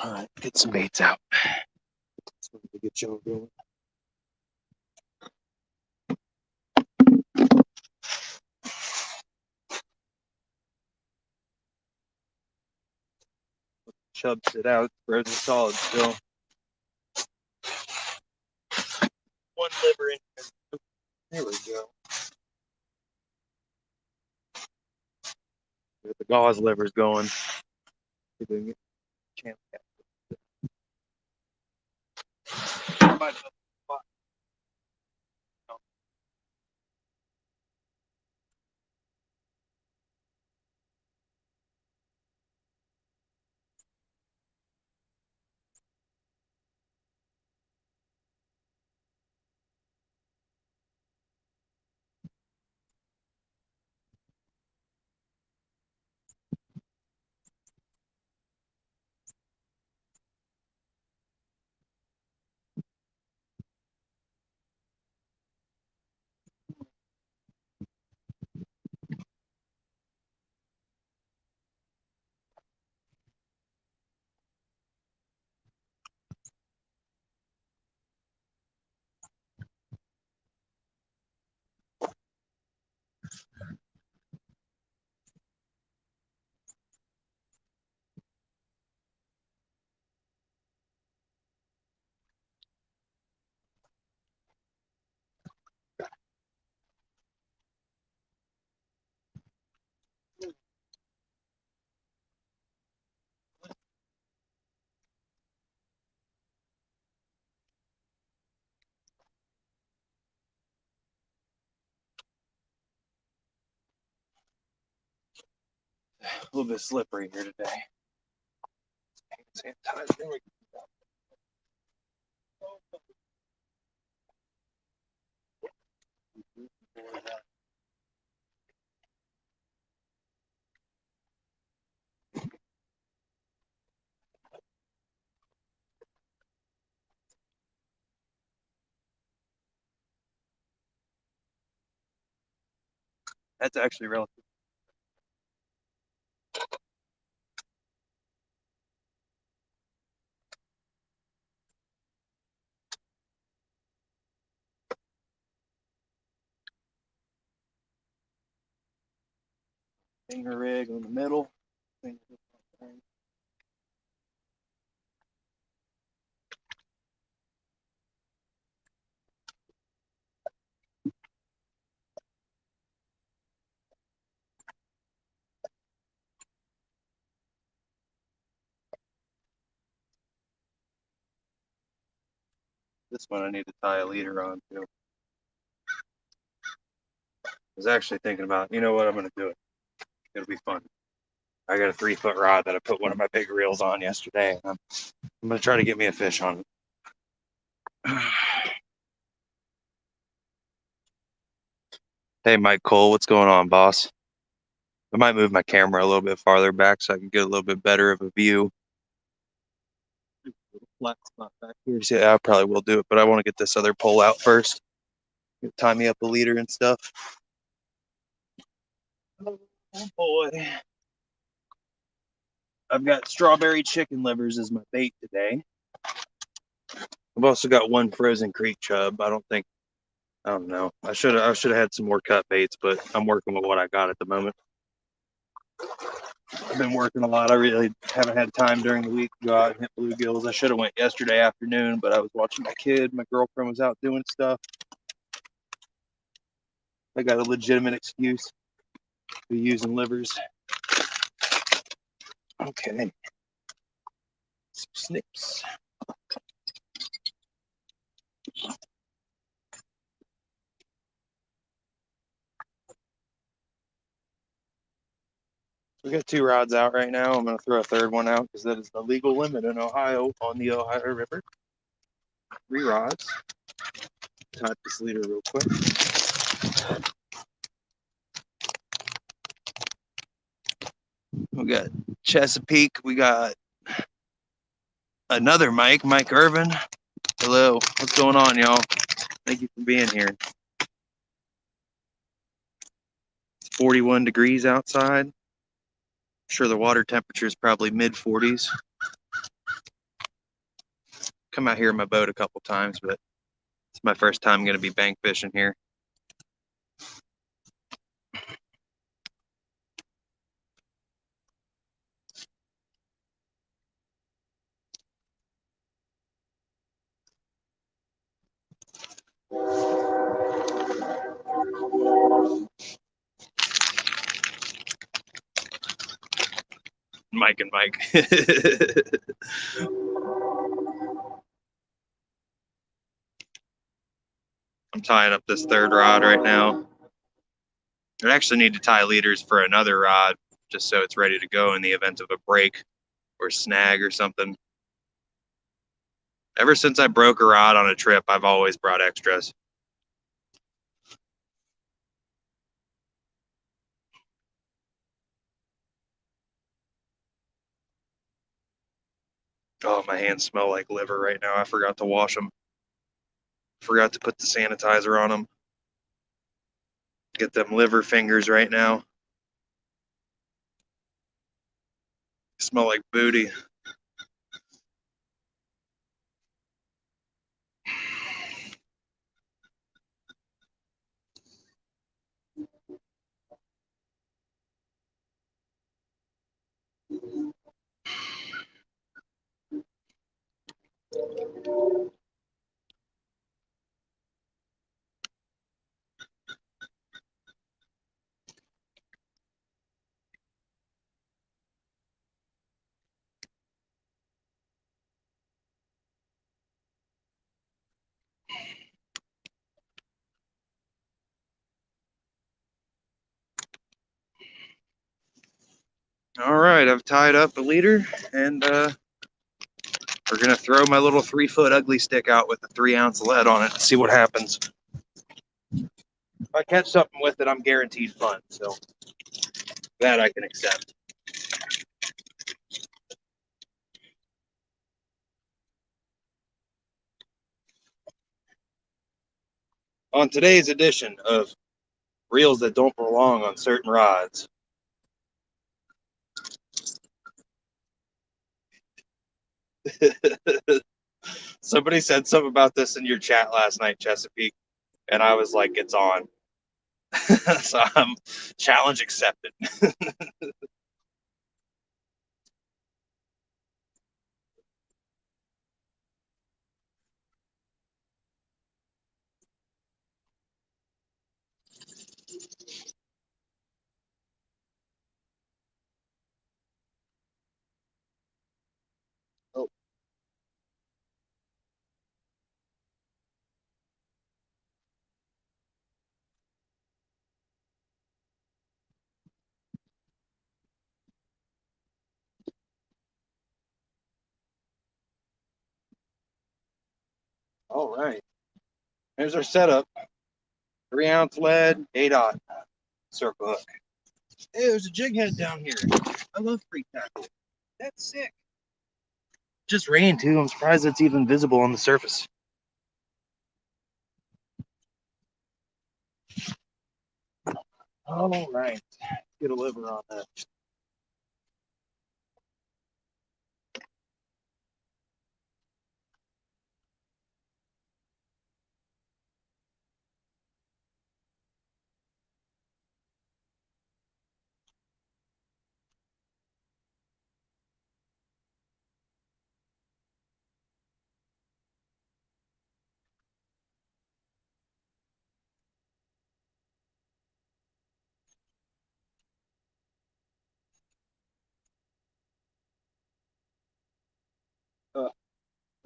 All right, get some baits out. Just wanted to get y'all going. Chub sit out, frozen solid still. One liver in here. There we go. Get the gauze livers going. See if we can get a chance to catch it. A little bit slippery here today. There we go. That's actually relative. Finger rig on the middle. This one I need to tie a leader on too. I was actually thinking about, you know what, I'm going to do it. It'll be fun. I got a 3-foot rod that I put one of my big reels on yesterday. I'm going to try to get me a fish on it. Hey, Mike Cole, what's going on, boss? I might move my camera a little bit farther back so I can get a little bit better of a view. Flat spot back here. Yeah, I probably will do it, but I want to get this other pole out first. Tie me up a leader and stuff. Oh boy. I've got strawberry chicken livers as my bait today. I've also got one frozen creek chub. I don't know. I should have had some more cut baits, but I'm working with what I got at the moment. I've been working a lot. I really haven't had time during the week to go out and hit bluegills. I should have went yesterday afternoon, but I was watching my kid. My girlfriend was out doing stuff. I got a legitimate excuse for using livers. Okay. Some snips. We got 2 rods out right now. I'm going to throw a third one out because that is the legal limit in Ohio on the Ohio River. 3 rods. Tie this leader real quick. We got Chesapeake. We got another Mike Irvin. Hello. What's going on, y'all? Thank you for being here. It's 41 degrees outside. I'm sure the water temperature is probably mid 40s. come out here in my boat a couple times, but it's my first time going to be bank fishing here. Mike and Mike. I'm tying up this third rod right now. I actually need to tie leaders for another rod just so it's ready to go in the event of a break or snag or something. Ever since I broke a rod on a trip, I've always brought extras. Oh, my hands smell like liver right now. I forgot to wash them. Forgot to put the sanitizer on them. Get them liver fingers right now. Smell like booty. All right, I've tied up a leader, and we're gonna throw my little 3-foot ugly stick out with a 3-ounce lead on it and see what happens. If I catch something with it, I'm guaranteed fun, so that I can accept. On today's edition of reels that don't belong on certain rods. Somebody said something about this in your chat last night, Chesapeake, and I was like, it's on. So challenge accepted. Oh. All right. Here's our setup. 3-ounce lead, 8-aught circle hook. Hey, there's a jig head down here. I love free tackle. That's sick. Just rained too. I'm surprised it's even visible on the surface. All right. Get a liver on that.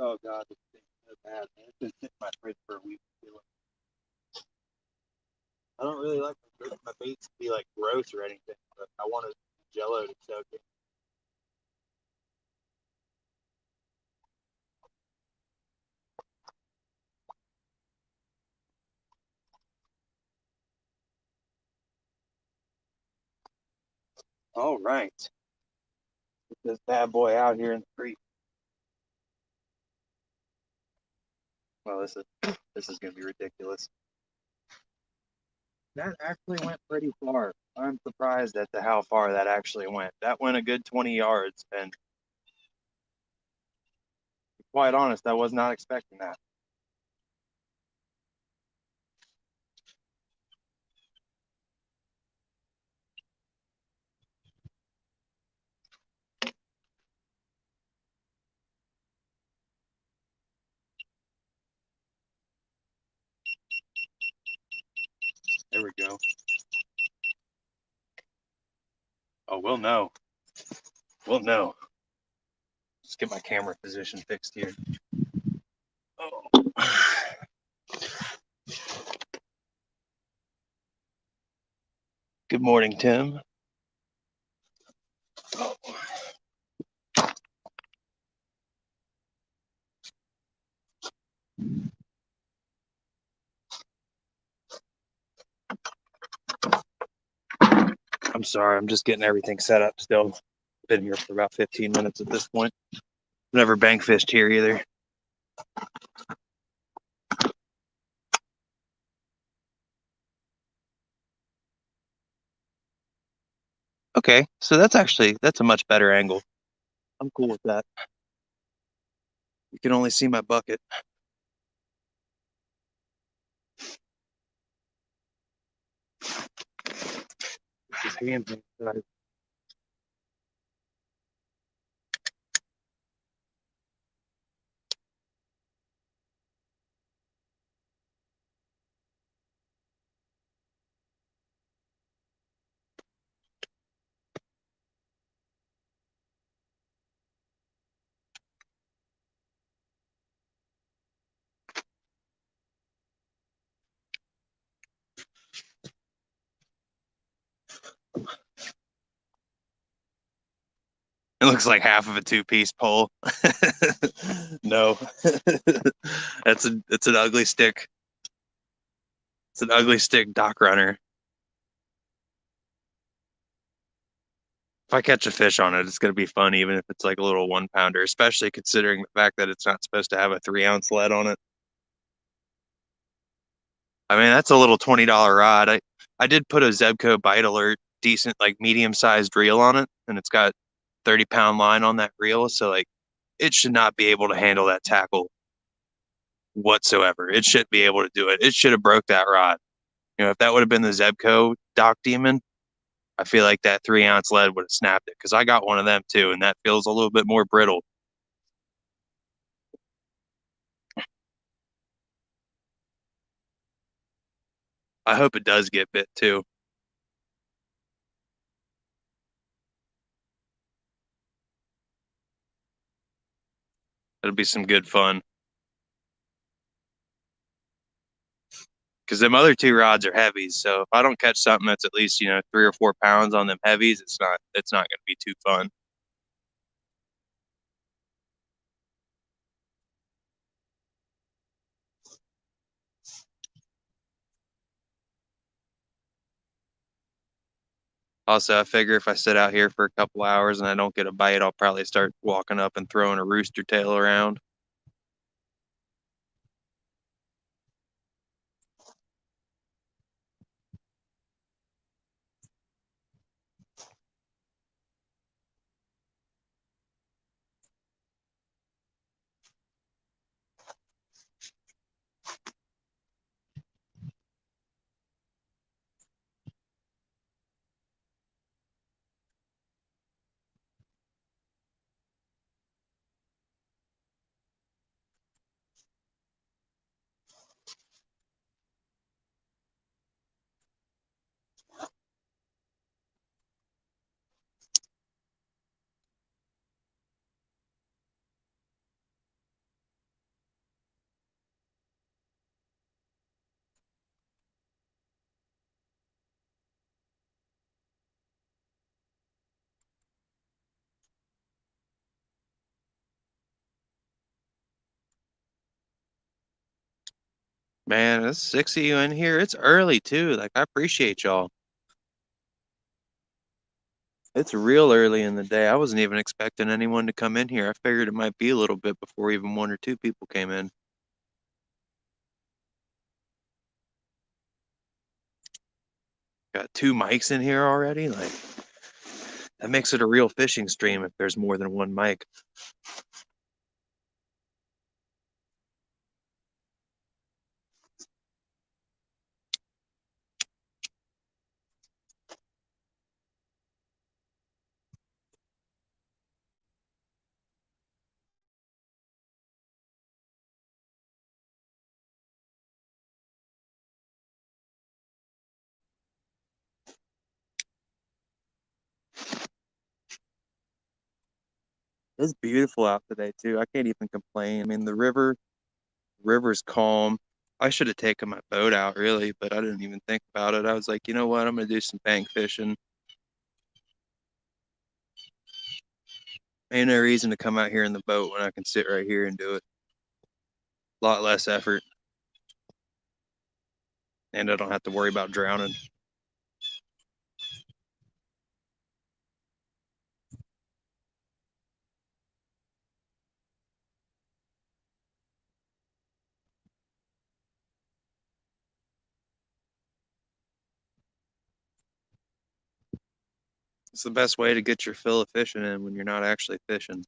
Oh God, this thing's so bad, man. It's been sitting in my fridge for a week. I don't really like my baits to be like gross or anything, but I want a Jello to soak it. All right, get this bad boy out here in the creek. Well, this is gonna be ridiculous. That actually went pretty far. I'm surprised at how far that actually went. That went a good 20 yards, and Quite honest, I was not expecting that. There we go. Oh, we'll know. We'll know. Let's get my camera position fixed here. Oh. Good morning, Tim. Oh. I'm sorry, I'm just getting everything set up still. Been here for about 15 minutes at this point. Never bank fished here either. Okay, so that's a much better angle. I'm cool with that. You can only see my bucket. His hands inside. It looks like half of a two-piece pole. No, it's an ugly stick. It's an ugly stick dock runner. If I catch a fish on it, it's gonna be fun, even if it's like a little 1 pounder, especially considering the fact that it's not supposed to have a 3 ounce lead on it. I mean, that's a little $20 rod. I did put a Zebco Bite Alert, decent, like medium-sized reel on it, and it's got 30-pound line on that reel, so like it should not be able to handle that tackle whatsoever. It shouldn't be able to do it. It should have broke that rod. If that would have been the Zebco Dock Demon, I feel like that 3 ounce lead would have snapped it because I got one of them too, and that feels a little bit more brittle. I hope it does get bit too. It'll be some good fun because them other two rods are heavies. So if I don't catch something that's at least 3 or 4 pounds on them heavies, it's not going to be too fun. Also, I figure if I sit out here for a couple hours and I don't get a bite, I'll probably start walking up and throwing a rooster tail around. Man, there's 6 of you in here. It's early too. Like I appreciate y'all. It's real early in the day. I wasn't even expecting anyone to come in here. I figured it might be a little bit before even 1 or 2 people came in. Got 2 mics in here already. Like that makes it a real fishing stream if there's more than one mic. It's beautiful out today too. I can't even complain. I mean, river's calm. I should have taken my boat out really, but I didn't even think about it. I was like, you know what? I'm gonna do some bank fishing. Ain't no reason to come out here in the boat when I can sit right here and do it. A lot less effort, and I don't have to worry about drowning. It's the best way to get your fill of fishing in when you're not actually fishing.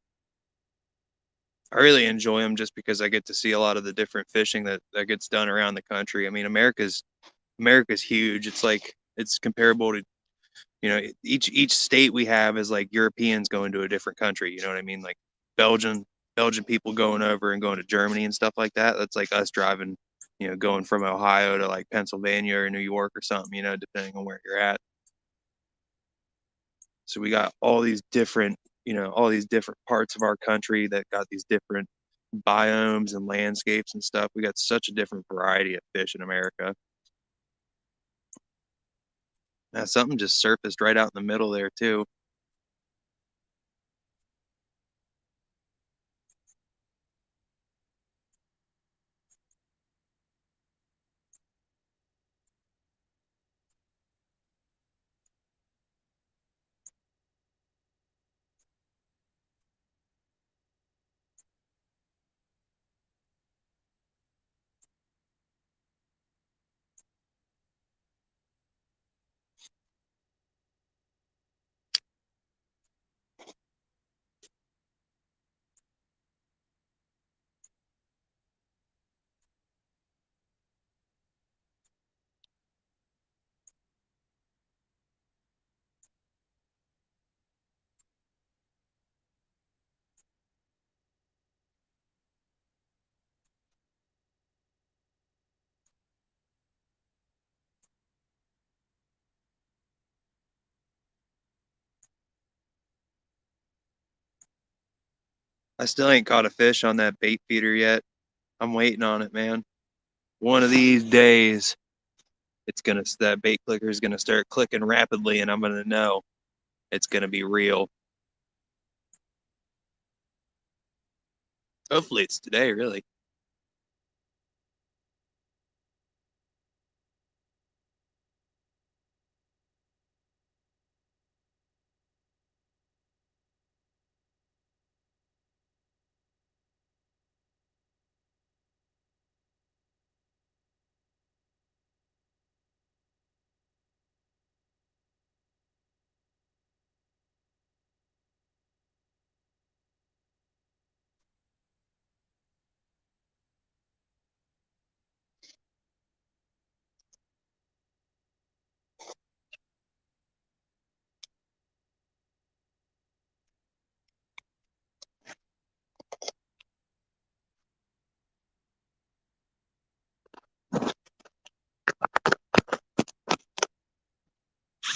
I really enjoy them just because I get to see a lot of the different fishing that gets done around the country. I mean, America's huge. It's like it's comparable to, each state we have is like Europeans going to a different country. You know what I mean? Like Belgian Belgian people going over and going to Germany and stuff like that. That's like us driving, going from Ohio to like Pennsylvania or New York or something, depending on where you're at. So we got all these different parts of our country that got these different biomes and landscapes and stuff. We got such a different variety of fish in America. Now, something just surfaced right out in the middle there too. I still ain't caught a fish on that bait feeder yet. I'm waiting on it, man. One of these days, that bait clicker is gonna start clicking rapidly, and I'm gonna know it's gonna be real. Hopefully, it's today, really.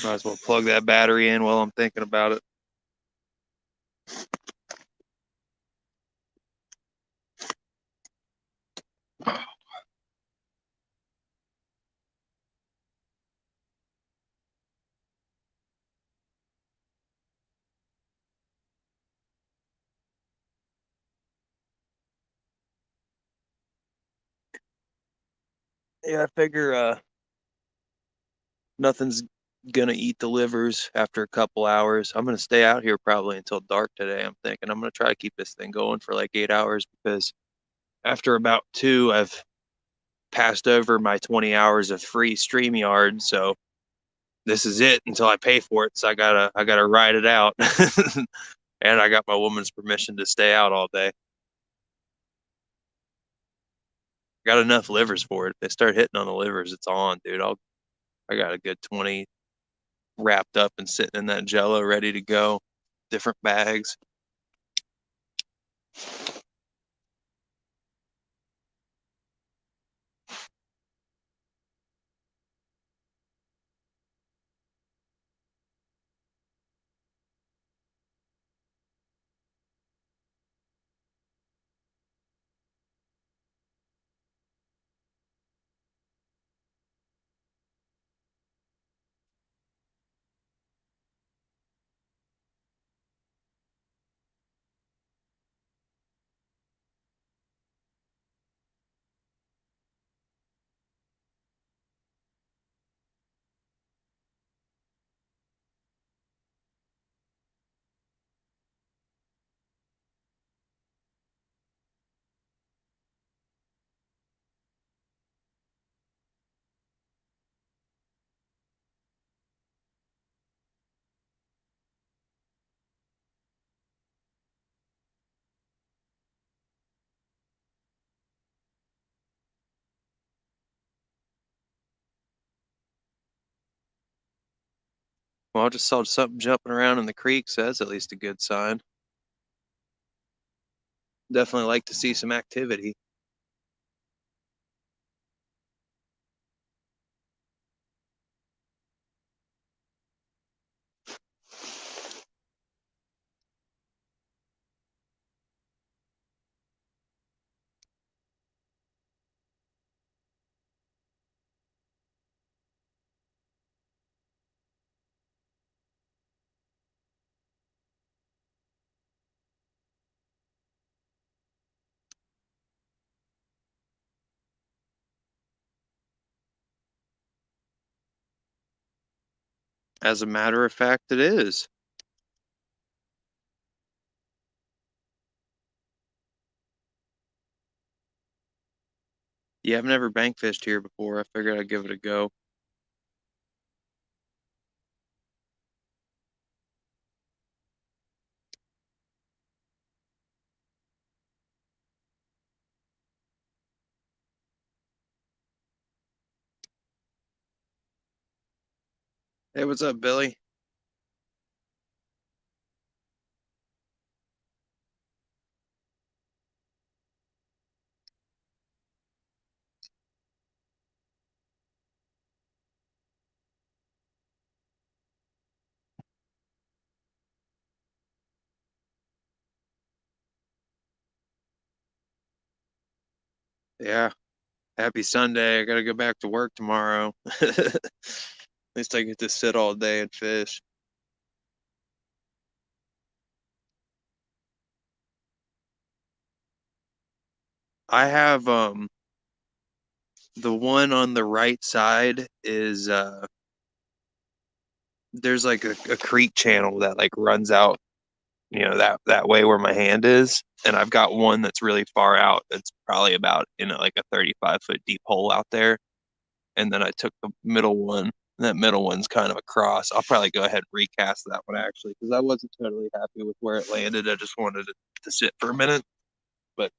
Might as well plug that battery in while I'm thinking about it. Yeah, I figure nothing's gonna eat the livers after a couple hours. I'm gonna stay out here probably until dark today. I'm thinking I'm gonna try to keep this thing going for like 8 hours because after about two, I've passed over my 20 hours of free StreamYard. So this is it until I pay for it. So I gotta ride it out. And I got my woman's permission to stay out all day. Got enough livers for it. If they start hitting on the livers, it's on, dude. I got a good 20 wrapped up and sitting in that jello ready to go. Different bags. Well, I just saw something jumping around in the creek, so that's at least a good sign. Definitely like to see some activity. As a matter of fact, it is. Yeah, I've never bank fished here before. I figured I'd give it a go. Hey, what's up, Billy? Yeah, happy Sunday. I gotta go back to work tomorrow. At least I get to sit all day and fish. I have the one on the right side is there's like a creek channel that like runs out, that way where my hand is, and I've got one that's really far out. It's probably about in like a 35-foot deep hole out there. And then I took the middle one. And that middle one's kind of across. I'll probably go ahead and recast that one actually because I wasn't totally happy with where it landed. I just wanted it to sit for a minute. But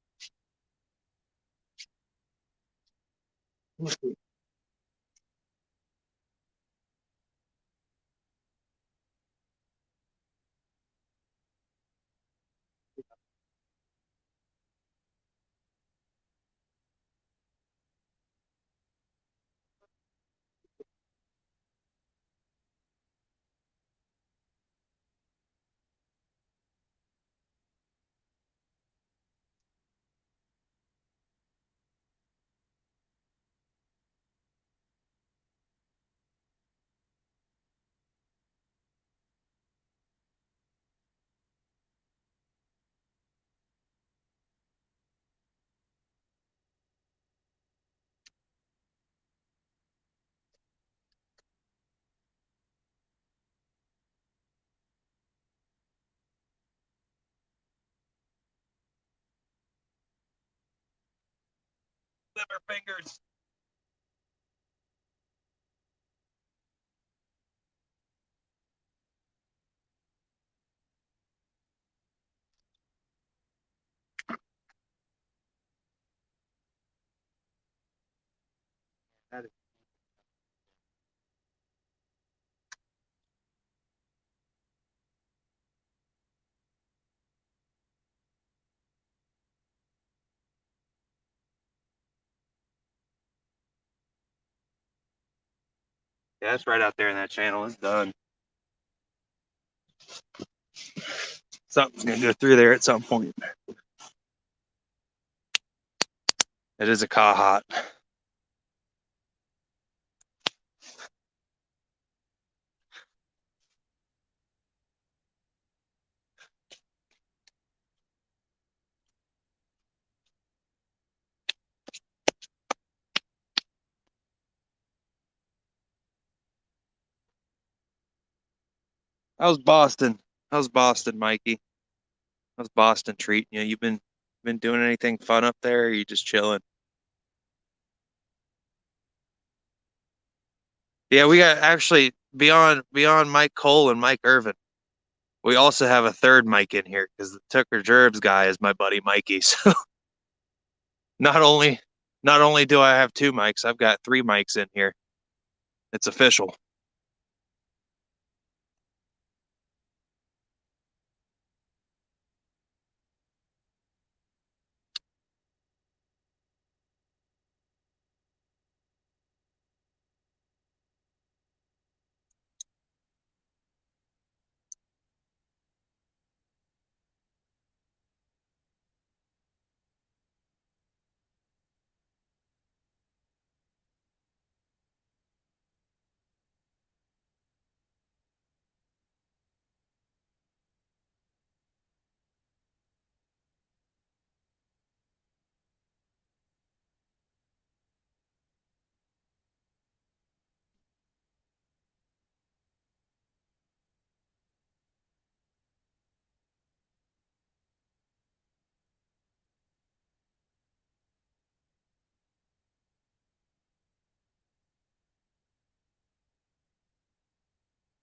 liver fingers. Yeah, it's right out there in that channel. It's done. Something's gonna go through there at some point. It is a Kahat. How's Boston? How's Boston, Mikey? How's Boston treating you? You've been doing anything fun up there, or are you just chilling? Yeah, we got actually beyond Mike Cole and Mike Irvin. We also have a third Mike in here because the Tucker Gerbs guy is my buddy Mikey. So not only not only do I have two mics, I've got three mics in here. It's official.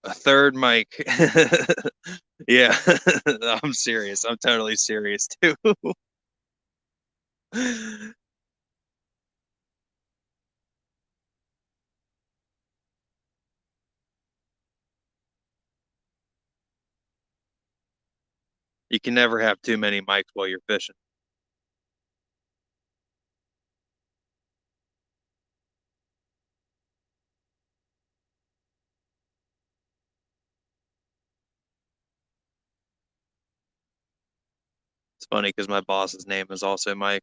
A third mic. Yeah, I'm serious. I'm totally serious too. You can never have too many mics while you're fishing. It's funny because my boss's name is also Mike.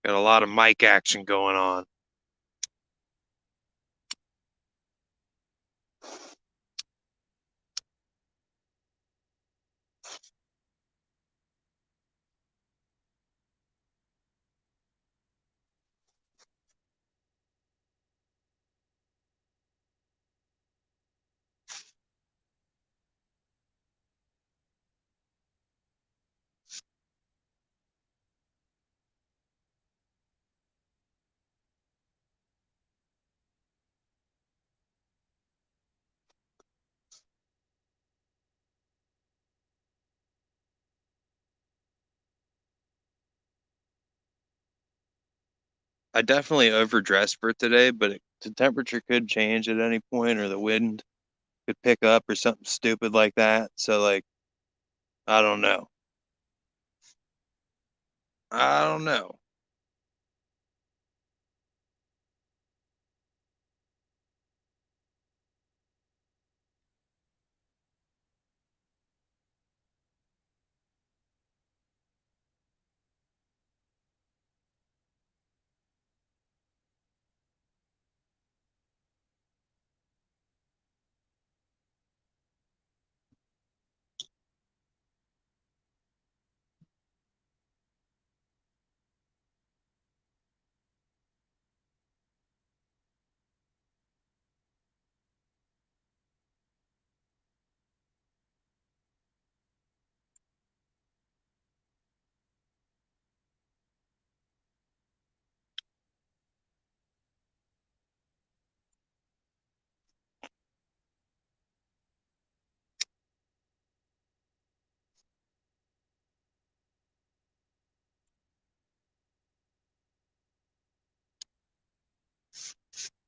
Got a lot of mic action going on. I definitely overdressed for today, but the temperature could change at any point, or the wind could pick up, or something stupid like that. So, like, I don't know. I don't know.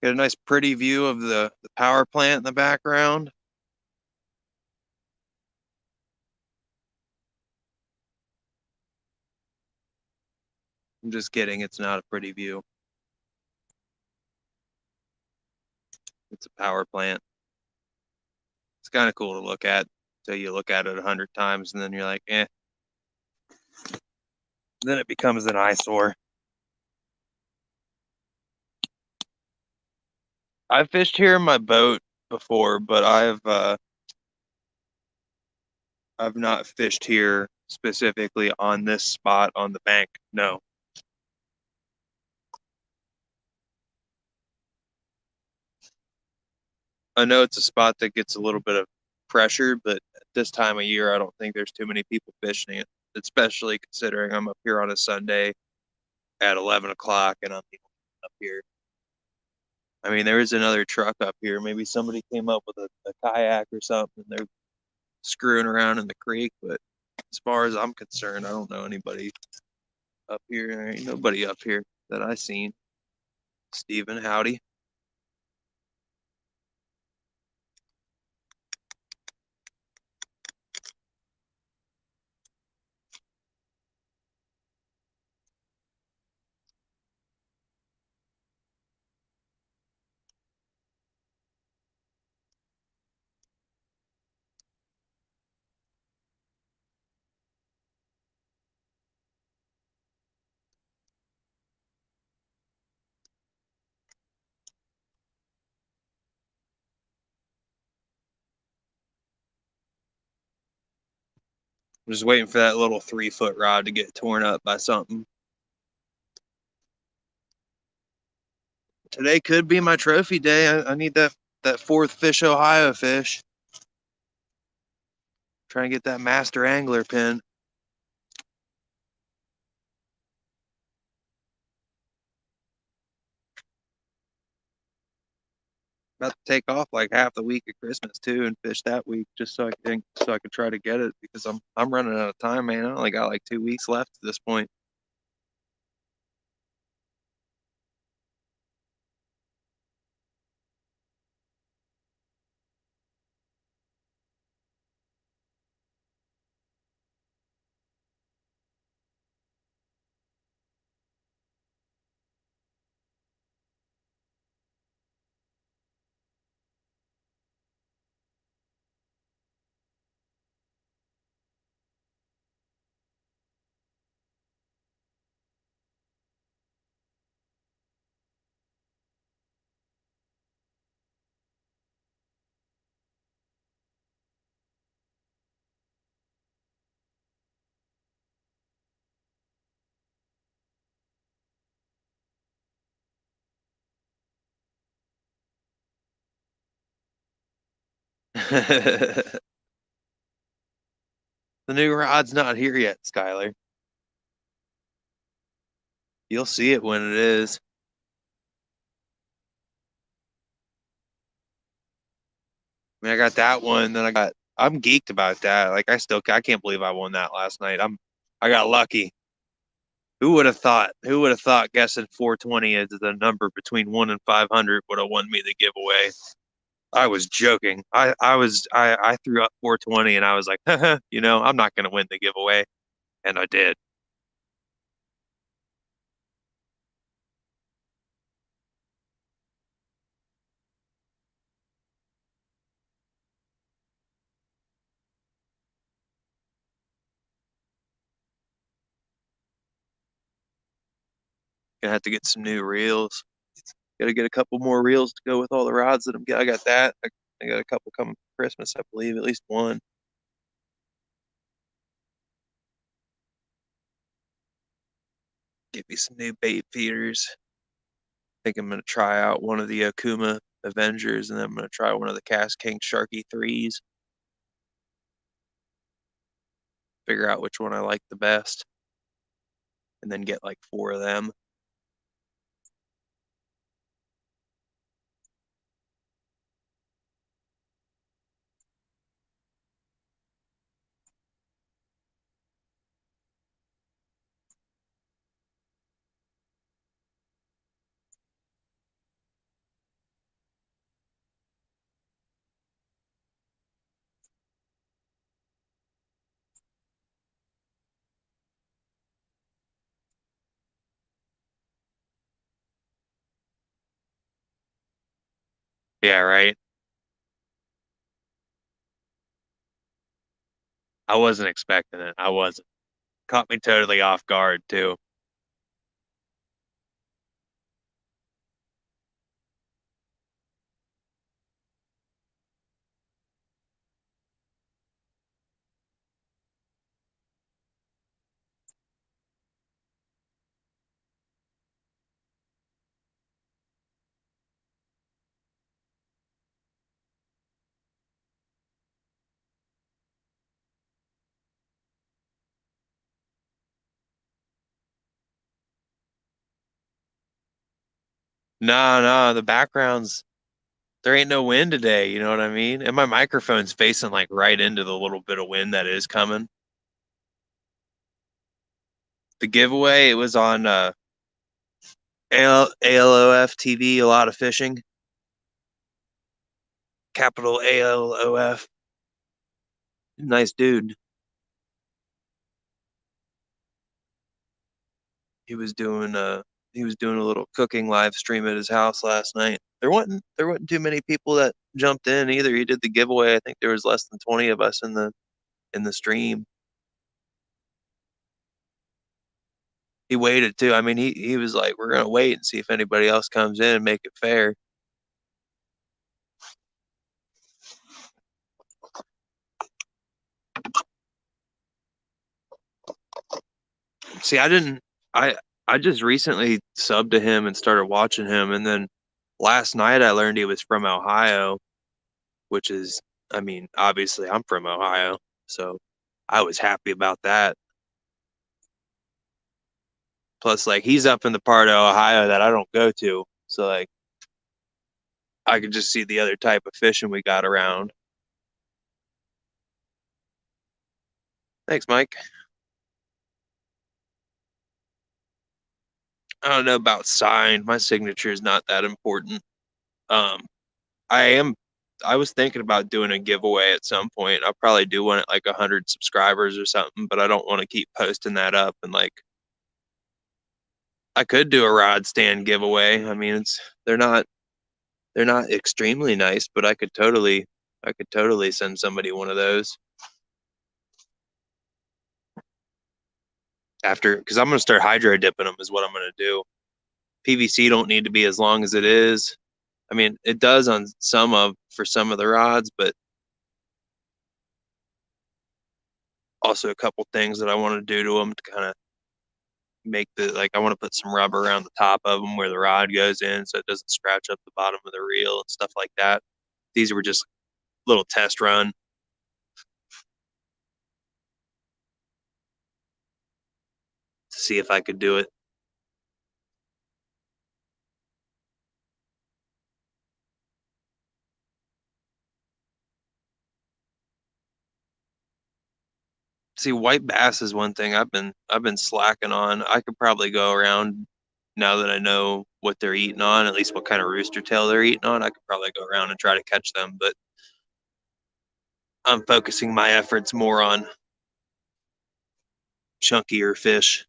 Got a nice, pretty view of the power plant in the background. I'm just kidding. It's not a pretty view. It's a power plant. It's kind of cool to look at until you look at it 100 times, and then you're like, eh. Then it becomes an eyesore. I've fished here in my boat before, but I've not fished here specifically on this spot on the bank. No. I know it's a spot that gets a little bit of pressure, but at this time of year, I don't think there's too many people fishing it, especially considering I'm up here on a Sunday at 11 o'clock and I'm the only one up here. I mean, there is another truck up here. Maybe somebody came up with a kayak or something. They're screwing around in the creek, but as far as I'm concerned, I don't know anybody up here. There ain't nobody up here that I seen. Stephen, howdy. I'm just waiting for that little 3 foot rod to get torn up by something. Today could be my trophy day. I need that fourth Fish Ohio fish. Try and get that master angler pin. about to take off like half the week of Christmas too and fish that week just so I could try to get it because I'm running out of time, man. I only got like 2 weeks left at this point. The new rod's not here yet, Skylar. You'll see it when it is. I mean, I got that one, then I'm geeked about that. Like I can't believe I won that last night. I got lucky. Who would have thought? Who would have thought guessing 420 as the number between 1 and 500 would have won me the giveaway? I was joking. I threw up 420 and I was like, I'm not going to win the giveaway, and I did. Gonna have to get some new reels. Got to get a couple more reels to go with all the rods that I got that. I got a couple coming for Christmas, I believe, at least one. Get me some new bait feeders. I think I'm gonna try out one of the Akuma Avengers, and then I'm gonna try one of the Cast King Sharky threes. Figure out which one I like the best, and then get like 4 of them. Yeah, right. I wasn't expecting it. I wasn't. Caught me totally off guard too. No, no, the background's there ain't no wind today, you know what I mean? And my microphone's facing like right into the little bit of wind that is coming. The giveaway, it was on ALOF TV, a lot of fishing. Capital ALOF. Nice dude. He was doing a little cooking live stream at his house last night. There wasn't too many people that jumped in either. He did the giveaway. I think there was less than 20 of us in the stream. He waited too. I mean, he was like, "We're gonna wait and see if anybody else comes in and make it fair." See, I didn't. I just recently subbed to him and started watching him, and then last night I learned he was from Ohio, which is, I mean, obviously I'm from Ohio, so I was happy about that. Plus, like he's up in the part of Ohio that I don't go to, so like I could just see the other type of fishing we got around. Thanks, Mike. I don't know about signed. My signature is not that important. Um, I am. I was thinking about doing a giveaway at some point. I'll probably do one at like 100 subscribers or something, but I don't want to keep posting that up. And like, I could do a rod stand giveaway. I mean, they're not extremely nice, but I could totally send somebody one of those after, because I'm gonna start hydro dipping them is what I'm gonna do. PVC don't need to be as long as it is. I mean, it does on for some of the rods, but also a couple things that I want to do to them to kind of make I want to put some rubber around the top of them where the rod goes in so it doesn't scratch up the bottom of the reel and stuff like that. These were just little test run. To see if I could do it. See, white bass is one thing I've been slacking on. I could probably go around now that I know what they're eating on, at least what kind of rooster tail they're eating on. I could probably go around and try to catch them, but I'm focusing my efforts more on chunkier fish.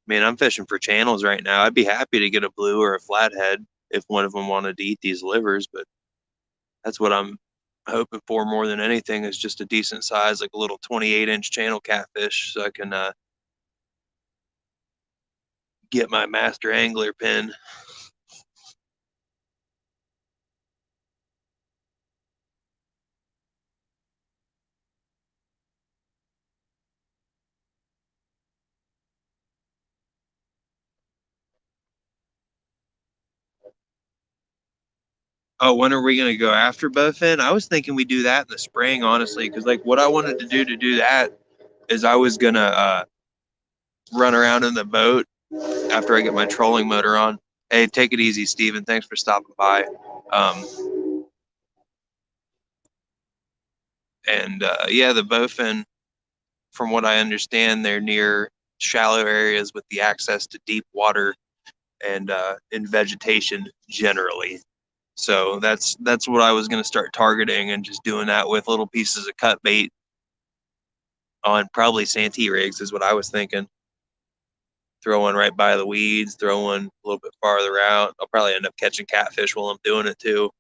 Man, I'm fishing for channels right now. I'd be happy to get a blue or a flathead if one of them wanted to eat these livers, but that's what I'm hoping for more than anything is just a decent size, like a little 28-inch channel catfish, so I can get my master angler pin. Oh, when are we going to go after bowfin? I was thinking we do that in the spring, honestly, because like what I wanted to do that is I was gonna run around in the boat after I get my trolling motor on. Hey, take it easy, Steven. Thanks for stopping by. Um, and yeah, the bowfin, from what I understand, they're near shallow areas with the access to deep water and in vegetation generally. So that's what I was going to start targeting and just doing that with little pieces of cut bait on probably Santee rigs is what I was thinking. Throw one right by the weeds, throw one a little bit farther out. I'll probably end up catching catfish while I'm doing it too,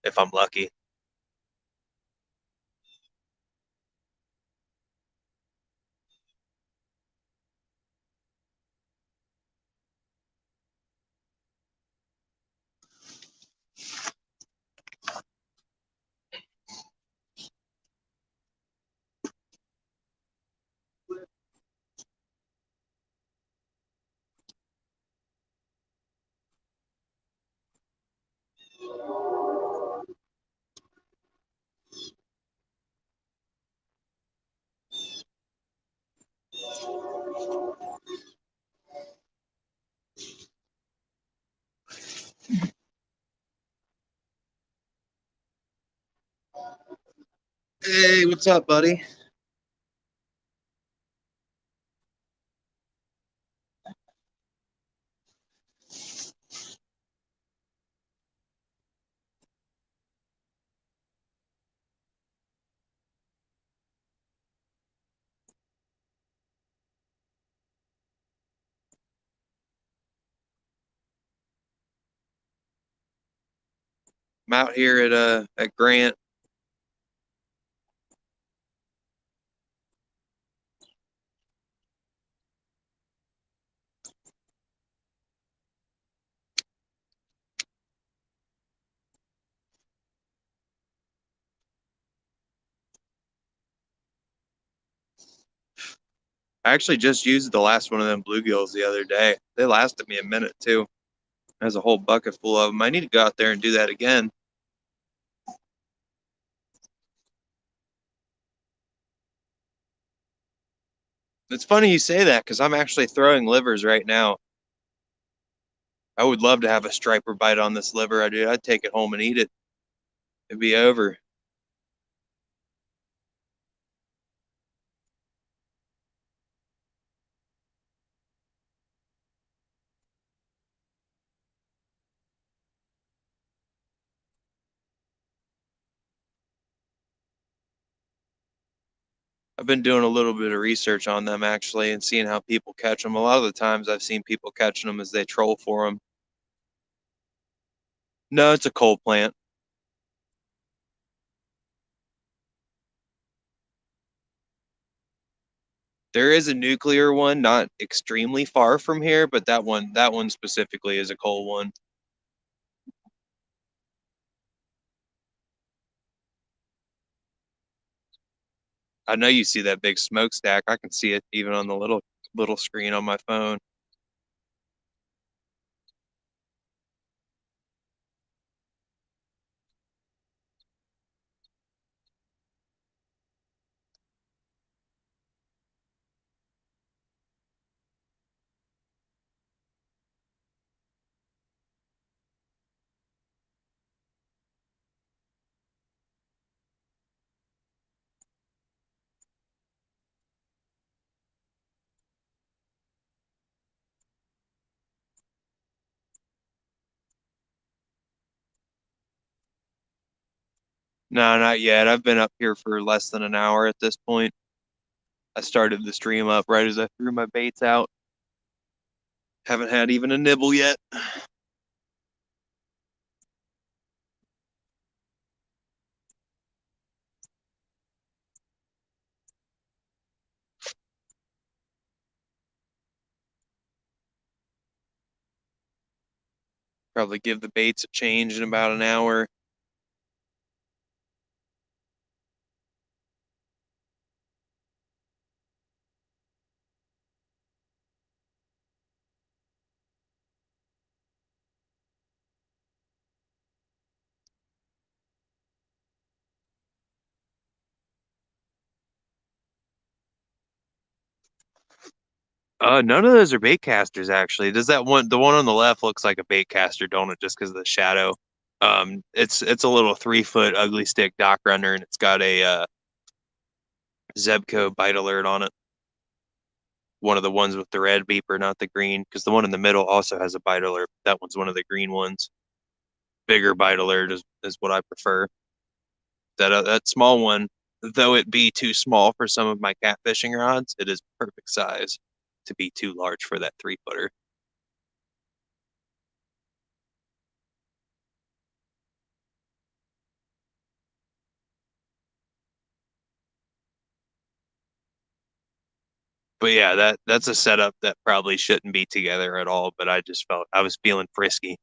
if I'm lucky. Hey, what's up, buddy? I'm out here at Grant. I actually just used the last one of them bluegills the other day. They lasted me a minute too. There's a whole bucket full of them. I need to go out there and do that again. It's funny you say that because I'm actually throwing livers right now. I would love to have a striper bite on this liver. I'd take it home and eat it. It'd be over. I've been doing a little bit of research on them actually and seeing how people catch them. A lot of the times I've seen people catching them as they troll for them. No, it's a coal plant. There is a nuclear one, not extremely far from here, but that one specifically is a coal one. I know you see that big smokestack. I can see it even on the little screen on my phone. No, not yet. I've been up here for less than an hour at this point. I started the stream up right as I threw my baits out. Haven't had even a nibble yet. Probably give the baits a change in about an hour. None of those are bait casters actually. Does that one, the one on the left looks like a bait caster, don't it? Just because of the shadow. It's a little 3 foot ugly stick dock runner, and it's got a Zebco bite alert on it. One of the ones with the red beeper, not the green, because the one in the middle also has a bite alert. That one's one of the green ones. Bigger bite alert is what I prefer. That small one, though it be too small for some of my catfishing rods, it is perfect size to be too large for that 3 footer. But yeah, that's a setup that probably shouldn't be together at all. But I just felt I was feeling frisky,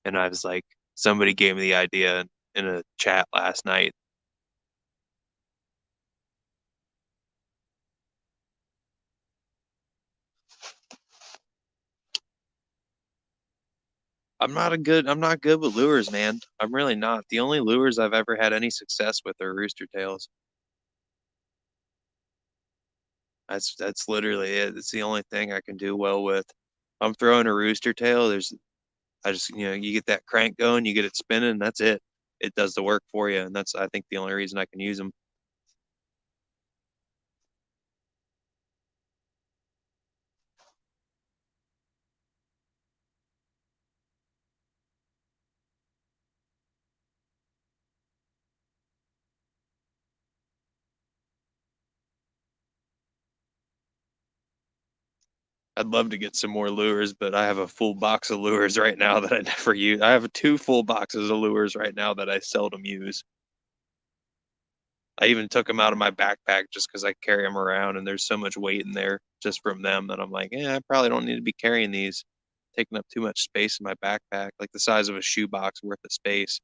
and I was like, somebody gave me the idea in a chat last night. I'm not good with lures, man. I'm really not. The only lures I've ever had any success with are rooster tails. That's literally it. It's the only thing I can do well with. I'm throwing a rooster tail. I just, you get that crank going, you get it spinning, that's it. It does the work for you, and that's, I think, the only reason I can use them. I'd love to get some more lures, but I have a full box of lures right now that I never use. I have two full boxes of lures right now that I seldom use. I even took them out of my backpack just because I carry them around, and there's so much weight in there just from them that I'm like, yeah, I probably don't need to be carrying these, taking up too much space in my backpack, like the size of a shoebox worth of space.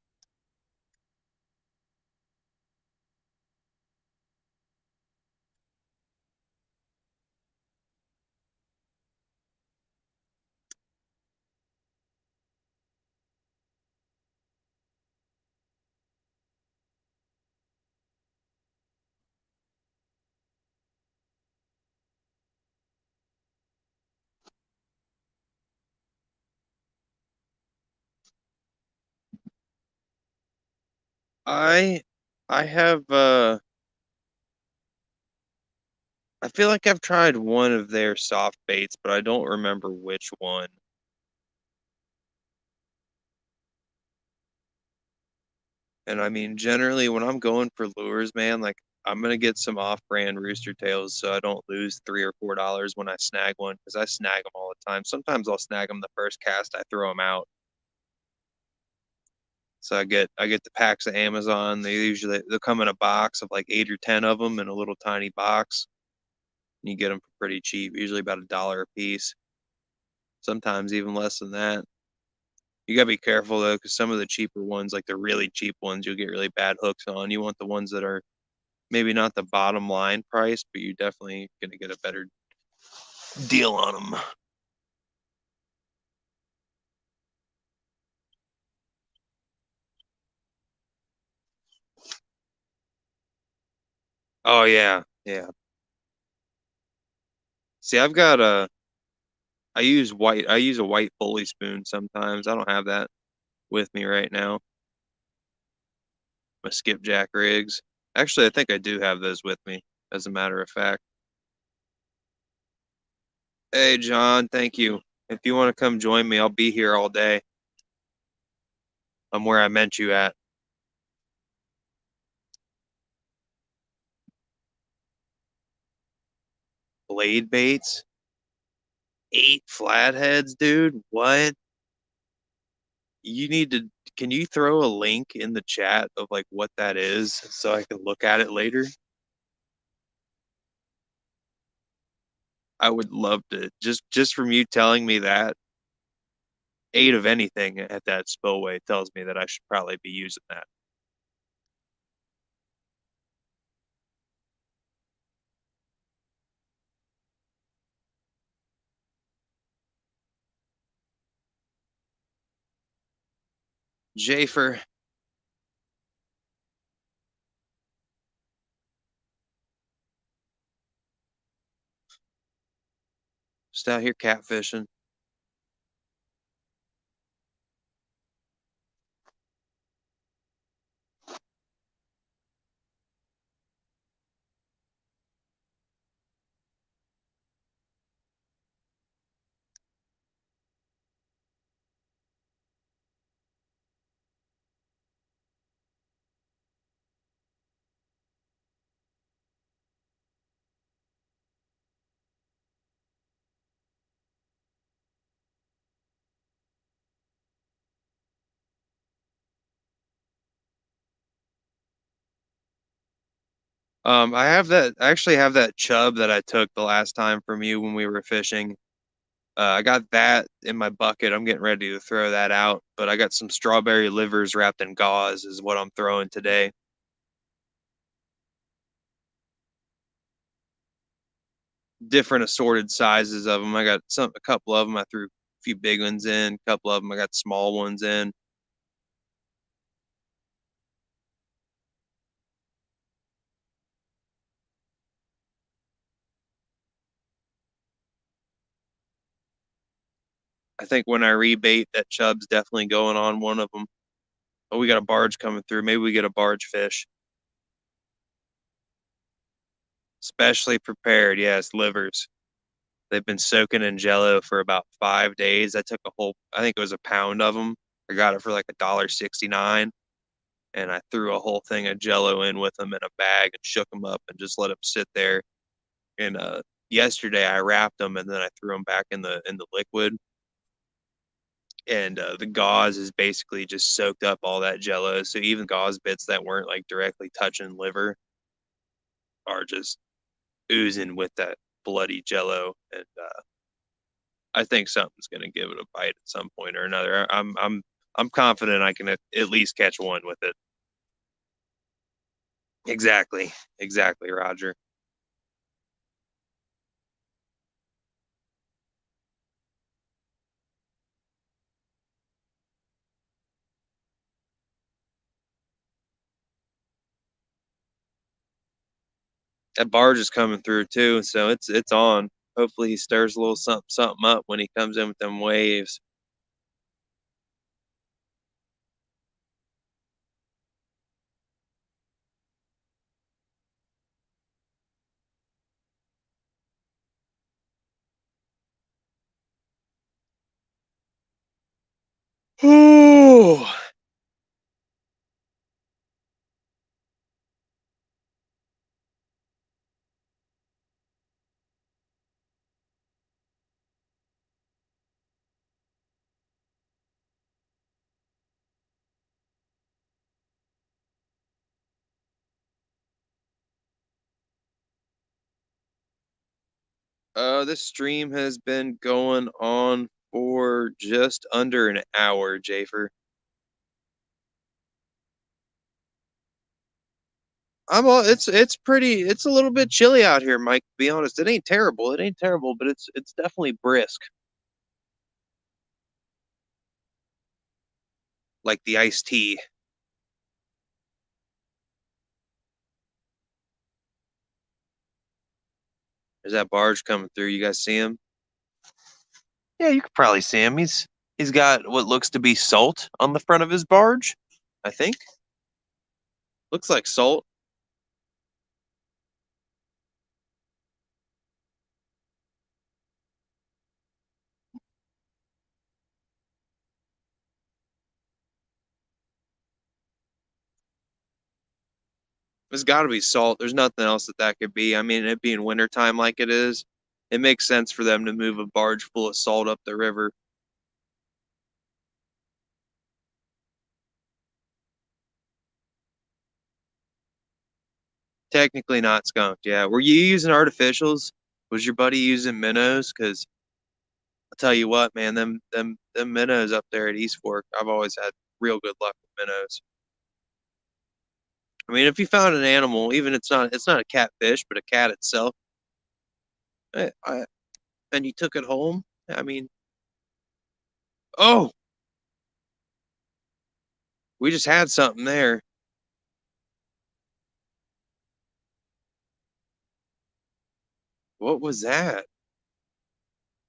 I I have I feel like I've tried one of their soft baits, but I don't remember which one. And I mean, generally when I'm going for lures, man, like I'm gonna get some off-brand rooster tails so I don't lose $3 or $4 when I snag one because I snag them all the time. Sometimes I'll snag them the first cast I throw them out. So I get the packs of Amazon. They'll come in a box of like 8 or 10 of them in a little tiny box. And you get them for pretty cheap, usually about $1 a piece. Sometimes even less than that. You gotta be careful though, because some of the cheaper ones, like the really cheap ones, you'll get really bad hooks on. You want the ones that are maybe not the bottom line price, but you're definitely gonna get a better deal on them. Oh yeah, yeah. See, I use a white pulley spoon sometimes. I don't have that with me right now. My skipjack rigs. Actually, I think I do have those with me, as a matter of fact. Hey, John, thank you. If you want to come join me, I'll be here all day. I'm where I meant you at. Blade baits, 8 flatheads, dude. What? You need to, can you throw a link in the chat of like what that is so I can look at it later? I would love to. Just from you telling me that, 8 of anything at that spillway tells me that I should probably be using that. Jafer, just out here catfishing. I actually have that chub that I took the last time from you when we were fishing. I got that in my bucket. I'm getting ready to throw that out, but I got some strawberry livers wrapped in gauze is what I'm throwing today. Different assorted sizes of them. I got a couple of them. I threw a few big ones in, a couple of them I got small ones in. I think when I rebait, that chub's definitely going on one of them. Oh, we got a barge coming through. Maybe we get a barge fish. Specially prepared, yes, livers. They've been soaking in jello for about 5 days. I took I think it was a pound of them. I got it for like $1.69, and I threw a whole thing of jello in with them in a bag and shook them up and just let them sit there. And yesterday I wrapped them and then I threw them back in the liquid. And the gauze is basically just soaked up all that jello. So even gauze bits that weren't like directly touching liver are just oozing with that bloody jello. And I think something's going to give it a bite at some point or another. I'm confident I can at least catch one with it. Exactly, exactly, Roger. That barge is coming through too, so it's on. Hopefully he stirs a little something up when he comes in with them waves. Ooh. This stream has been going on for just under an hour, Jafer. It's a little bit chilly out here, Mike, to be honest. It ain't terrible. It ain't terrible, but it's definitely brisk. Like the iced tea. There's that barge coming through. You guys see him? Yeah, you could probably see him. He's got what looks to be salt on the front of his barge, I think. Looks like salt. There's got to be salt. There's nothing else that could be. I mean, it being wintertime like it is, it makes sense for them to move a barge full of salt up the river. Technically not skunked, yeah. Were you using artificials? Was your buddy using minnows? Because I'll tell you what, man, them minnows up there at East Fork, I've always had real good luck with minnows. I mean, if you found an animal, even it's not a catfish, but a cat itself, I, I, and you took it home, I mean, oh, we just had something there. What was that?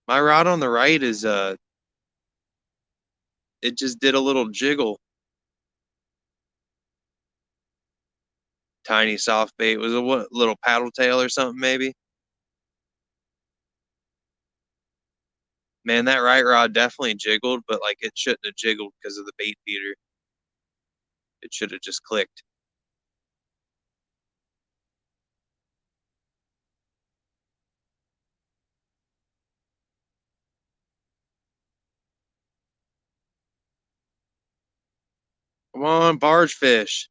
My rod on the right is it just did a little jiggle. Tiny soft bait. Was a what, little paddle tail or something maybe? Man, that right rod definitely jiggled, but like it shouldn't have jiggled because of the bait feeder. It should have just clicked. Come on, barge fish.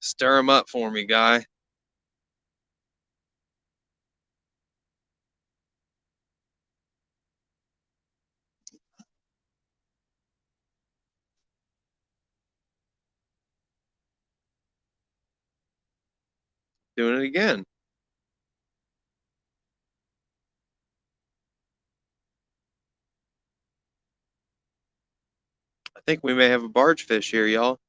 Stir them up for me, guy. Doing it again. I think we may have a barge fish here, y'all.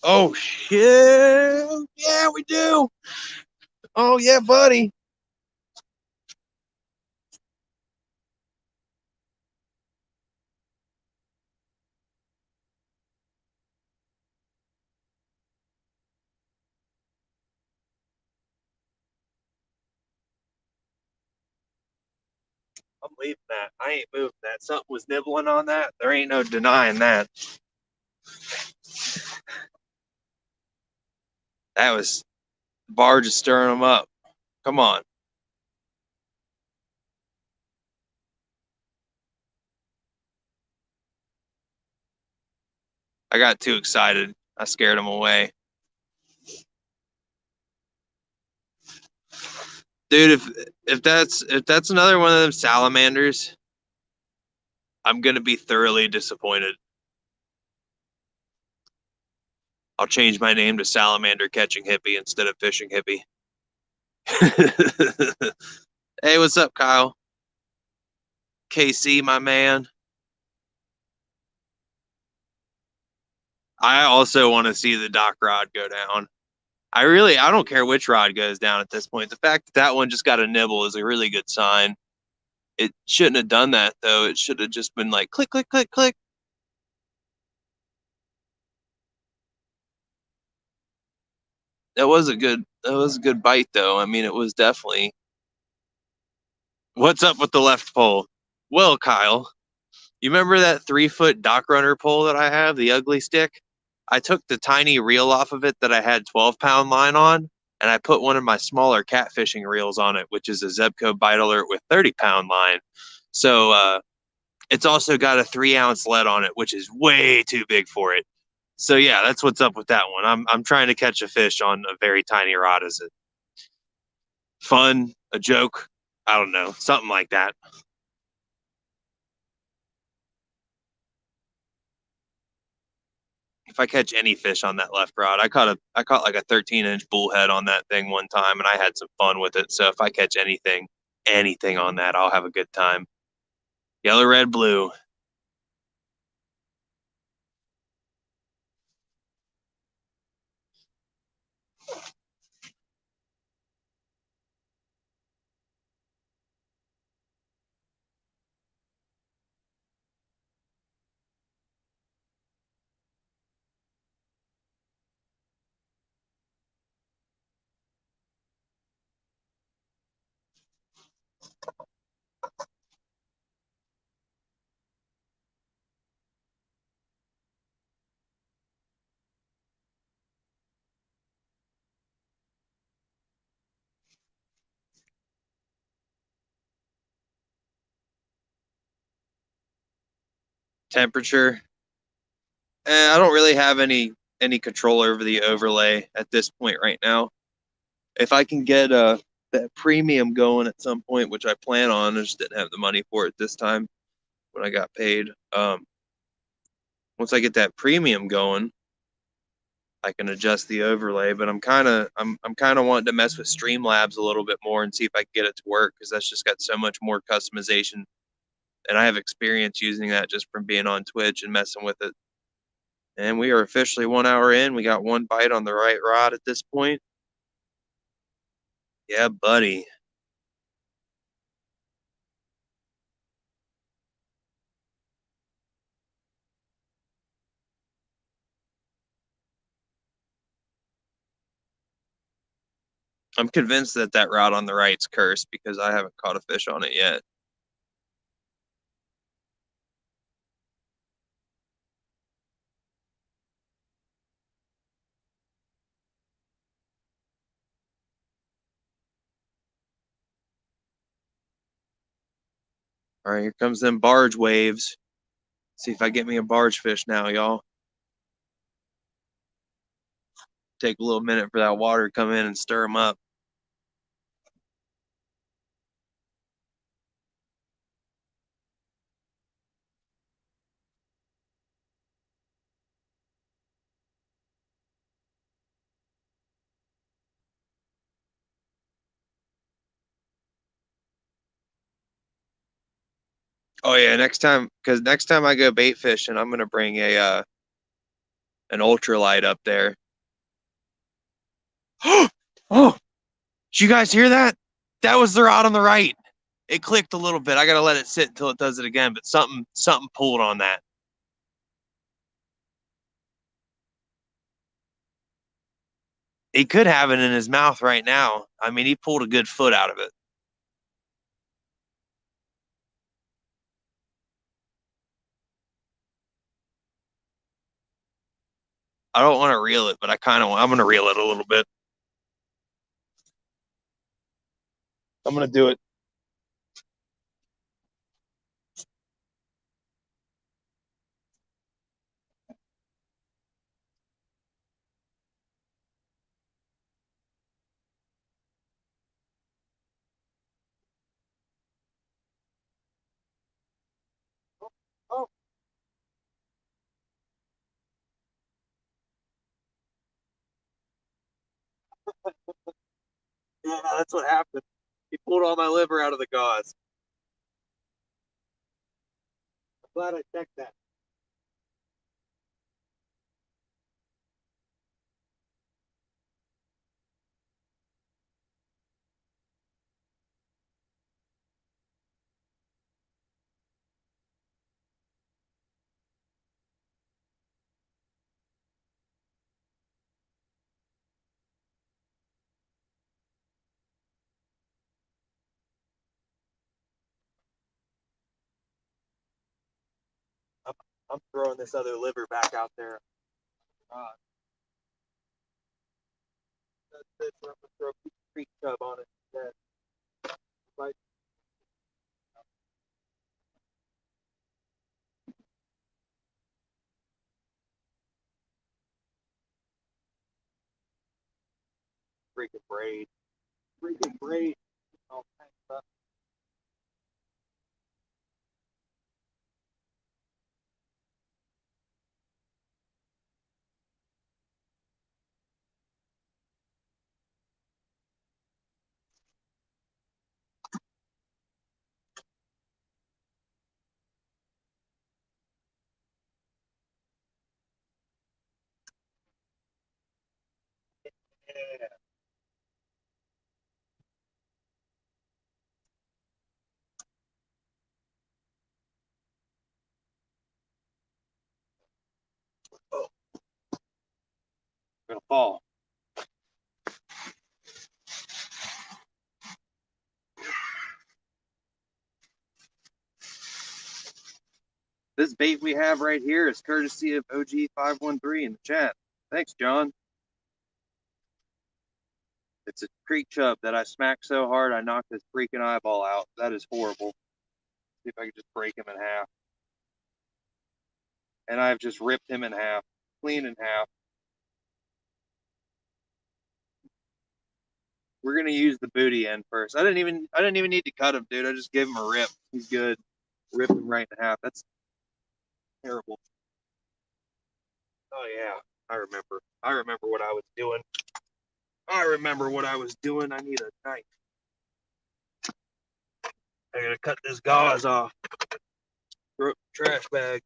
Oh shit! Yeah, we do. Oh yeah, buddy. I'm leaving that. I ain't moving that. Something was nibbling on that. There ain't no denying that. That was barge is stirring them up. Come on. I got too excited. I scared him away. Dude, if that's another one of them salamanders, I'm gonna be thoroughly disappointed. I'll change my name to Salamander Catching Hippie instead of Fishing Hippie. Hey, what's up, Kyle? KC, my man. I also want to see the dock rod go down. I don't care which rod goes down at this point. The fact that that one just got a nibble is a really good sign. It shouldn't have done that though. It should have just been like click, click, click, click. That was a good bite though. I mean, it was definitely. What's up with the left pole? Well, Kyle, you remember that 3 foot dock runner pole that I have, the ugly stick? I took the tiny reel off of it that I had 12-pound line on, and I put one of my smaller catfishing reels on it, which is a Zebco Bite Alert with 30-pound line. So it's also got a 3-ounce lead on it, which is way too big for it. So yeah, that's what's up with that one. I'm trying to catch a fish on a very tiny rod. Is it fun? A joke? I don't know, something like that. If I catch any fish on that left rod, I caught like a 13-inch bullhead on that thing one time, and I had some fun with it. So if I catch anything on that, I'll have a good time. Yellow, red, blue. Temperature. I don't really have any control over the overlay at this point right now. If I can get that premium going at some point, which I plan on, I just didn't have the money for it this time when I got paid. Once I get that premium going, I can adjust the overlay. But I'm kind of wanting to mess with Streamlabs a little bit more and see if I can get it to work because that's just got so much more customization, and I have experience using that just from being on Twitch and messing with it. And we are officially 1 hour in. We got one bite on the right rod at this point. Yeah, buddy. I'm convinced that that rod on the right's cursed because I haven't caught a fish on it yet. All right, here comes them barge waves. See if I get me a barge fish now, y'all. Take a little minute for that water to come in and stir them up. Oh yeah, next time I go bait fishing, I'm gonna bring a an ultralight up there. Oh, did you guys hear that? That was the rod on the right. It clicked a little bit. I gotta let it sit until it does it again, but something pulled on that. He could have it in his mouth right now. I mean, he pulled a good foot out of it. I don't want to reel it, but I'm gonna reel it a little bit. I'm gonna do it. Oh, yeah, that's what happened. He pulled all my liver out of the gauze. I'm glad I checked that. I'm throwing this other liver back out there. That's it. I'm gonna throw a creek chub on it instead. Like, freaking braid. Freaking braid. Oh, thanks, yeah. Oh, gonna fall. This bait we have right here is courtesy of OG513 in the chat. Thanks, John. It's a creek chub that I smacked so hard I knocked his freaking eyeball out. That is horrible. See if I can just break him in half. And I've just ripped him in half, clean in half. We're gonna use the booty end first. I didn't even need to cut him, dude. I just gave him a rip. He's good. Rip him right in half. That's terrible. Oh yeah, I remember. I remember what I was doing. I remember what I was doing. I need a knife. I gotta cut this gauze off. Throw it in the trash bag.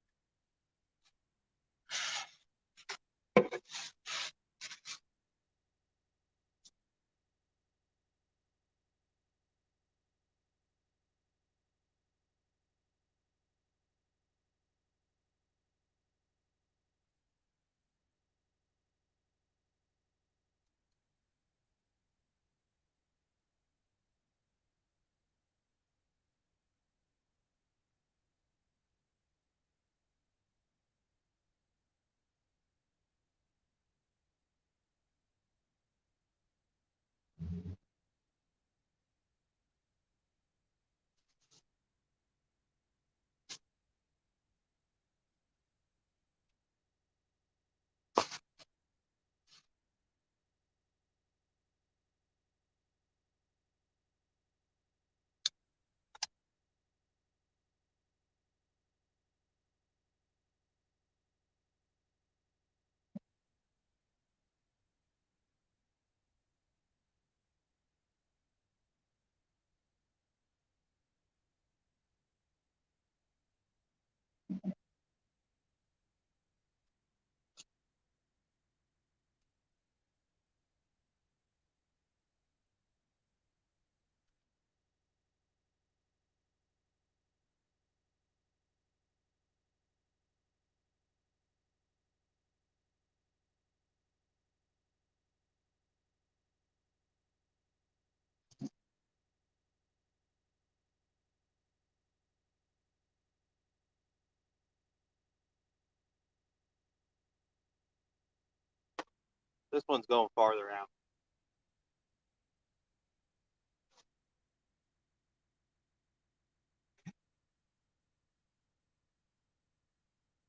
This one's going farther out.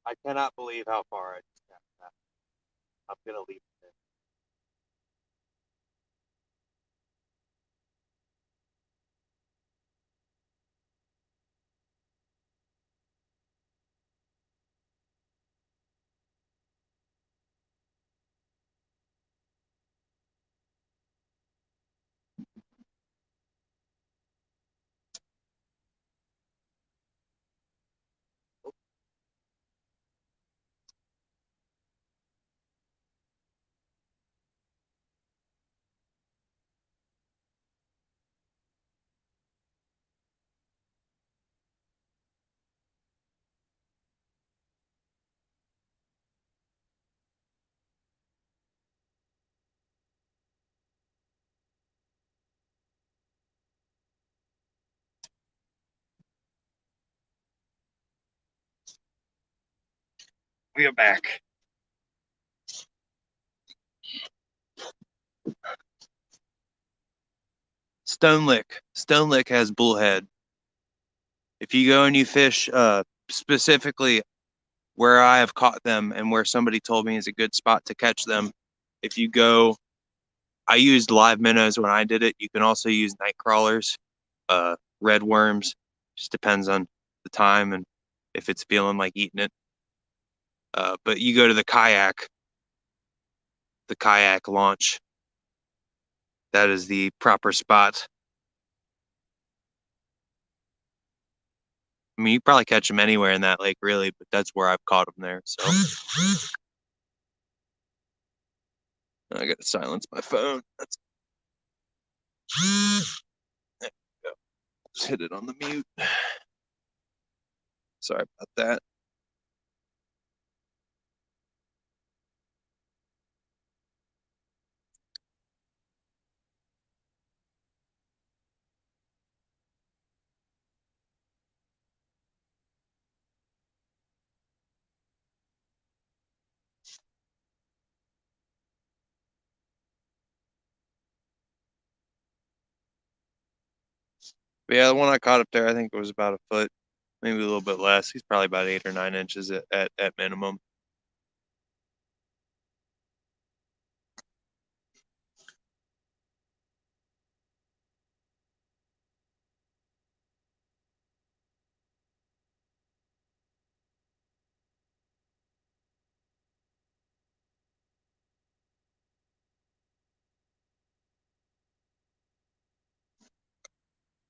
I cannot believe how far I just got that. I'm gonna leave it there. We are back. Stone Lick has bullhead. If you go and you fish specifically where I have caught them and where somebody told me is a good spot to catch them, if you go, I used live minnows when I did it. You can also use night crawlers, red worms. Just depends on the time and if it's feeling like eating it. But you go to the kayak launch. That is the proper spot. I mean, you probably catch them anywhere in that lake, really, but that's where I've caught them there. So I got to silence my phone. That's there we go. Just hit it on the mute. Sorry about that. But yeah, the one I caught up there, I think it was about a foot, maybe a little bit less. He's probably about 8 or 9 inches at minimum.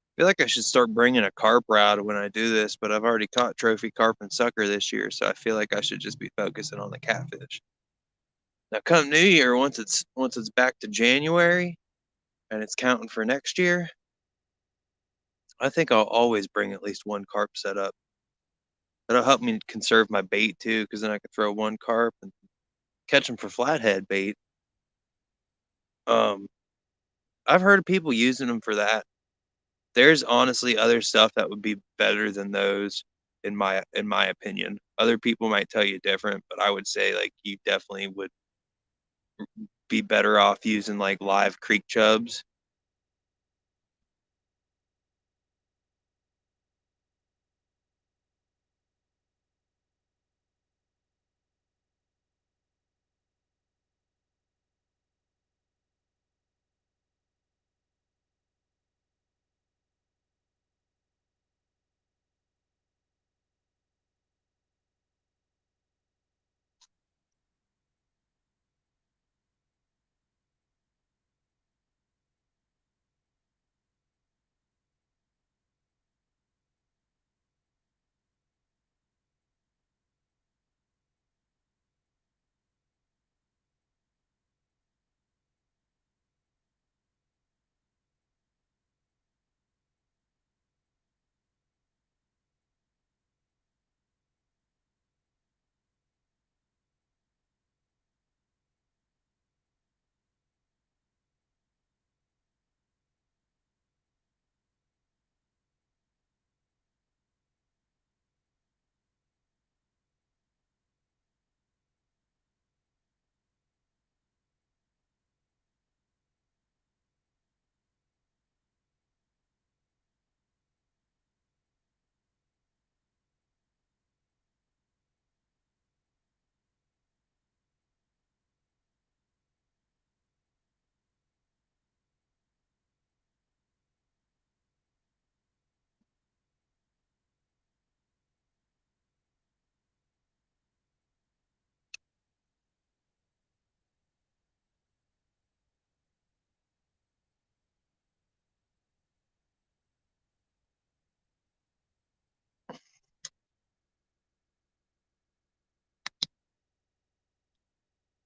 I feel like I should start bringing a carp rod when I do this, but I've already caught trophy carp and sucker this year, so I feel like I should just be focusing on the catfish. Now, come New Year, once it's back to January and it's counting for next year, I think I'll always bring at least one carp set up. That'll help me conserve my bait too, because then I can throw one carp and catch them for flathead bait. Um, I've heard of people using them for that. There's honestly other stuff that would be better than those in my opinion. Other people might tell you different, but I would say like you definitely would be better off using like live creek chubs.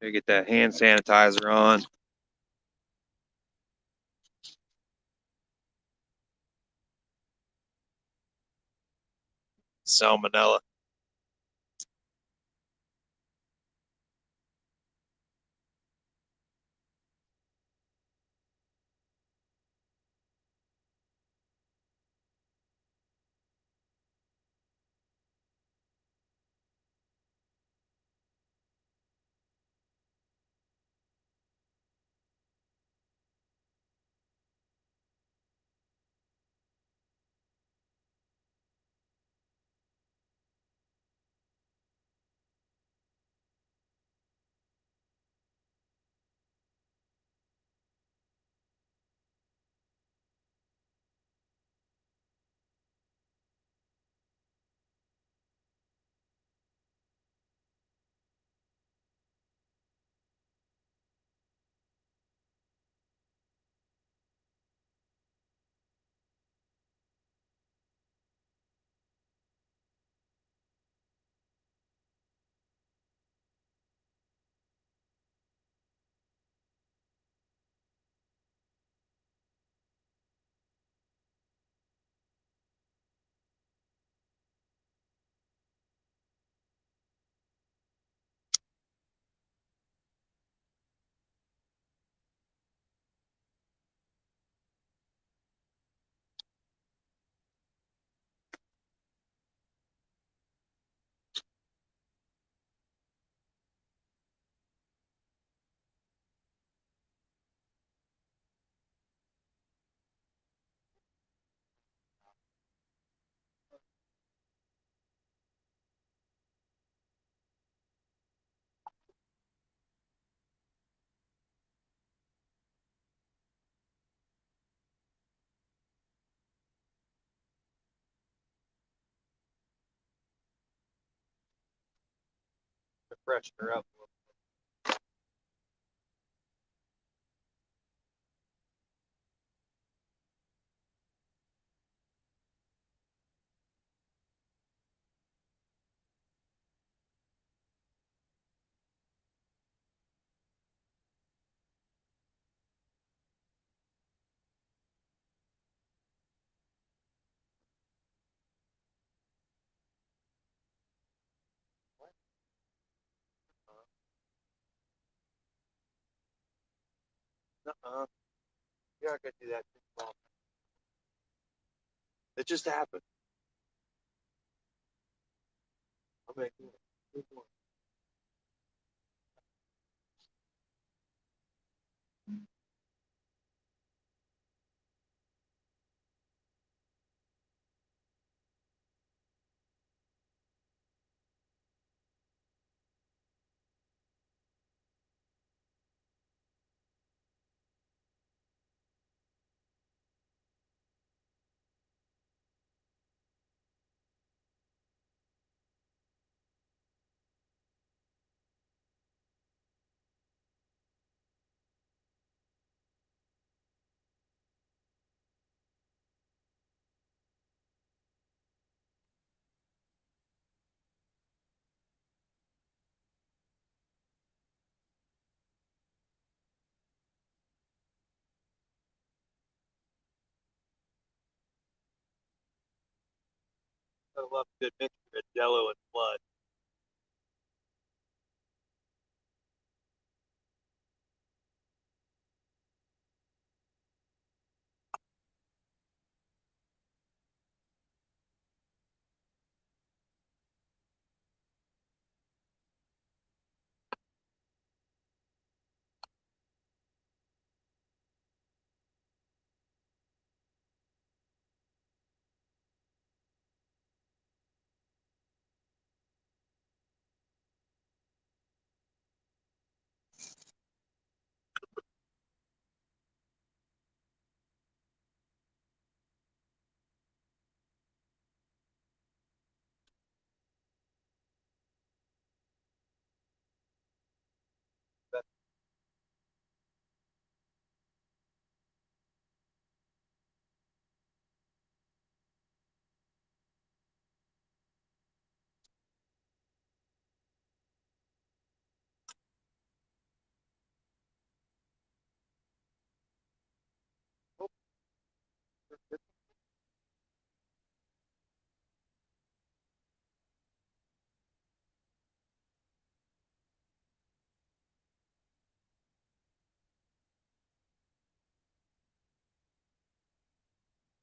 You get that hand sanitizer on. Salmonella. freshen her up. Uh-uh. You're not gonna do that. It just happened. I'm gonna do it. I love a good mixture of jello and blood.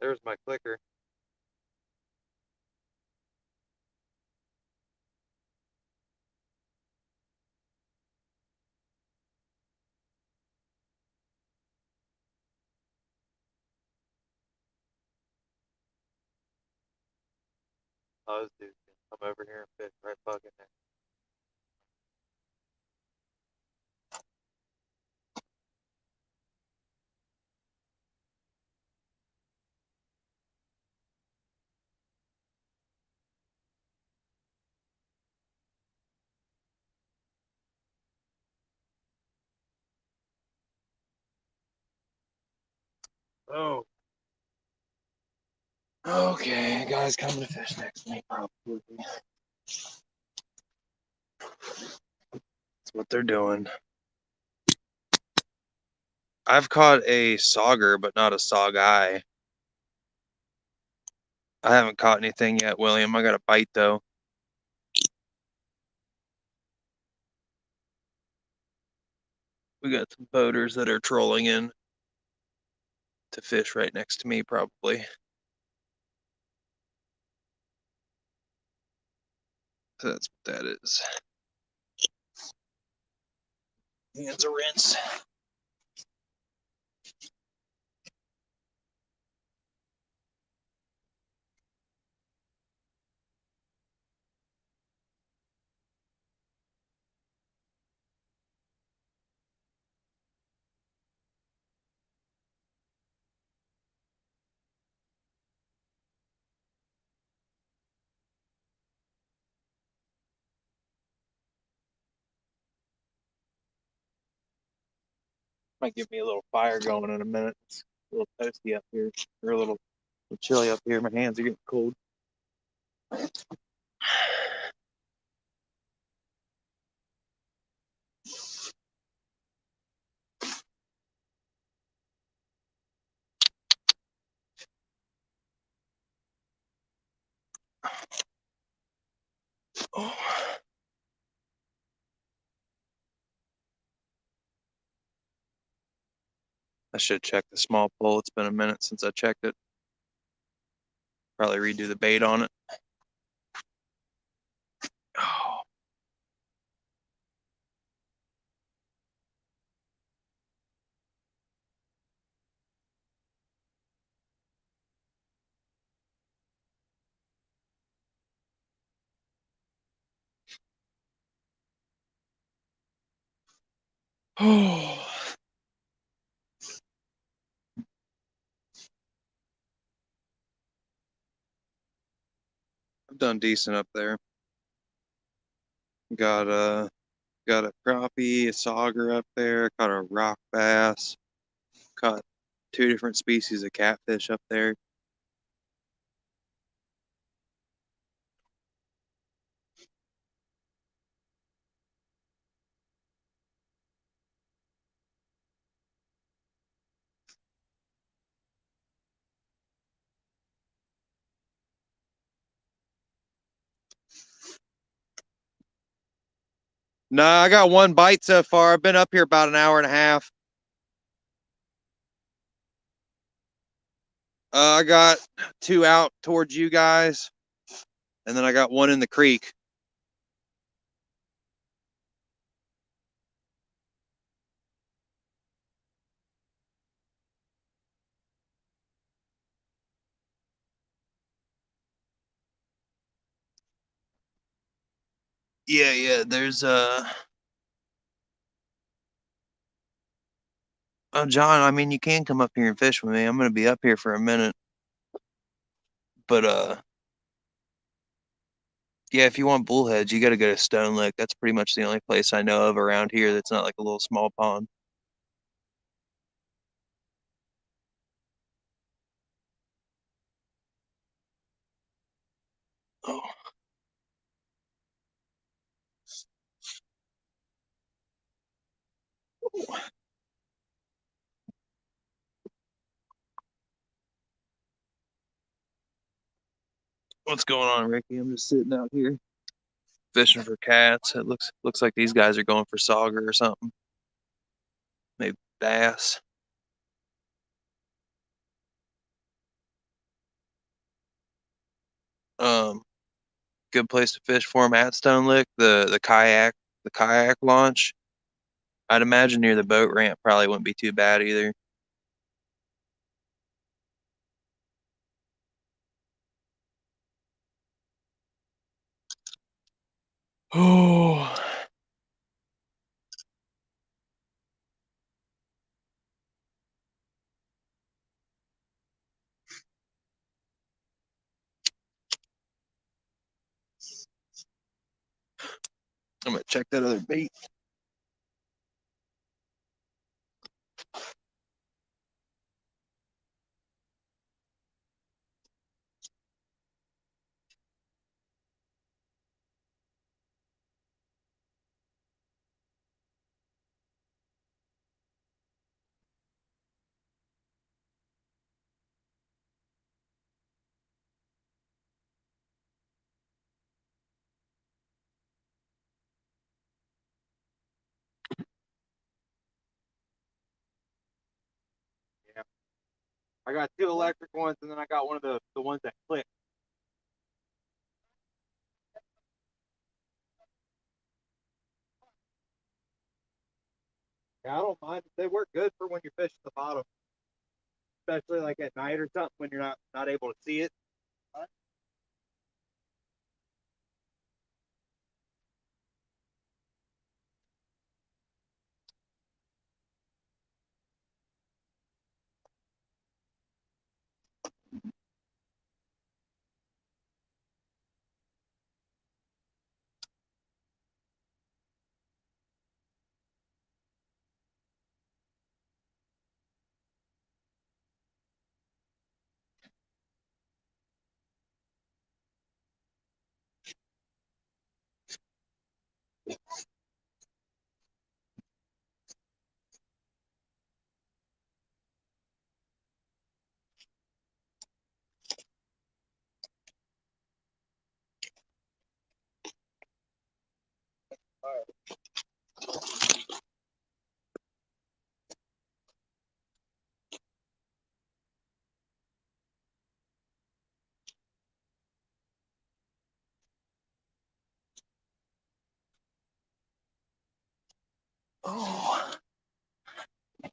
There's my clicker. Oh, this dude's gonna come over here and fish right fucking there. Oh. Okay, guy's coming to fish next to me, probably. That's what they're doing. I've caught a sauger, but not a sog eye. I haven't caught anything yet, William. I got a bite though. We got some boaters that are trolling in to fish right next to me, probably. So that's what that is. Hands a rinse. Might give me a little fire going in a minute. It's a little toasty up here, or a little chilly up here. My hands are getting cold. Oh. I should check the small pole. It's been a minute since I checked it. Probably redo the bait on it. Oh. Oh. I've done decent up there. Got a crappie, a sauger up there, caught a rock bass, caught two different species of catfish up there. Nah, I got one bite so far. I've been up here about an hour and a half. I got two out towards you guys, and then I got one in the creek. Yeah. There's oh John, I mean you can come up here and fish with me. I'm gonna be up here for a minute. But yeah, if you want bullheads, you gotta go to Stone Lake. That's pretty much the only place I know of around here that's not like a little small pond. Oh, what's going on, Ricky? I'm just sitting out here fishing for cats. It looks like these guys are going for sauger or something. Maybe bass. Um, Good place to fish for them at Stone Lick. The kayak launch. I'd imagine near the boat ramp probably wouldn't be too bad either. Oh, I'm gonna check that other bait. Yeah, I got two electric ones, and then I got one of the ones that click. Yeah, I don't mind. They work good for when you're fishing the bottom, especially like at night or something when you're not able to see it.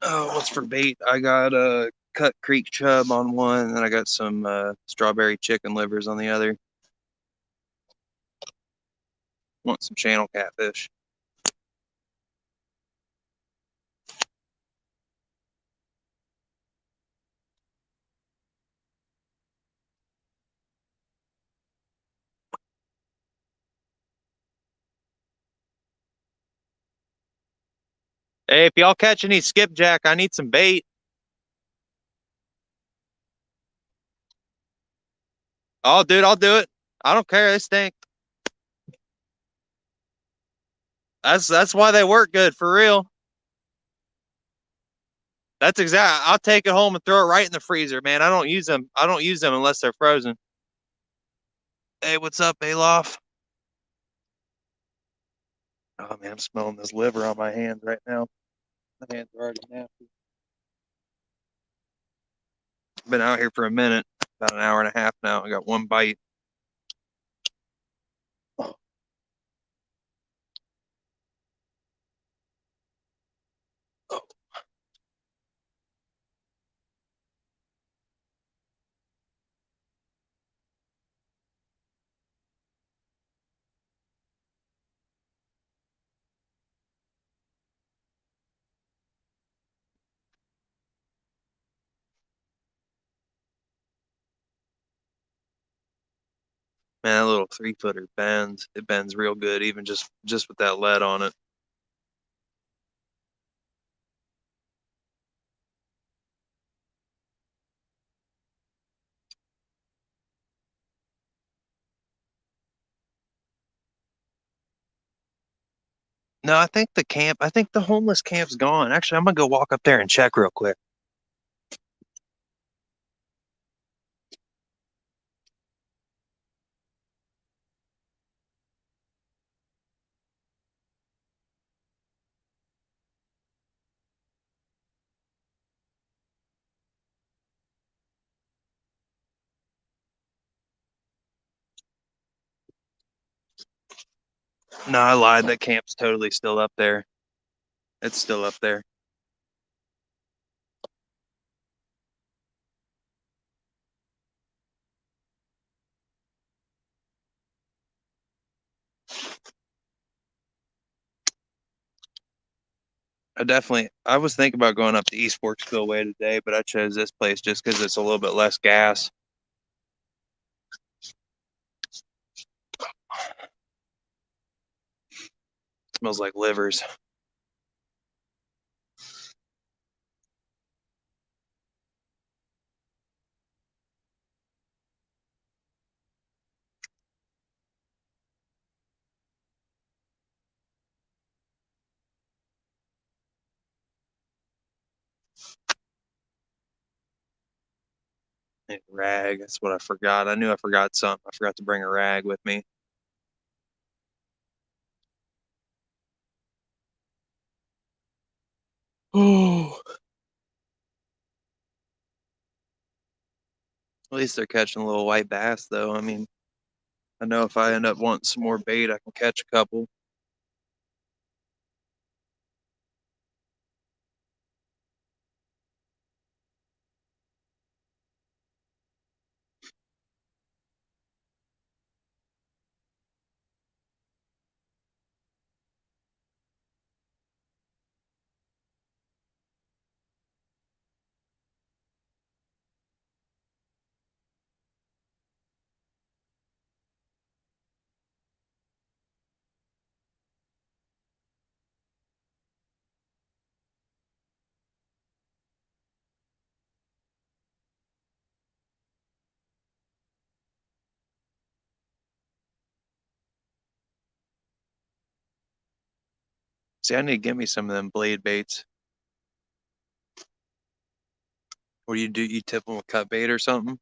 What's for bait? I got a cut creek chub on one, and then I got some strawberry chicken livers on the other. Want some channel catfish. Hey, if y'all catch any skipjack, I need some bait. Oh, dude, I'll do it. I don't care. They stink. That's why they work good for real. That's exact. I'll take it home and throw it right in the freezer, man. I don't use them. I don't use them unless they're frozen. Hey, what's up, Alof? Oh man, I'm smelling this liver on my hands right now. My hands are already nasty. Been out here for a minute, about an hour and a half now. I got one bite. Oh, oh. Man, that little 3-footer bends. It bends real good, even just with that lead on it. No, I think the camp. I think the homeless camp's gone. Actually, I'm gonna go walk up there and check real quick. No, I lied. That camp's totally still up there. It's still up there. I was thinking about going up to East Fork Spillway today, but I chose this place just because it's a little bit less gas. It smells like livers. And rag. That's what I forgot. I knew I forgot something. I forgot to bring a rag with me. Oh, at least they're catching a little white bass, though. I mean, I know if I end up wanting some more bait, I can catch a couple. See, I need to get me some of them blade baits. What do you do? You tip them with cut bait or something?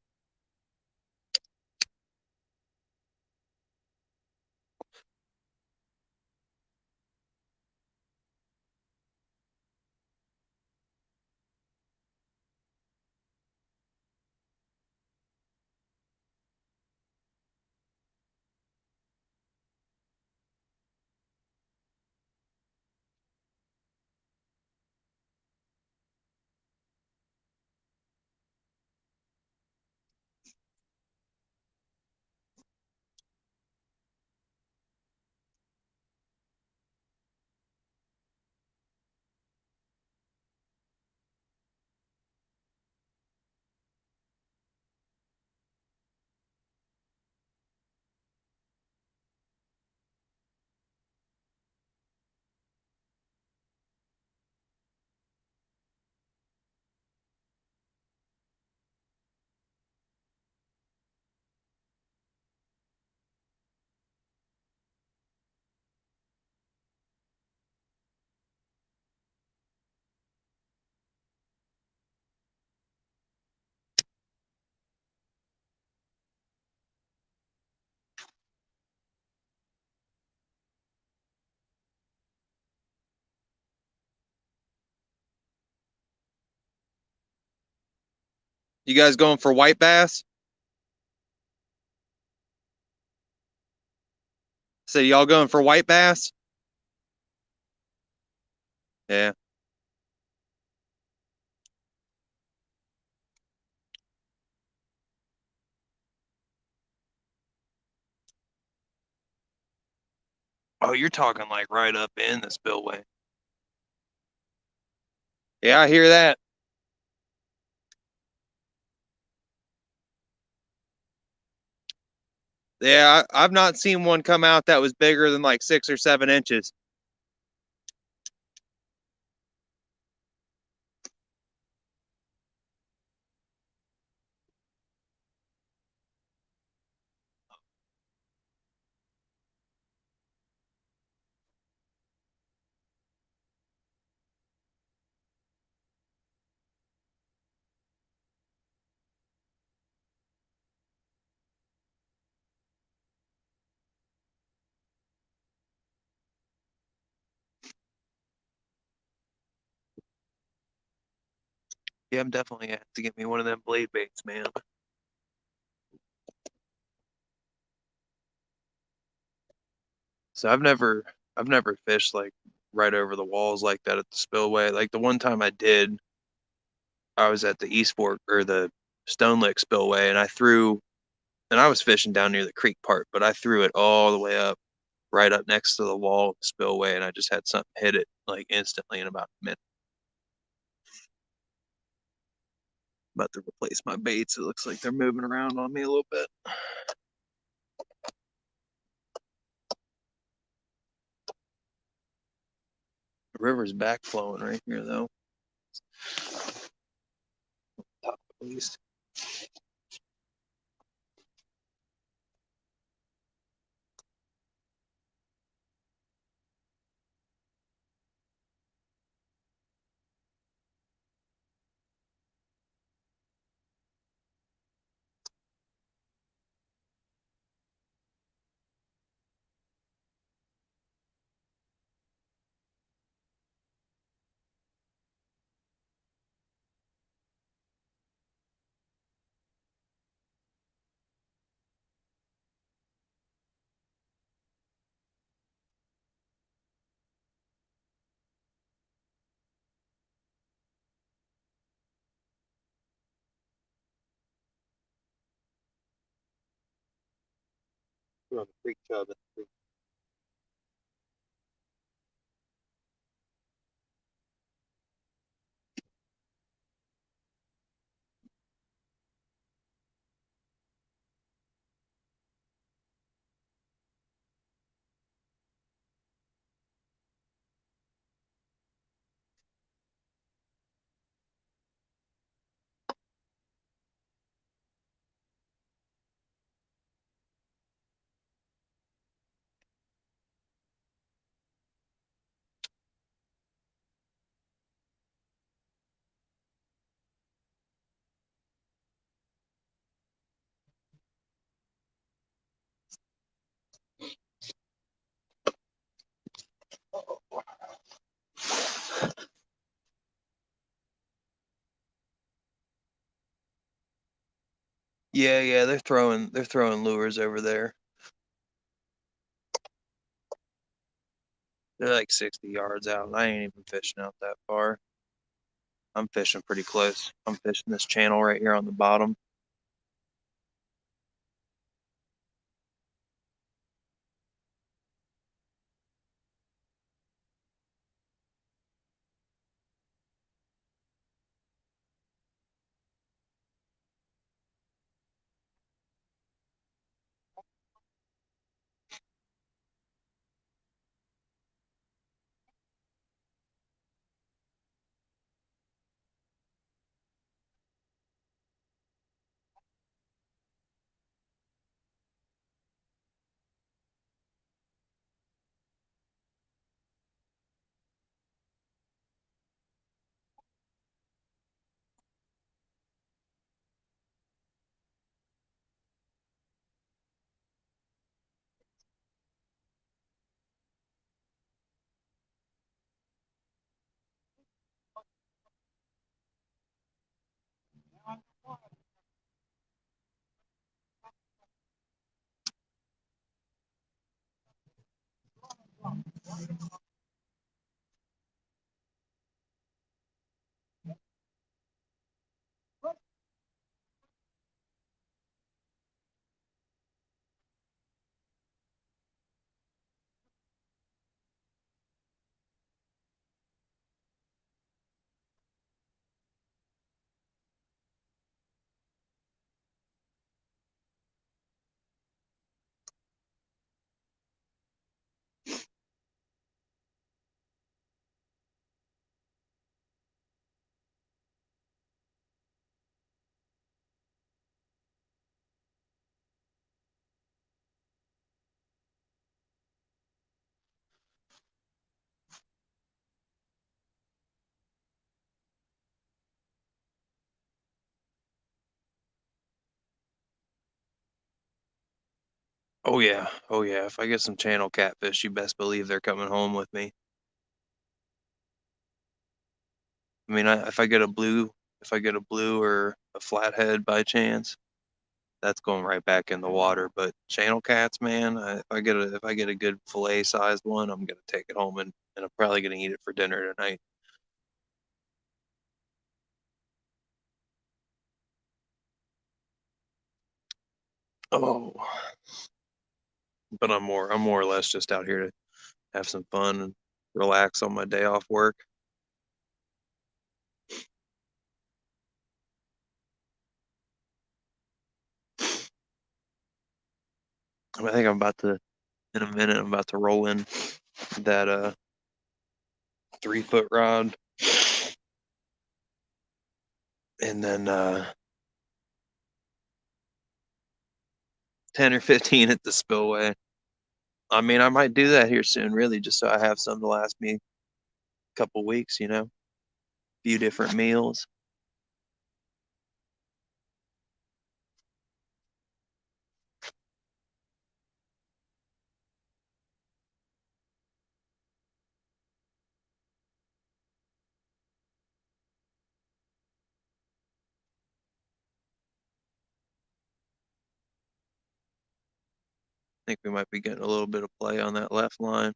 You guys going for white bass? So y'all going for white bass? Yeah. Oh, you're talking like right up in the spillway. Yeah, I hear that. Yeah, I've not seen one come out that was bigger than like 6 or 7 inches. Yeah, I'm definitely gonna have to get me one of them blade baits, man. So I've never fished like right over the walls like that at the spillway. Like the one time I did, I was at the East Fork or the Stone Lick spillway, and I was fishing down near the creek part, but I threw it all the way up, right up next to the wall of the spillway, and I just had something hit it like instantly in about a minute. About to replace my baits. It looks like they're moving around on me a little bit. The river's back flowing right here though. Top at least. We're on the creek chub. Yeah, they're throwing lures over there. They're like 60 yards out. I ain't even fishing out that far. I'm fishing pretty close. I'm fishing this channel right here on the bottom. Oh yeah, oh yeah. If I get some channel catfish, you best believe they're coming home with me. I mean, if I get a blue or a flathead by chance, that's going right back in the water. But channel cats, man, if I get a good fillet sized one, I'm gonna take it home and I'm probably gonna eat it for dinner tonight. Oh, but I'm more or less just out here to have some fun and relax on my day off work. I think I'm about to in a minute. I'm about to roll in that 3 foot rod, and then 10 or 15 at the spillway. I mean, I might do that here soon, really, just so I have some to last me a couple weeks. A few different meals. I think we might be getting a little bit of play on that left line.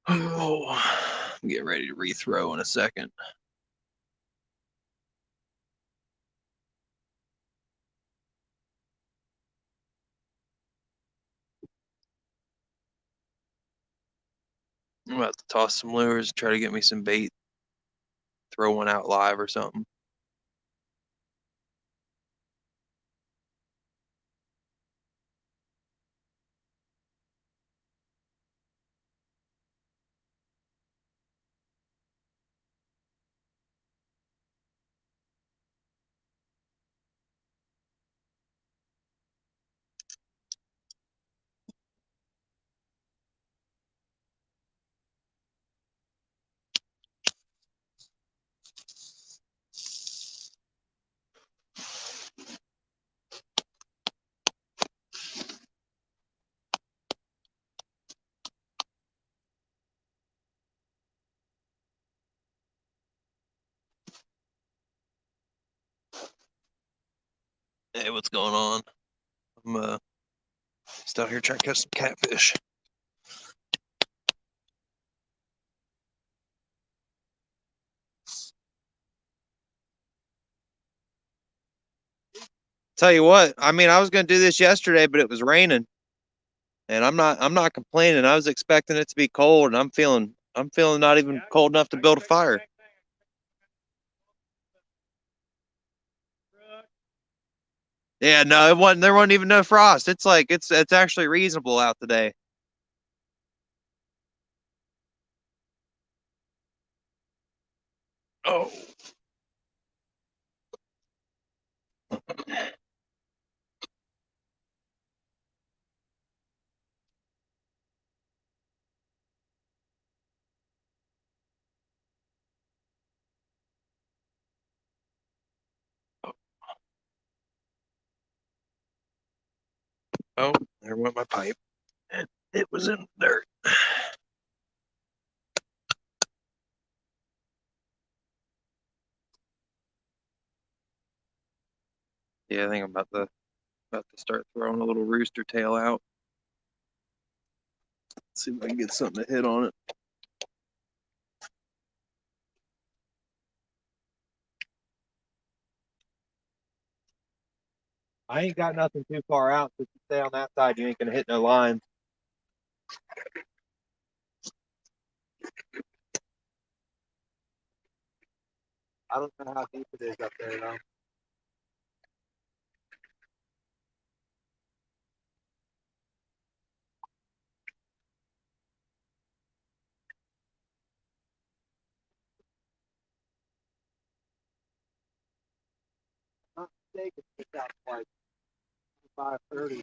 Oh, get ready to rethrow in a second. I'm about to toss some lures, try to get me some bait, throw one out live or something. Hey, what's going on? I'm just out here trying to catch some catfish. Tell you what, I mean, I was gonna do this yesterday, but it was raining, and I'm not complaining. I was expecting it to be cold, and I'm feeling not even cold enough to build a fire. Yeah, no, it wasn't. There wasn't even no frost. It's like it's actually reasonable out today. Oh, Oh, there went my pipe. And it was in the dirt. Yeah, I think I'm about to start throwing a little rooster tail out. See if I can get something to hit on it. I ain't got nothing too far out, so if you stay on that side, you ain't gonna hit no lines. I don't know how deep it is up there though. Not mistaken, it's out like 5:30.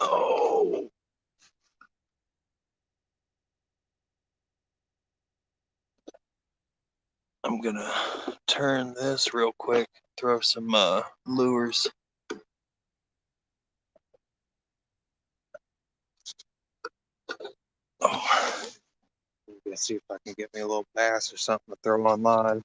Oh, I'm gonna turn this real quick, throw some lures. Oh, let's see if I can get me a little bass or something to throw on line.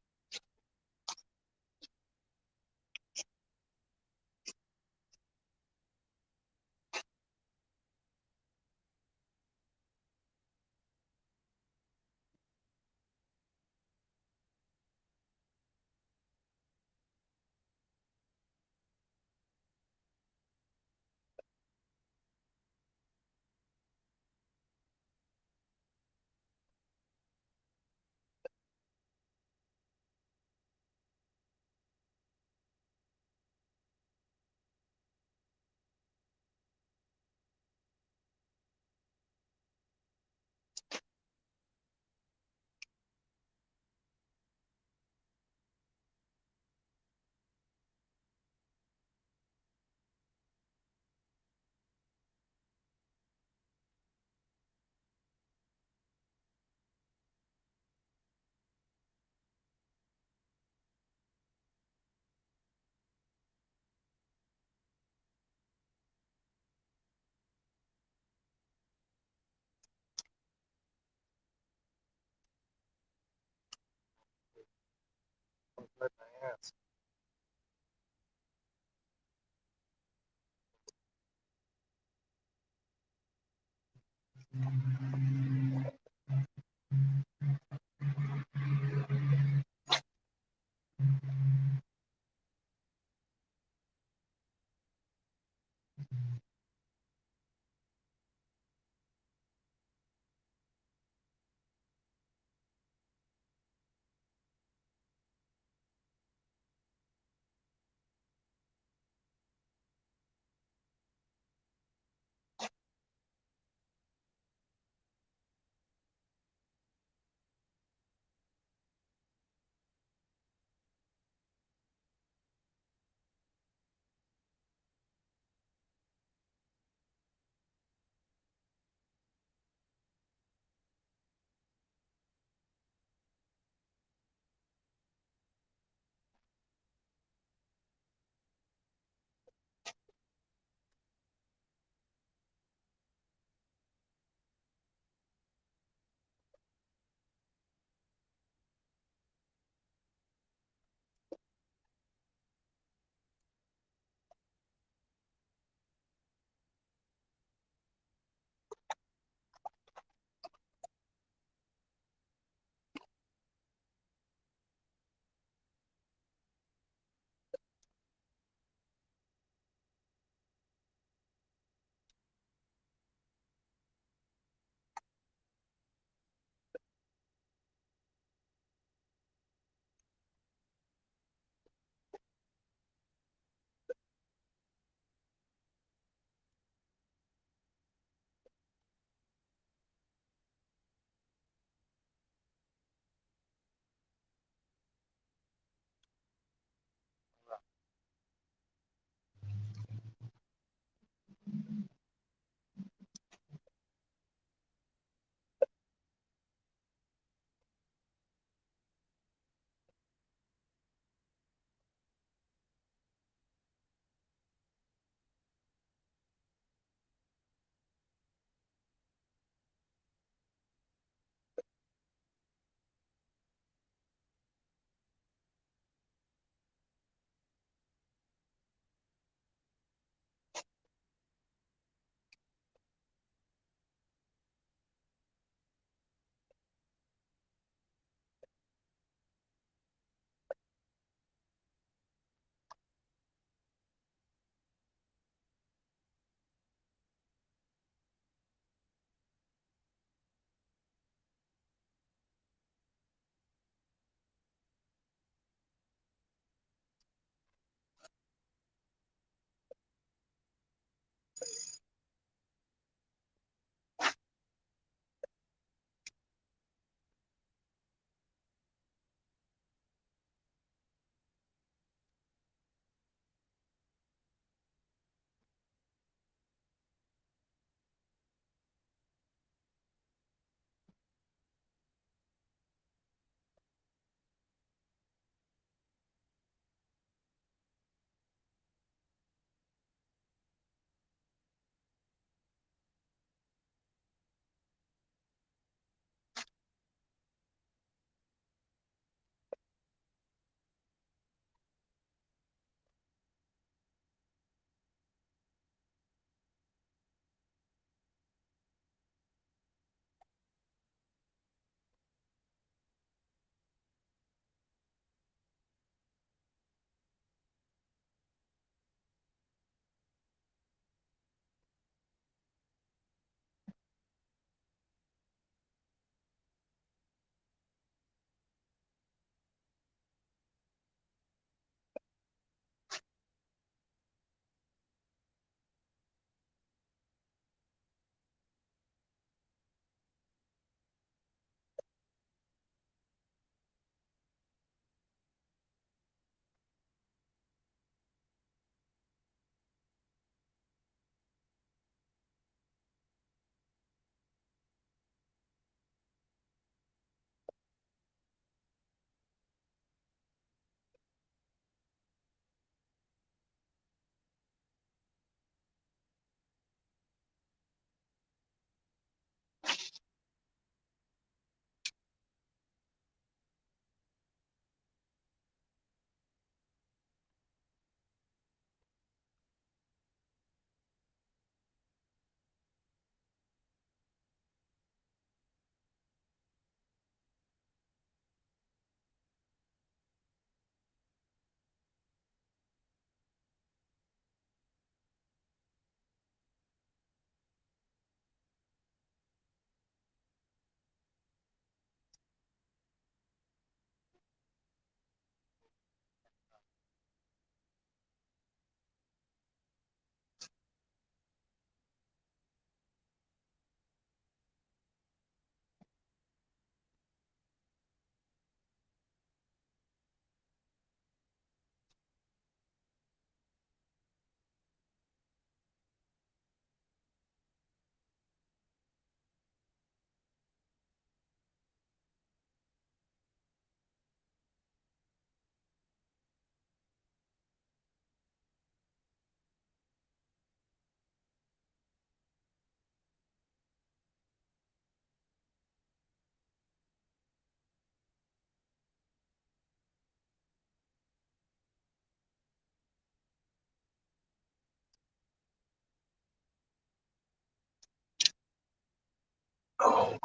Oh.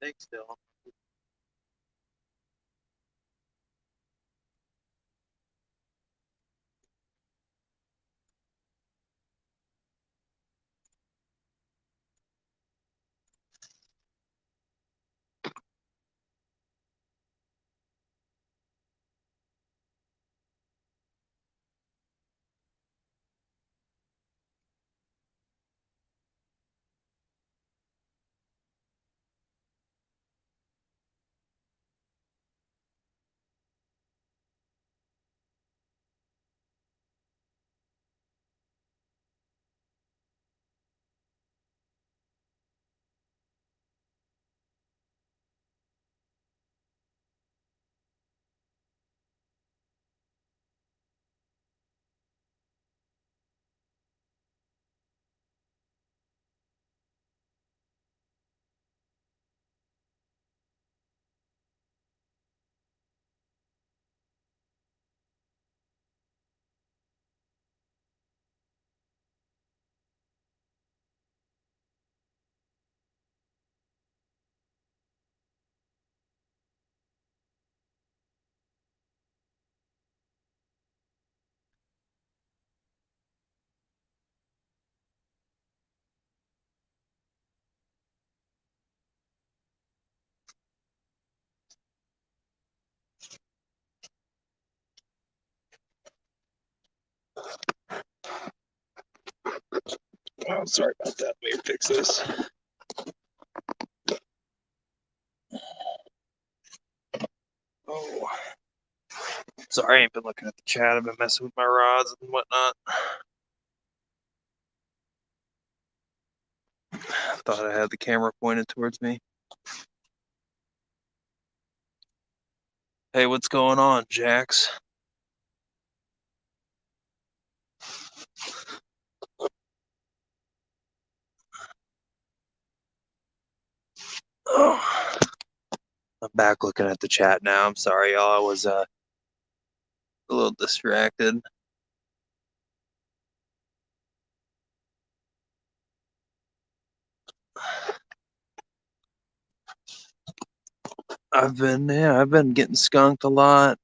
Thanks, still. Oh, sorry about that. Let me fix this. Oh, sorry, I ain't been looking at the chat. I've been messing with my rods and whatnot. I thought I had the camera pointed towards me. Hey, what's going on, Jax? Oh, I'm back looking at the chat now. I'm sorry, y'all. I was a little distracted. I've been getting skunked a lot.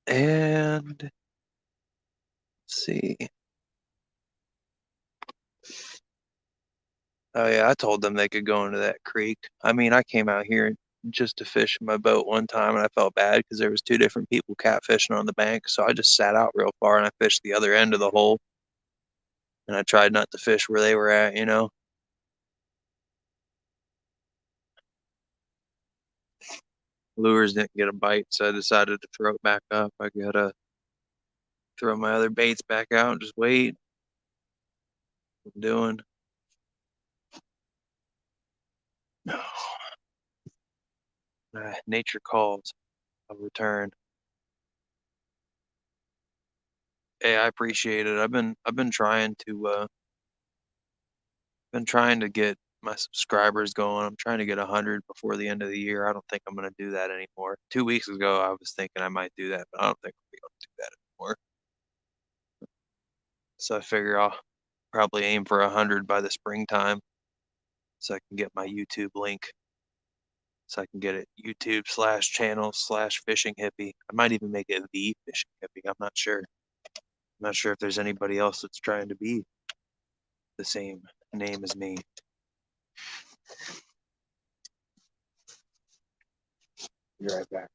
And let's see. Oh yeah, I told them they could go into that creek. I mean, I came out here just to fish in my boat one time, and I felt bad because there was two different people catfishing on the bank. So I just sat out real far and I fished the other end of the hole, and I tried not to fish where they were at, you know. Lures didn't get a bite, so I decided to throw it back up. I gotta throw my other baits back out and just wait. What I'm doing. Nature calls. I'll return. Hey, I appreciate it. Been trying to get my subscribers going. I'm trying to get 100 before the end of the year. I don't think I'm gonna do that anymore. 2 weeks ago, I was thinking I might do that, but I don't think I'm gonna do that anymore. So I figure probably aim for 100 by the springtime, so I can get my YouTube link. So I can get it YouTube/channel/fishing hippie. I might even make it the fishing hippie. I'm not sure. I'm not sure if there's anybody else that's trying to be the same name as me. Be right back.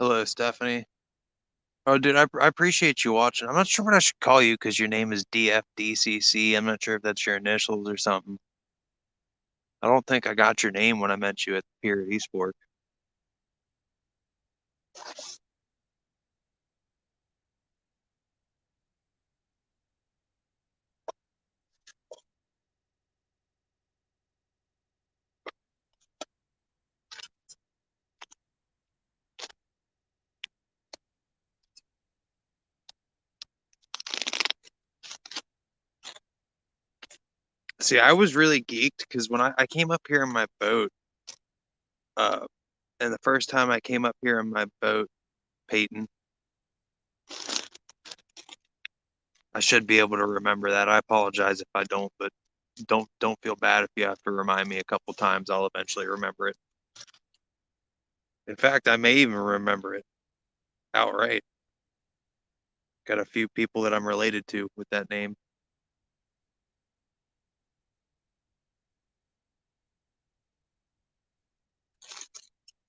Hello, Stephanie. Oh, dude, I appreciate you watching. I'm not sure what I should call you because your name is DFDCC. I'm not sure if that's your initials or something. I don't think I got your name when I met you at the pier at Eastport. See, I was really geeked because when I came up here in my boat, uh, and the first time I came up here in my boat, Peyton, I should be able to remember that. I apologize if I don't, but don't feel bad if you have to remind me a couple times. I'll eventually remember it. In fact, I may even remember it outright. Got a few people that I'm related to with that name.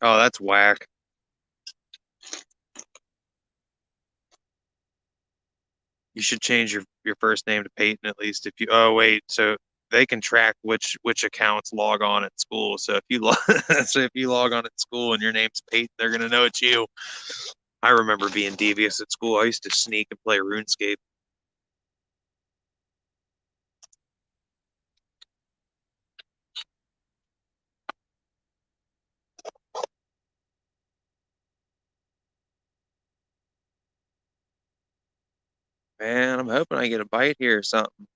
Oh, that's whack. You should change your first name to Peyton at least if you. Oh wait, so they can track which accounts log on at school. So if you so if you log on at school and your name's Peyton, they're gonna know it's you. I remember being devious at school. I used to sneak and play RuneScape. Man, I'm hoping I get a bite here or something.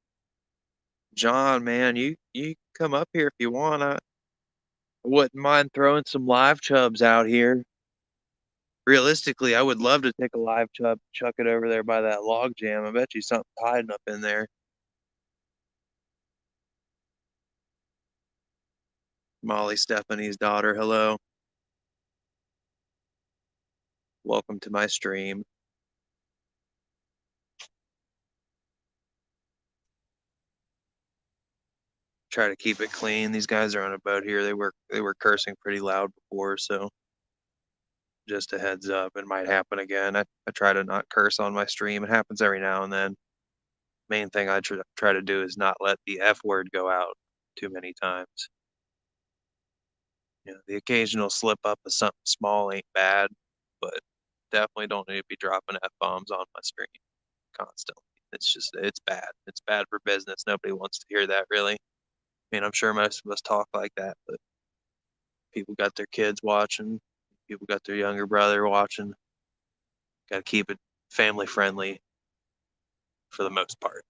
John, man, you come up here if you want. I wouldn't mind throwing some live chubs out here. Realistically, I would love to take a live chub, chuck it over there by that log jam. I bet you something's hiding up in there. Molly, Stephanie's daughter, hello. Welcome to my stream. Try to keep it clean. These guys are on a boat here. They were cursing pretty loud before, so just a heads up, it might happen again. I try to not curse on my stream. It happens every now and then. Main thing I try to do is not let the F word go out too many times. You know, the occasional slip up of something small ain't bad, but definitely don't need to be dropping F bombs on my stream constantly. It's bad. It's bad for business. Nobody wants to hear that really. I mean, I'm sure most of us talk like that, but people got their kids watching, people got their younger brother watching. Got to keep it family friendly for the most part.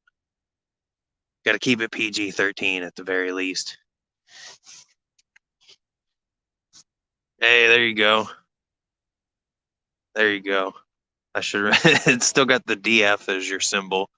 Got to keep it PG-13 at the very least. Hey, there you go. There you go. I should. It's still got the DF as your symbol.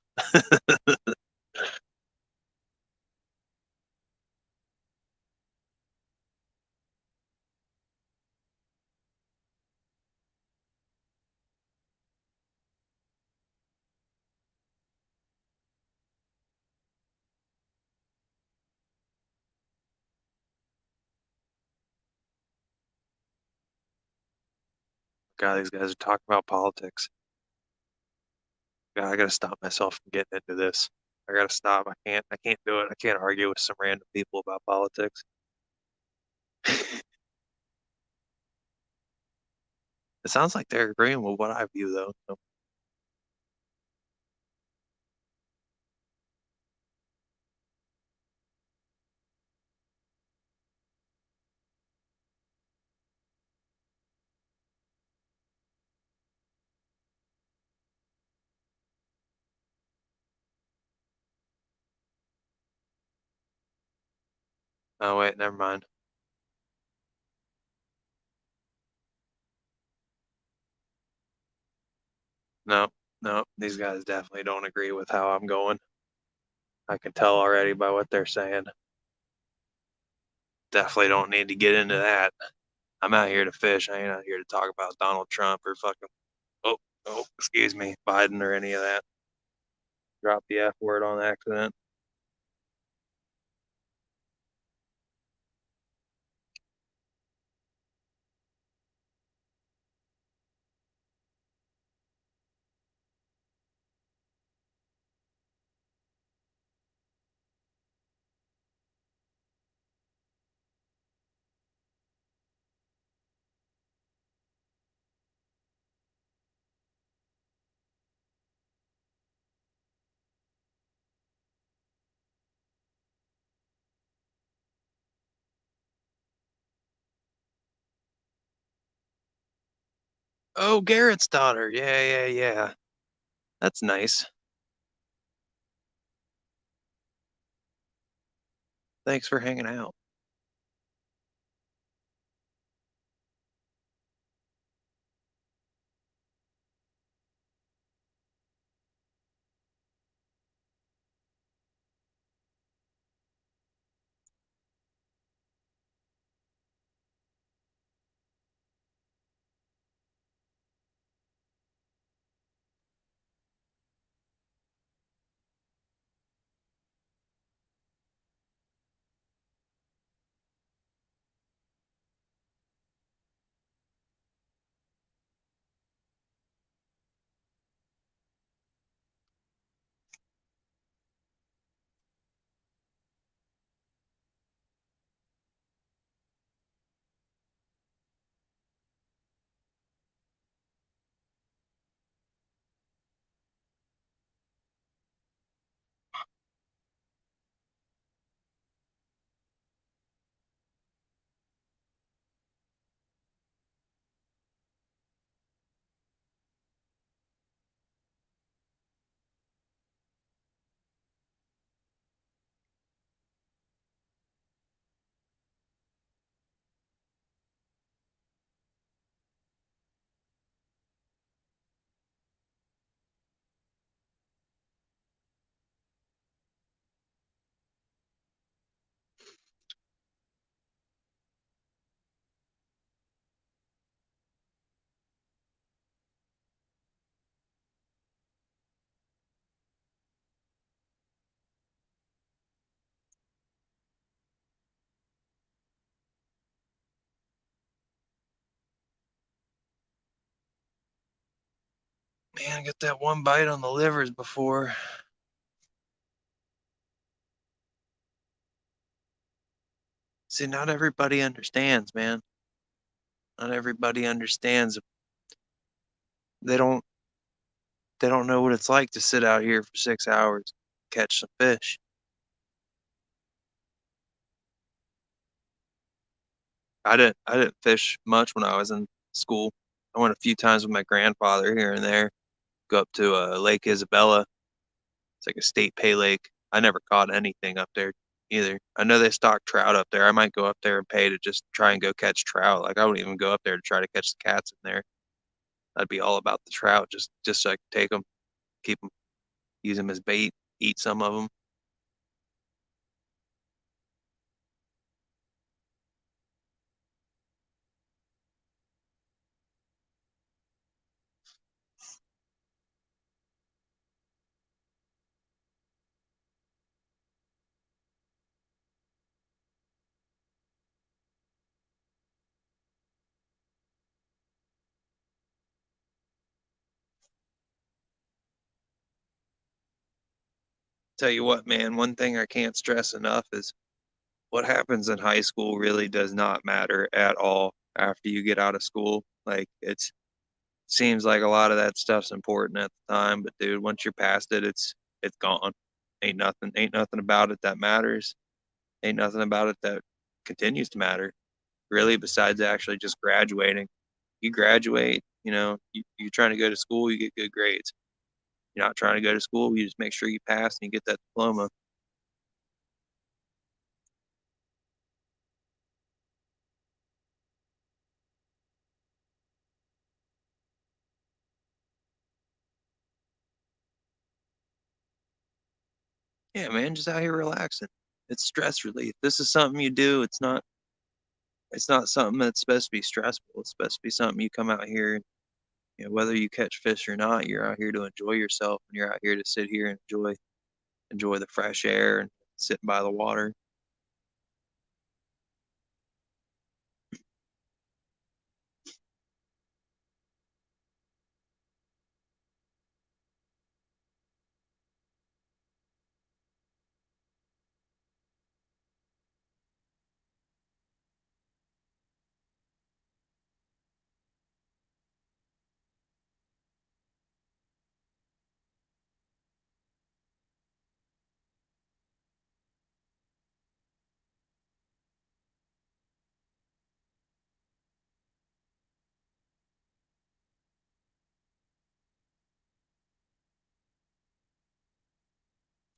God, these guys are talking about politics. God, I gotta stop myself from getting into this. I gotta stop. I can't do it. I can't argue with some random people about politics. It sounds like they're agreeing with what I view, though. So, oh wait, never mind. No, no, these guys definitely don't agree with how I'm going. I can tell already by what they're saying. Definitely don't need to get into that. I'm out here to fish. I ain't out here to talk about Donald Trump or fucking oh excuse me, Biden or any of that. Drop the F word on accident. Oh, Garrett's daughter. Yeah, yeah, yeah. That's nice. Thanks for hanging out. Man, I got that one bite on the livers before. See, not everybody understands, man. Not everybody understands. They don't they don't know what it's like to sit out here for 6 hours, catch some fish. I didn't fish much when I was in school. I went a few times with my grandfather here and there. Go up to Lake Isabella. It's like a state pay lake. I never caught anything up there either. I know they stock trout up there. I might go up there and pay to just try and go catch trout. Like I wouldn't even go up there to try to catch the cats in there. I'd be all about the trout just so I could take them, keep them, use them as bait, eat some of them. Tell you what, man, one thing I can't stress enough is what happens in high school really does not matter at all after you get out of school. Like it's seems like a lot of that stuff's important at the time, but dude, once you're past it, it's gone. Ain't nothing about it that matters. Ain't nothing about it that continues to matter, really, besides actually just graduating. You graduate, you're trying to go to school, you get good grades. You're not trying to go to school, you just make sure you pass and you get that diploma. Yeah, man, just out here relaxing. It's stress relief. This is something you do. It's not something that's supposed to be stressful. It's supposed to be something you come out here, whether you catch fish or not, you're out here to enjoy yourself and you're out here to sit here and enjoy the fresh air and sitting by the water.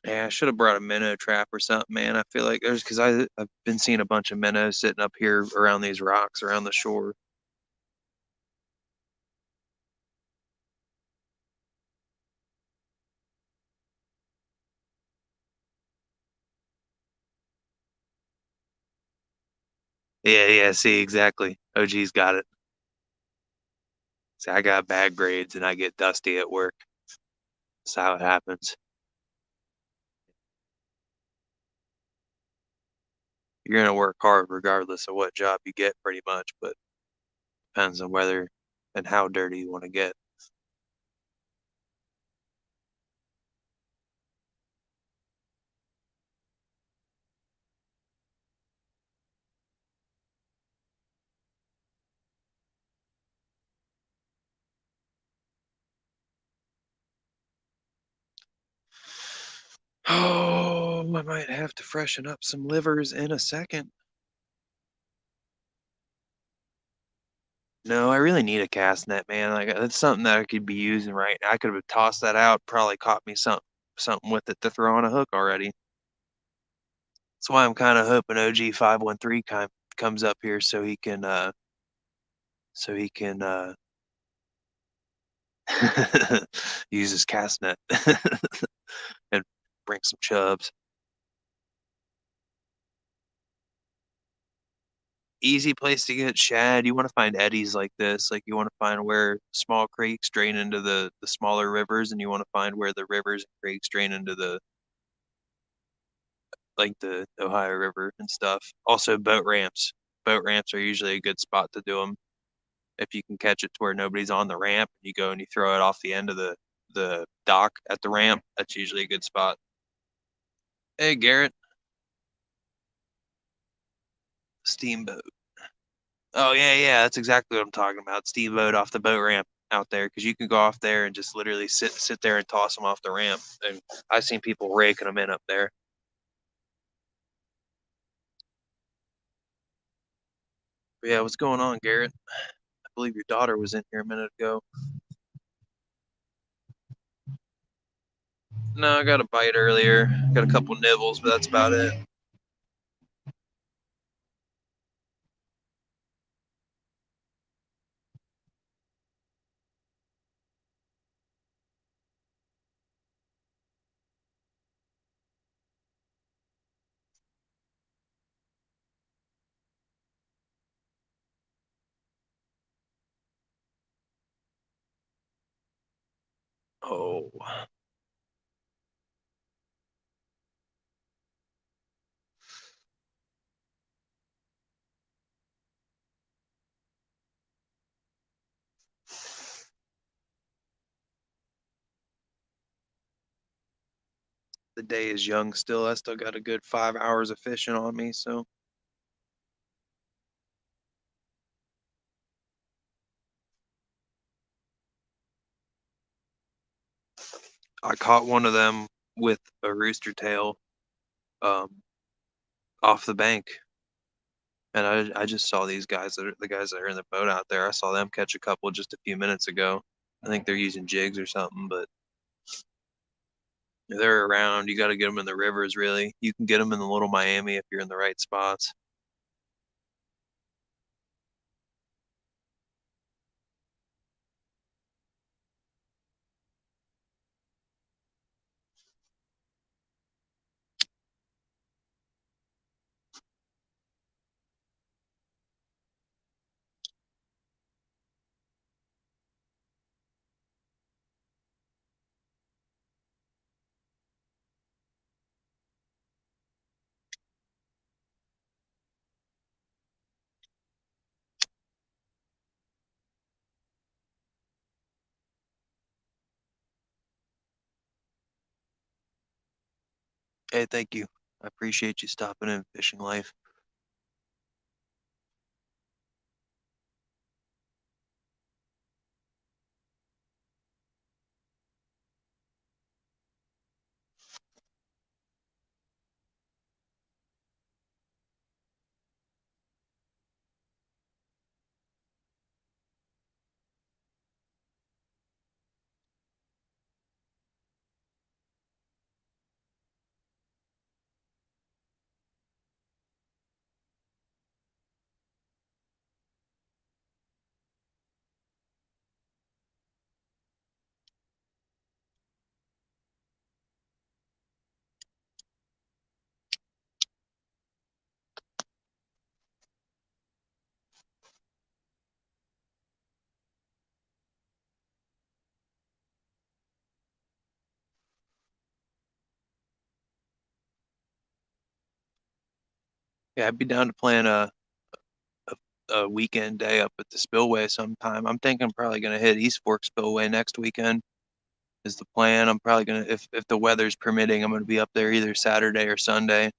Yeah, I should have brought a minnow trap or something, man. I feel like there's because I've been seeing a bunch of minnows sitting up here around these rocks around the shore. Yeah, yeah, see, exactly. OG's got it. See, I got bad grades and I get dusty at work. That's how it happens. You're gonna work hard regardless of what job you get, pretty much, but depends on whether and how dirty you want to get. Oh, I might have to freshen up some livers in a second. No, I really need a cast net, man. Like that's something that I could be using right now. I could have tossed that out, probably caught me something with it to throw on a hook already. That's why I'm kind of hoping OG 513 comes up here so he can use his cast net and bring some chubs. Easy place to get shad. You want to find eddies like this. Like you want to find where small creeks drain into the smaller rivers, and you want to find where the rivers and creeks drain into the Ohio River and stuff. Also boat ramps. Boat ramps are usually a good spot to do them. If you can catch it to where nobody's on the ramp, you go and you throw it off the end of the dock at the ramp. That's usually a good spot. Hey Garrett, steamboat. Oh yeah, yeah, that's exactly what I'm talking about. Steamboat off the boat ramp out there because you can go off there and just literally sit there and toss them off the ramp. And I've seen people raking them in up there. But yeah, what's going on, Garrett? I believe your daughter was in here a minute ago. No, I got a bite earlier. Got a couple nibbles, but that's about it. Oh, the day is young still. I still got a good 5 hours of fishing on me, so I caught one of them with a rooster tail um, off the bank. And I just saw these guys that are the guys that are in the boat out there. I saw them catch a couple just a few minutes ago. I think they're using jigs or something, but they're around. You got to get them in the rivers, really. You can get them in the Little Miami if you're in the right spots. Hey, thank you. I appreciate you stopping in, Fishing Life. Yeah, I'd be down to plan a weekend day up at the spillway sometime. I'm thinking probably gonna hit East Fork Spillway next weekend is the plan. I'm probably gonna if the weather's permitting, I'm gonna be up there either Saturday or Sunday.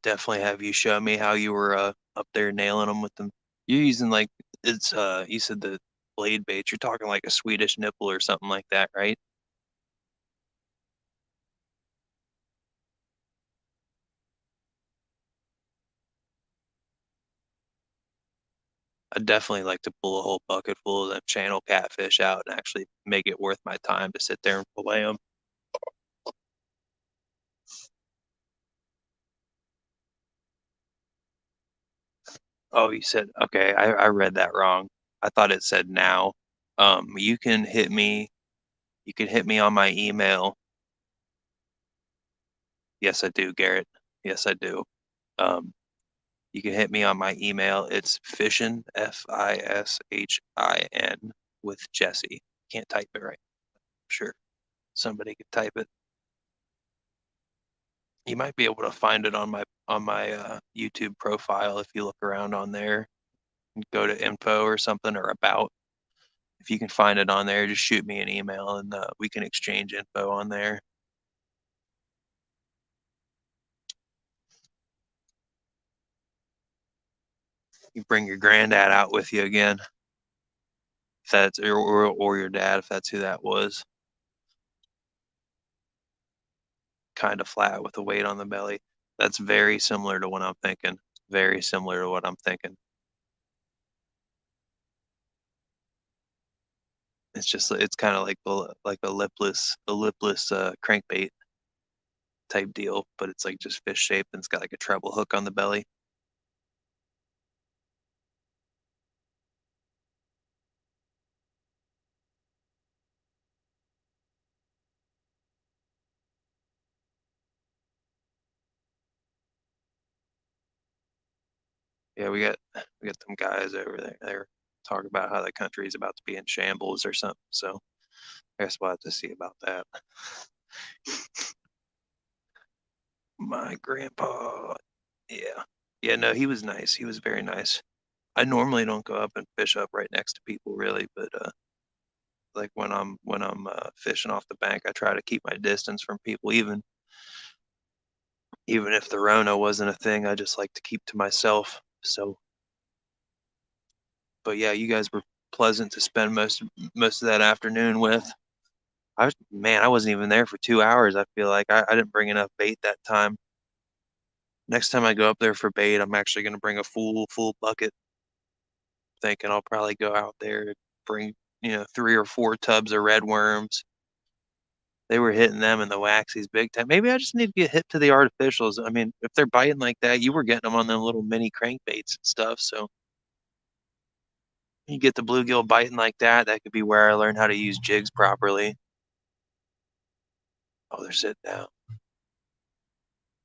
Definitely have you show me how you were up there nailing them with them. You're using like it's you said the blade bait. You're talking like a Swedish nipple or something like that, right? I'd definitely like to pull a whole bucket full of them channel catfish out and actually make it worth my time to sit there and fillet them. Oh, you said okay. I read that wrong. I thought it said now. You can hit me. You can hit me on my email. Yes, I do, Garrett. Yes, I do. Um, you can hit me on my email. It's fishin, Fishin, with Jesse. Can't type it right. Sure, somebody could type it. You might be able to find it on my YouTube profile if you look around on there. Go to info or something or about. If you can find it on there, just shoot me an email and we can exchange info on there. You bring your granddad out with you again, if that's or your dad, if that's who that was. Kind of flat with a weight on the belly. That's very similar to what I'm thinking. Very similar to what I'm thinking. It's just it's kind of like a lipless crankbait type deal, but it's like just fish shaped and it's got like a treble hook on the belly. Yeah, we got them guys over there. They're talk about how the country is about to be in shambles or something. So I guess we'll have to see about that. My grandpa, yeah. Yeah, no, he was nice. He was very nice. I normally don't go up and fish up right next to people really, but like when I'm fishing off the bank, I try to keep my distance from people even if the Rona wasn't a thing, I just like to keep to myself. But yeah, you guys were pleasant to spend most of that afternoon with. I wasn't even there for 2 hours. I feel like I didn't bring enough bait that time. Next time I go up there for bait, I'm actually gonna bring a full bucket. Thinking I'll probably go out there, bring 3 or 4 tubs of red worms. They were hitting them in the waxies big time. Maybe I just need to get hip to the artificials. I mean, if they're biting like that, you were getting them on them little mini crankbaits and stuff. So you get the bluegill biting like that. That could be where I learn how to use jigs properly. Oh, they're sitting down.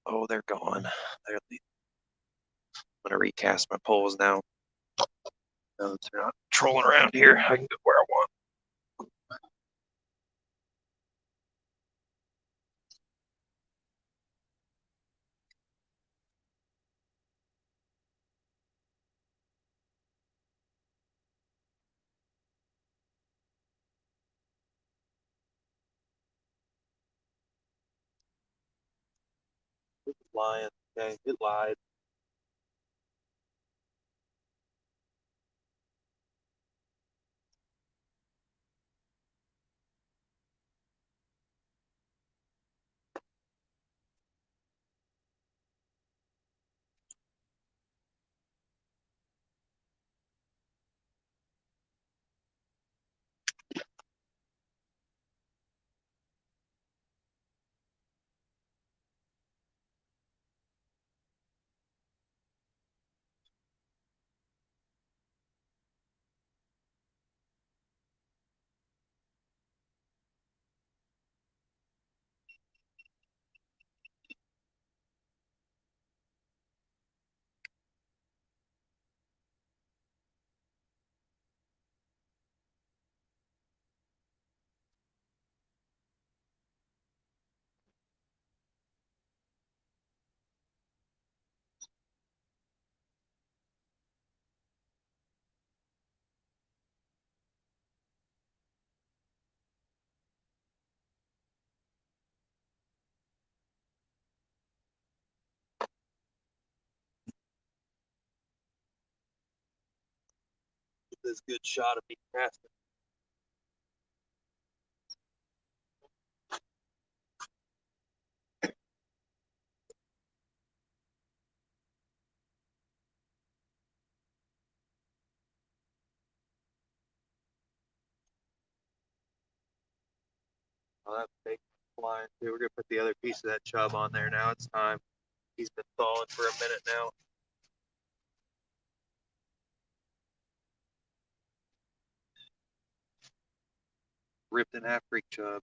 Oh, they're gone. I'm gonna recast my poles now. Now that they're not trolling around here, I can go where I want. It's lying. Okay, it lied. Get this good shot of me casting. I'll have to take flying too. We're gonna put the other piece of that chub on there now. It's time. He's been thawing for a minute now. Ripped in half creek chub.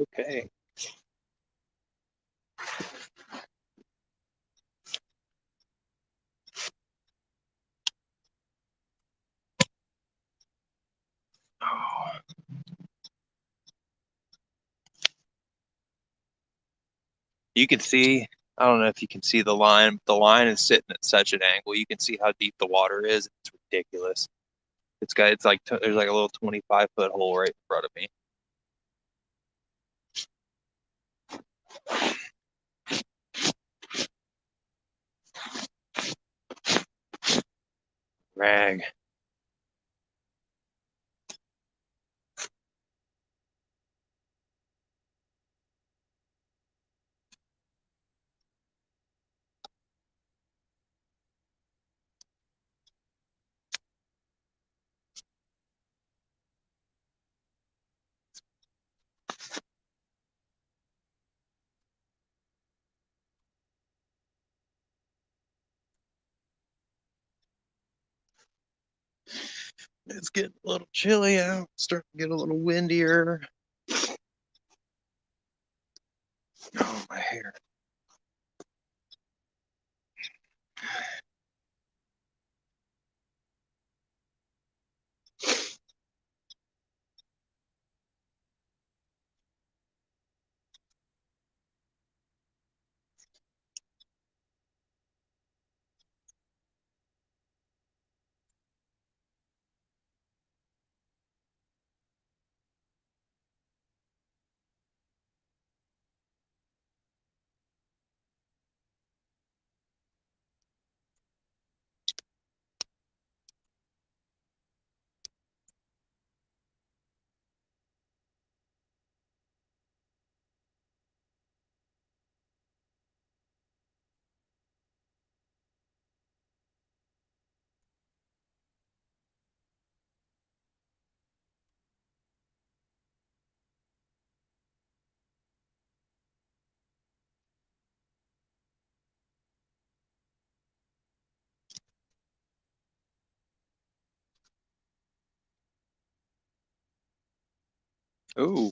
Okay. Oh, you can see, I don't know if you can see the line, but the line is sitting at such an angle. You can see how deep the water is. It's ridiculous. It's like, there's like a little 25-foot hole right in front of me. Rag. It's getting a little chilly out, starting to get a little windier. Oh, my hair. Oh,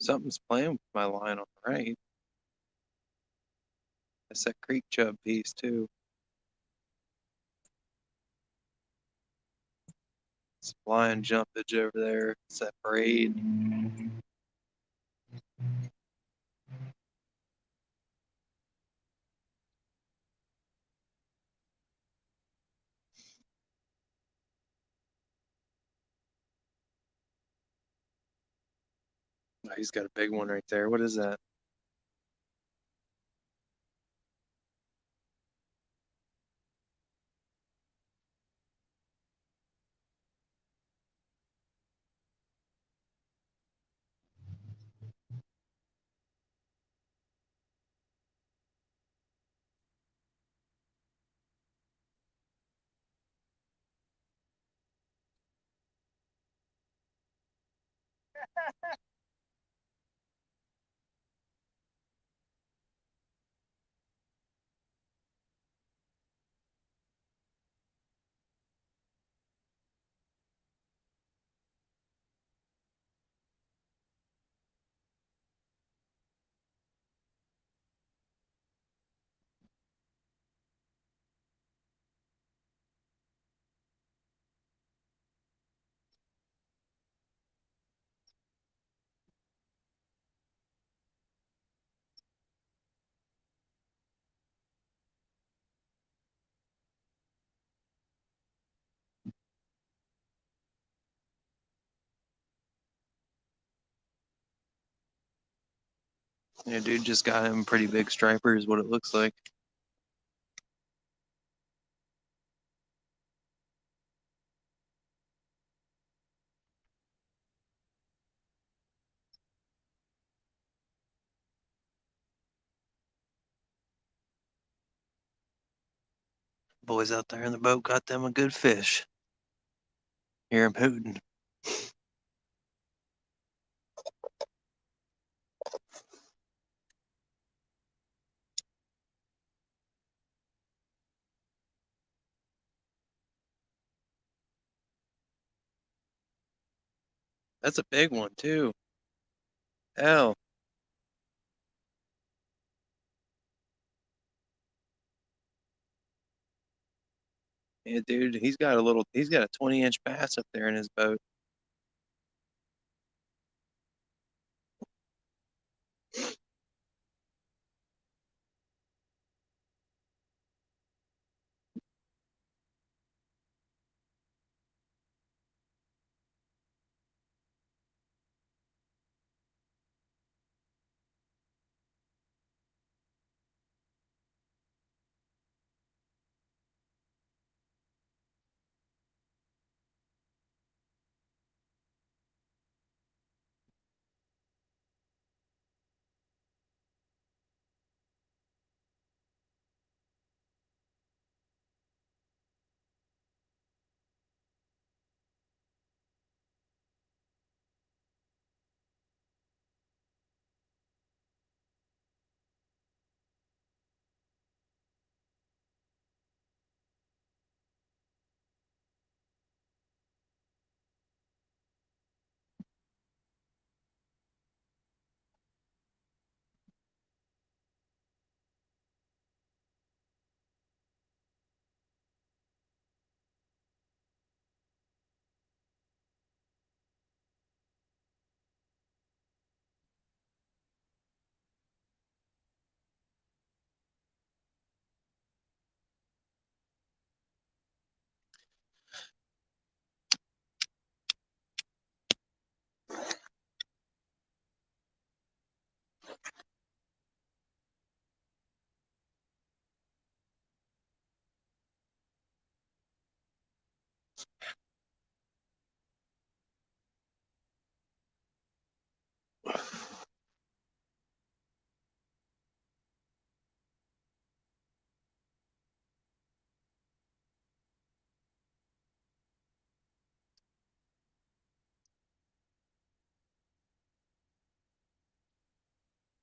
something's playing with my line on the right. That's that creek chub piece, too. It's flying jumpage over there. It's that braid. Oh, he's got a big one right there. What is that? Yeah, dude just got him pretty big striper is what it looks like. Boys out there in the boat got them a good fish. Hear him hooting. That's a big one, too. Hell, yeah, dude, he's got a 20-inch bass up there in his boat.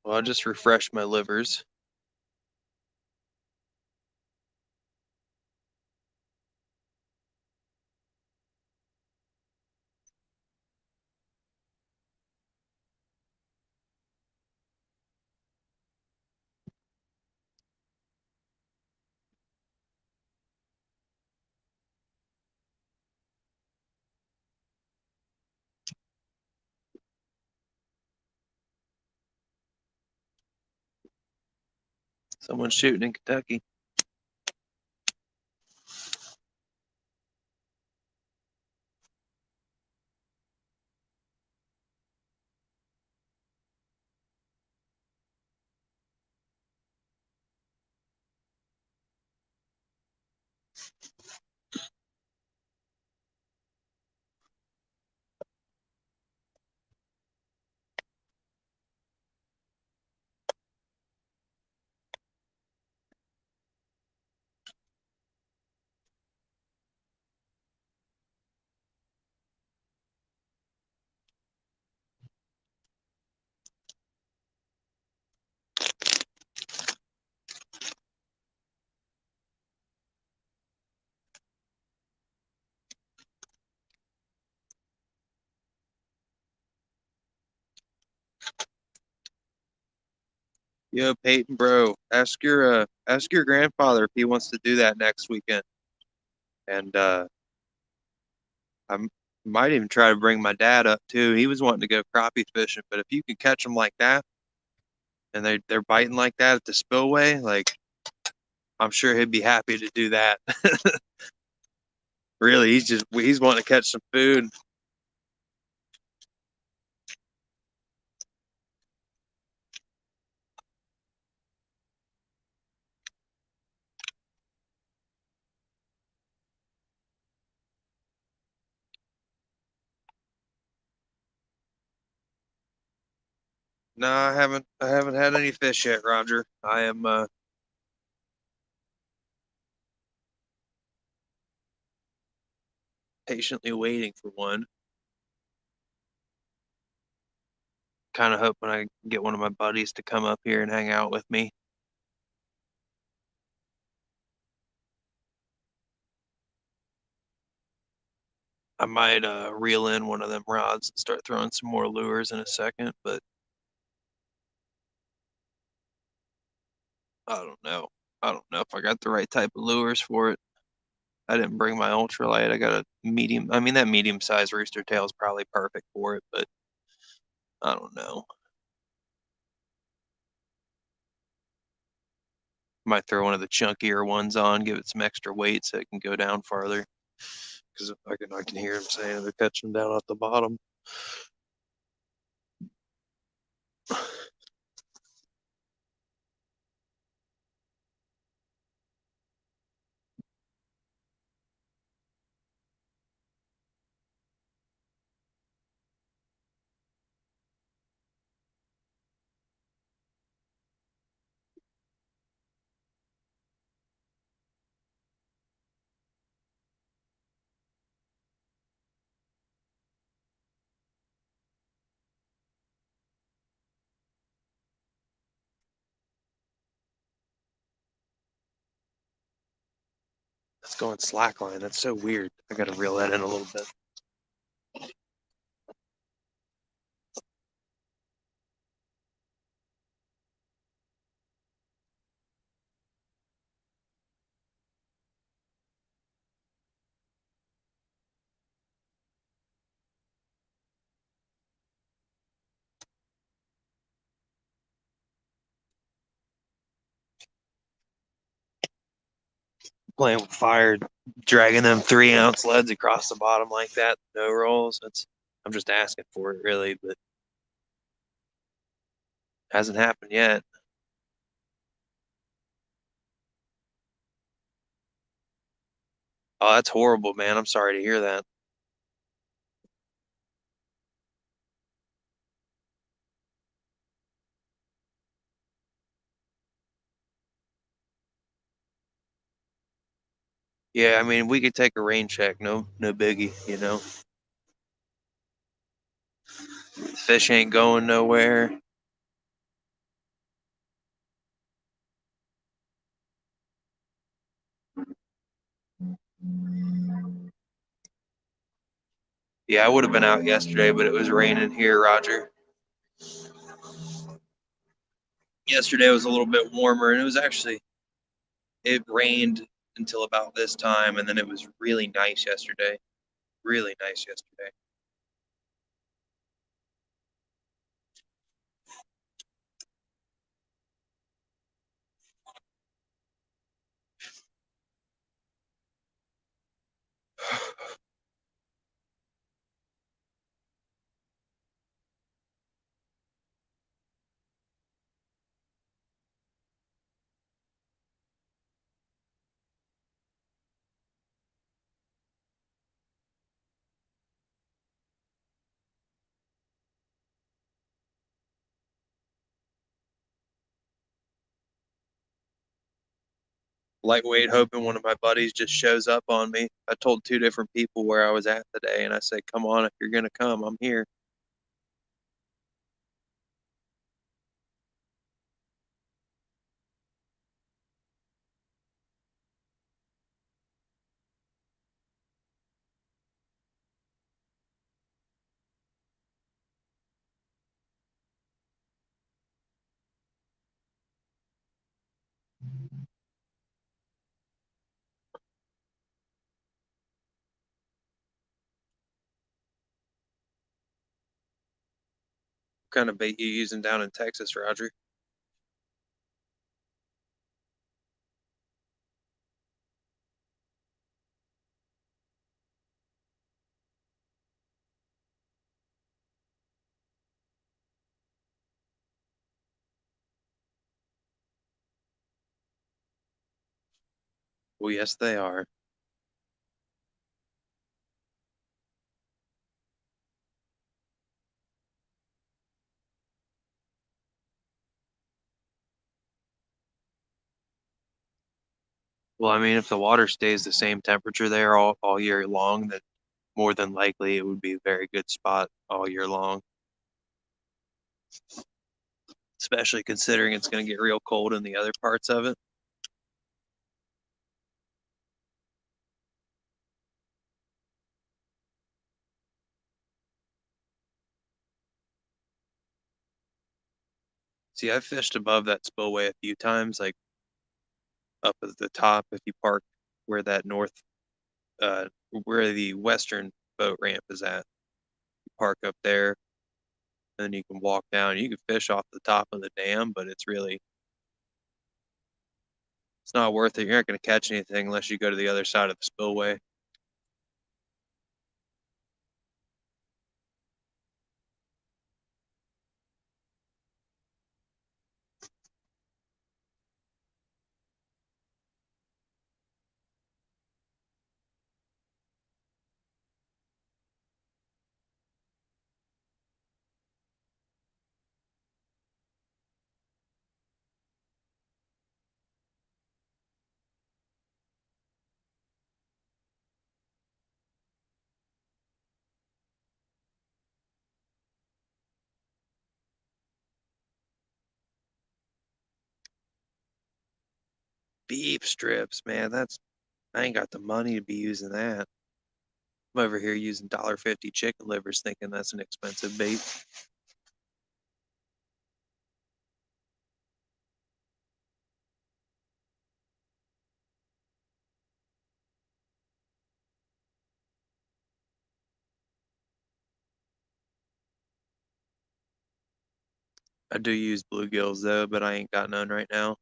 Well, I just refreshed my livers. Someone's shooting in Kentucky. Yo, Peyton, bro, ask your grandfather if he wants to do that next weekend. And might even try to bring my dad up too. He was wanting to go crappie fishing, but if you can catch them like that and they're biting like that at the spillway, like I'm sure he'd be happy to do that. Really, he's wanting to catch some food. No, I haven't had any fish yet, Roger. I am patiently waiting for one. Kind of hoping I get one of my buddies to come up here and hang out with me. I might reel in one of them rods and start throwing some more lures in a second, but I don't know. I don't know if I got the right type of lures for it. I didn't bring my ultralight. I got a medium. I mean, that medium-sized rooster tail is probably perfect for it, but I don't know. Might throw one of the chunkier ones on, give it some extra weight so it can go down farther. Because I can hear him saying they're catching down at the bottom. It's going slackline. That's so weird. I gotta reel that in a little bit. Playing with fire, dragging them 3 ounce leads across the bottom like that, no rolls. I'm just asking for it really, but hasn't happened yet. Oh, that's horrible, man. I'm sorry to hear that. Yeah, I mean, we could take a rain check. No biggie, you know. Fish ain't going nowhere. Yeah, I would have been out yesterday, but it was raining here, Roger. Yesterday was a little bit warmer, and it rained until about this time, and then it was really nice yesterday. Really nice yesterday. Lightweight hoping one of my buddies just shows up on me. I told 2 different people where I was at today, and I said, "Come on, if you're gonna come, I'm here." What kind of bait you using down in Texas, Roger? Well, yes, they are. Well, I mean, if the water stays the same temperature there all year long, then more than likely it would be a very good spot all year long, especially considering it's going to get real cold in the other parts of it. See, I've fished above that spillway a few times, like up at the top if you park where that where the western boat ramp is at. You park up there, and then you can walk down. You can fish off the top of the dam, but it's not worth it. You're not going to catch anything unless you go to the other side of the spillway. Beef strips, man, I ain't got the money to be using that. I'm over here using $1.50 chicken livers thinking that's an expensive bait. I do use bluegills though, but I ain't got none right now.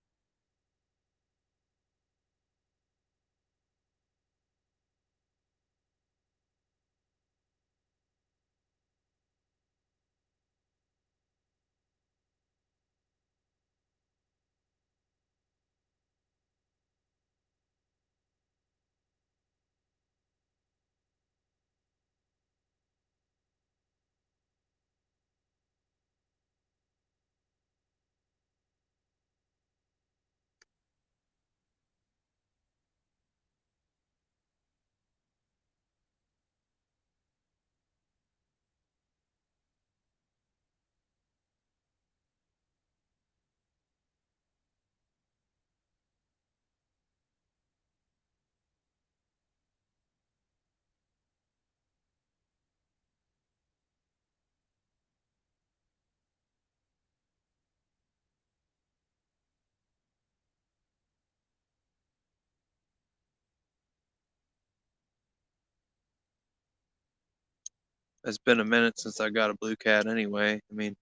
It's been a minute since I got a blue cat anyway. I mean,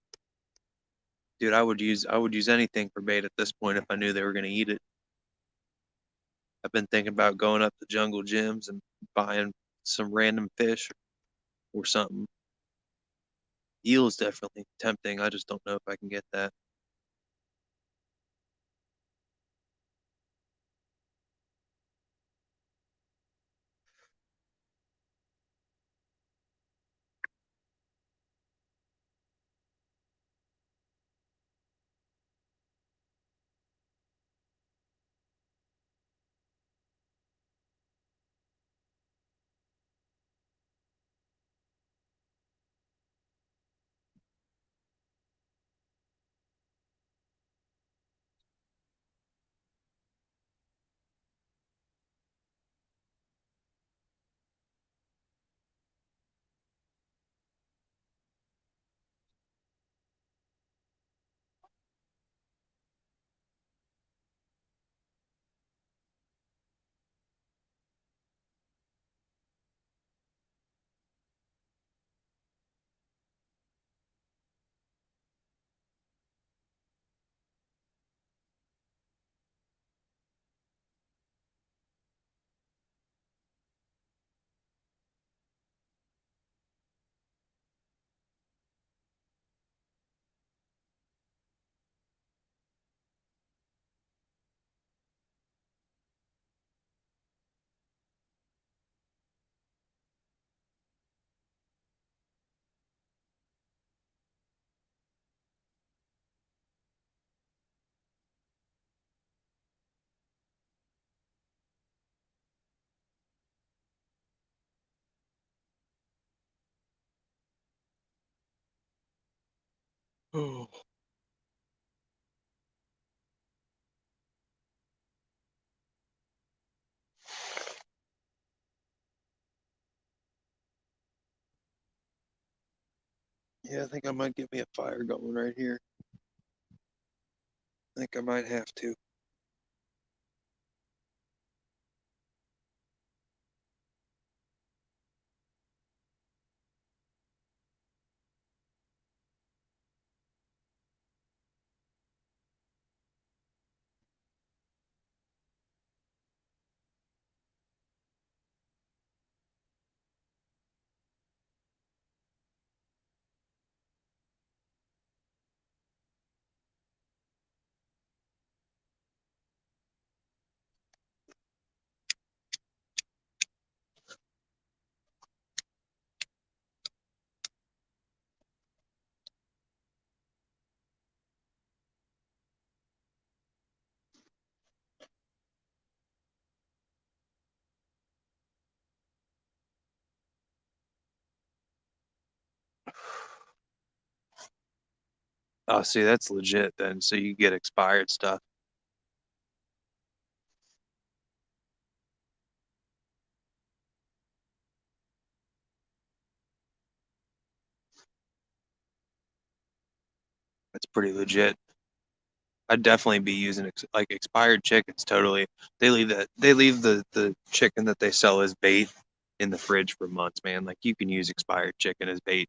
dude, I would use anything for bait at this point if I knew they were gonna eat it. I've been thinking about going up to Jungle Gyms and buying some random fish or something. Eel is definitely tempting. I just don't know if I can get that. Oh, yeah, I think I might get me a fire going right here. I think I might have to. Oh, see, that's legit then. So you get expired stuff. That's pretty legit. I'd definitely be using like expired chickens. Totally, they leave the chicken that they sell as bait in the fridge for months, man. Like you can use expired chicken as bait.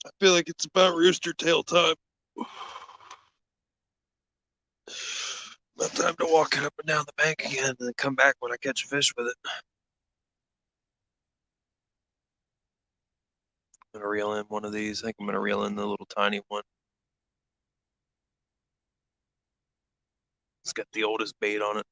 I feel like it's about rooster tail time. About time to walk it up and down the bank again, and then come back when I catch a fish with it. I'm gonna reel in one of these. I think I'm gonna reel in the little tiny one. It's got the oldest bait on it.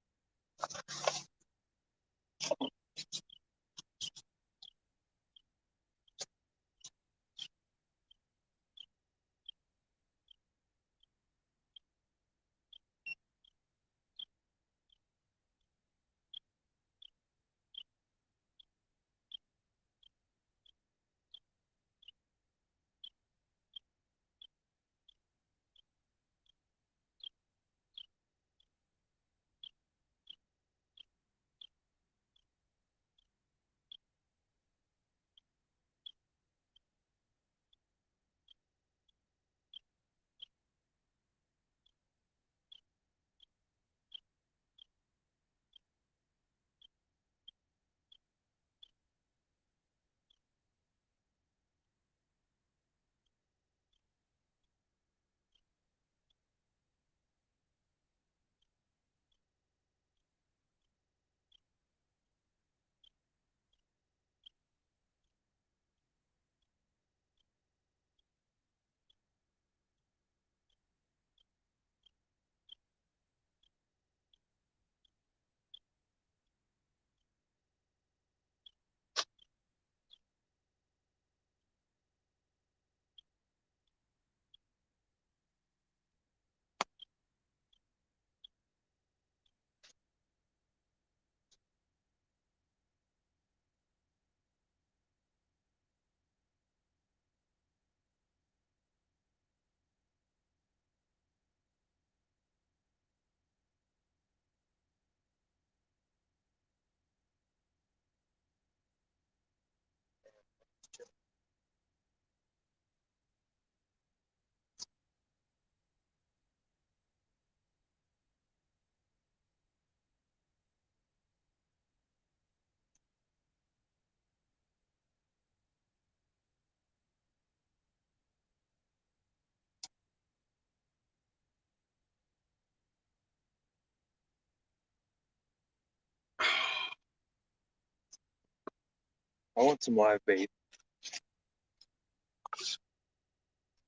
I want some live bait.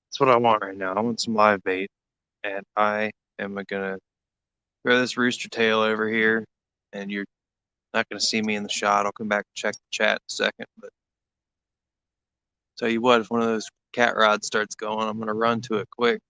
That's what I want right now. I want some live bait, and I am gonna throw this rooster tail over here, and you're not gonna see me in the shot. I'll come back and check the chat in a second. But tell you what, if one of those cat rods starts going, I'm gonna run to it quick.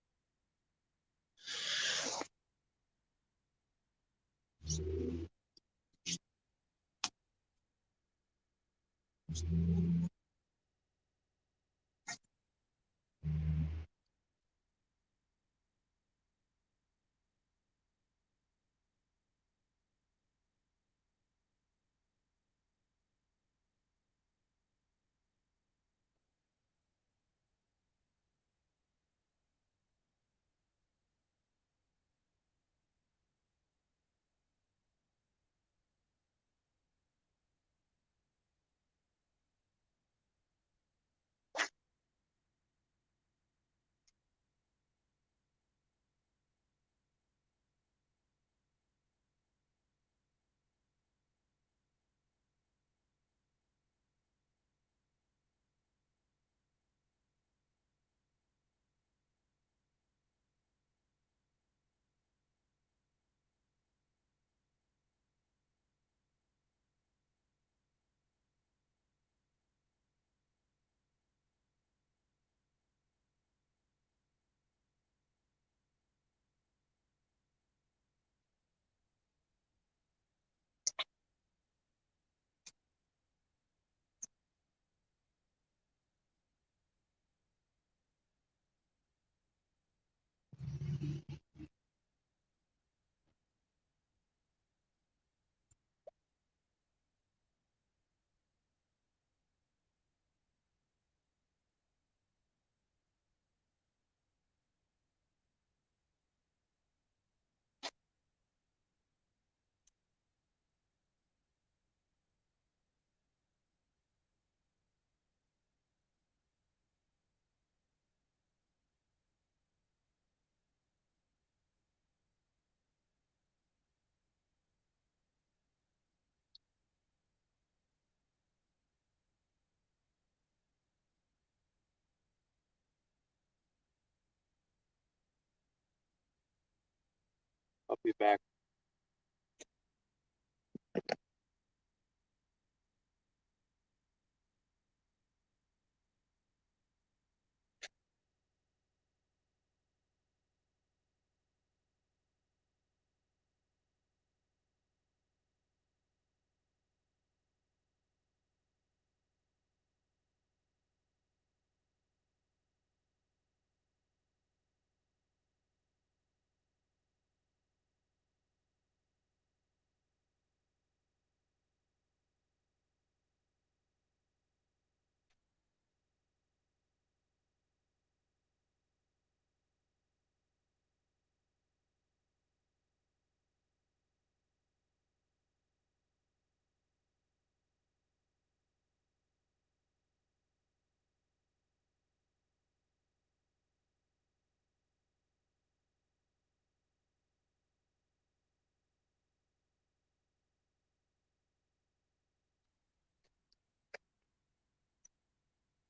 Be back.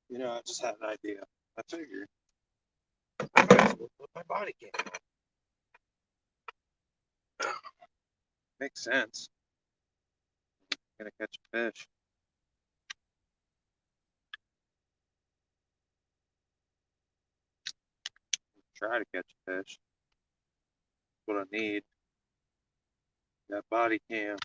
You know, I just had an idea. I figured I might as well put my body cam on. Makes sense. I'm gonna catch a fish. Try to catch a fish. That's what I need. That body cam.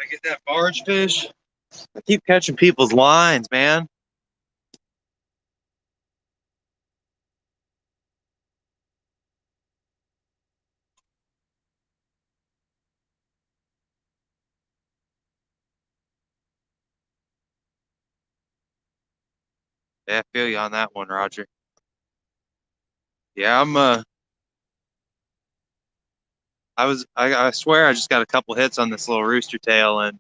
Get that barge fish. I keep catching people's lines, man. Yeah, I feel you on that one, Roger. Yeah, I swear I just got a couple hits on this little rooster tail and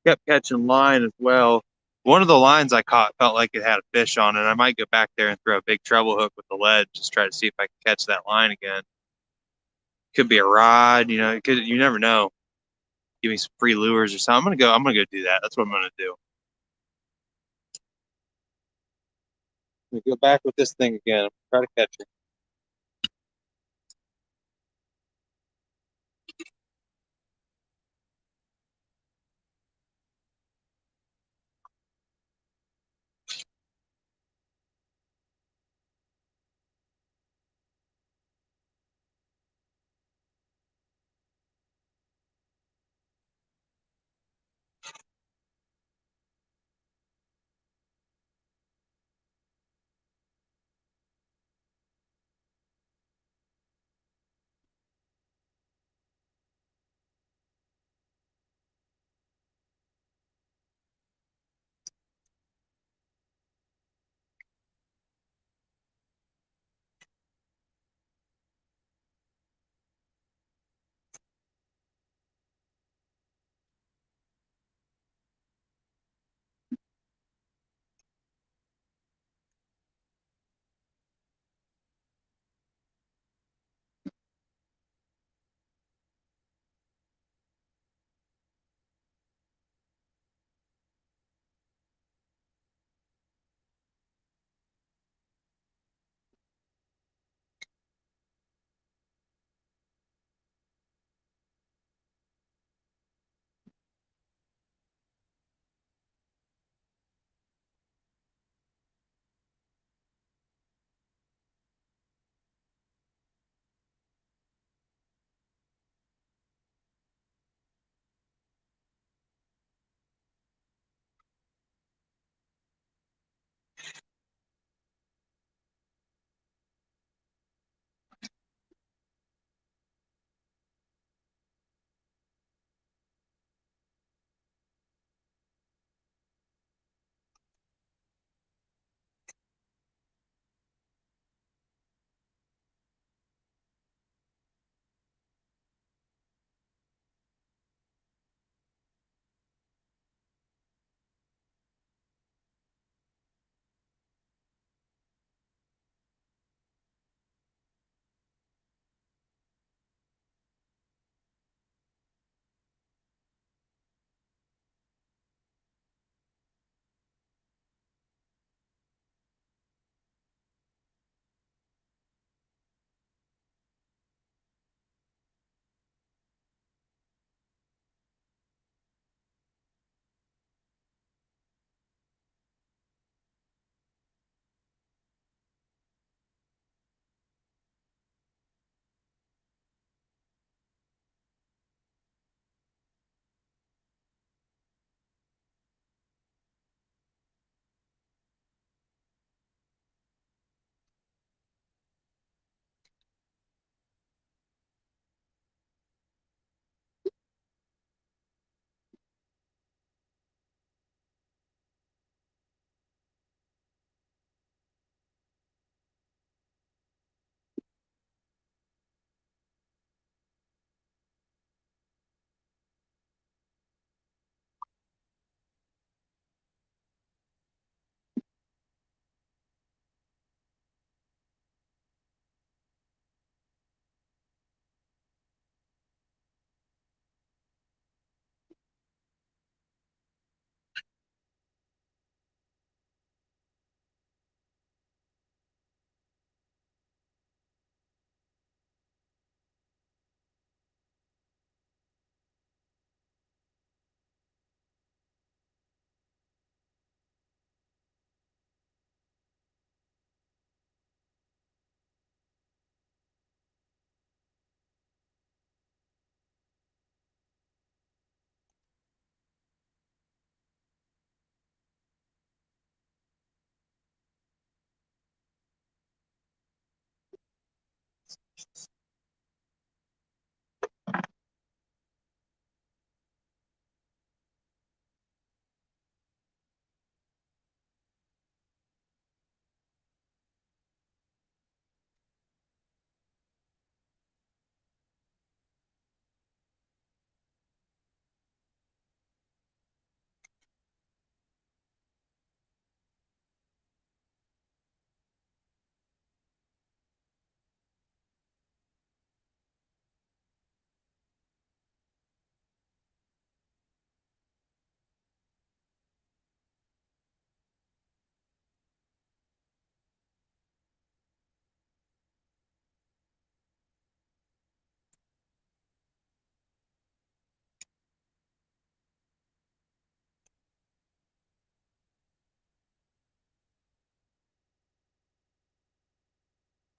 kept catching line as well. One of the lines I caught felt like it had a fish on it. I might go back there and throw a big treble hook with the lead, just try to see if I can catch that line again. Could be a rod, you never know. Give me some free lures or something. I'm gonna go do that. That's what I'm gonna do. I'm gonna go back with this thing again. Try to catch it.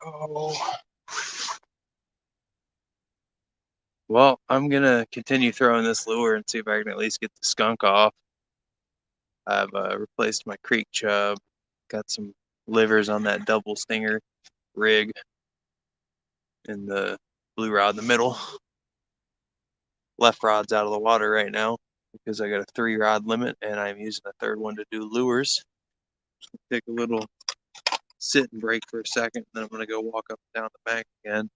Oh. Well, I'm gonna continue throwing this lure and see if I can at least get the skunk off. I've replaced my creek chub, got some livers on that double stinger rig in the blue rod in the middle. Left rod's out of the water right now because I got a 3-rod limit and I'm using a third one to do lures. Take a little sit and break for a second, and then I'm gonna go walk up and down the bank again.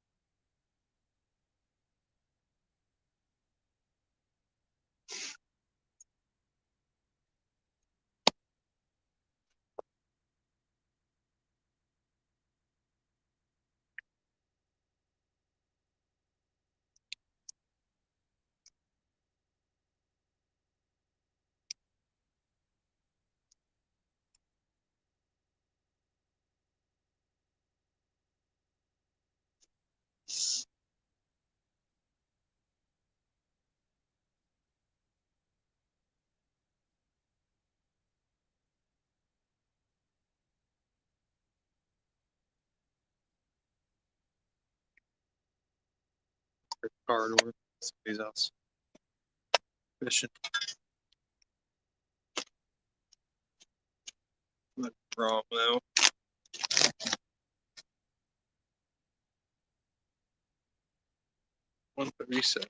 Corridor, somebody's else fishing. Not wrong though. 137.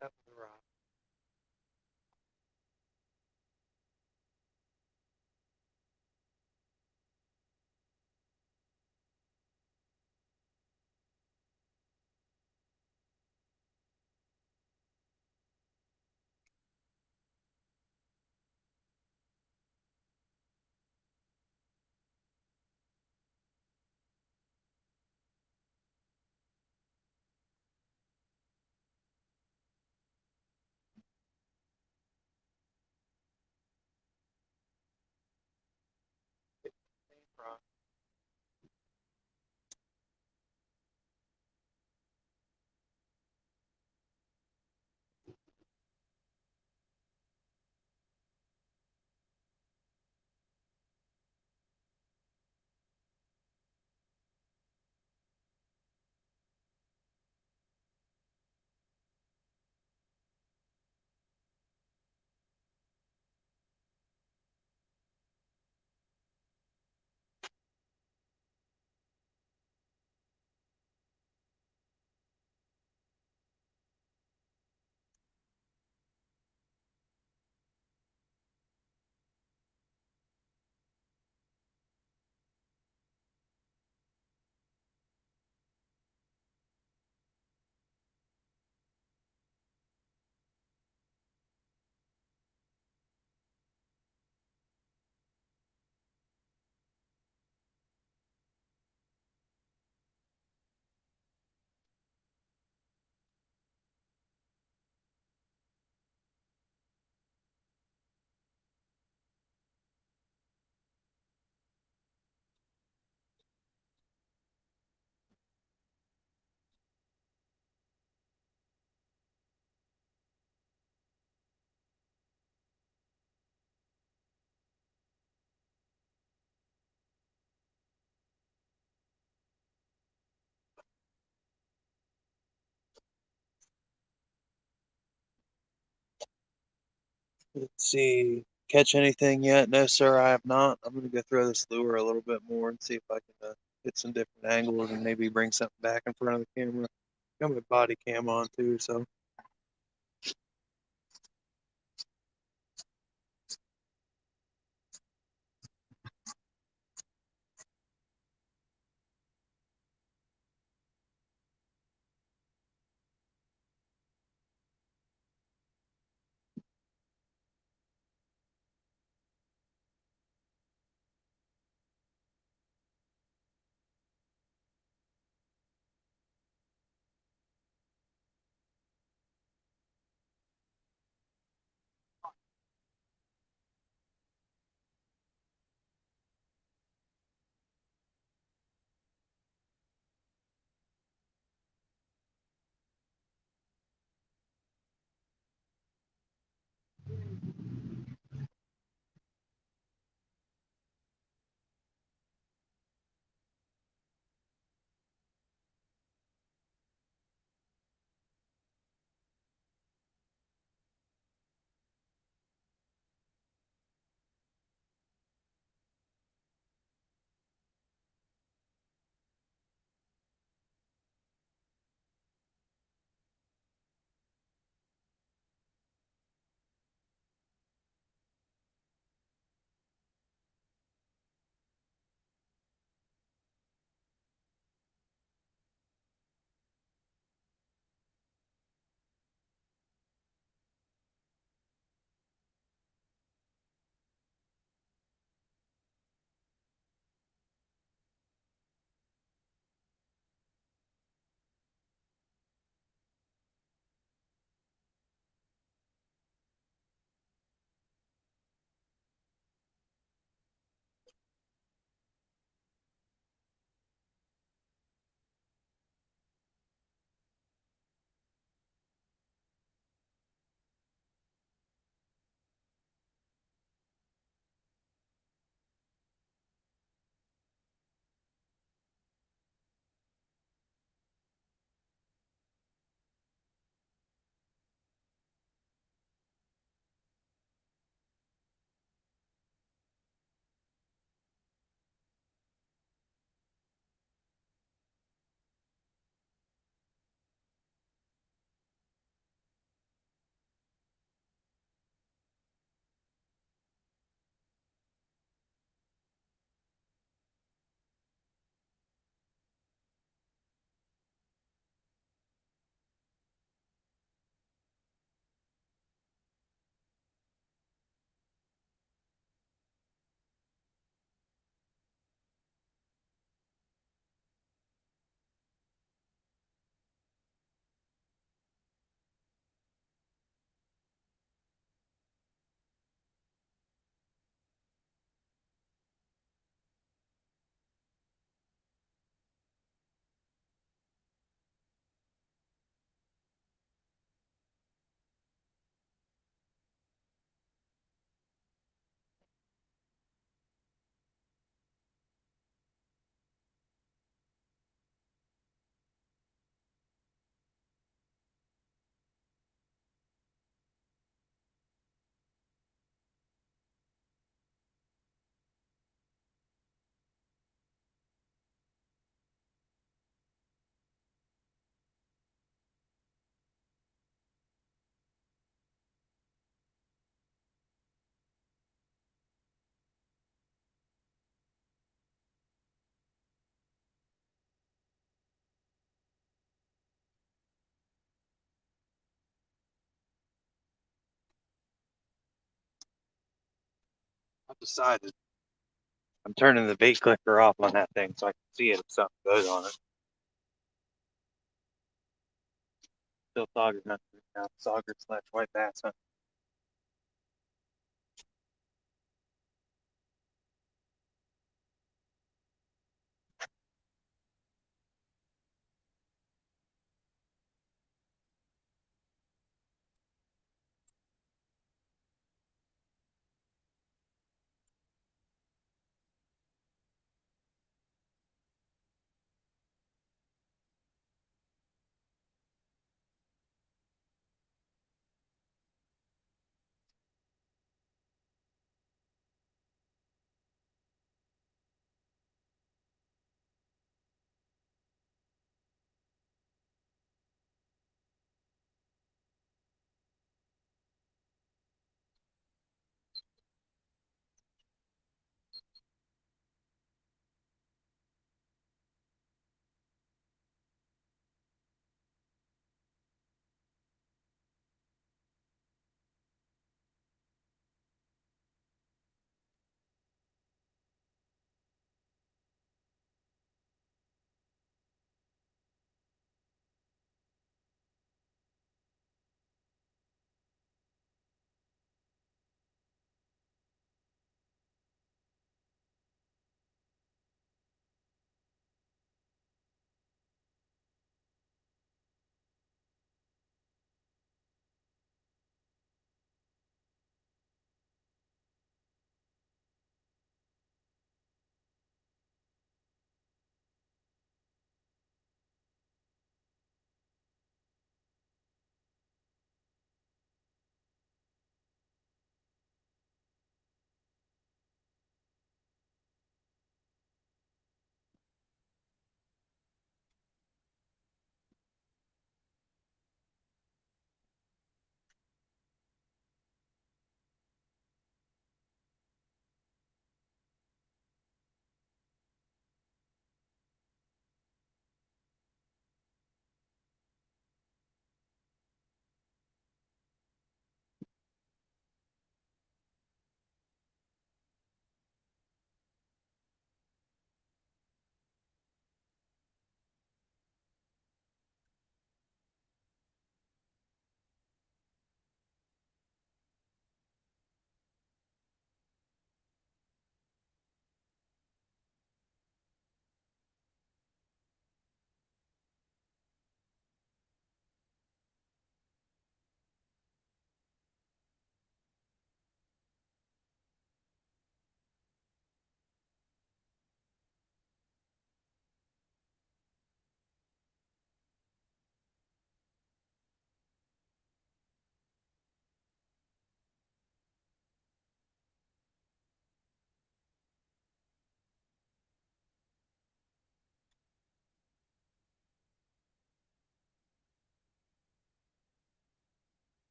That was a rock. Rock. Let's see. Catch anything yet? No, sir, I have not. I'm gonna go throw this lure a little bit more and see if I can get some different angles and maybe bring something back in front of the camera. Got my body cam on too, so I've decided I'm turning the bait clicker off on that thing so I can see it if something goes on it. Still sauger hunting right now. Sauger slash white bass hunting.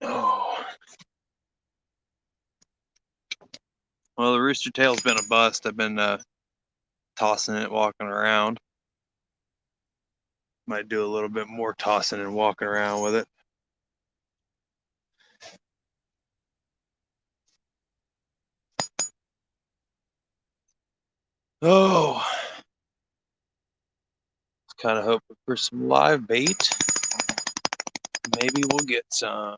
Oh. Well, the rooster tail's been a bust. I've been tossing it, walking around. Might do a little bit more tossing and walking around with it. Oh, kind of hoping for some live bait. Maybe we'll get some.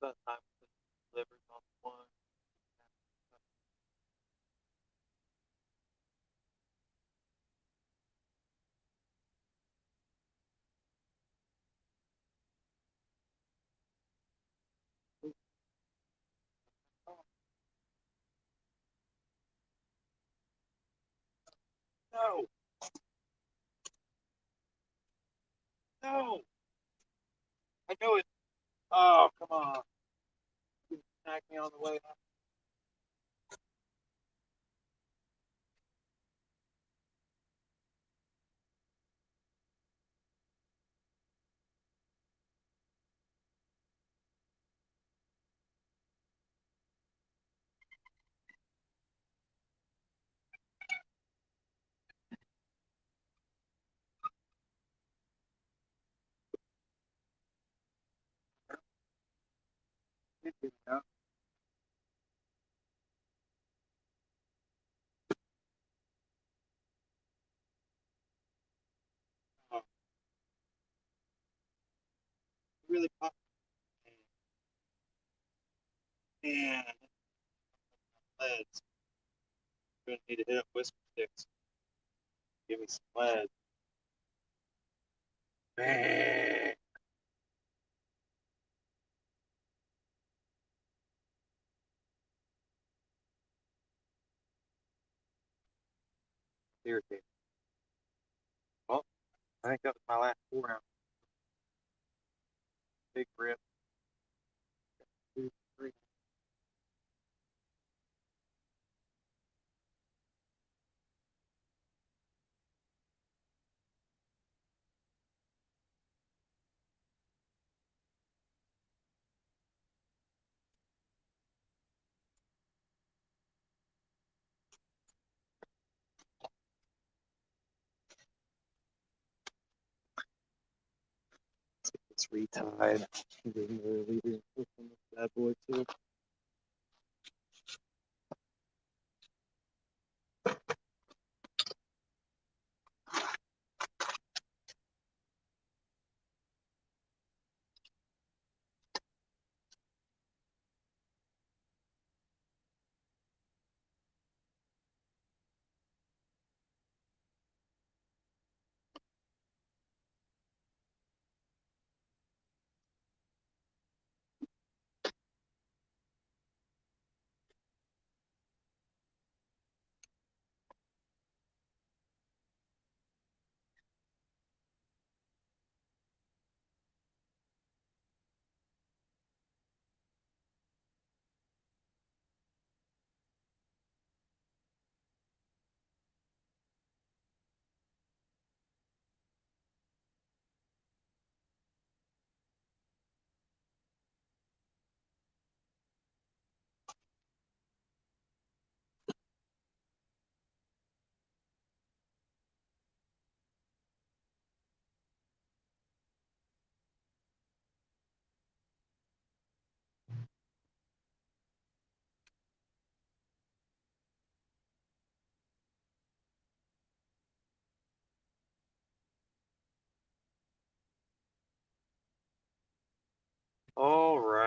That time delivers on one. No, no, I know it. Oh, come on. You smack me on the way up. Yeah. Oh, really caught me. Man, leads. You're gonna need to hit up whisper sticks. Give me some lead. Man, irritating. Well, I think that was my last 4 ounce. Big rip. 2, 3. It's retied. Bad boy too.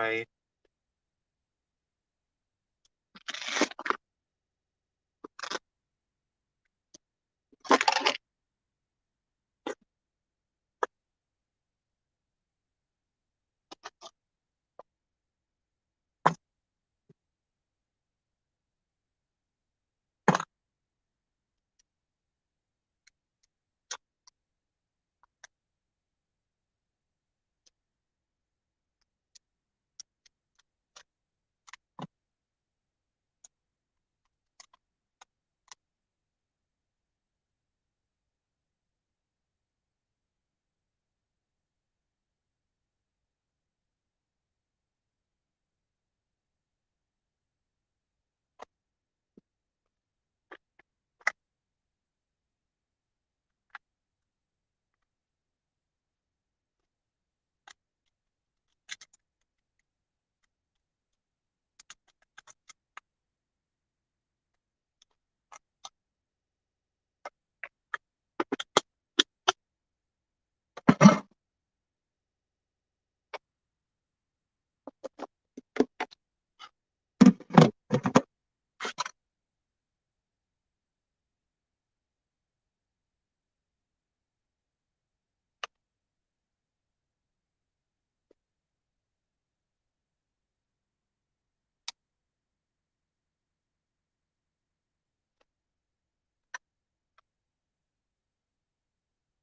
right.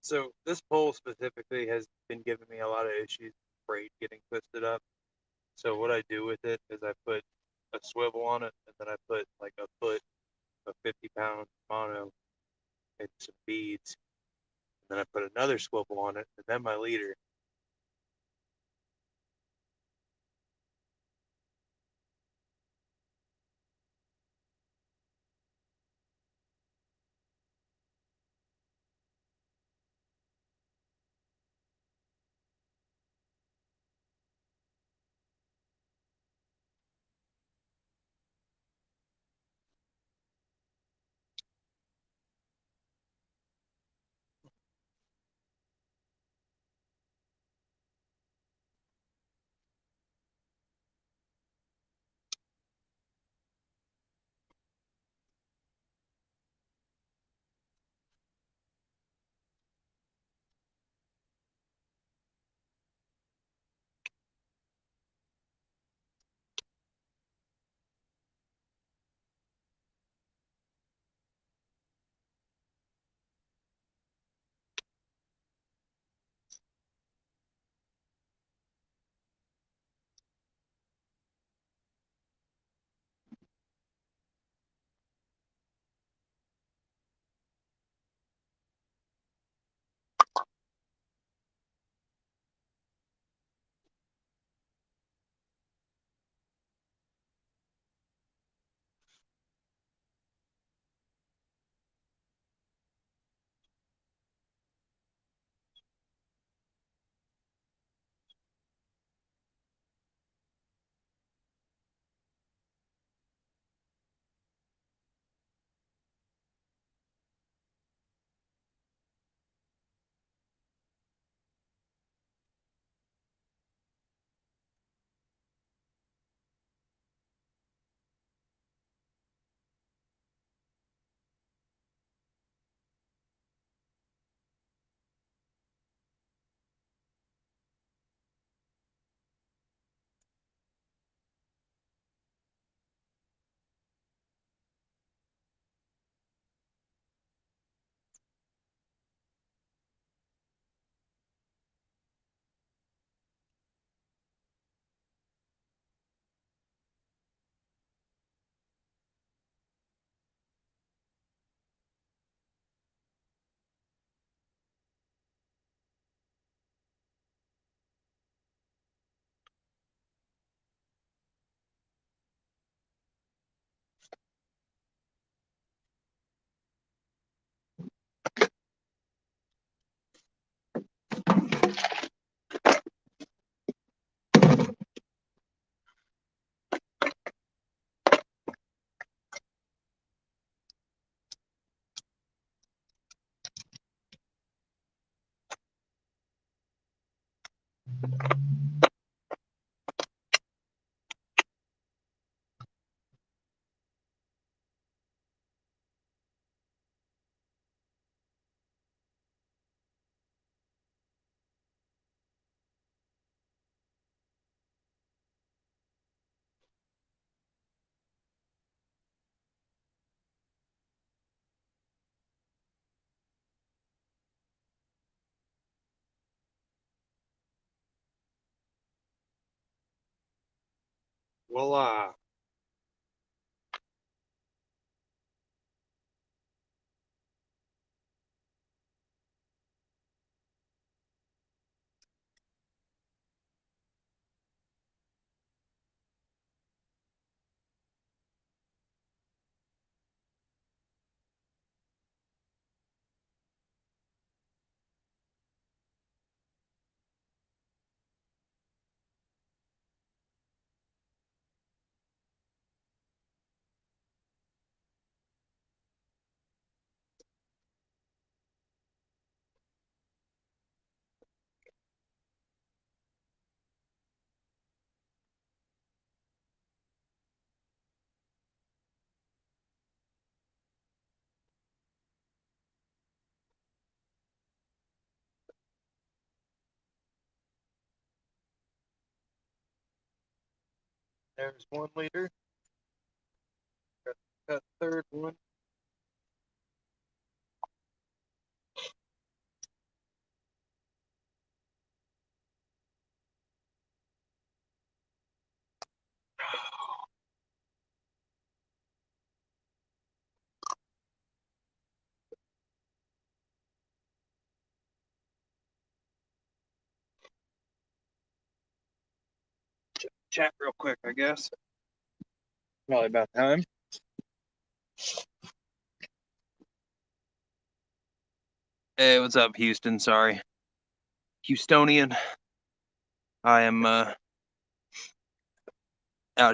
So this pole specifically has been giving me a lot of issues, braid getting twisted up. So what I do with it is I put a swivel on it, and then I put like a foot of 50-pound mono and some beads, and then I put another swivel on it, and then my leader. Voila. There's 1 liter. Got the third one. Chat real quick, I guess. Probably about time. Hey, what's up, Houston? Sorry. Houstonian. I am out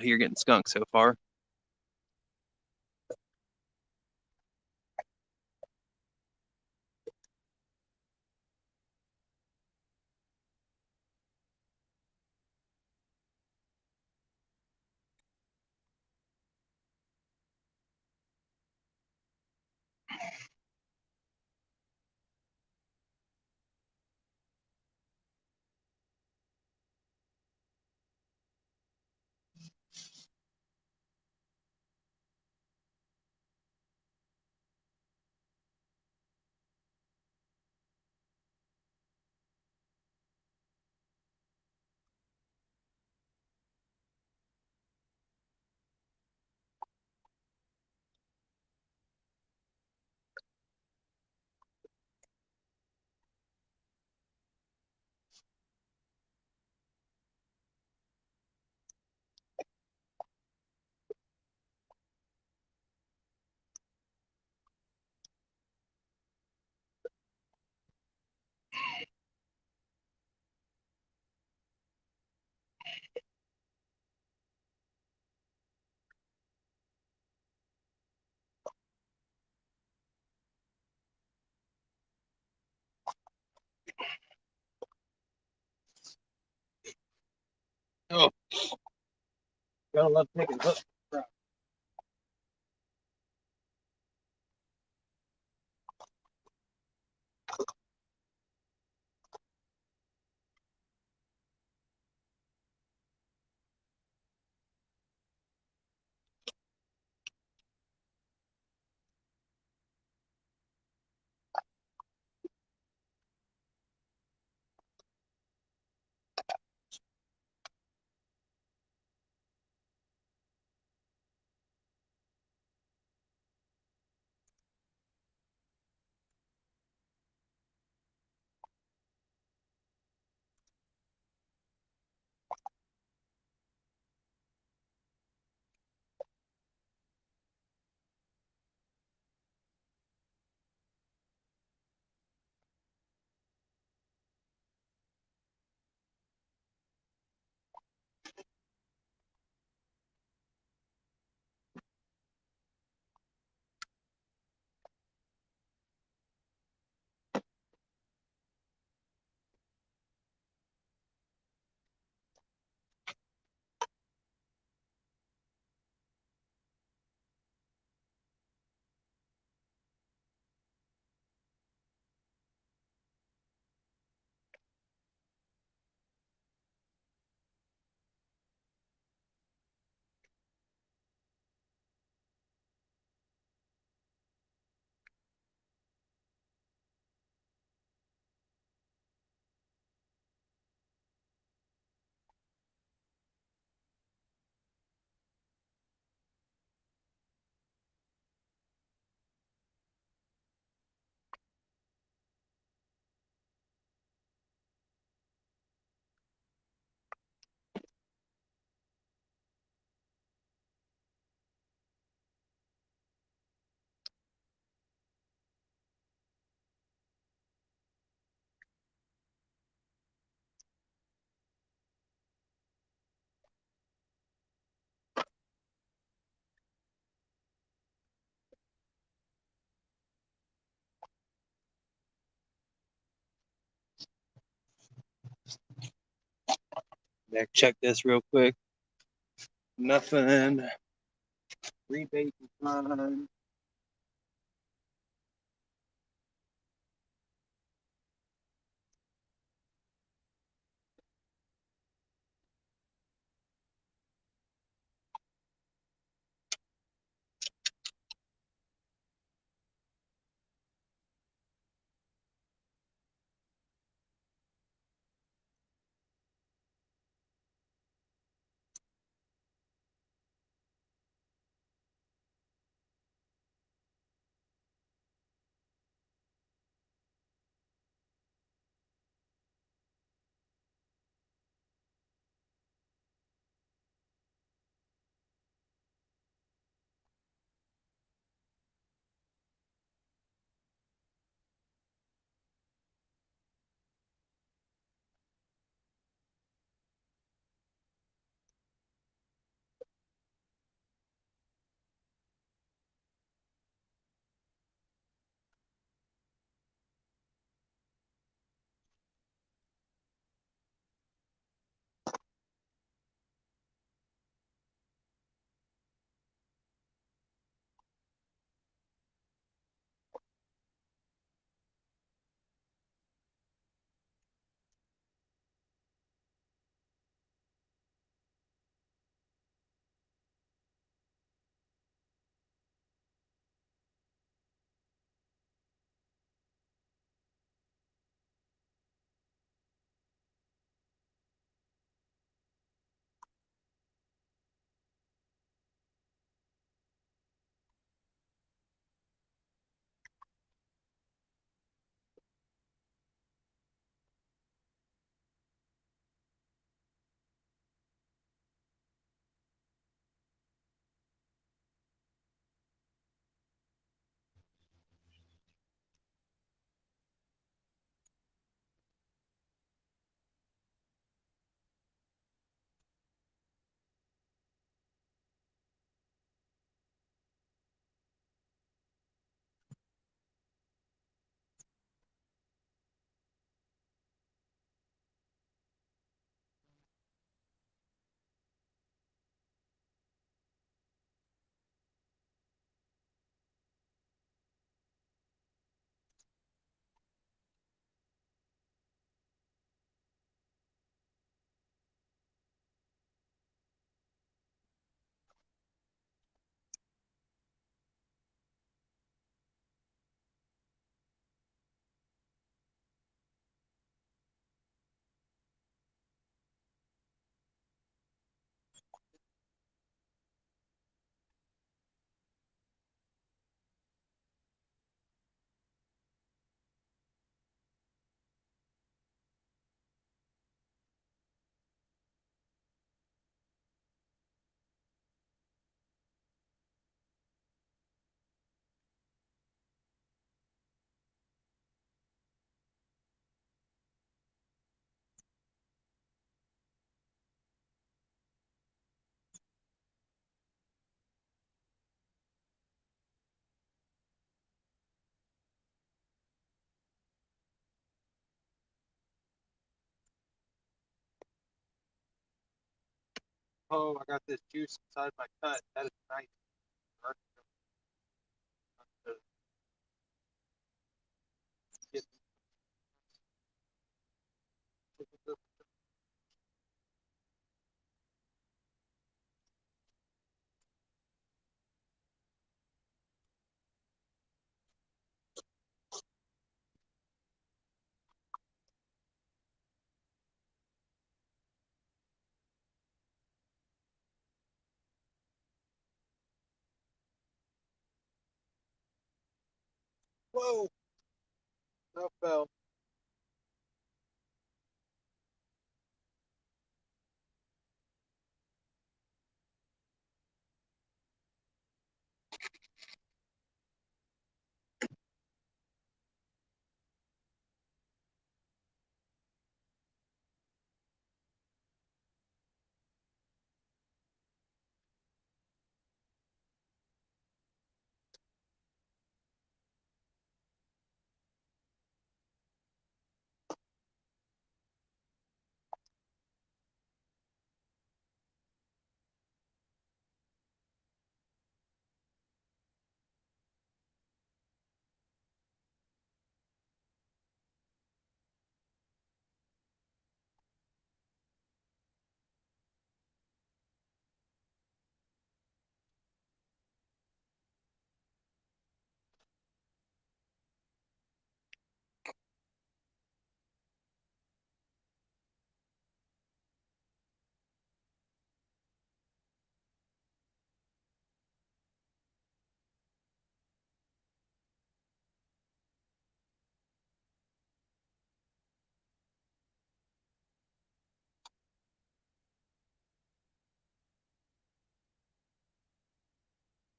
here getting skunked so far. Oh, gotta love taking hooks. Back check this real quick. Nothing. Rebate fine. Oh, I got this juice inside my cut. That is nice. Whoa, that fell.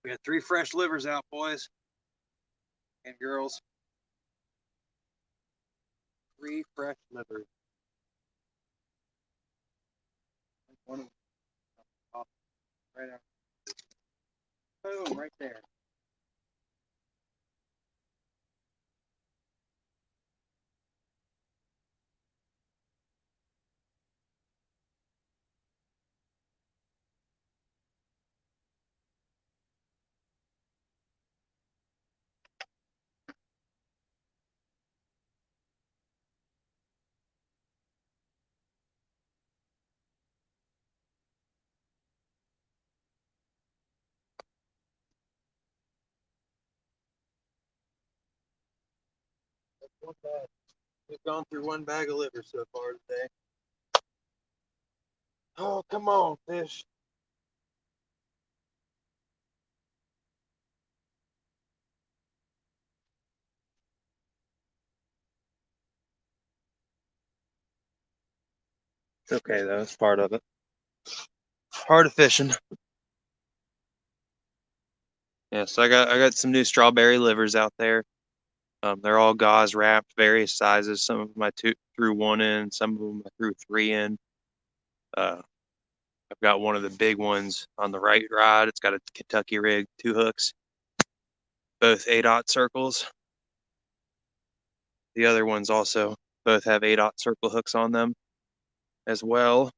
We got 3 fresh livers out, boys and girls. 3 fresh livers. One of them right out. Boom, right there. That's one bag. We've gone through 1 bag of liver so far today. Oh, come on, fish. It's okay though, it's part of it. Part of fishing. Yeah, so I got some new strawberry livers out there. They're all gauze wrapped, various sizes. Some of them I threw 1 in, some of them I threw 3 in. I've got one of the big ones on the right rod. It's got a Kentucky rig, 2 hooks, both 8/0 circles. The other ones also both have 8/0 circle hooks on them as well.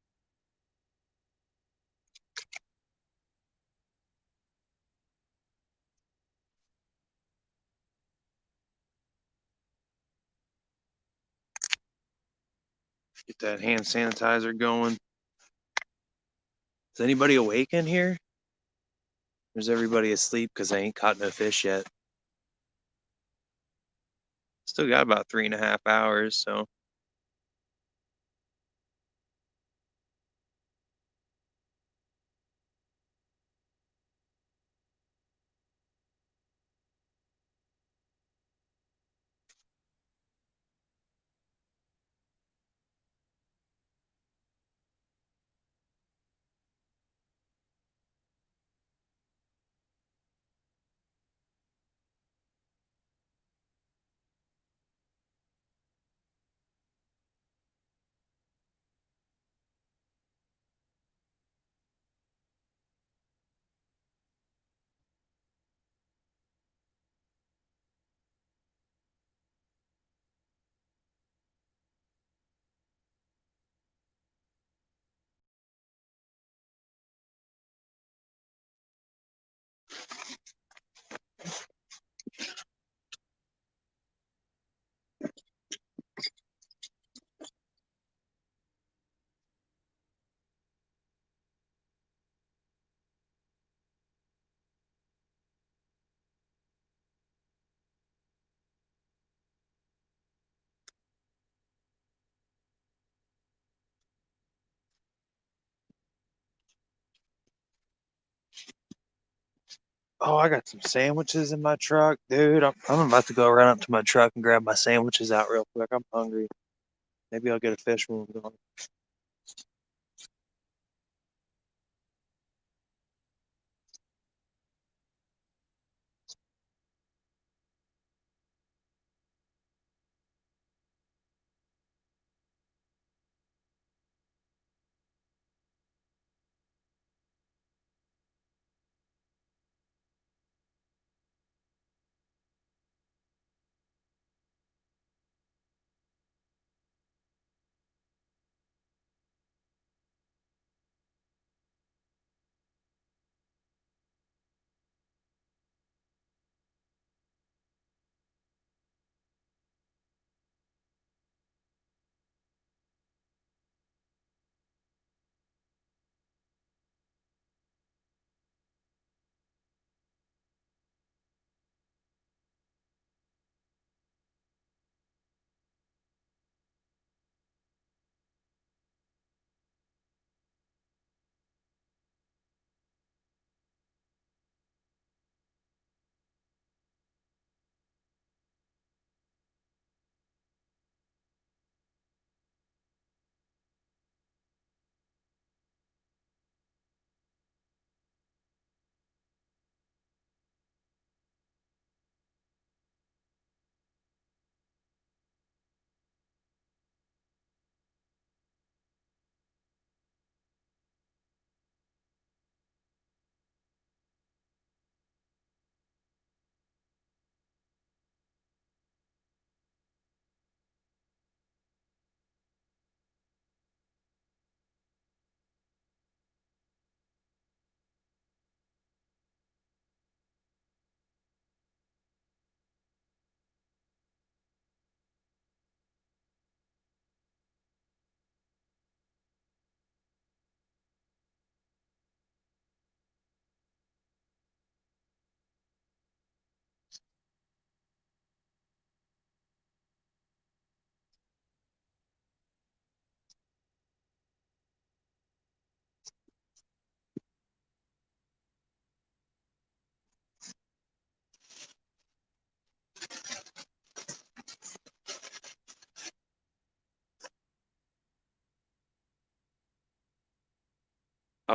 Get that hand sanitizer going. Is anybody awake in here? Or is everybody asleep because I ain't caught no fish yet? Still got about 3.5 hours, so. Oh, I got some sandwiches in my truck. Dude, I'm about to go run up to my truck and grab my sandwiches out real quick. I'm hungry. Maybe I'll get a fish when I'm going.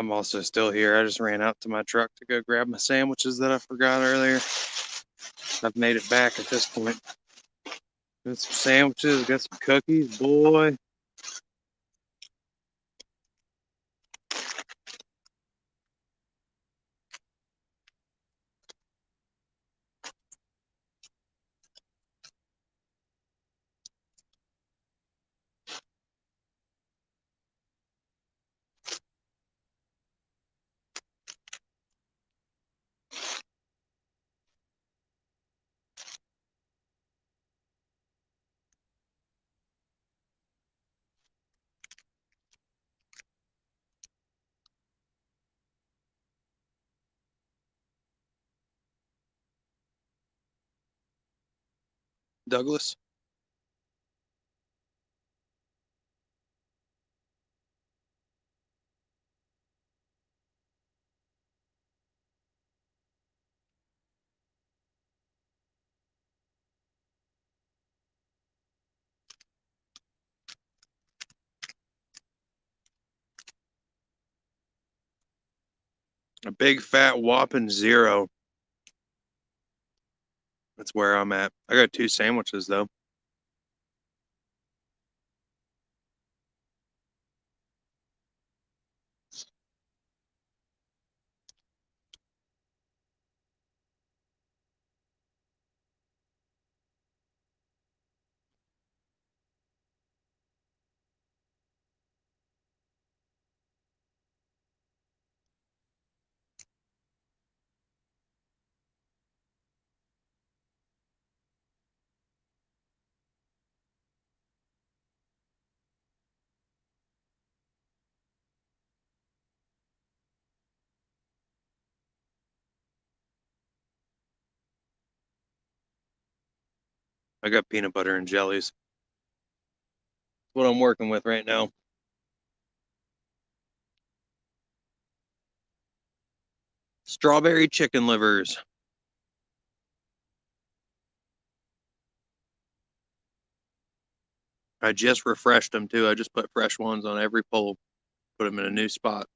I'm also still here. I just ran out to my truck to go grab my sandwiches that I forgot earlier. I've made it back at this point. Got some sandwiches, got some cookies, boy. Douglas. A big fat whopping 0. That's where I'm at. I got 2 sandwiches though. I got peanut butter and jellies. That's what I'm working with right now. Strawberry chicken livers. I just refreshed them too. I just put fresh ones on every pole, put them in a new spot.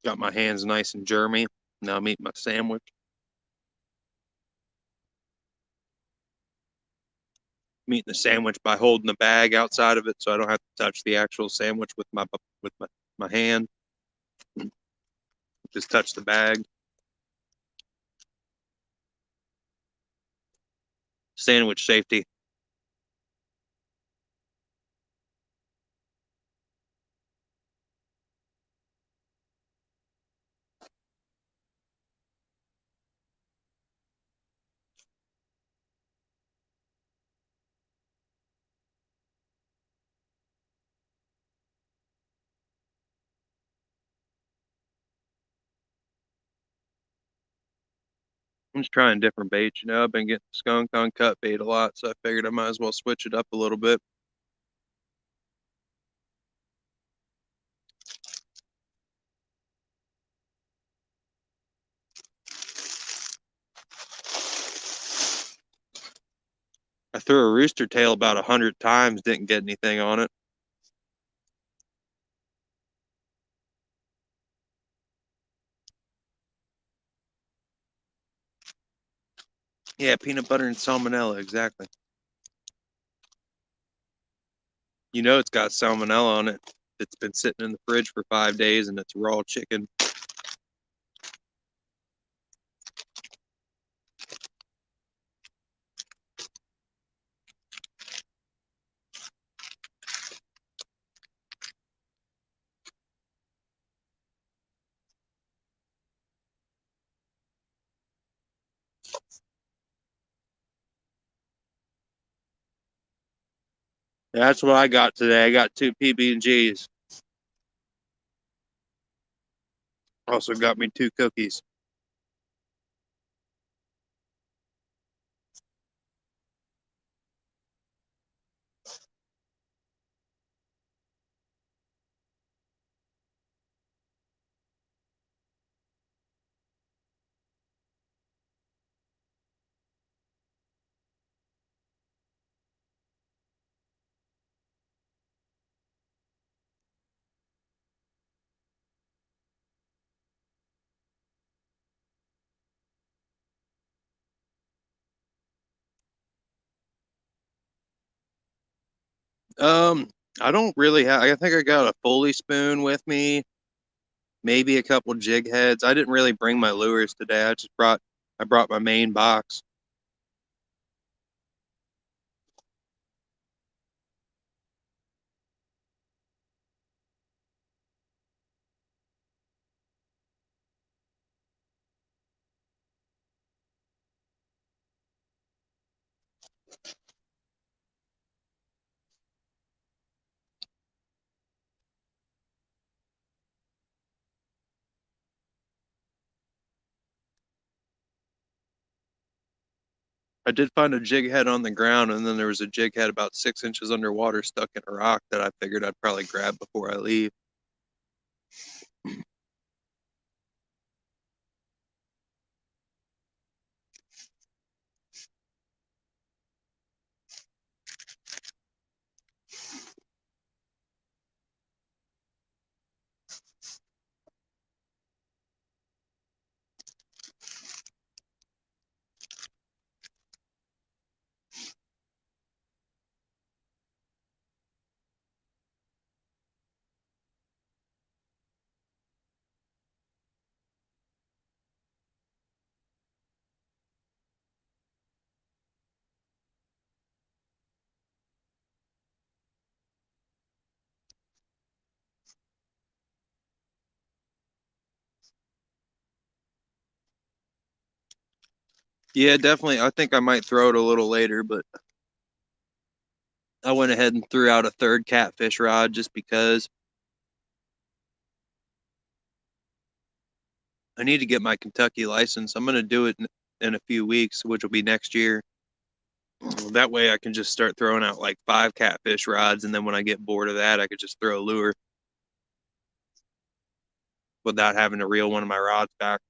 Got my hands nice and germy. Now I'm eating my sandwich. I'm eating the sandwich by holding the bag outside of it, so I don't have to touch the actual sandwich with my hand. Just touch the bag. Sandwich safety. I'm just trying different baits. I've been getting skunk on cut bait a lot, so I figured I might as well switch it up a little bit. I threw a rooster tail about 100 times, didn't get anything on it. Yeah, peanut butter and salmonella, exactly. It's got salmonella on it. It's been sitting in the fridge for 5 days and it's raw chicken. That's what I got today. I got 2 PB&Gs. Also got me 2 cookies. I don't really have. I think I got a Foley spoon with me, maybe a couple jig heads. I didn't really bring my lures today. I brought my main box. I did find a jig head on the ground, and then there was a jig head about 6 inches underwater stuck in a rock that I figured I'd probably grab before I leave. Yeah, definitely. I think I might throw it a little later, but I went ahead and threw out a third catfish rod just because I need to get my Kentucky license. I'm going to do it in a few weeks, which will be next year. That way I can just start throwing out like 5 catfish rods, and then when I get bored of that, I could just throw a lure without having to reel one of my rods back.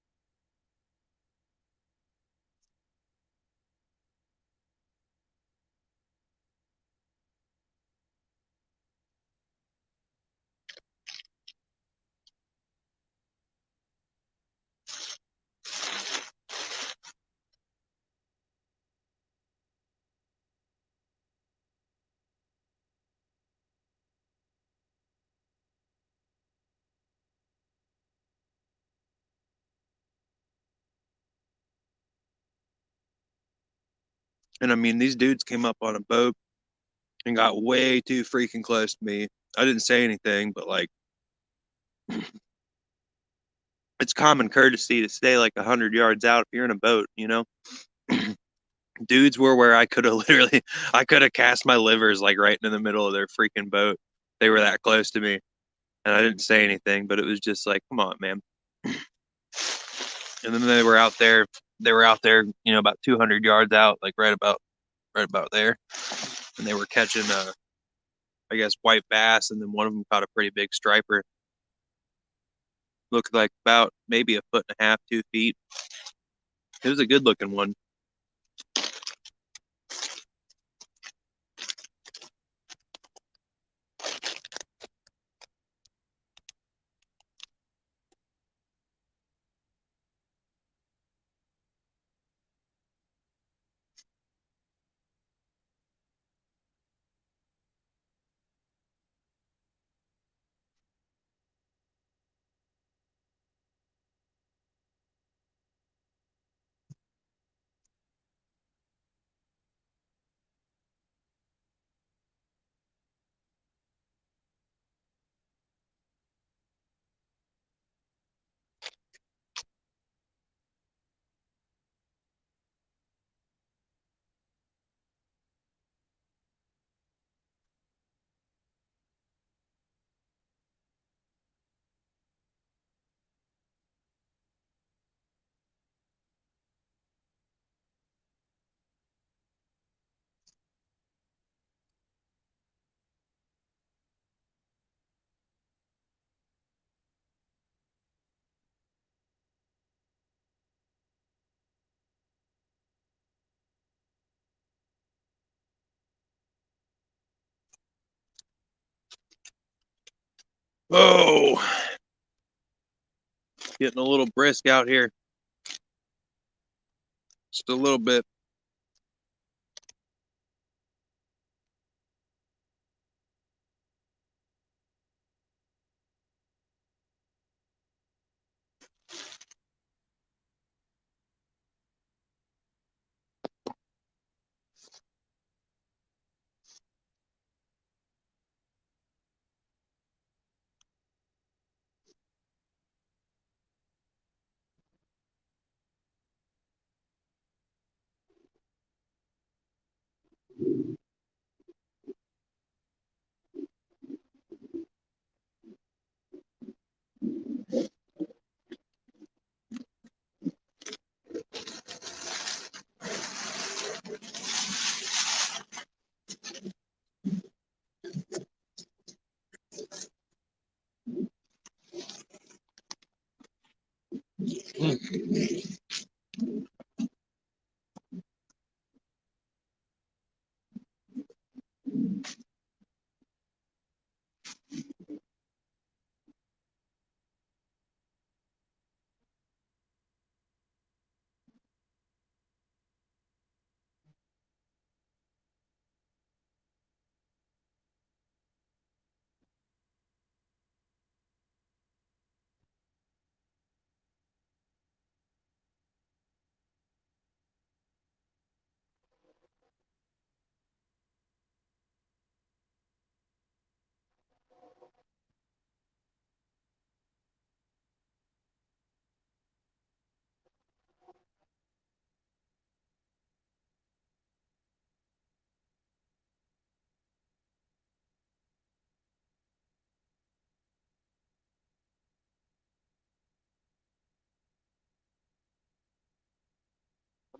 And I mean, these dudes came up on a boat and got way too freaking close to me. I didn't say anything, but like, it's common courtesy to stay like 100 yards out if you're in a boat, you know? Dudes were where I could have literally, I could have cast my livers like right in the middle of their freaking boat. They were that close to me, and I didn't say anything, but it was just like, come on, man. And then they were out there. They were out there, about 200 yards out, like right about there, and they were catching, I guess, white bass, and then one of them caught a pretty big striper. Looked like about maybe a foot and a half, 2 feet. It was a good looking one. Oh, getting a little brisk out here. Just a little bit. I'm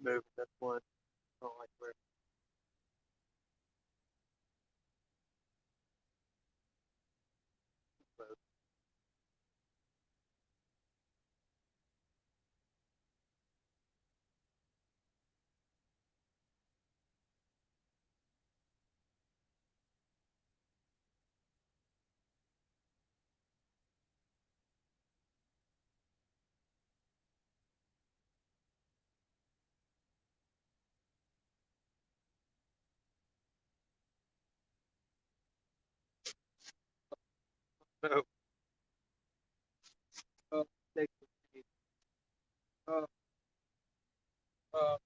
moving this one. I don't like where. No. Take the seat. Uh, uh,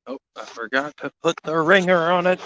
oh, I forgot to put the ringer on it.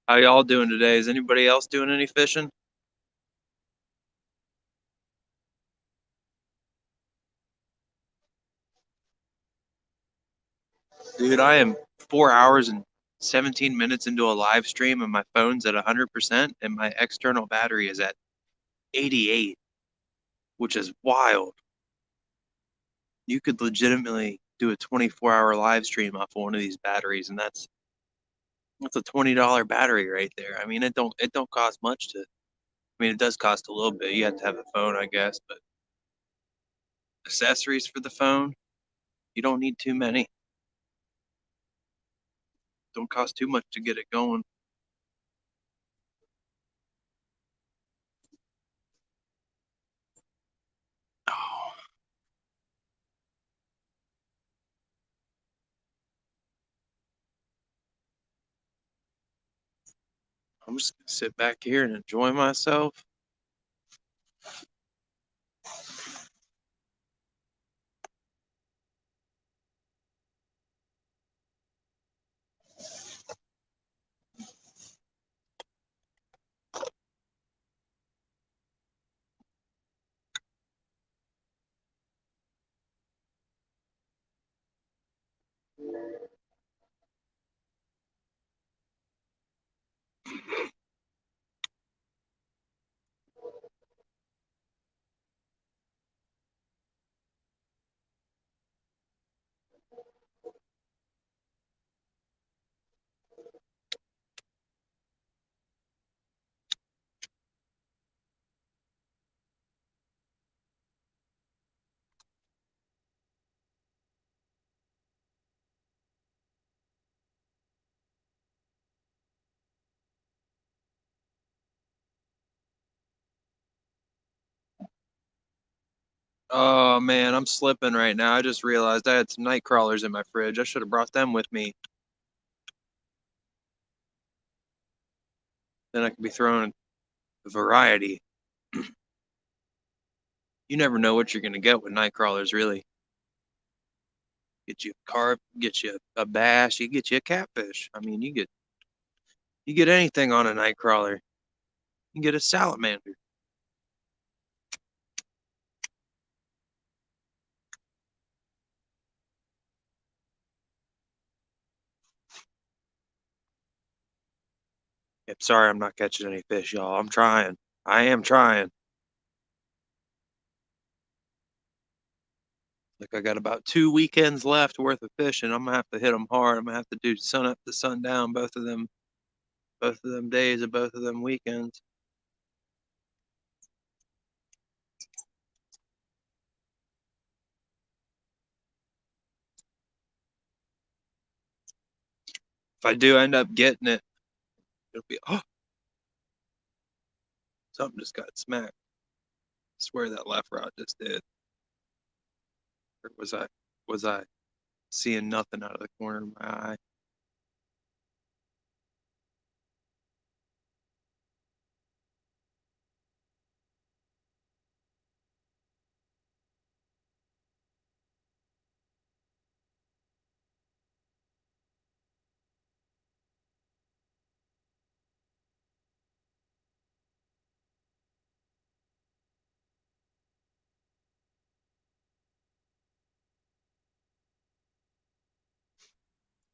How y'all doing today? Is anybody else doing any fishing? Dude, I am 4 hours and 17 minutes into a live stream and my phone's at 100% and my external battery is at 88, which is wild. You could legitimately do a 24-hour live stream off of one of these batteries, and that's a $20 battery right there. I mean, it don't cost much to. I mean, it does cost a little bit. You have to have a phone, I guess, but accessories for the phone, you don't need too many. Don't cost too much to get it going. Oh, I'm just gonna sit back here and enjoy myself. Oh man, I'm slipping right now. I just realized I had some night crawlers in my fridge. I should have brought them with me. Then I could be throwing a variety. You never know what you're gonna get with night crawlers, really. Get you a carp, get you a bass, you get you a catfish. I mean, you get anything on a night crawler. You can get a salamander. Yep, sorry I'm not catching any fish, y'all. I'm trying. I am trying. Like I got about 2 weekends left worth of fishing. I'm gonna have to hit them hard. I'm gonna have to do sun up to sundown, both of them days of both of them weekends. If I do end up getting it, it'll be something just got smacked. I swear that left rod just did. Or was I seeing nothing out of the corner of my eye?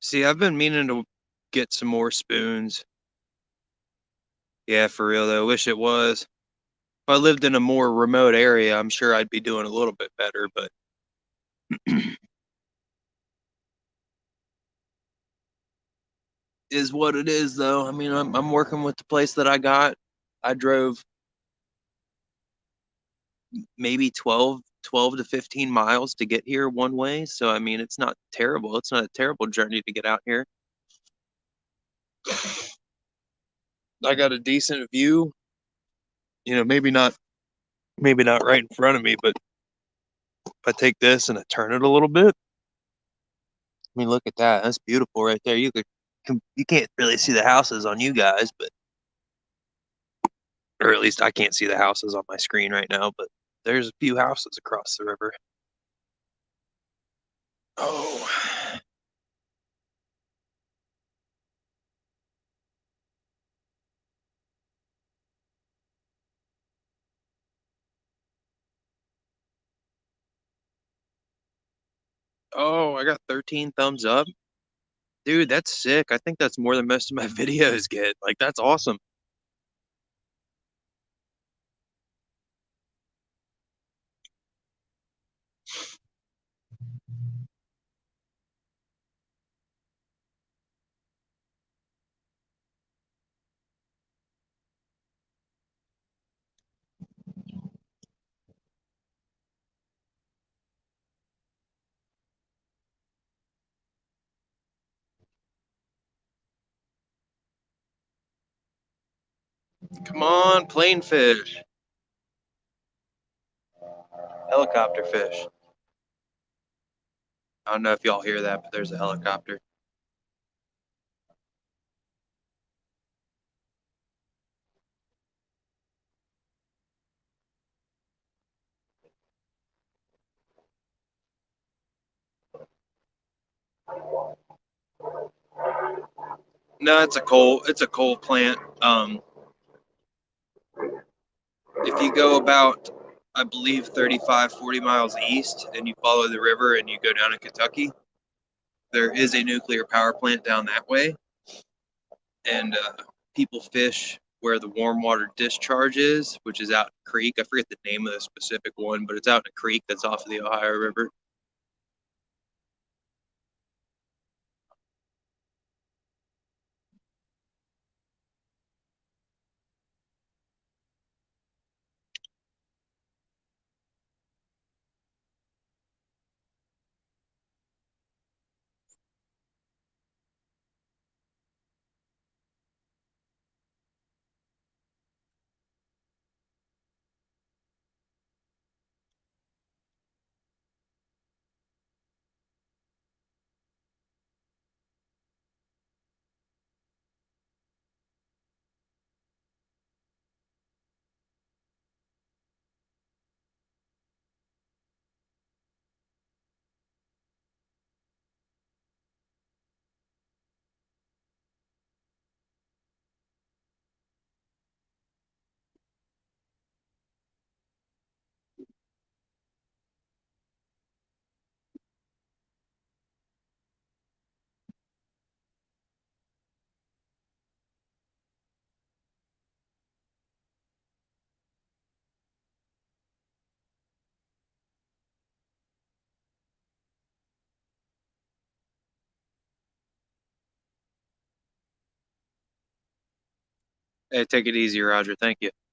See, I've been meaning to get some more spoons. Yeah, for real though. Wish it was. If I lived in a more remote area, I'm sure I'd be doing a little bit better, but is what it is though. I mean, I'm working with the place that I got. I drove maybe 12 to 15 miles to get here one way. So I mean, it's not terrible. It's not a terrible journey to get out here. I got a decent view. Maybe not right in front of me, but if I take this and I turn it a little bit, I mean, look at that. That's beautiful right there. You can't really see the houses on you guys, but or at least I can't see the houses on my screen right now, but there's a few houses across the river. Oh, oh, I got 13 thumbs up. Dude, that's sick. I think that's more than most of my videos get. Like, that's awesome. Come on, plane fish, helicopter fish. I don't know if y'all hear that, but there's a helicopter. No, it's a coal plant. If you go about, I believe, 35, 40 miles east and you follow the river and you go down to Kentucky, there is a nuclear power plant down that way. And people fish where the warm water discharge is, which is out in a creek. I forget the name of the specific one, but it's out in a creek that's off of the Ohio River. Hey, take it easy, Roger. Thank you. I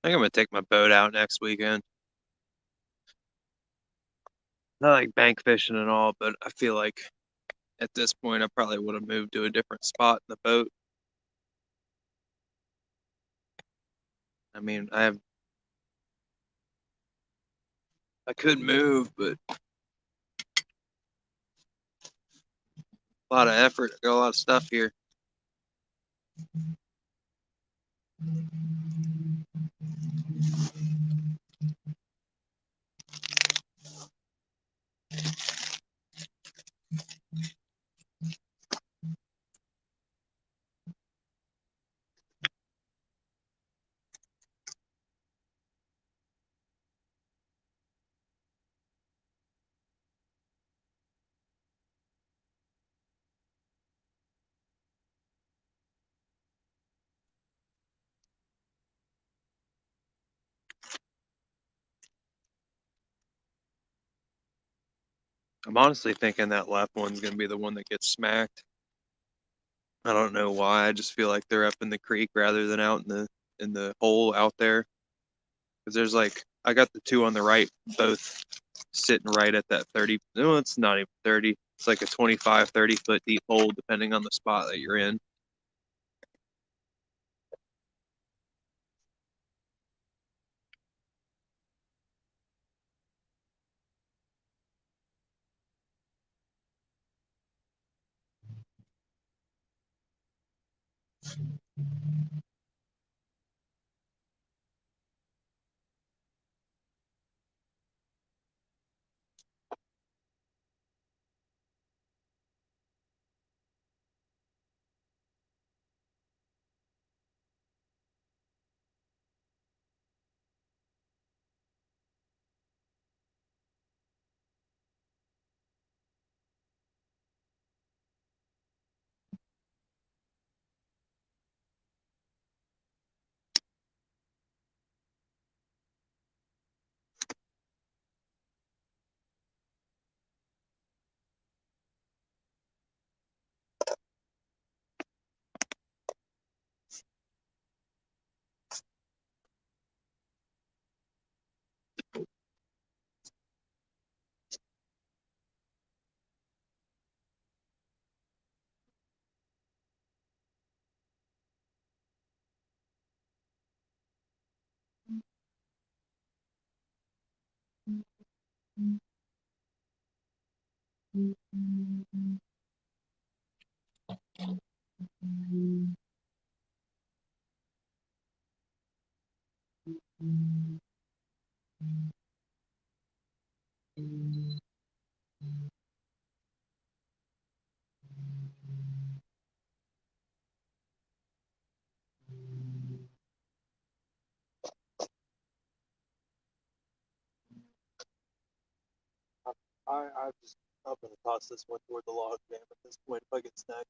think I'm gonna take my boat out next weekend. I like bank fishing and all, but I feel like at this point I probably would have moved to a different spot in the boat. I mean, I could move, but a lot of effort. I got a lot of stuff here. I'm honestly thinking that left one's gonna be the one that gets smacked. I don't know why. I just feel like they're up in the creek rather than out in the hole out there. Because there's like I got the two on the right, both sitting right at that 30. No, it's not even 30. It's like a 25, 30 foot deep hole, depending on the spot that you're in. I'm gonna toss this one toward the log jam at this point if I get stuck.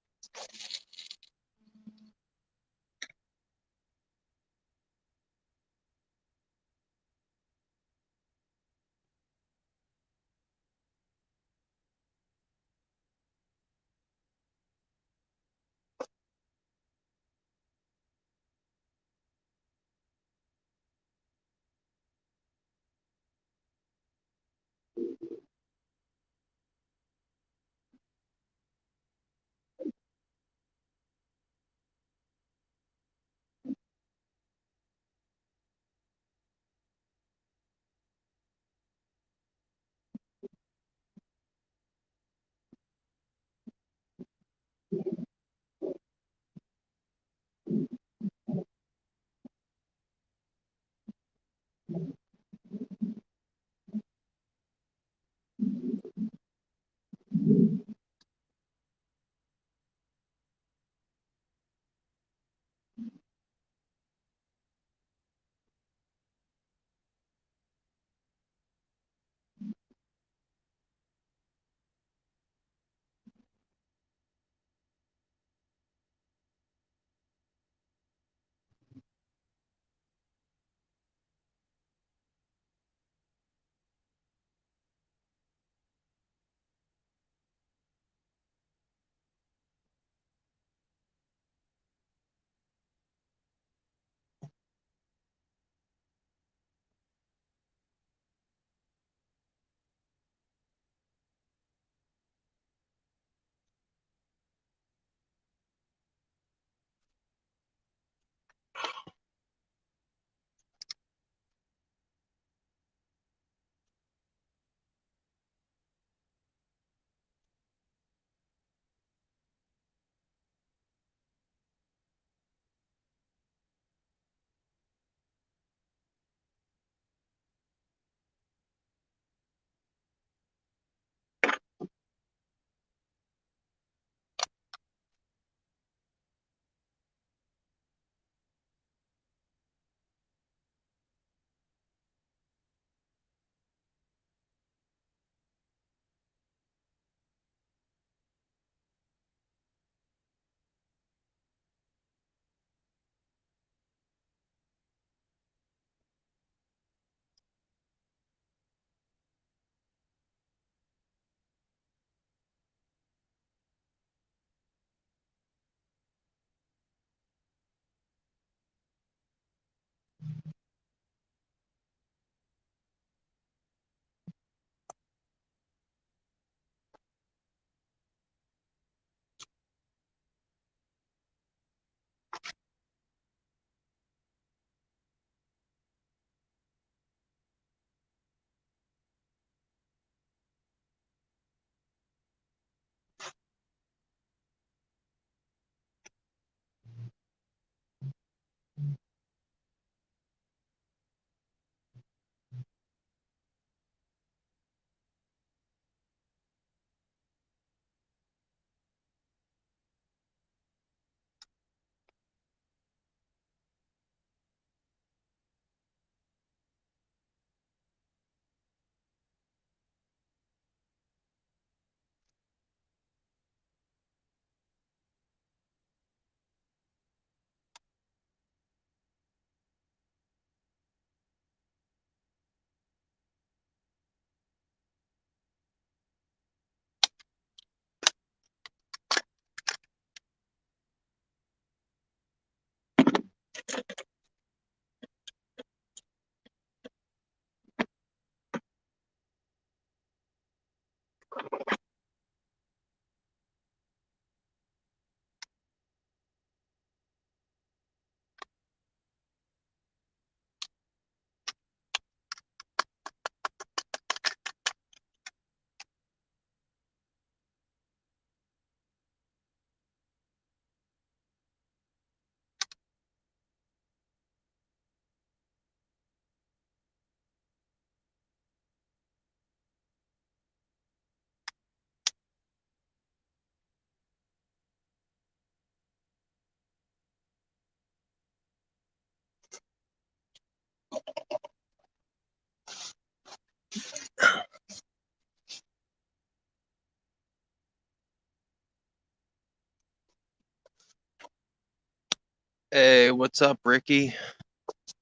Hey, what's up, Ricky?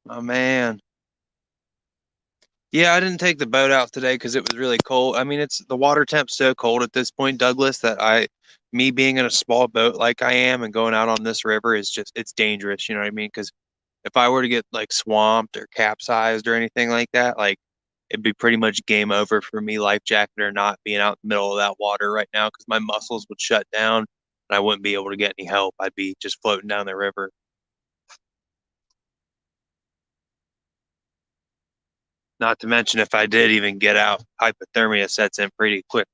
Oh man. Yeah, I didn't take the boat out today because it was really cold. I mean, it's the water temp's so cold at this point, Douglas, that me being in a small boat like I am and going out on this river is just it's dangerous. You know what I mean? Because if I were to get like swamped or capsized or anything like that, like it'd be pretty much game over for me, life jacket or not, being out in the middle of that water right now because my muscles would shut down and I wouldn't be able to get any help. I'd be just floating down the river. Not to mention, if I did even get out, hypothermia sets in pretty quick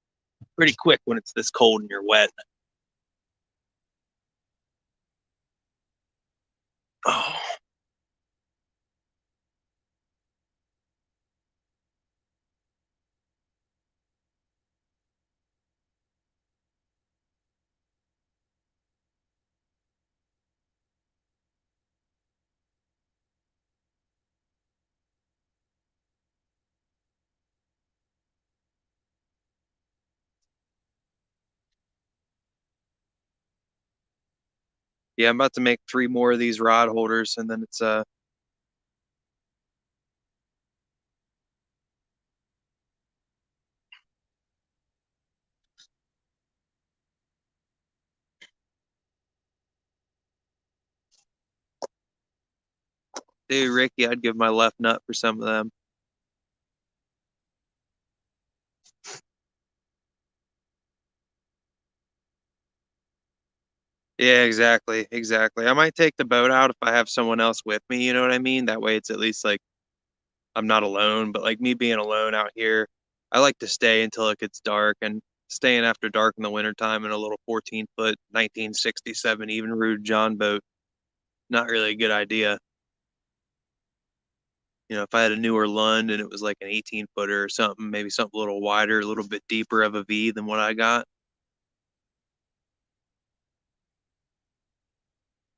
when it's this cold and you're wet. Oh, yeah, I'm about to make three more of these rod holders, and then it's dude, Ricky, I'd give my left nut for some of them. Yeah, exactly, exactly. I might take the boat out if I have someone else with me. You know what I mean? That way, it's at least like I'm not alone. But like me being alone out here, I like to stay until it gets dark, and staying after dark in the wintertime in a little 14-foot 1967 even Rude John boat, not really a good idea. You know, if I had a newer Lund and it was like an 18 footer or something, maybe something a little wider, a little bit deeper of a V than what I got.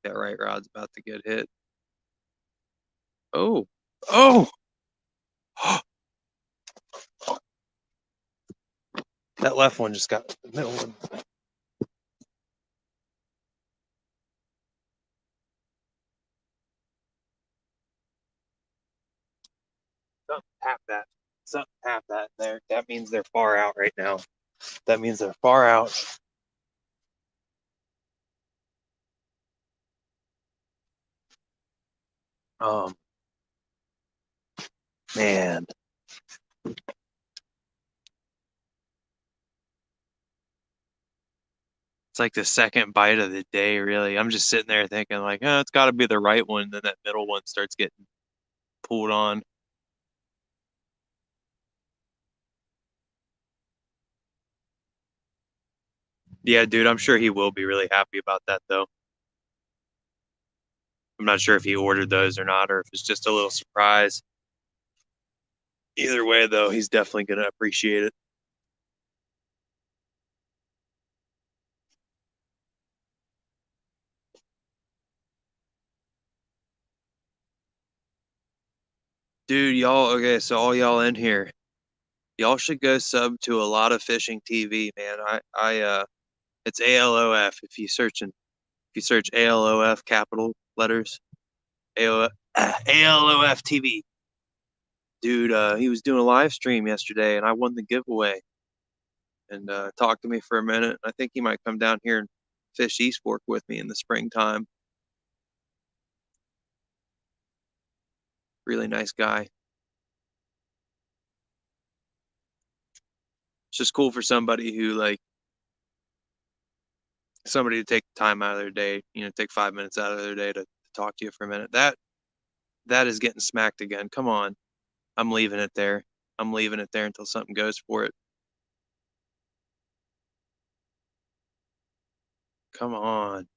That right rod's about to get hit. Oh, oh, that left one just got the middle one. Something tap that. Something tap that there. That means they're far out right now. That means they're far out. Um, man, it's like the second bite of the day, really. I'm just sitting there thinking, like, oh, it's got to be the right one. Then that middle one starts getting pulled on. Yeah, dude, I'm sure he will be really happy about that, though. I'm not sure if he ordered those or not, or if it's just a little surprise. Either way, though, he's definitely going to appreciate it. Dude, y'all, okay, so all y'all in here, y'all should go sub to a lot of fishing TV, man. It's ALOF. If you search ALOF capital letters, AOF, ALOF TV. Dude, he was doing a live stream yesterday, and I won the giveaway. And talked to me for a minute. I think he might come down here and fish East Fork with me in the springtime. Really nice guy. It's just cool for somebody who like somebody to take time out of their day, take 5 minutes out of their day to talk to you for a minute. That is getting smacked again. Come on. I'm leaving it there. I'm leaving it there until something goes for it. Come on.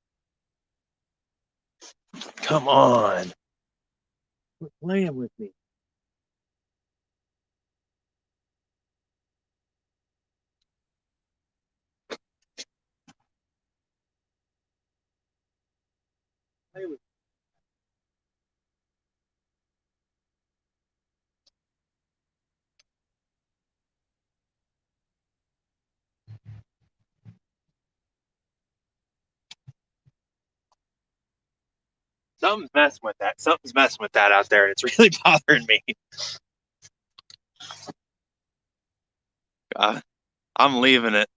Come on. Quit playing with me. Play with Something's messing with that. Something's messing with that out there, and it's really bothering me. I'm leaving it.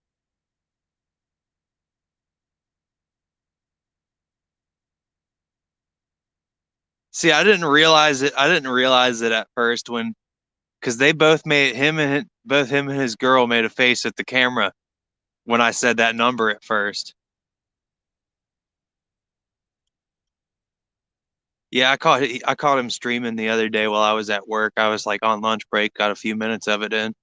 See, I didn't realize it. I didn't realize it at first when, because they both made both him and his girl made a face at the camera when I said that number at first. Yeah, I caught him streaming the other day while I was at work. I was like on lunch break, got a few minutes of it in.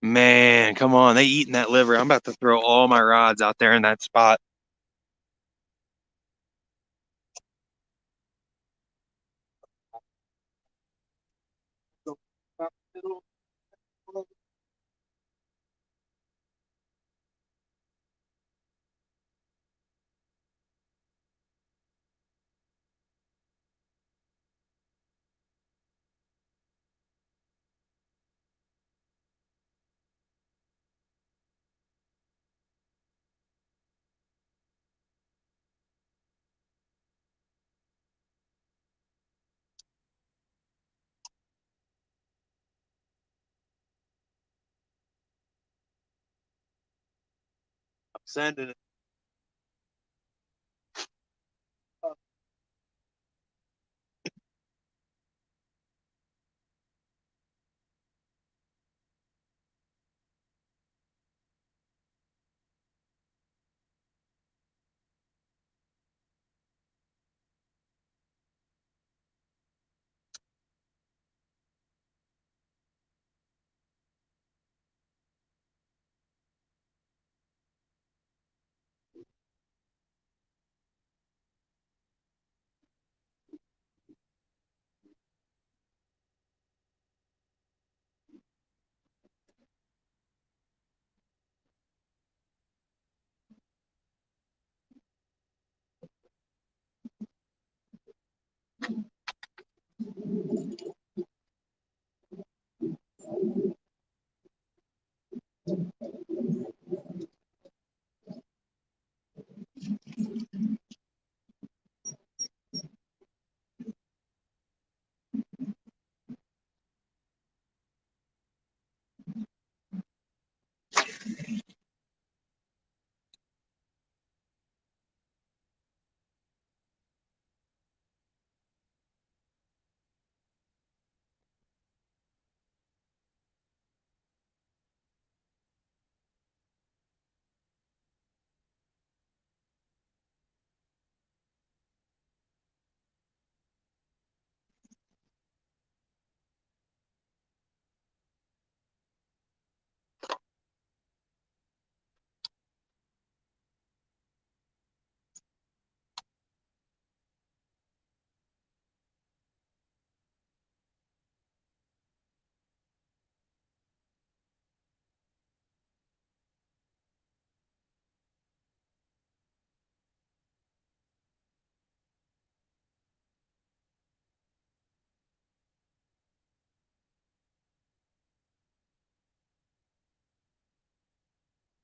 Man, come on, they eating that liver. I'm about to throw all my rods out there in that spot. I'm sending it.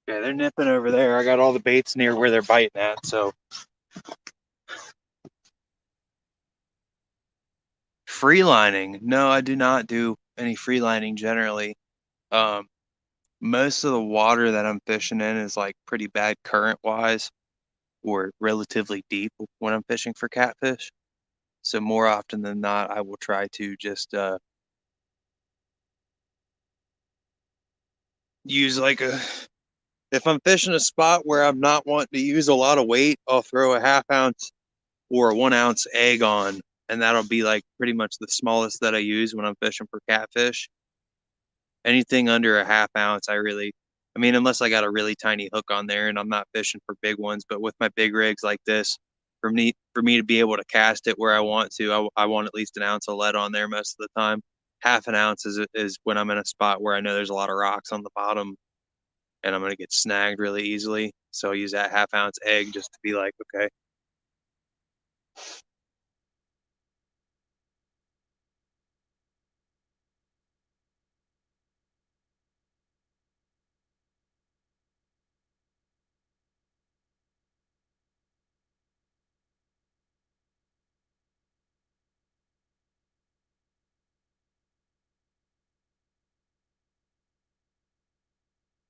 Yeah, they're nipping over there. I got all the baits near where they're biting at. So free lining. No, I do not do any free lining generally. Um, Most of the water that I'm fishing in is like pretty bad current wise or relatively deep when I'm fishing for catfish. So more often than not, I will try to just use like a, if I'm fishing a spot where I'm not wanting to use a lot of weight, I'll throw a half ounce or a 1 ounce egg on, and that'll be like pretty much the smallest that I use when I'm fishing for catfish. Anything under a half ounce, I mean, unless I got a really tiny hook on there and I'm not fishing for big ones, but with my big rigs like this, for me to be able to cast it where I want to, I want at least an ounce of lead on there most of the time. Half an ounce is when I'm in a spot where I know there's a lot of rocks on the bottom and I'm gonna get snagged really easily. So I use that half ounce egg just to be like, okay.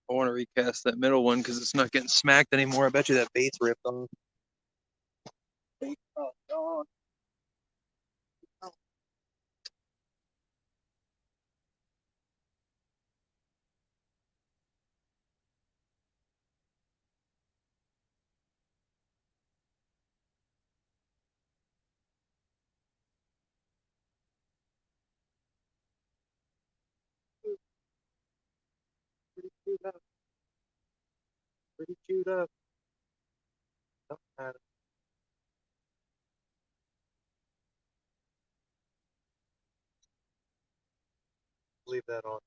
I want to recast that middle one because it's not getting smacked anymore. I bet you that bait's ripped off. Oh, God. Pretty chewed up. Pretty chewed up. Don't matter. Leave that on.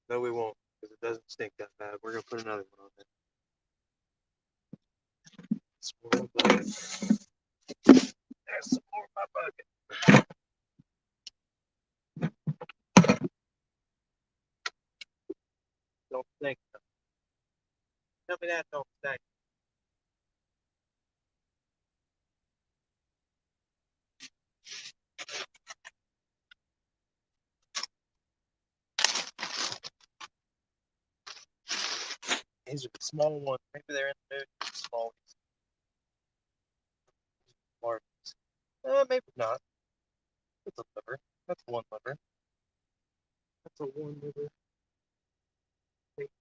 No, we won't, because it doesn't stink that bad. We're gonna put another one on there. Some more bucket. There's some more in my bucket. Don't stink. Tell me that don't stink. These are the small ones. Maybe they're in the mood for the small ones. Maybe not. That's a liver. That's one liver. That's a one liver. Let's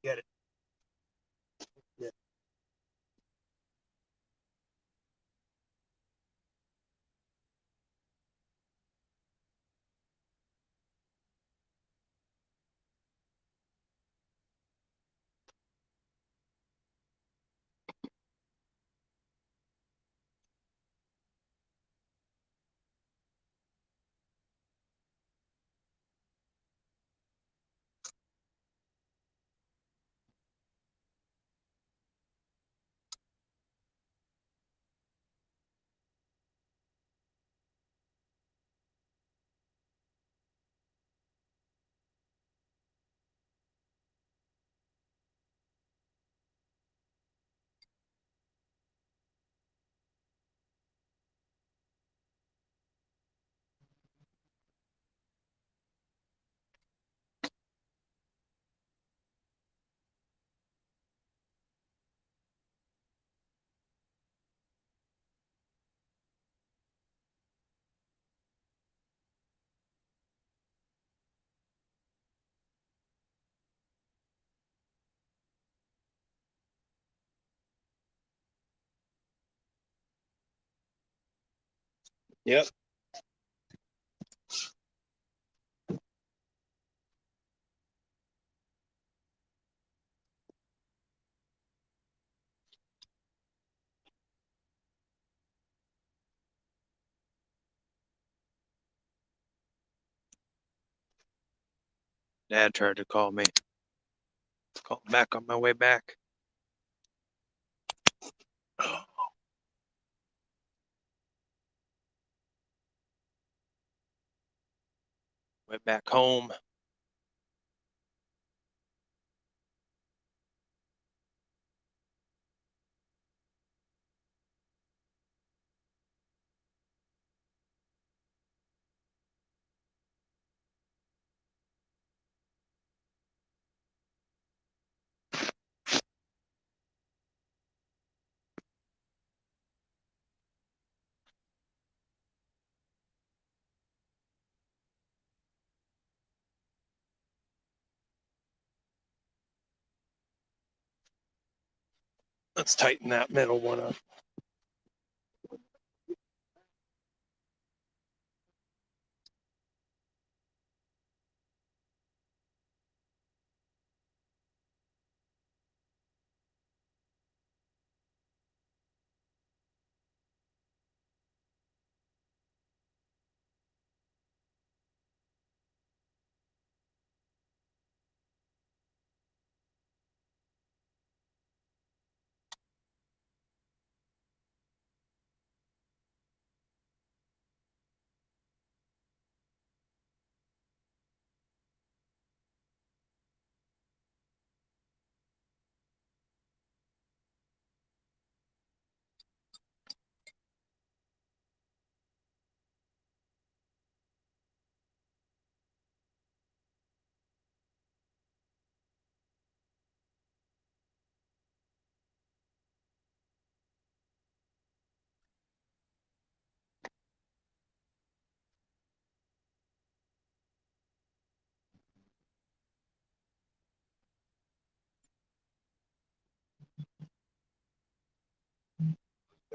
get it. Yeah. Yep. Dad tried to call me. Called back on my way back. Went back home. Let's tighten that middle one up.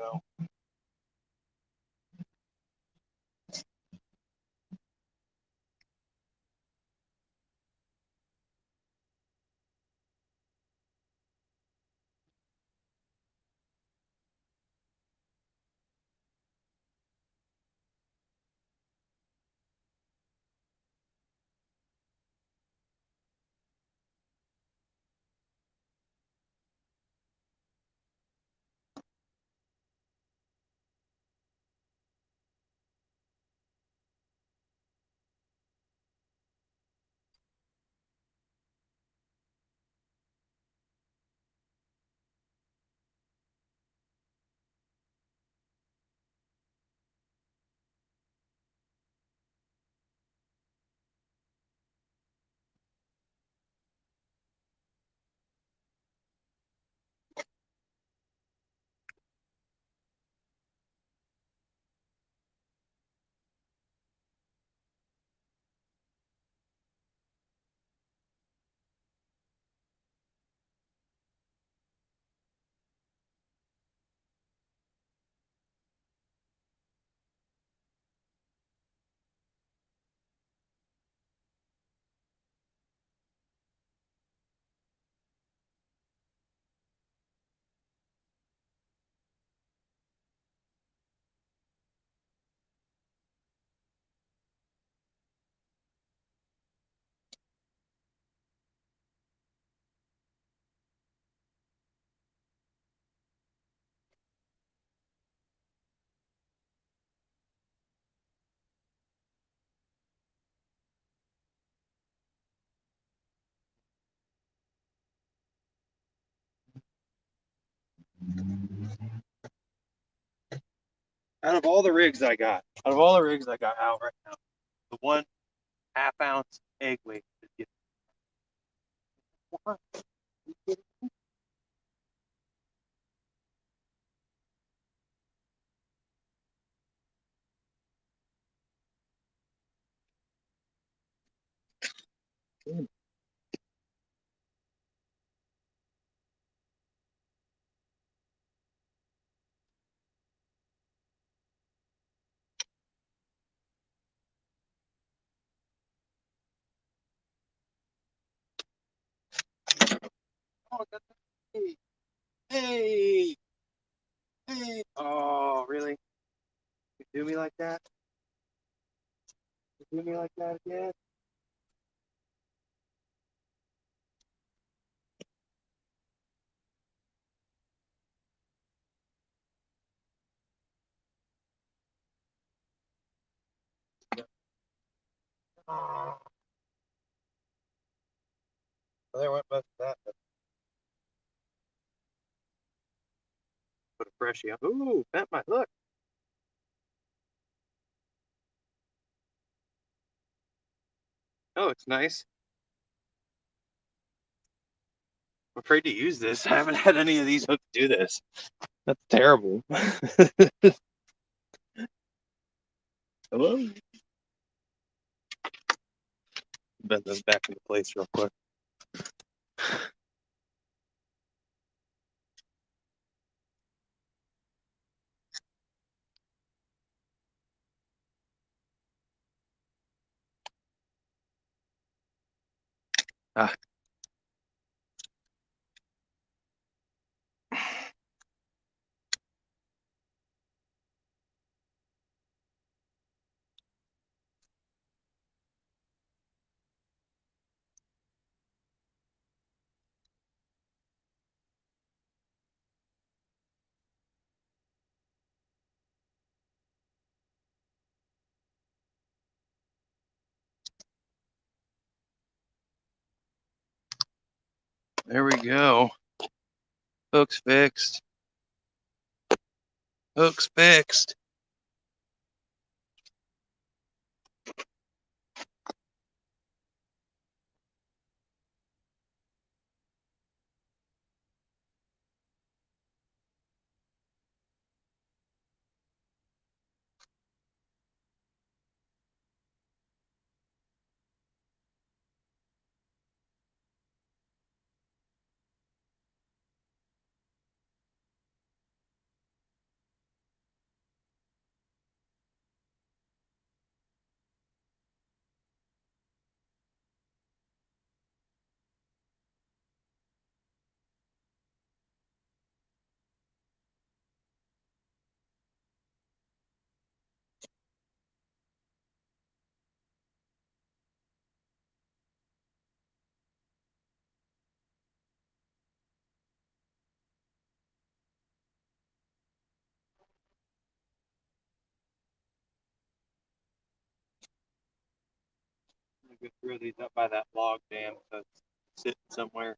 go. Out of all the rigs I got out right now, the 1/2 ounce egg weight is getting one. Oh, I got the, hey, hey. Oh, really? You do me like that? You do me like that again? Oh, well, there went most of that. Put a freshie on. Ooh, bent my hook. Oh, it's nice. I'm afraid to use this. I haven't had any of these hooks do this. That's terrible. Hello? Bend this back into place real quick. Ah, there we go. Hook's fixed. Hook's fixed. go throw these up by that log jam, so it's sitting somewhere.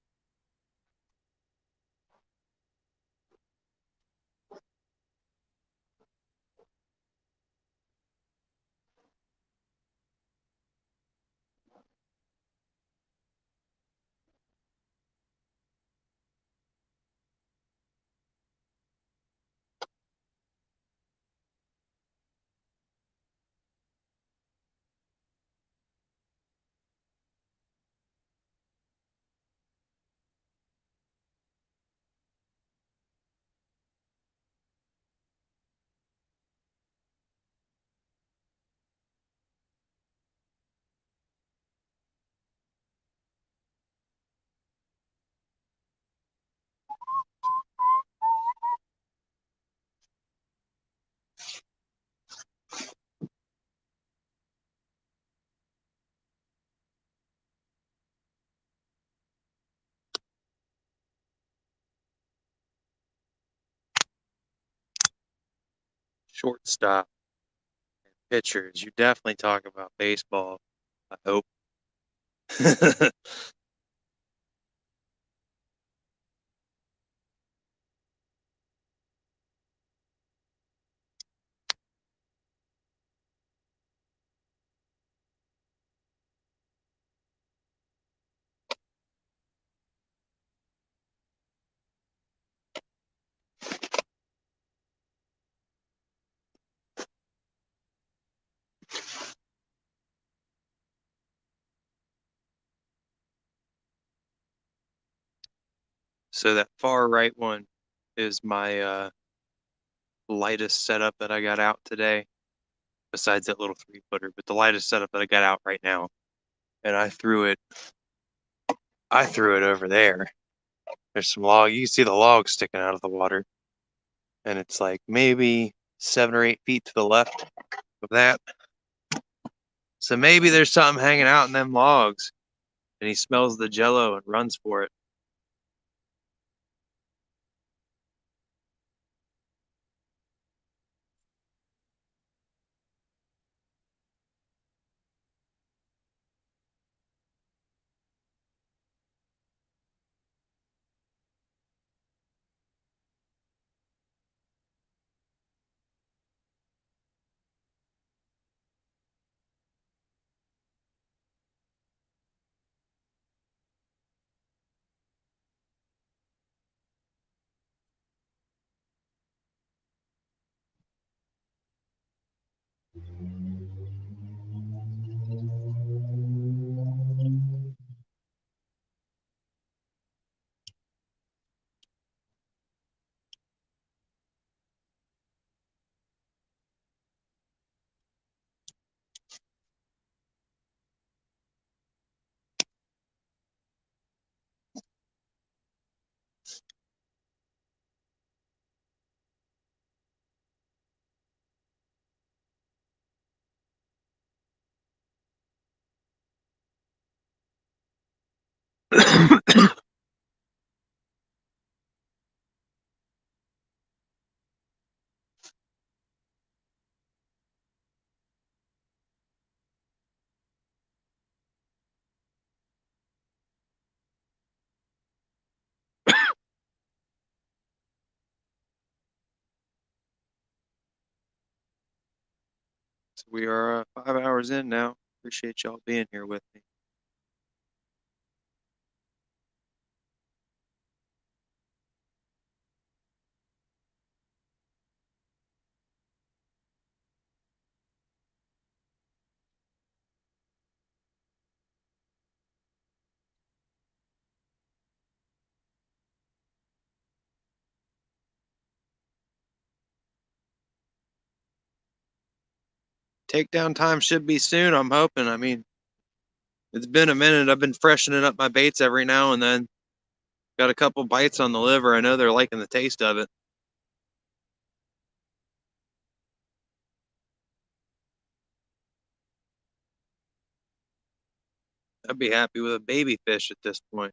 Shortstop, pitchers. You definitely talk about baseball, I hope. So that far right one is my lightest setup that I got out today, besides that little 3-footer, but the lightest setup that I got out right now. And I threw it over there. There's some log. You can see the logs sticking out of the water. And it's like maybe 7 or 8 feet to the left of that. So maybe there's something hanging out in them logs. And he smells the jello and runs for it. So we are 5 hours in now. Appreciate y'all being here with me. Takedown time should be soon, I'm hoping. I mean, it's been a minute. I've been freshening up my baits every now and then. Got a couple bites on the liver. I know they're liking the taste of it. I'd be happy with a baby fish at this point.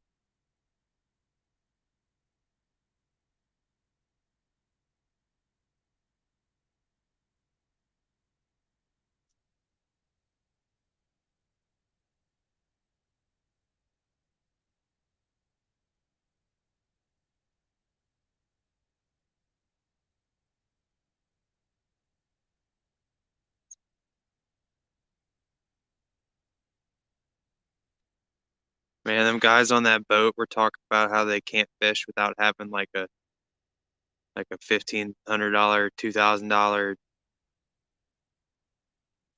Man, them guys on that boat were talking about how they can't fish without having like a $1,500, $2,000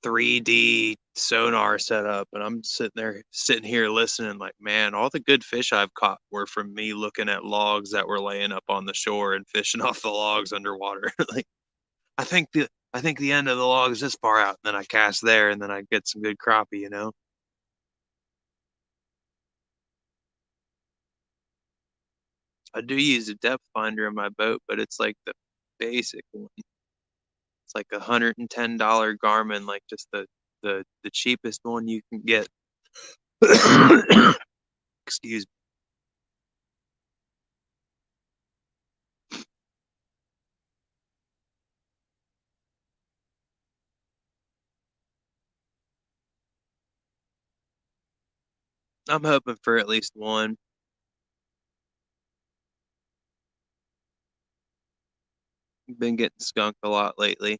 3D sonar set up, and I'm sitting here listening like, man, all the good fish I've caught were from me looking at logs that were laying up on the shore and fishing off the logs underwater. Like I think the end of the log is this far out, and then I cast there, and then I get some good crappie, you know. I do use a depth finder in my boat, but it's like the basic one. It's like $110 Garmin, like just the cheapest one you can get. Excuse me. I'm hoping for at least one. Been getting skunked a lot lately.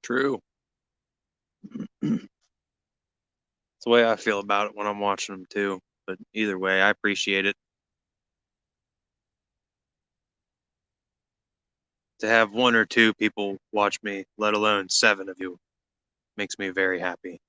True. It's the way I feel about it when I'm watching them too. But either way, I appreciate it. To have one or two people watch me, let alone seven of you, makes me very happy.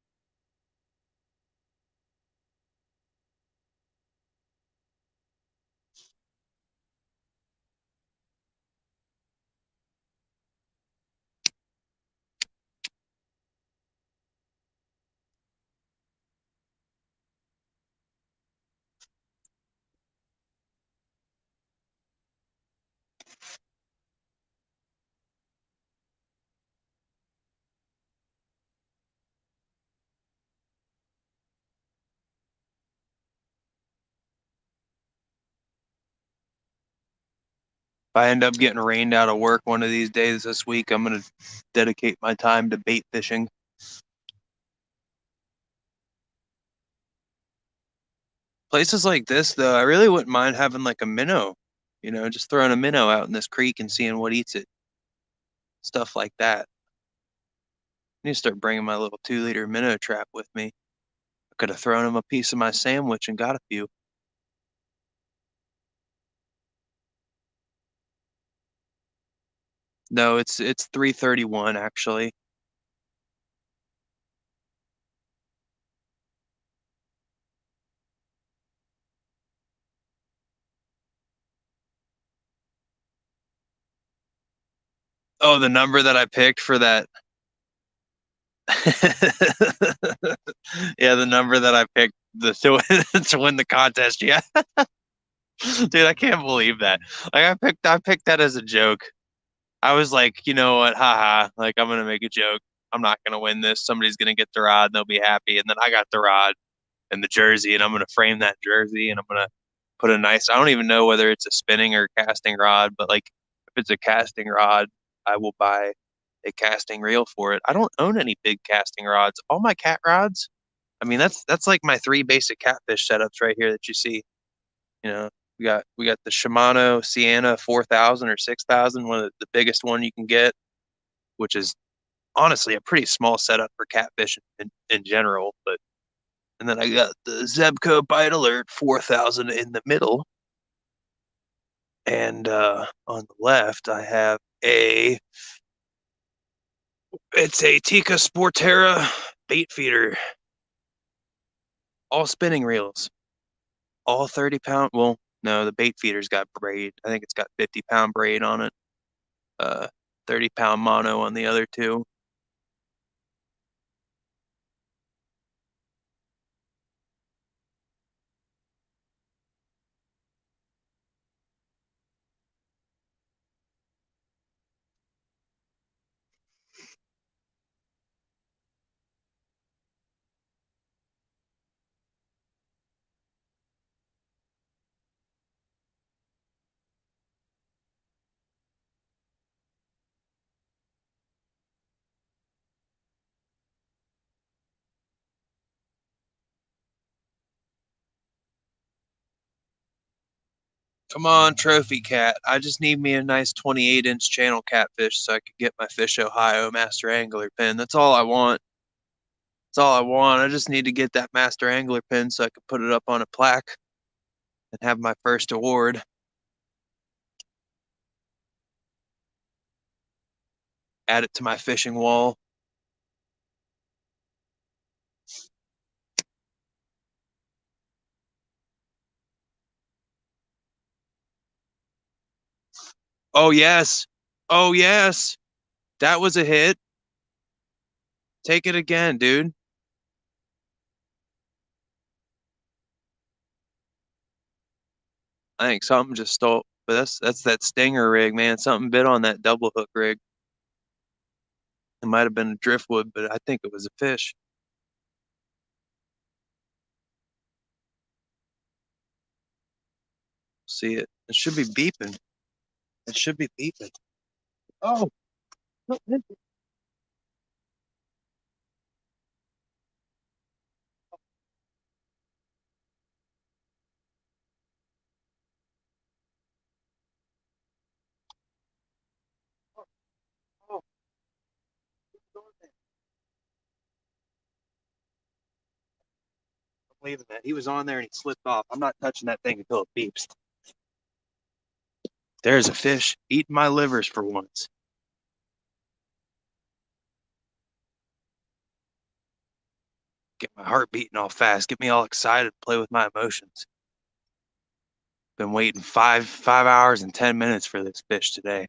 If I end up getting rained out of work one of these days this week, I'm gonna dedicate my time to bait fishing. Places like this, though, I really wouldn't mind having like a minnow, just throwing a minnow out in this creek and seeing what eats it. Stuff like that. I need to start bringing my little 2-liter minnow trap with me. I could have thrown him a piece of my sandwich and got a few. No, it's 331 actually. Oh, the number that I picked for that. Yeah, the number that I picked to win the contest. Yeah, dude, I can't believe that. Like I picked that as a joke. I was like, you know what, haha, like I'm gonna make a joke. I'm not gonna win this. Somebody's gonna get the rod and they'll be happy. And then I got the rod and the jersey, and I'm gonna frame that jersey and I'm gonna put a nice. I don't even know whether it's a spinning or casting rod, but like if it's a casting rod, I will buy a casting reel for it. I don't own any big casting rods. All my cat rods. I mean, that's like my three basic catfish setups right here that you see. You know, We got the Shimano Sienna 4000 or 6000, one of the biggest one you can get, which is honestly a pretty small setup for catfishing in general. But and then I got the Zebco Bite Alert 4000 in the middle, and on the left I have it's a Tika Sporterra bait feeder, all spinning reels, all 30-pound. Well, no, the bait feeder's got braid. I think it's got 50-pound braid on it. 30-pound mono on the other two. Come on, trophy cat. I just need me a nice 28-inch channel catfish so I could get my Fish Ohio Master Angler pin. That's all I want. That's all I want. I just need to get that Master Angler pin so I could put it up on a plaque and have my first award. Add it to my fishing wall. Oh, yes. Oh, yes. That was a hit. Take it again, dude. I think something just stole, but that's that stinger rig, man. Something bit on that double hook rig. It might have been a driftwood, but I think it was a fish. See it. It should be beeping. It should be beeping. Oh, oh, I'm leaving that. He was on there and he slipped off. I'm not touching that thing until it beeps. There's a fish eating my livers for once. Get my heart beating all fast. Get me all excited. Play with my emotions. Been waiting 5 hours and 10 minutes for this fish today.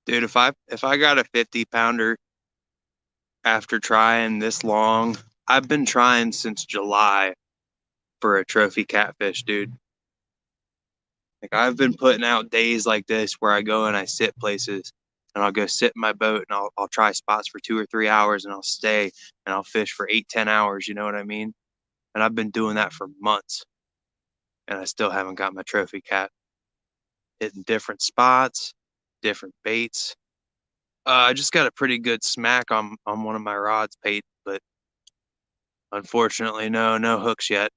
Dude, if I got a 50-pounder after trying this long, I've been trying since July for a trophy catfish, dude. Like I've been putting out days like this where I go and I sit places and I'll go sit in my boat and I'll try spots for 2 or 3 hours and I'll stay and I'll fish for 8, 10 hours, you know what I mean? And I've been doing that for months and I still haven't got my trophy cat. Hitting different spots, different baits. I just got a pretty good smack on one of my rods, Pate, but unfortunately, no hooks yet.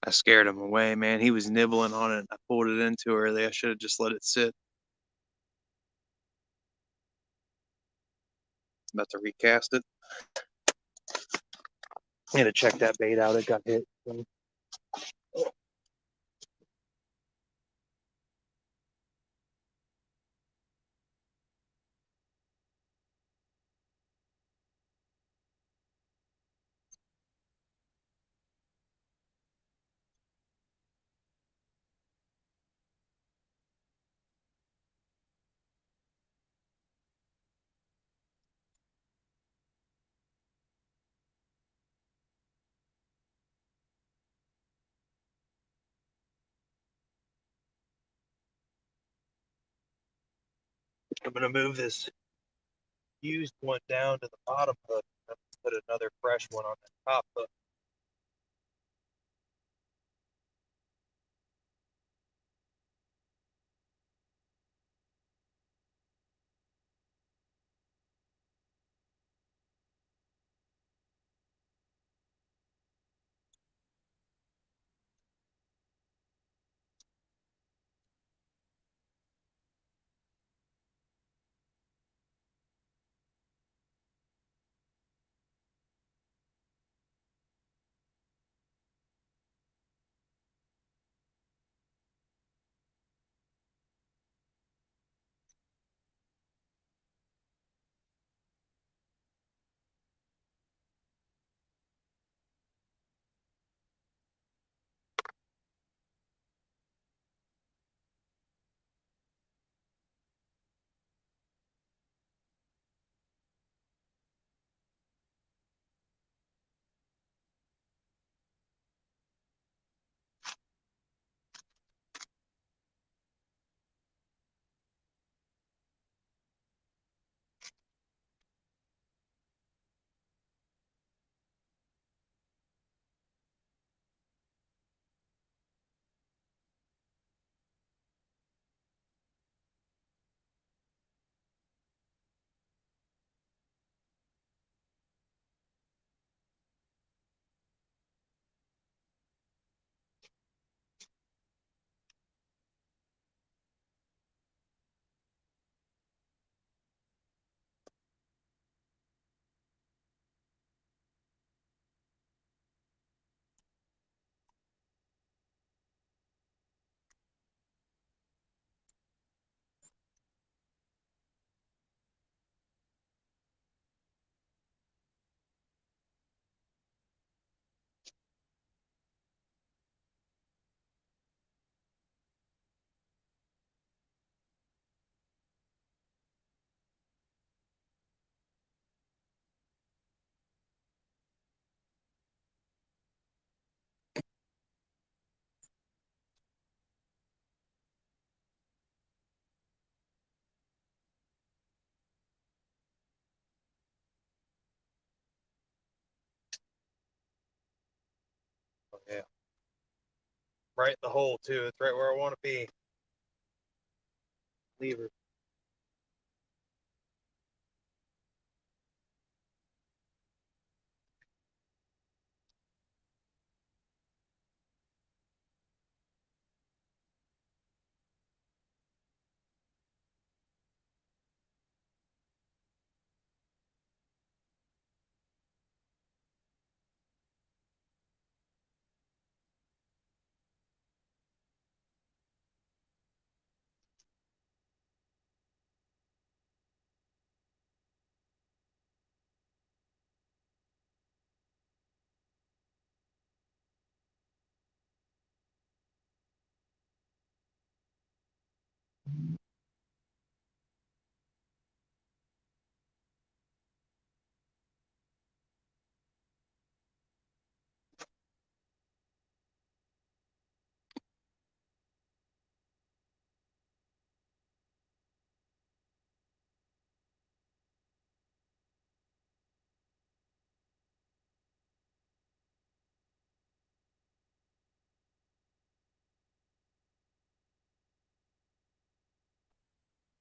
I scared him away, man. He was nibbling on it. I pulled it in too early. I should have just let it sit. About to recast it. I had to check that bait out. It got hit. So. I'm gonna move this used one down to the bottom hook and put another fresh one on the top hook. Oh, yeah. Right in the hole too. It's right where I want to be. Lever.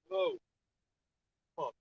Whoa. Come on.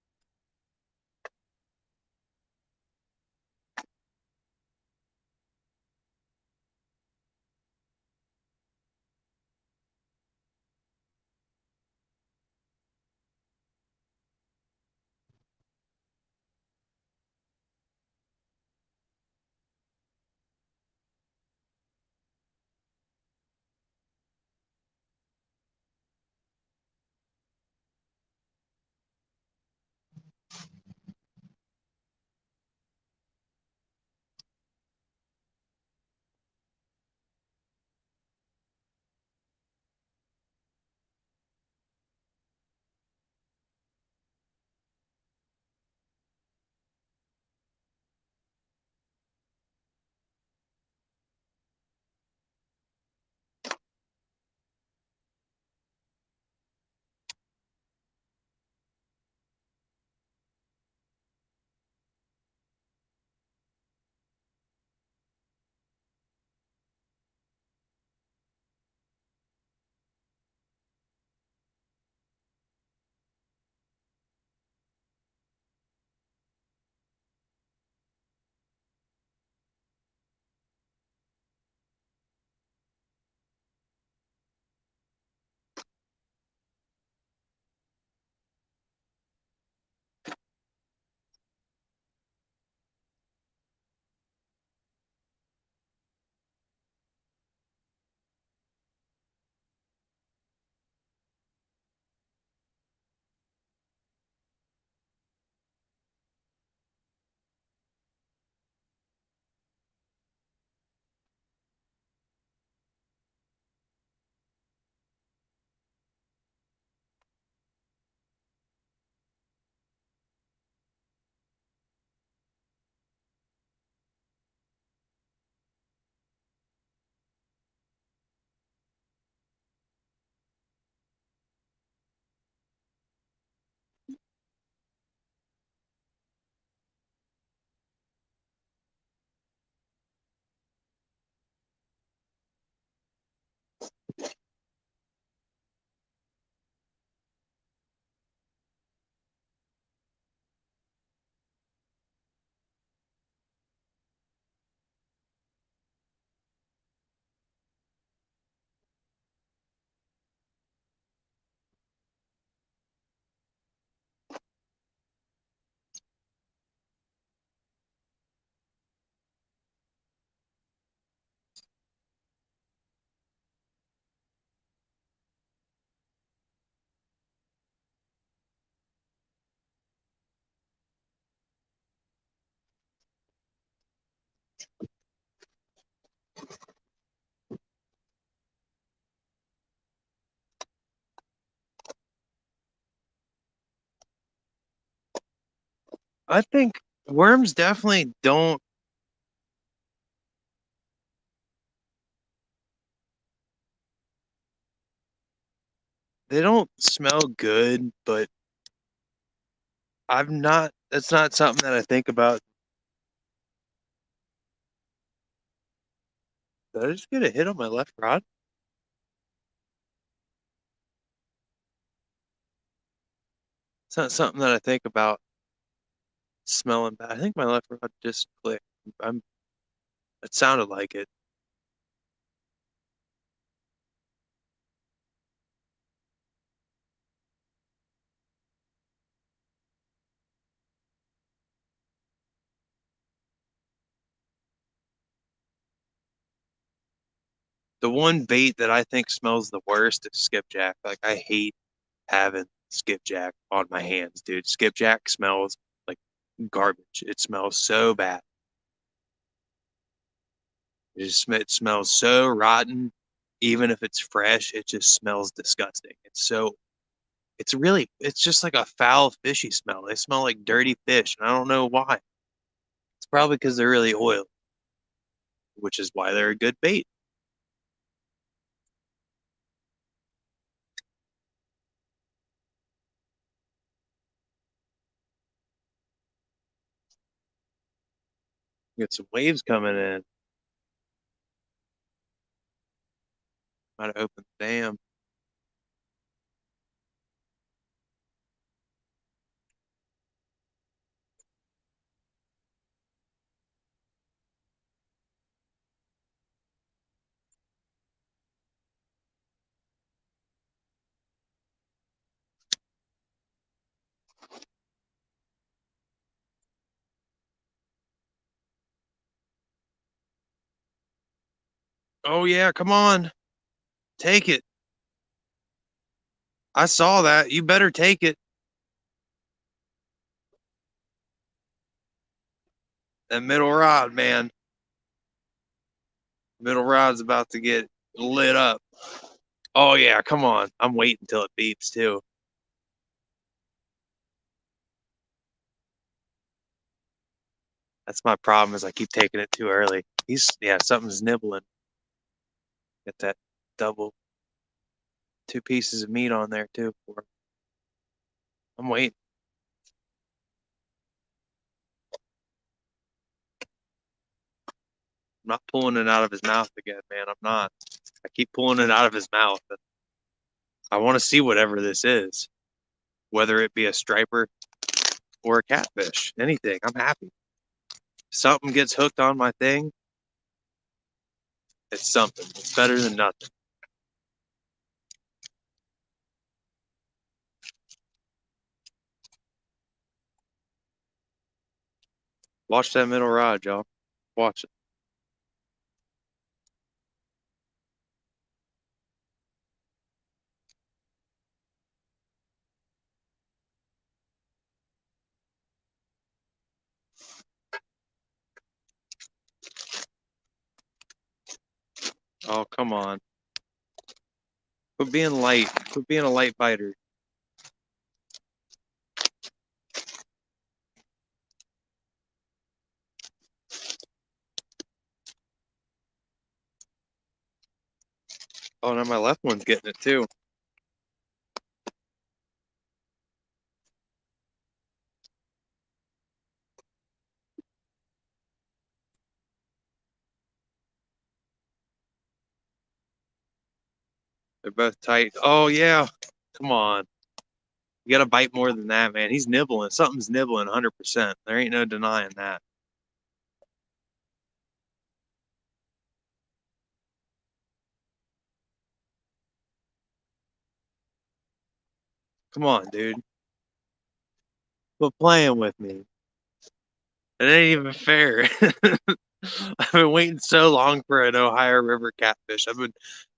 I think worms definitely they don't smell good, but that's not something that I think about. Did I just get a hit on my left rod? It's not something that I think about smelling bad. I think my left rod just clicked. I'm it sounded like it. The one bait that I think smells the worst is skipjack. Like I hate having skipjack on my hands, dude. Skipjack smells like garbage. It smells so bad. It smells so rotten. Even if it's fresh, it just smells disgusting. It's just like a foul fishy smell. They smell like dirty fish, and I don't know why. It's probably because they're really oily, which is why they're a good bait. Get some waves coming in. Might open the dam. Oh yeah, come on. Take it. I saw that. You better take it. That middle rod, man. Middle rod's about to get lit up. Oh yeah, come on. I'm waiting until it beeps too. That's my problem is I keep taking it too early. Something's nibbling. Get that double 2 pieces of meat on there too. I'm waiting. I'm not pulling it out of his mouth again, man. I'm not. I keep pulling it out of his mouth. I want to see whatever this is, whether it be a striper or a catfish, anything. I'm happy. If something gets hooked on my thing, it's something. It's better than nothing. Watch that middle rod, y'all. Watch it. Oh, come on. Quit being light. Quit being a light biter. Oh, now my left one's getting it too. They're both tight. Oh, yeah. Come on. You got to bite more than that, man. He's nibbling. Something's nibbling 100%. There ain't no denying that. Come on, dude. Quit playing with me. It ain't even fair. I've been waiting so long for an Ohio River catfish.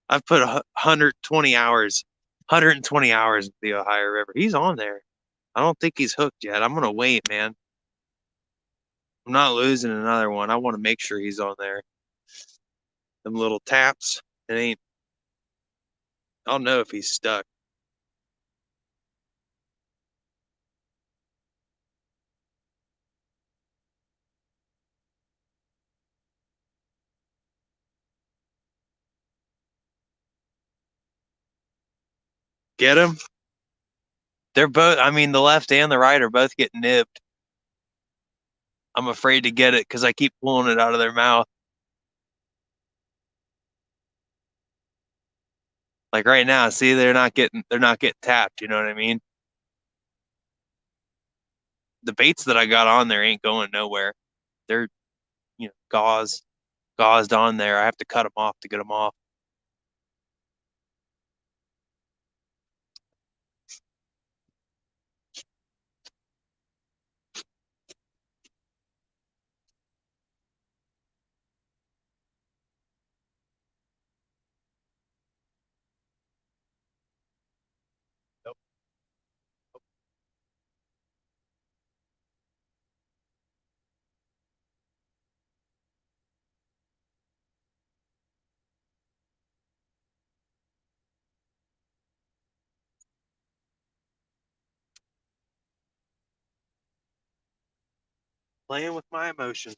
I've put 120 hours, 120 hours into the Ohio River. He's on there. I don't think he's hooked yet. I'm gonna wait, man. 120 hours. 120 hours into the Ohio River. He's on there. I don't think he's hooked yet. I'm gonna wait, man. 120 hours into the Ohio River. He's on there. I don't think he's hooked yet. I'm gonna wait, man. I'm not losing another one. I want to make sure he's on there. Them little taps. It ain't. I'll know if he's stuck. Get him. They're both. I mean, the left and the right are both getting nibbed. I'm afraid to get it because I keep pulling it out of their mouth. Like right now, see, they're not getting tapped. You know what I mean? The baits that I got on there ain't going nowhere. They're gauzed on there. I have to cut them off to get them off. Nope. Playing with my emotions.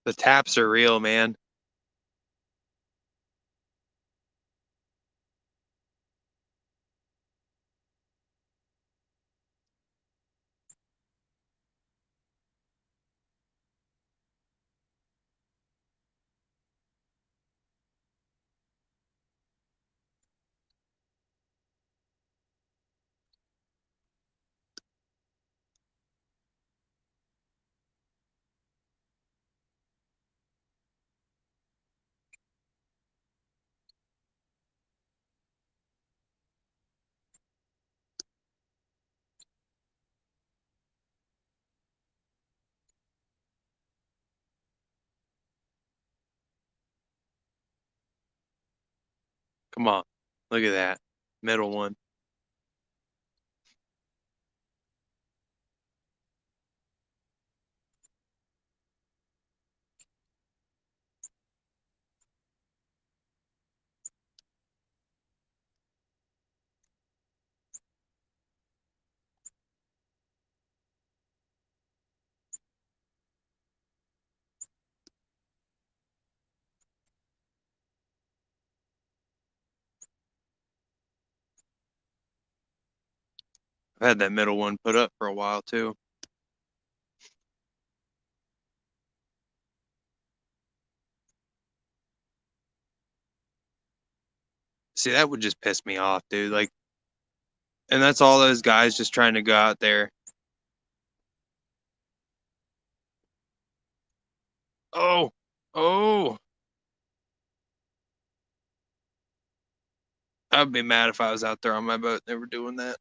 The taps are real, man. Come on. Look at that. Middle one. I've had that middle one put up for a while too. See, that would just piss me off, dude. Like, and that's all those guys just trying to go out there. Oh, oh. I'd be mad if I was out there on my boat and they were doing that.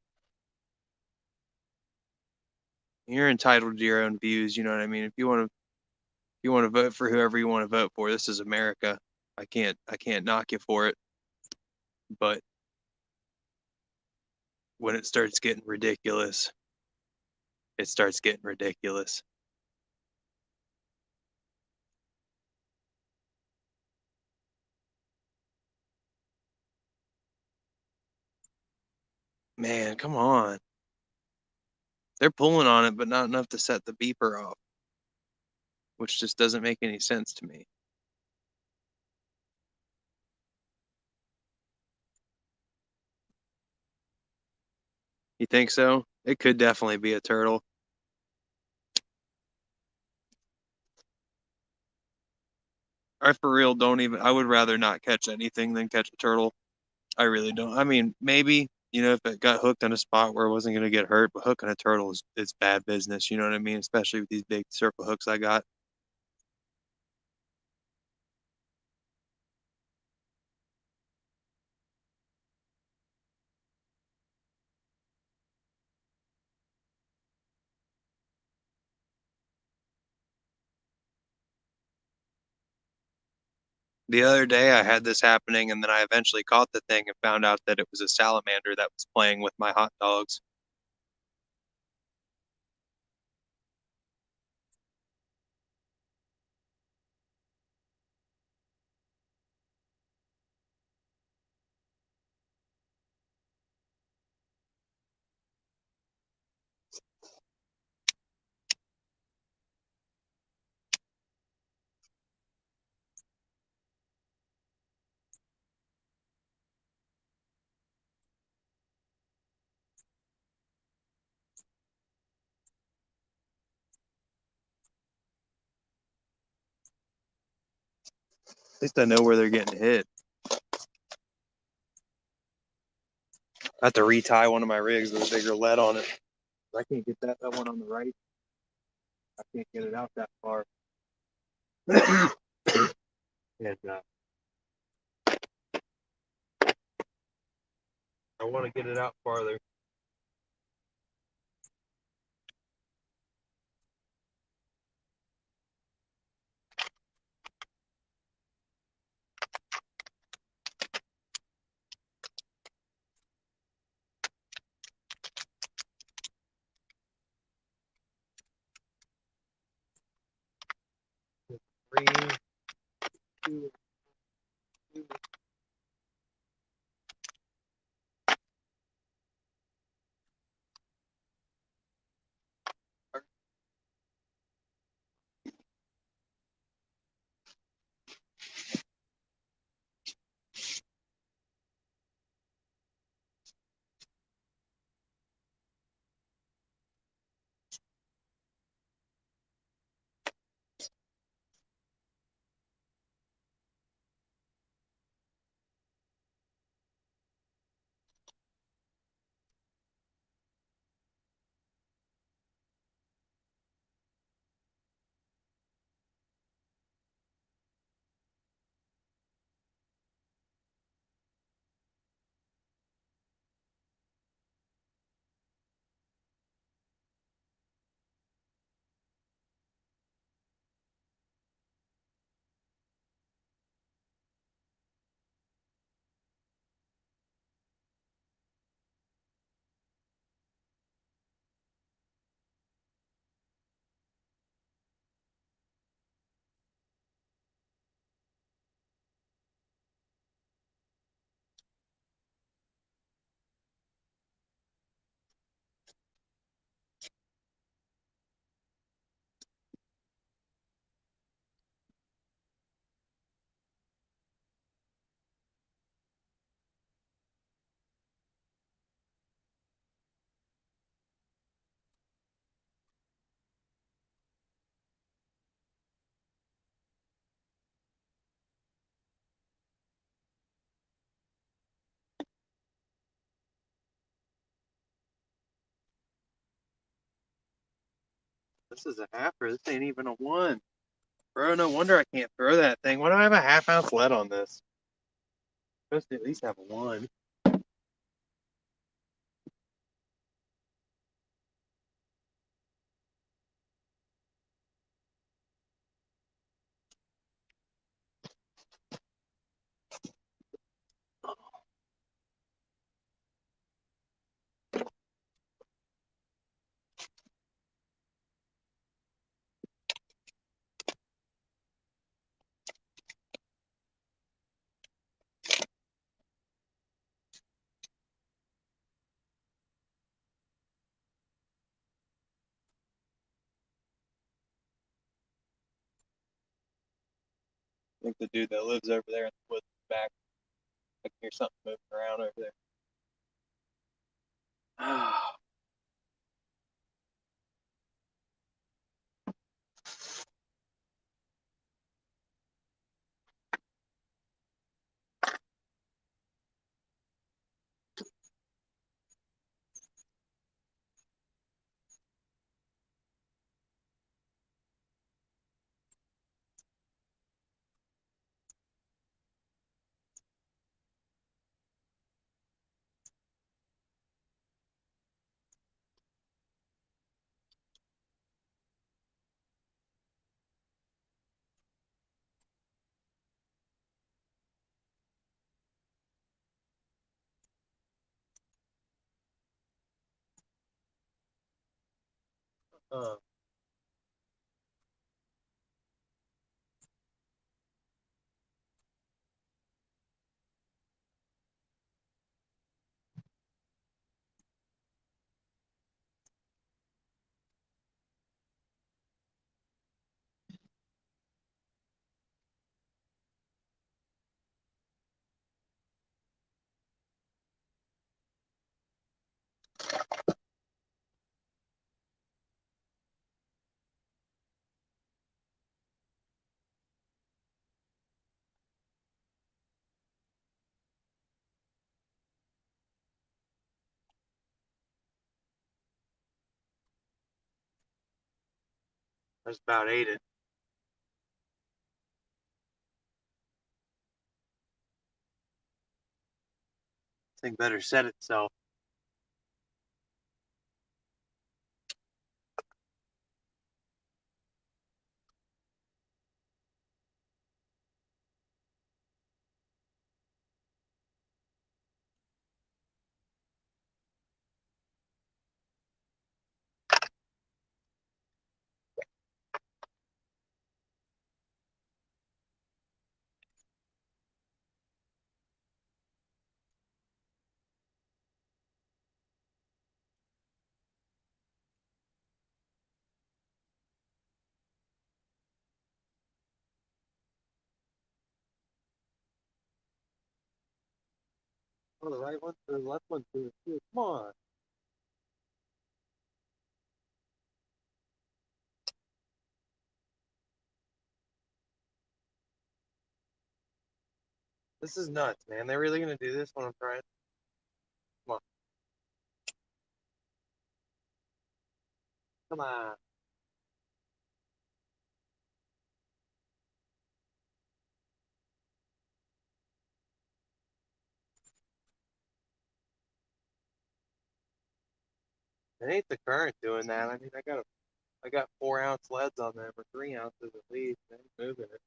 You're entitled to your own views, you know what I mean? If you want to vote for whoever you want to vote for, this is America. I can't knock you for it. But when it starts getting ridiculous, it starts getting ridiculous. Man, come on. They're pulling on it, but not enough to set the beeper off, which just doesn't make any sense to me. You think so? It could definitely be a turtle. I for real don't even, I would rather not catch anything than catch a turtle. I really don't. I mean, maybe, if it got hooked in a spot where it wasn't going to get hurt, but hooking a turtle is bad business. You know what I mean? Especially with these big circle hooks I got. The other day I had this happening, and then I eventually caught the thing and found out that it was a salamander that was playing with my hot dogs. At least I know where they're getting hit. I have to retie one of my rigs with a bigger lead on it. I can't get that one on the right. I can't get it out that far. and I want to get it out farther. Three, two, two. This is a halfer. This ain't even a one. Bro, no wonder I can't throw that thing. Why do I have a half-ounce lead on this? I'm supposed to at least have a one. think the dude that lives over there in the woods back, I can hear something moving around over there. Uh, That's about ate it. This thing better set itself. Oh, the right one or the left one too. Come on. This is nuts, man. They're really gonna do this when I'm trying. Come on. Come on. It ain't the current doing that. I mean, I got 4 ounce leads on them or 3 ounces at least. They ain't moving it.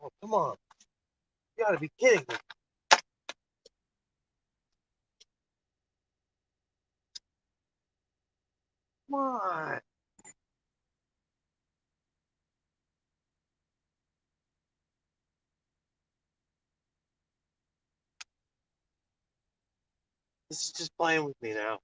Oh, come on. You gotta be kidding me. Come on. This is just playing with me now.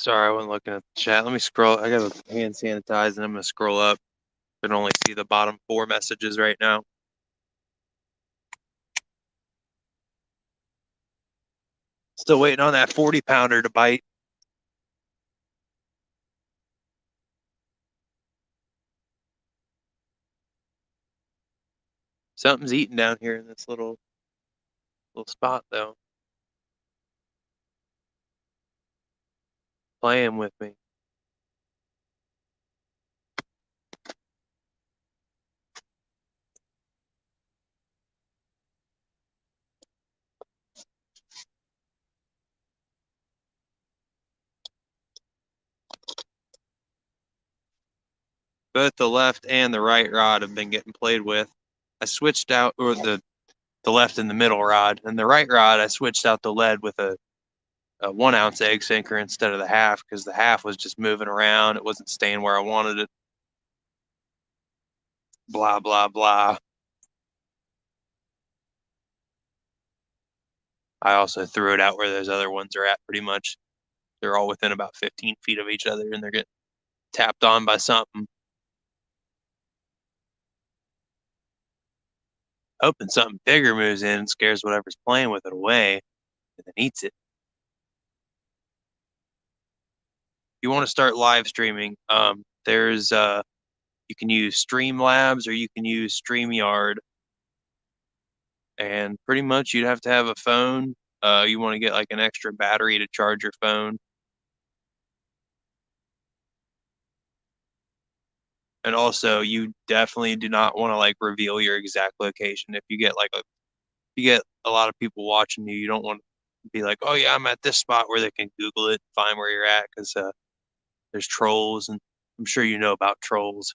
Sorry, I wasn't looking at the chat. Let me scroll. I got to hand sanitize and I'm going to scroll up. I can only see the bottom 4 messages right now. Still waiting on that 40-pounder to bite. Something's eating down here in this little spot, though. Playing with me. Both the left and the right rod have been getting played with. I switched out, or the left and the middle rod, and the right rod I switched out the lead with a 1 ounce egg sinker instead of the half, because the half was just moving around. It wasn't staying where I wanted it. Blah, blah, blah. I also threw it out where those other ones are at pretty much. They're all within about 15 feet of each other, and they're getting tapped on by something. Hoping something bigger moves in and scares whatever's playing with it away and then eats it. You want to start live streaming, there's you can use Streamlabs or you can use StreamYard, and pretty much you'd have to have a phone. You want to get like an extra battery to charge your phone, and also you definitely do not want to like reveal your exact location. If you get a lot of people watching you, you don't want to be like, oh yeah, I'm at this spot where they can Google it and find where you're at, because there's trolls, and I'm sure you know about trolls.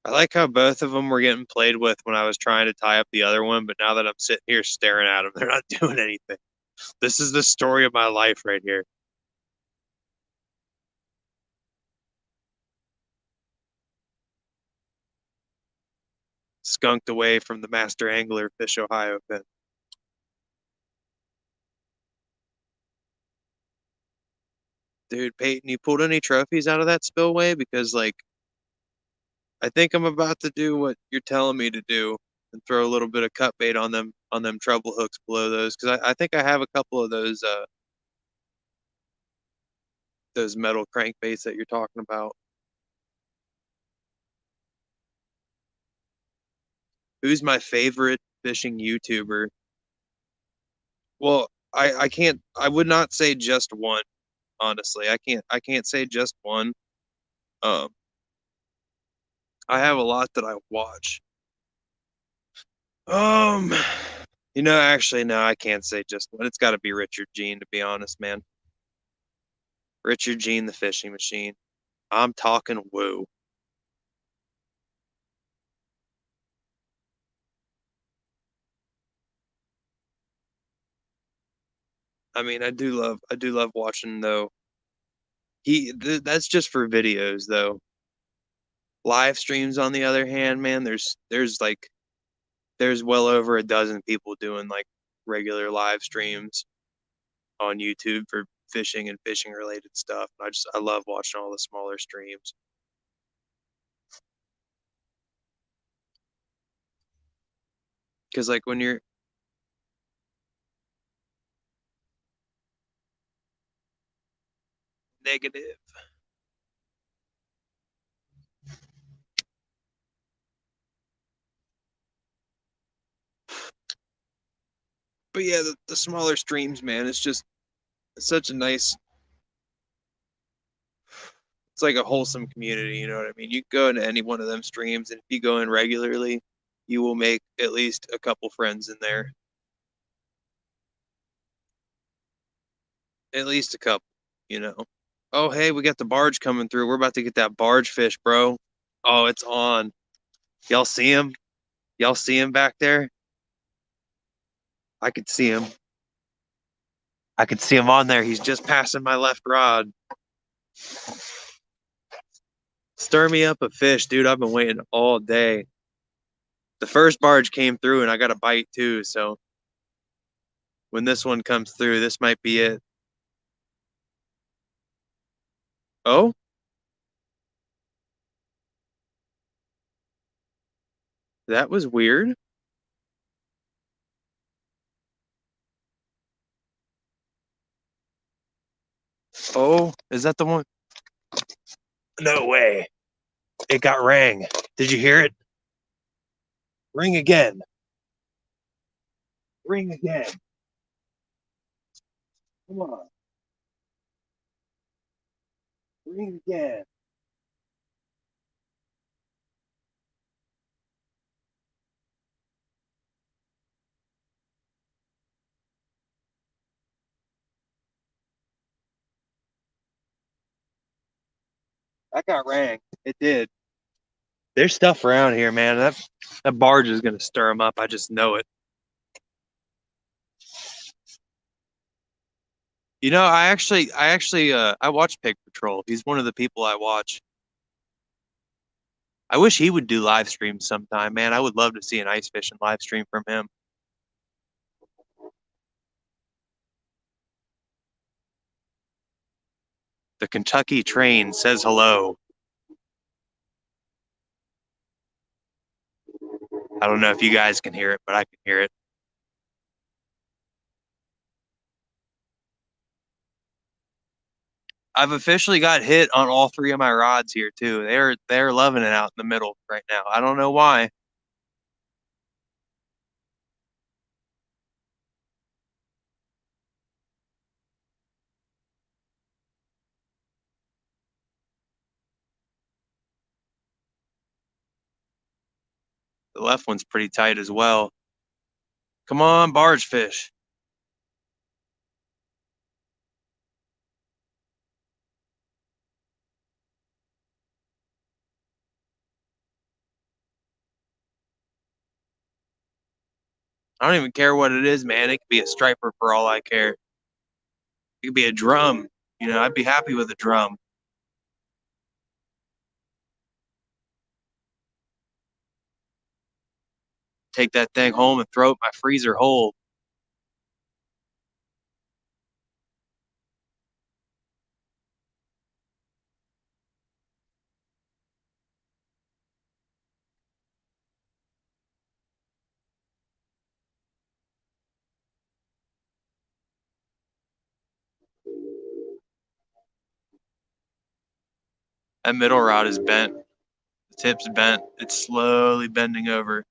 I like how both of them were getting played with when I was trying to tie up the other one, but now that I'm sitting here staring at them, they're not doing anything. This is the story of my life right here. Skunked away from the Master Angler Fish Ohio pen. Dude, Peyton, you pulled any trophies out of that spillway? Because like I think I'm about to do what you're telling me to do and throw a little bit of cut bait on them treble hooks below those, because I think I have a couple of those metal crankbaits that you're talking about. Who's my favorite fishing YouTuber? Well, I can't, I would not say just one, honestly. I can't say just one. Um I have a lot that I watch. Um actually no, I can't say just one. It's got to be Richard Gene, to be honest, man. Richard Gene, the fishing machine. I'm talking woo. I mean, I do love watching though. That's just for videos though. Live streams, on the other hand, man, there's well over a dozen people doing like regular live streams on YouTube for fishing and fishing related stuff. I love watching all the smaller streams. Because like when you're negative, but yeah, the smaller streams, man, it's such a nice, it's like a wholesome community. You know what I mean? You go into any one of them streams, and if you go in regularly, you will make at least a couple friends in there. At least a couple, you know. Oh, hey, we got the barge coming through. We're about to get that barge fish, bro. Oh, it's on. Y'all see him? Y'all see him back there? I could see him. I could see him on there. He's just passing my left rod. Stir me up a fish, dude. I've been waiting all day. The first barge came through and I got a bite too. So when this one comes through, this might be it. Oh, that was weird. Oh, is that the one? No way. It got rang. Did you hear it? Ring again. Ring again. Come on. Ring again. That got rang. It did. There's stuff around here, man. That barge is gonna stir them up. I just know it. You know, I watch Pig Patrol. He's one of the people I watch. I wish he would do live streams sometime, man. I would love to see an ice fishing live stream from him. The Kentucky train says hello. I don't know if you guys can hear it, but I can hear it. I've officially got hit on all three of my rods here too. They're loving it out in the middle right now. I don't know why. The left one's pretty tight as well. Come on, barge fish. I don't even care what it is, man. It could be a striper for all I care. It could be a drum. You know, I'd be happy with a drum. Take that thing home and throw it in my freezer hole. That middle rod is bent. The tip's bent. It's slowly bending over.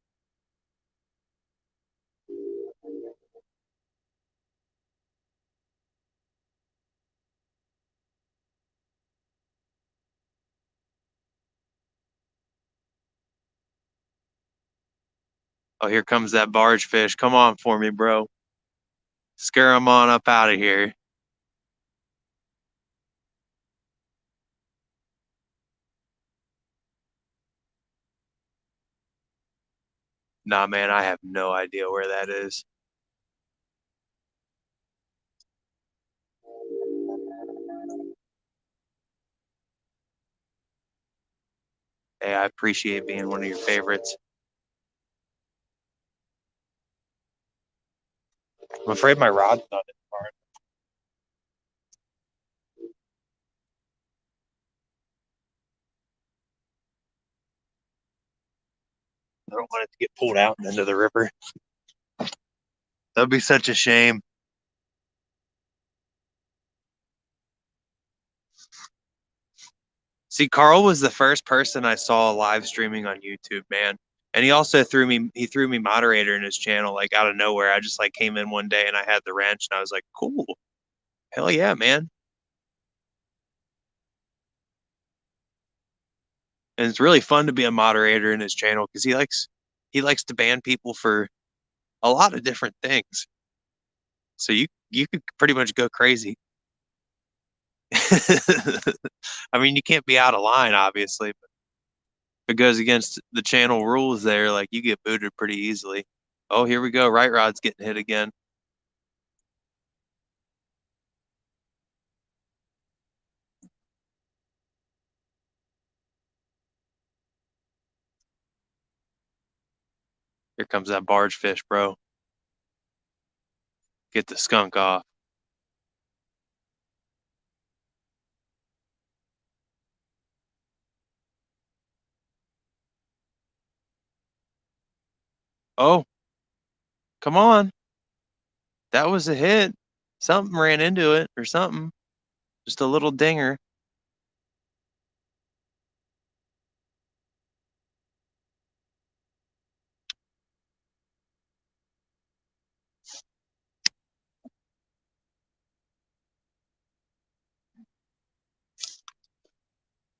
Oh, here comes that barge fish. Come on for me, bro. Scare him on up out of here. Nah, man, I have no idea where that is. Hey, I appreciate being one of your favorites. I'm afraid my rod's not in the car. I don't want it to get pulled out and into the river. That'd be such a shame. See, Carl was the first person I saw live streaming on YouTube, man. And he also threw me moderator in his channel like out of nowhere. I just like came in one day and I had the wrench and I was like, cool. Hell yeah, man. And it's really fun to be a moderator in his channel because he likes to ban people for a lot of different things. So you could pretty much go crazy. I mean, you can't be out of line, obviously, but if it goes against the channel rules there, like you get booted pretty easily. Oh, here we go. Right rod's getting hit again. Here comes that barge fish, bro. Get the skunk off. Oh, come on. That was a hit. Something ran into it or something. Just a little dinger.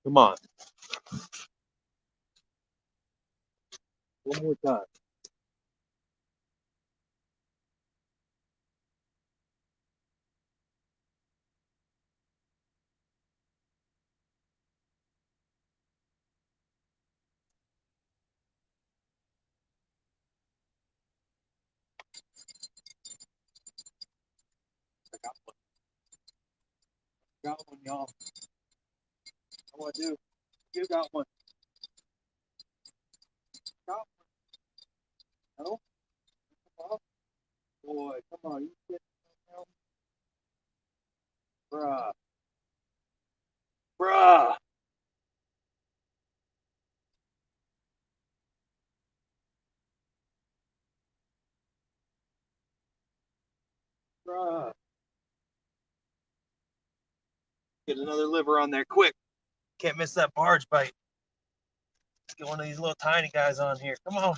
Come on. One more time. Got one, y'all. What do I do? You got one. Got one. No? Oh, boy, come on. You get bruh. Bruh. Bruh. Get another liver on there quick. Can't miss that barge bite. Let's get one of these little tiny guys on here. Come on.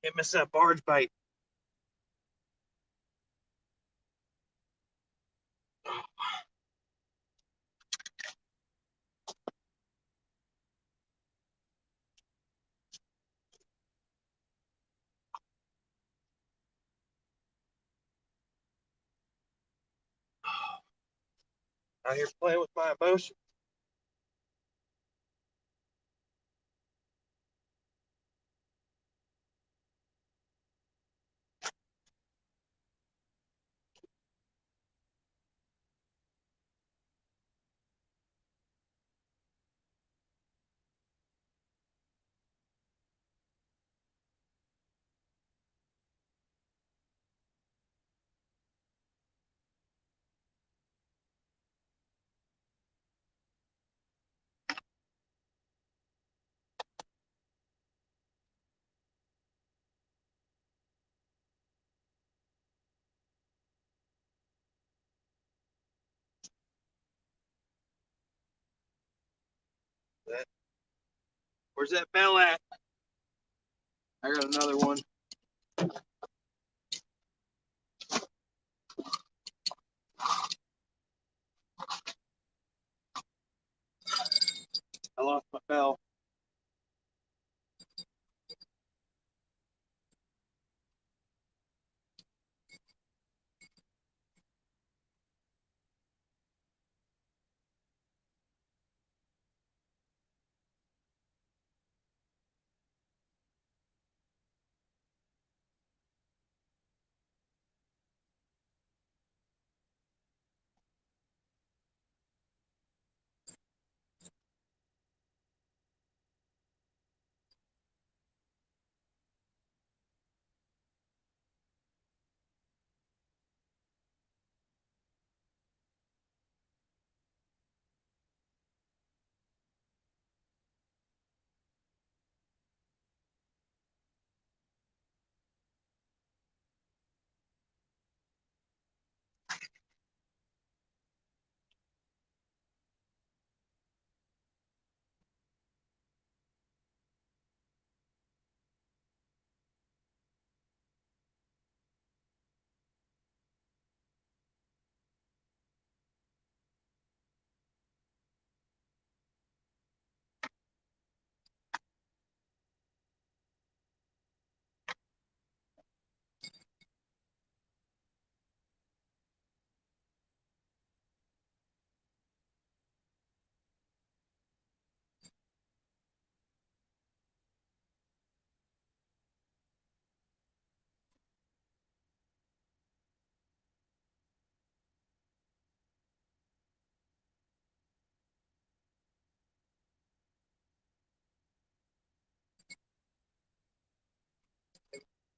Can't miss that barge bite. Out here playing with my emotions. Where's that bell at? I got another one. I lost my bell.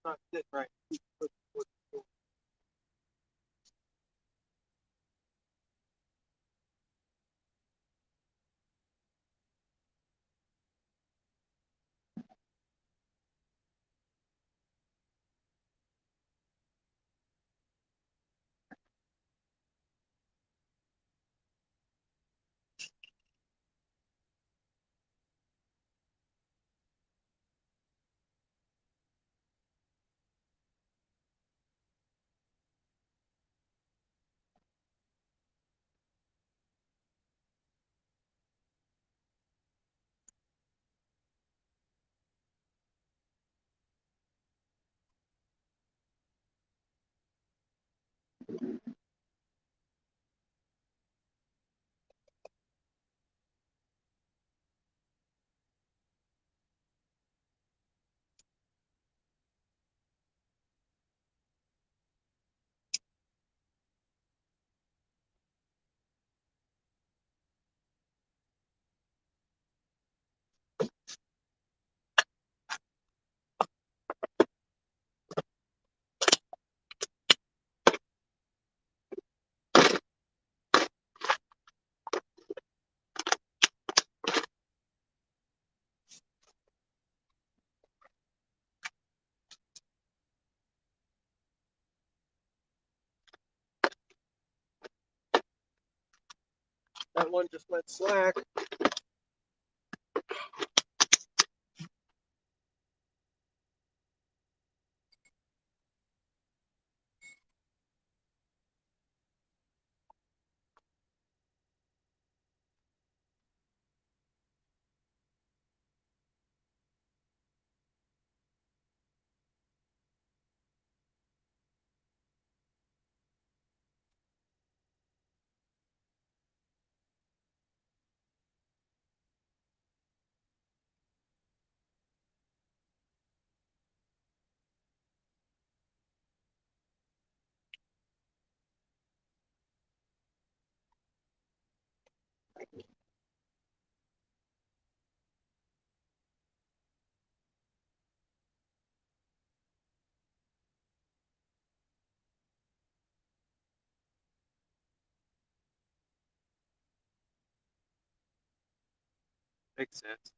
Not sitting right. That one just went slack. Makes sense.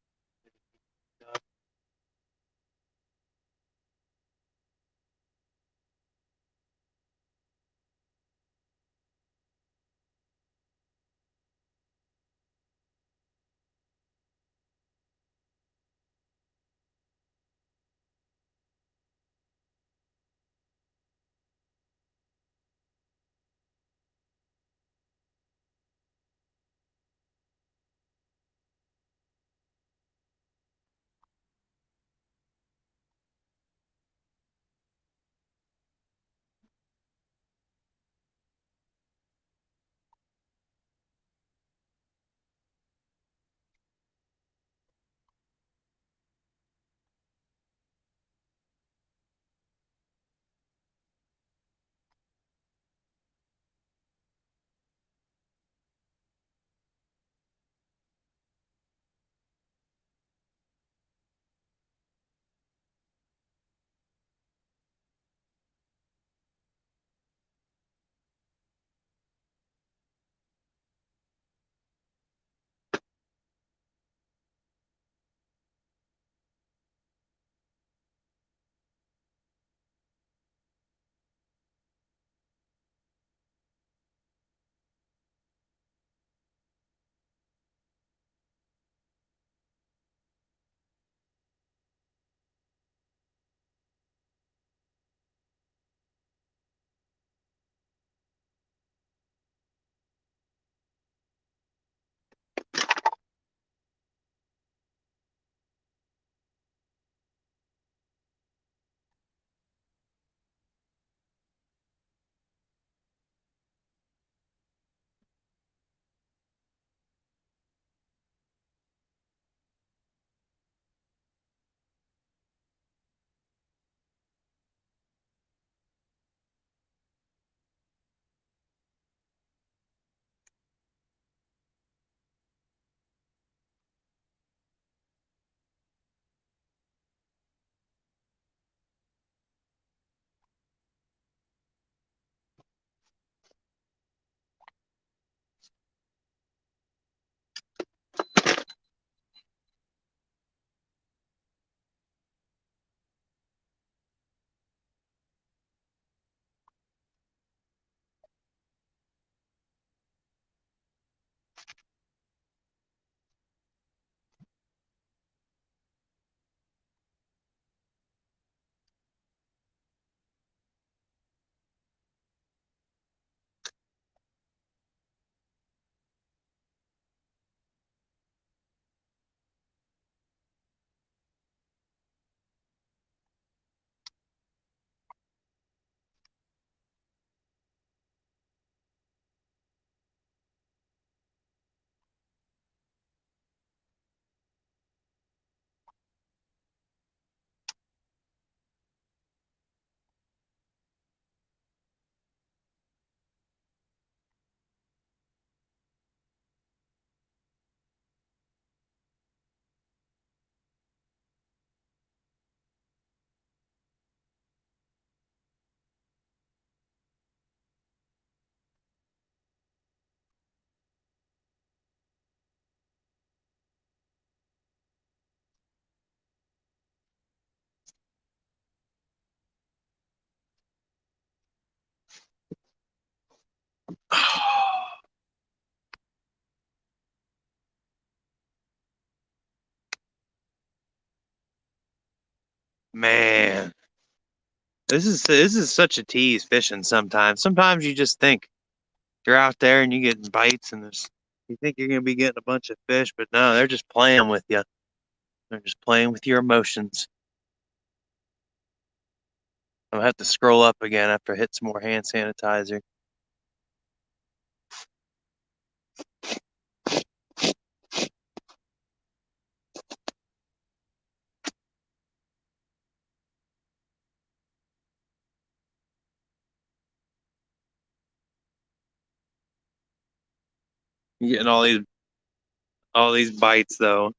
Man, this is such a tease fishing sometimes. Sometimes you just think you're out there and you're getting bites and you think you're gonna be getting a bunch of fish, but no, they're just playing with you. They're just playing with your emotions. I'm gonna have to scroll up again after I hit some more hand sanitizer. You're getting all these bites though.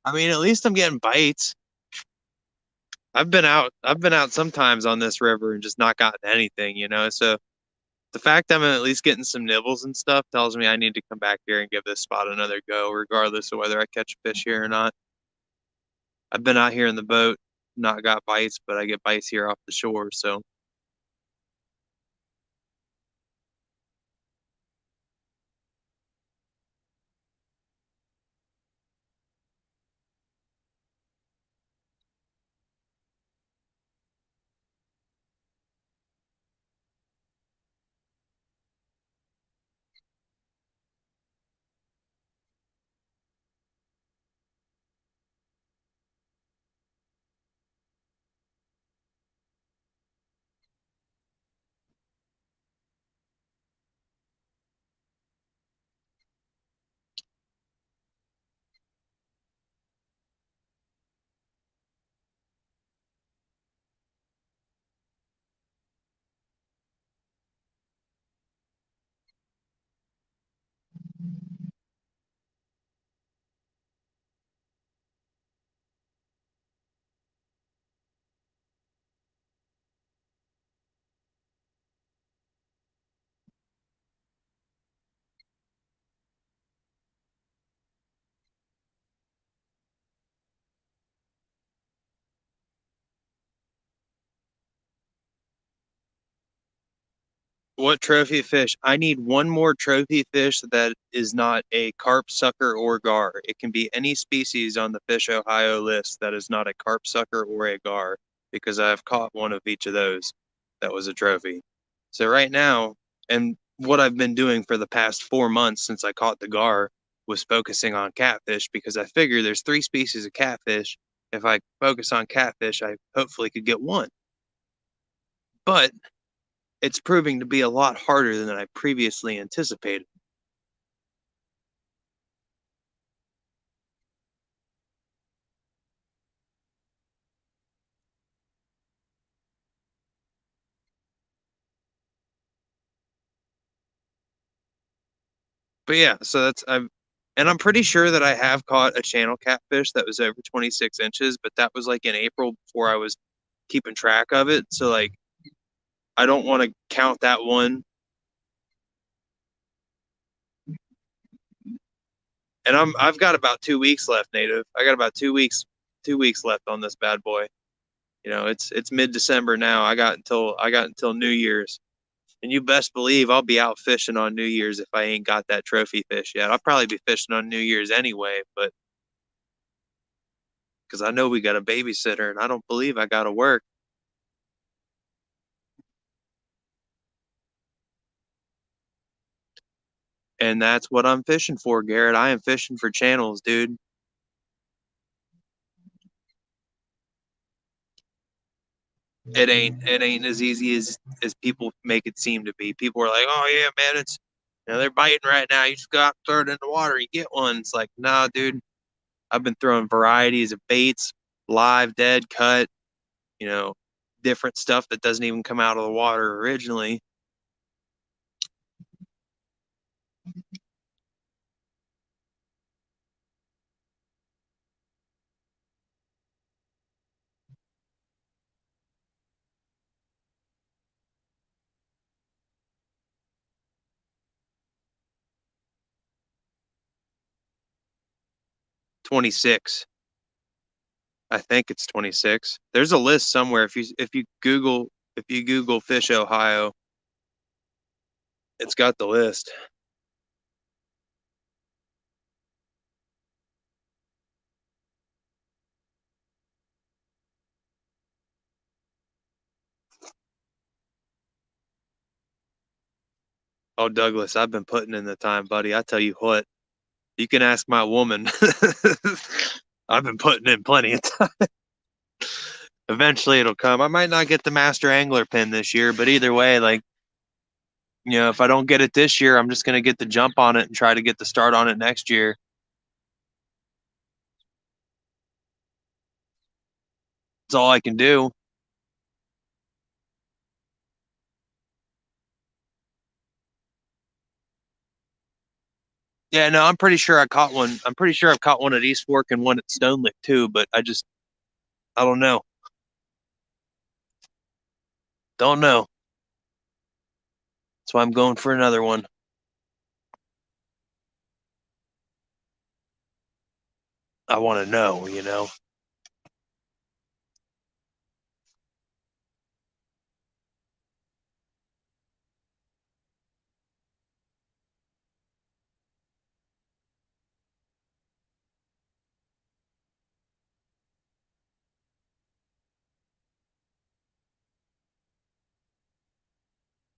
I mean, at least I'm getting bites. I've been out sometimes on this river and just not gotten anything. So the fact that I'm at least getting some nibbles and stuff tells me I need to come back here and give this spot another go, regardless of whether I catch a fish here or not. I've been out here in the boat, not got bites, but I get bites here off the shore. So what trophy fish? I need one more trophy fish that is not a carp sucker or gar. It can be any species on the Fish Ohio list that is not a carp sucker or a gar, because I've caught one of each of those that was a trophy. So right now, and what I've been doing for the past 4 months since I caught the gar was focusing on catfish because I figure there's three species of catfish. If I focus on catfish, I hopefully could get one. But it's proving to be a lot harder than I previously anticipated. But yeah, so I'm pretty sure that I have caught a channel catfish that was over 26 inches, but that was like in April before I was keeping track of it. So like I don't want to count that one. And I've got about 2 weeks left, native. I got about 2 weeks left on this bad boy. It's mid-December now. I got until New Year's. And you best believe I'll be out fishing on New Year's if I ain't got that trophy fish yet. I'll probably be fishing on New Year's anyway, but because I know we got a babysitter and I don't believe I got to work. And that's what I'm fishing for, Garrett. I am fishing for channels, dude. It ain't as easy as people make it seem to be. People are like, "Oh yeah, man, they're biting right now. You just got to throw it in the water, you get one." It's like, nah, dude. I've been throwing varieties of baits, live, dead, cut, you know, different stuff that doesn't even come out of the water originally. 26. I think it's 26. There's a list somewhere. If you Google Fish Ohio, It's got the list. Oh, Douglas, I've been putting in the time, buddy. I tell you what, you can ask my woman. I've been putting in plenty of time. Eventually it'll come. I might not get the master angler pin this year, but either way, like, if I don't get it this year, I'm just going to get the jump on it and try to get the start on it next year. That's all I can do. Yeah, no, I'm pretty sure I caught one. I'm pretty sure I've caught one at East Fork and one at Stone Lick too, but I don't know. Don't know. That's why I'm going for another one. I want to know.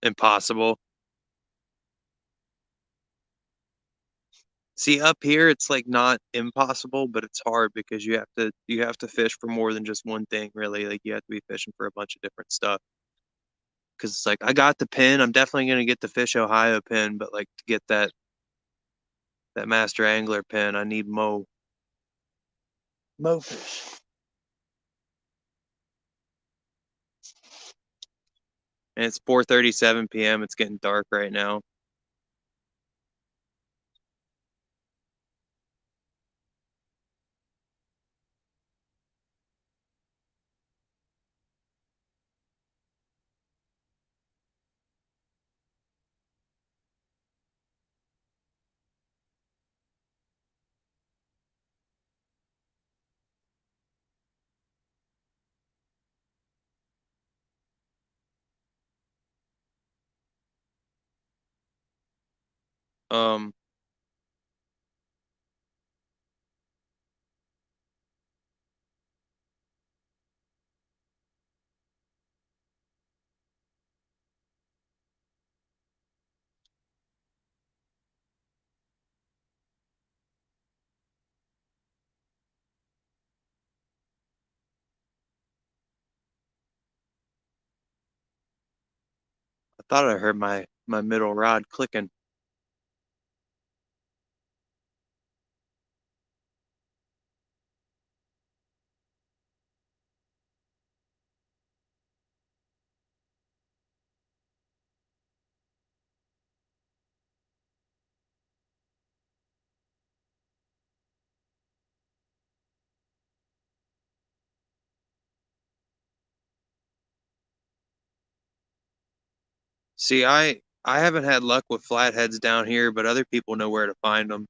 Impossible. See, up here it's like not impossible, but it's hard because you have to fish for more than just one thing, really. Like you have to be fishing for a bunch of different stuff. Because it's like I got the pin, I'm definitely gonna get the Fish Ohio pin, but like to get that master angler pin, I need mo fish. And it's 4:37 p.m. It's getting dark right now. Um, I thought I heard my middle rod clicking. See, I haven't had luck with flatheads down here, but other people know where to find them.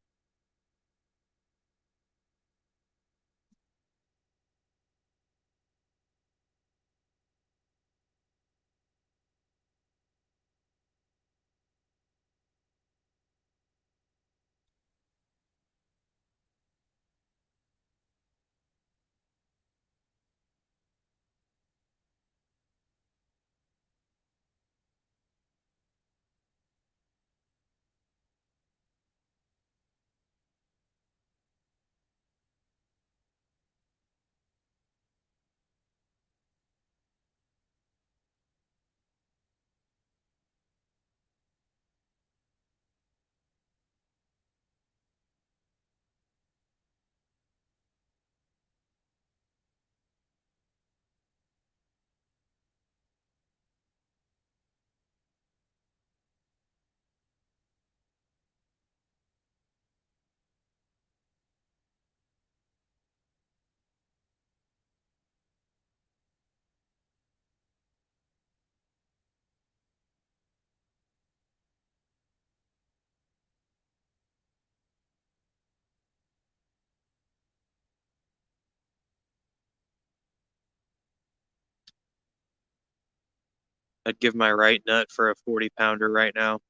I'd give my right nut for a 40 pounder right now.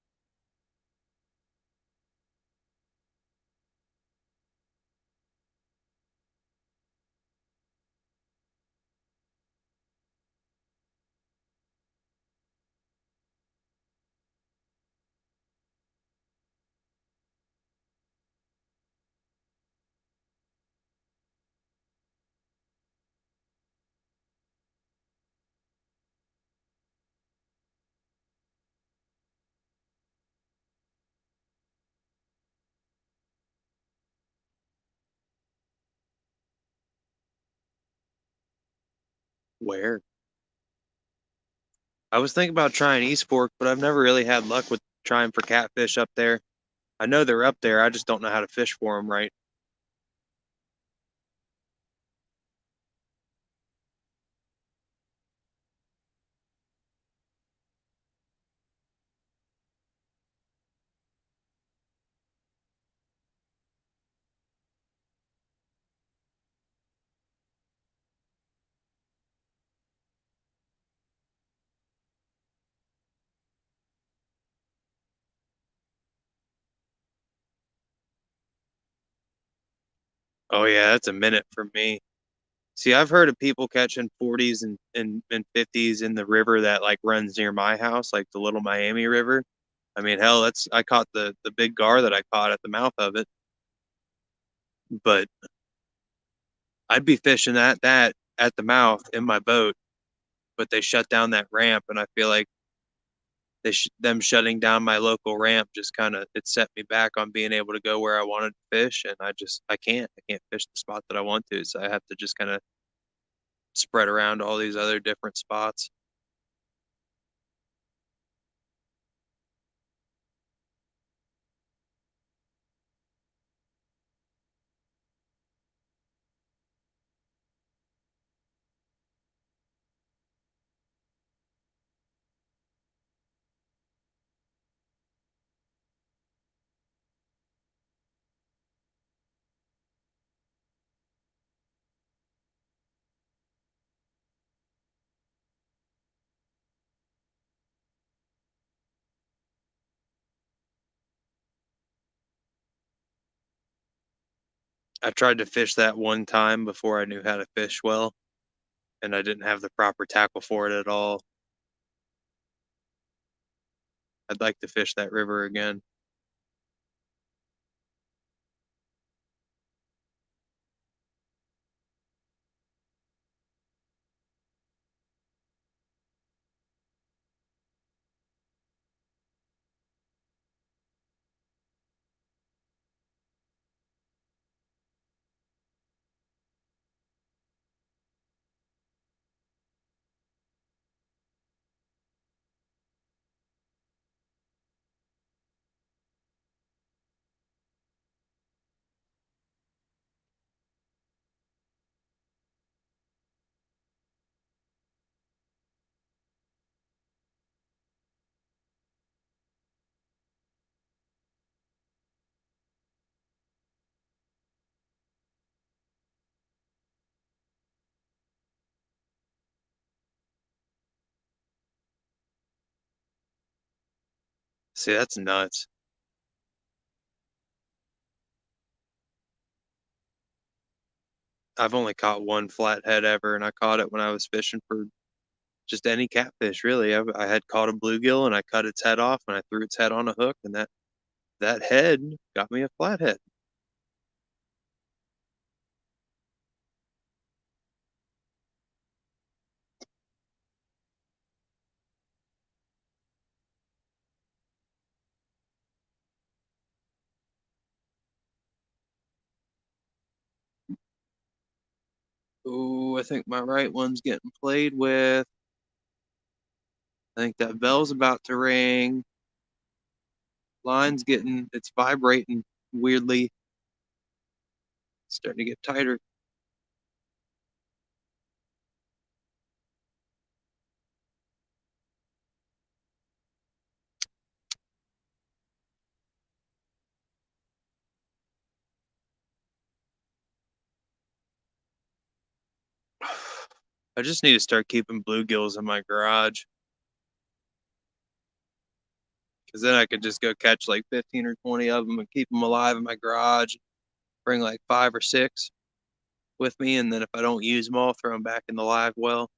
Where? I was thinking about trying East Fork, but I've never really had luck with trying for catfish up there. I know they're up there. I just don't know how to fish for them right. Oh yeah, that's a minute for me. See, I've heard of people catching 40s and 50s in the river that like runs near my house, like the Little Miami River. I mean, hell, that's I caught the big gar that I caught at the mouth of it, but I'd be fishing that at the mouth in my boat, but they shut down that ramp, and I feel like them shutting down my local ramp just kind of it set me back on being able to go where I wanted to fish, and I can't fish the spot that I want to, so I have to just kind of spread around all these other different spots. I tried to fish that one time before I knew how to fish well, and I didn't have the proper tackle for it at all. I'd like to fish that river again. See, that's nuts. I've only caught one flathead ever, and I caught it when I was fishing for just any catfish, really. I had caught a bluegill, and I cut its head off, and I threw its head on a hook, and that head got me a flathead. Ooh, I think my right one's getting played with. I think that bell's about to ring. It's vibrating weirdly. It's starting to get tighter. I just need to start keeping bluegills in my garage because then I could just go catch like 15 or 20 of them and keep them alive in my garage. Bring like five or six with me, and then if I don't use them all, throw them back in the live well.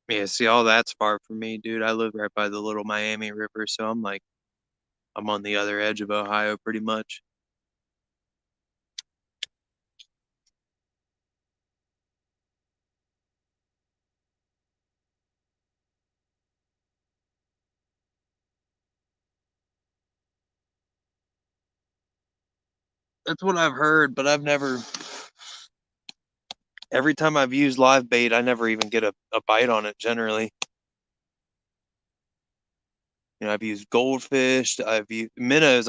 Yeah, see, all that's far from me, dude. I live right by the Little Miami River, so I'm on the other edge of Ohio pretty much. That's what I've heard, but I've never. Every time I've used live bait, I never even get a bite on it generally. I've used goldfish. I've used minnows.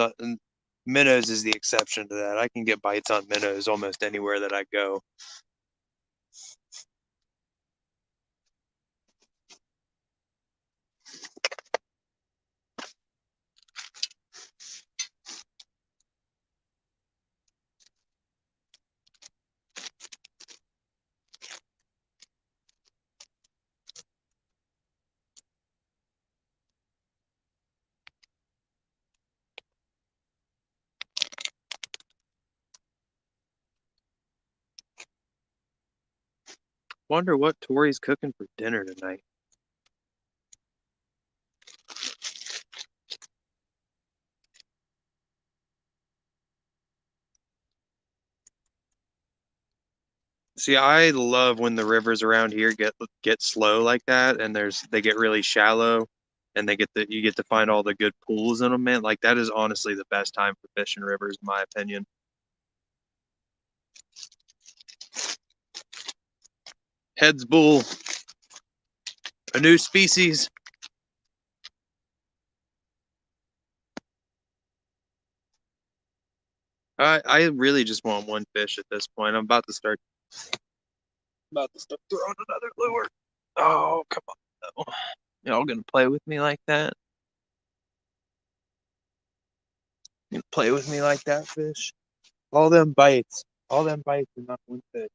Minnows is the exception to that. I can get bites on minnows almost anywhere that I go. Wonder what Tori's cooking for dinner tonight. See, I love when the rivers around here get slow like that, and they get really shallow, and you get to find all the good pools in them, man. Like that is honestly the best time for fishing rivers, in my opinion. Heads bull, a new species. I really just want one fish at this point. I'm about to start throwing another lure. Oh, come on. No. Y'all gonna play with me like that? You gonna play with me like that, fish? All them bites. All them bites and not one fish.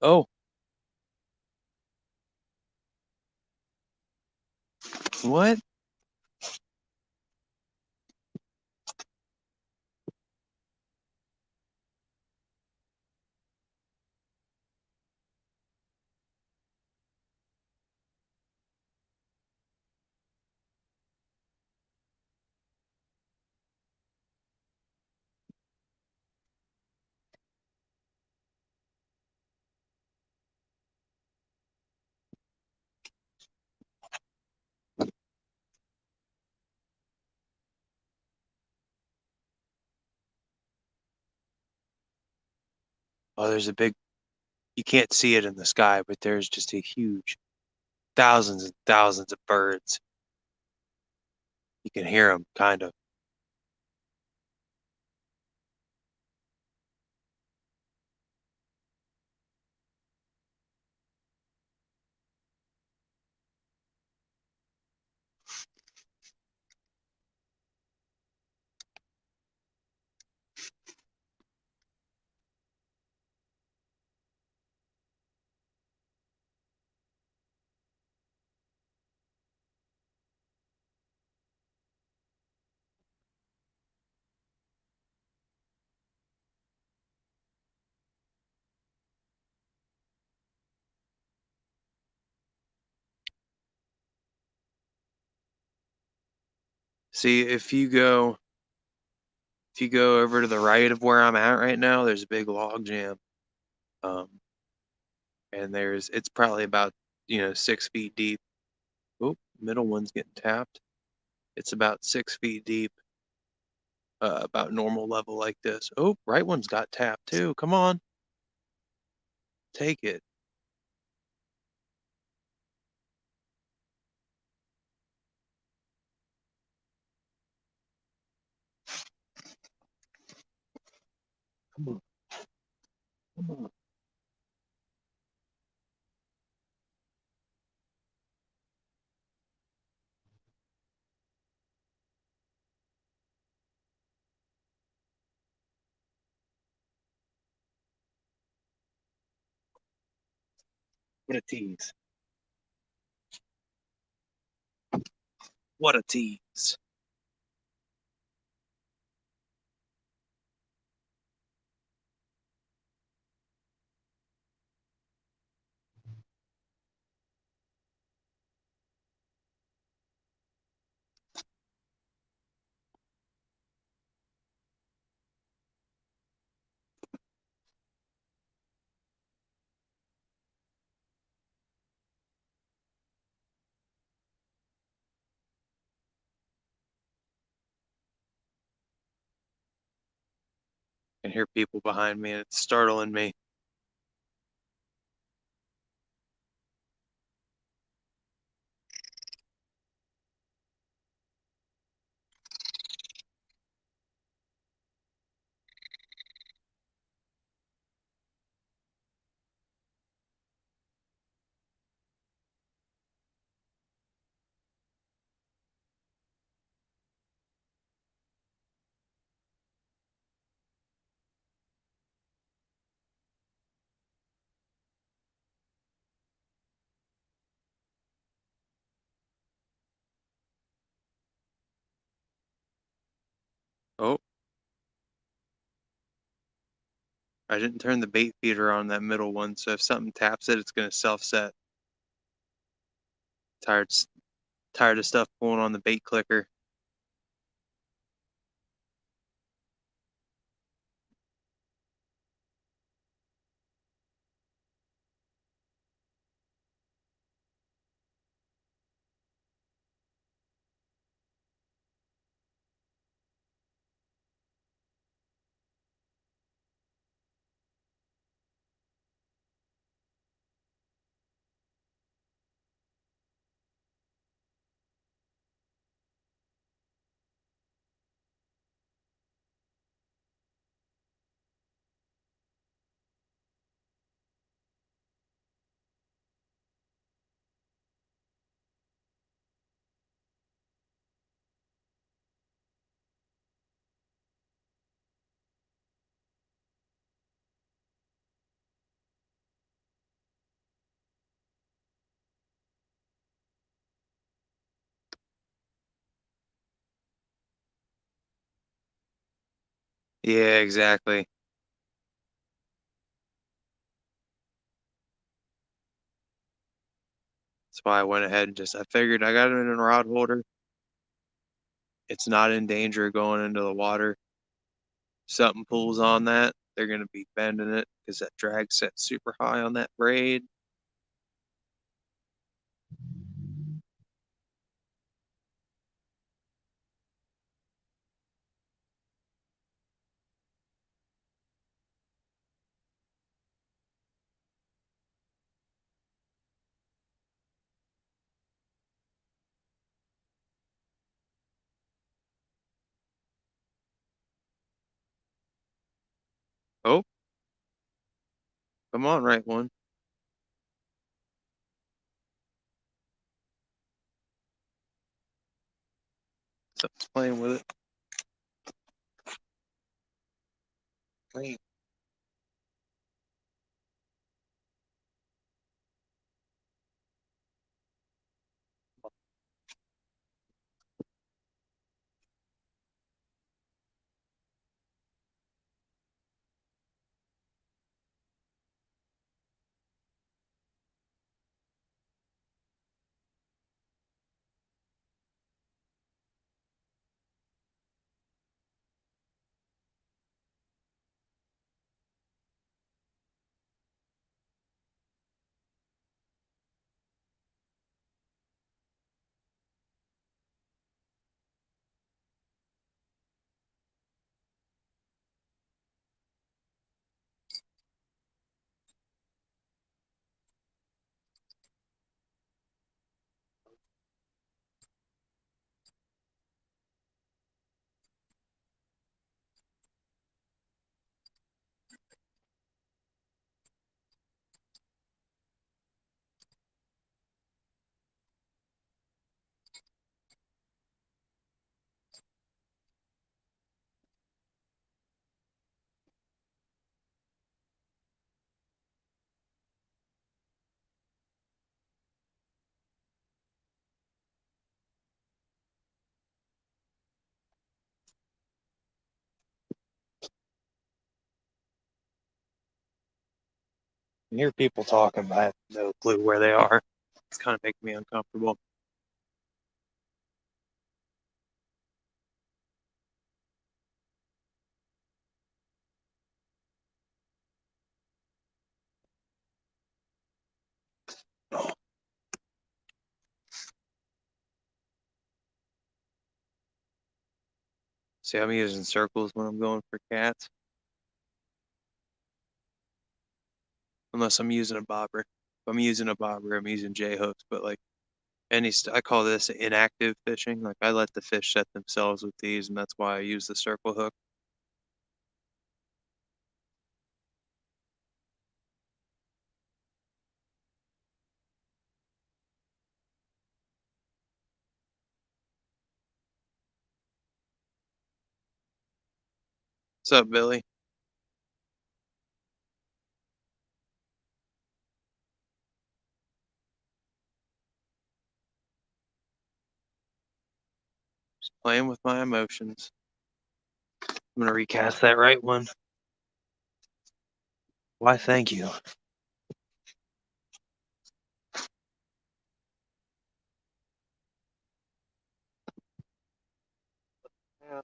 Oh, what? Oh, there's a big, you can't see it in the sky, but there's just a huge, thousands and thousands of birds. You can hear them, kind of. See, if you go over to the right of where I'm at right now, there's a big log jam. Um, and it's probably about, 6 feet deep. Oh, middle one's getting tapped. It's about 6 feet deep, about normal level like this. Oh, right one's got tapped too. Come on, take it. Come on, come on. What a tease. What a tease. I can hear people behind me and it's startling me. Oh, I didn't turn the bait feeder on that middle one, so if something taps it, it's gonna self-set. Tired, tired of stuff pulling on the bait clicker. Yeah, exactly. That's why I went ahead and I figured I got it in a rod holder. It's not in danger of going into the water. Something pulls on that, they're going to be bending it because that drag set super high on that braid. Oh, come on, right one. Something's playing with it. Clean. I hear people talking, but I have no clue where they are. It's kind of making me uncomfortable. See, I'm using circles when I'm going for cats, unless I'm using a bobber. If I'm using a bobber, I'm using J hooks, but like I call this inactive fishing. Like I let the fish set themselves with these, and that's why I use the circle hook. What's up, Billy? Just playing with my emotions. I'm gonna recast that right one. Why, thank you. Yeah.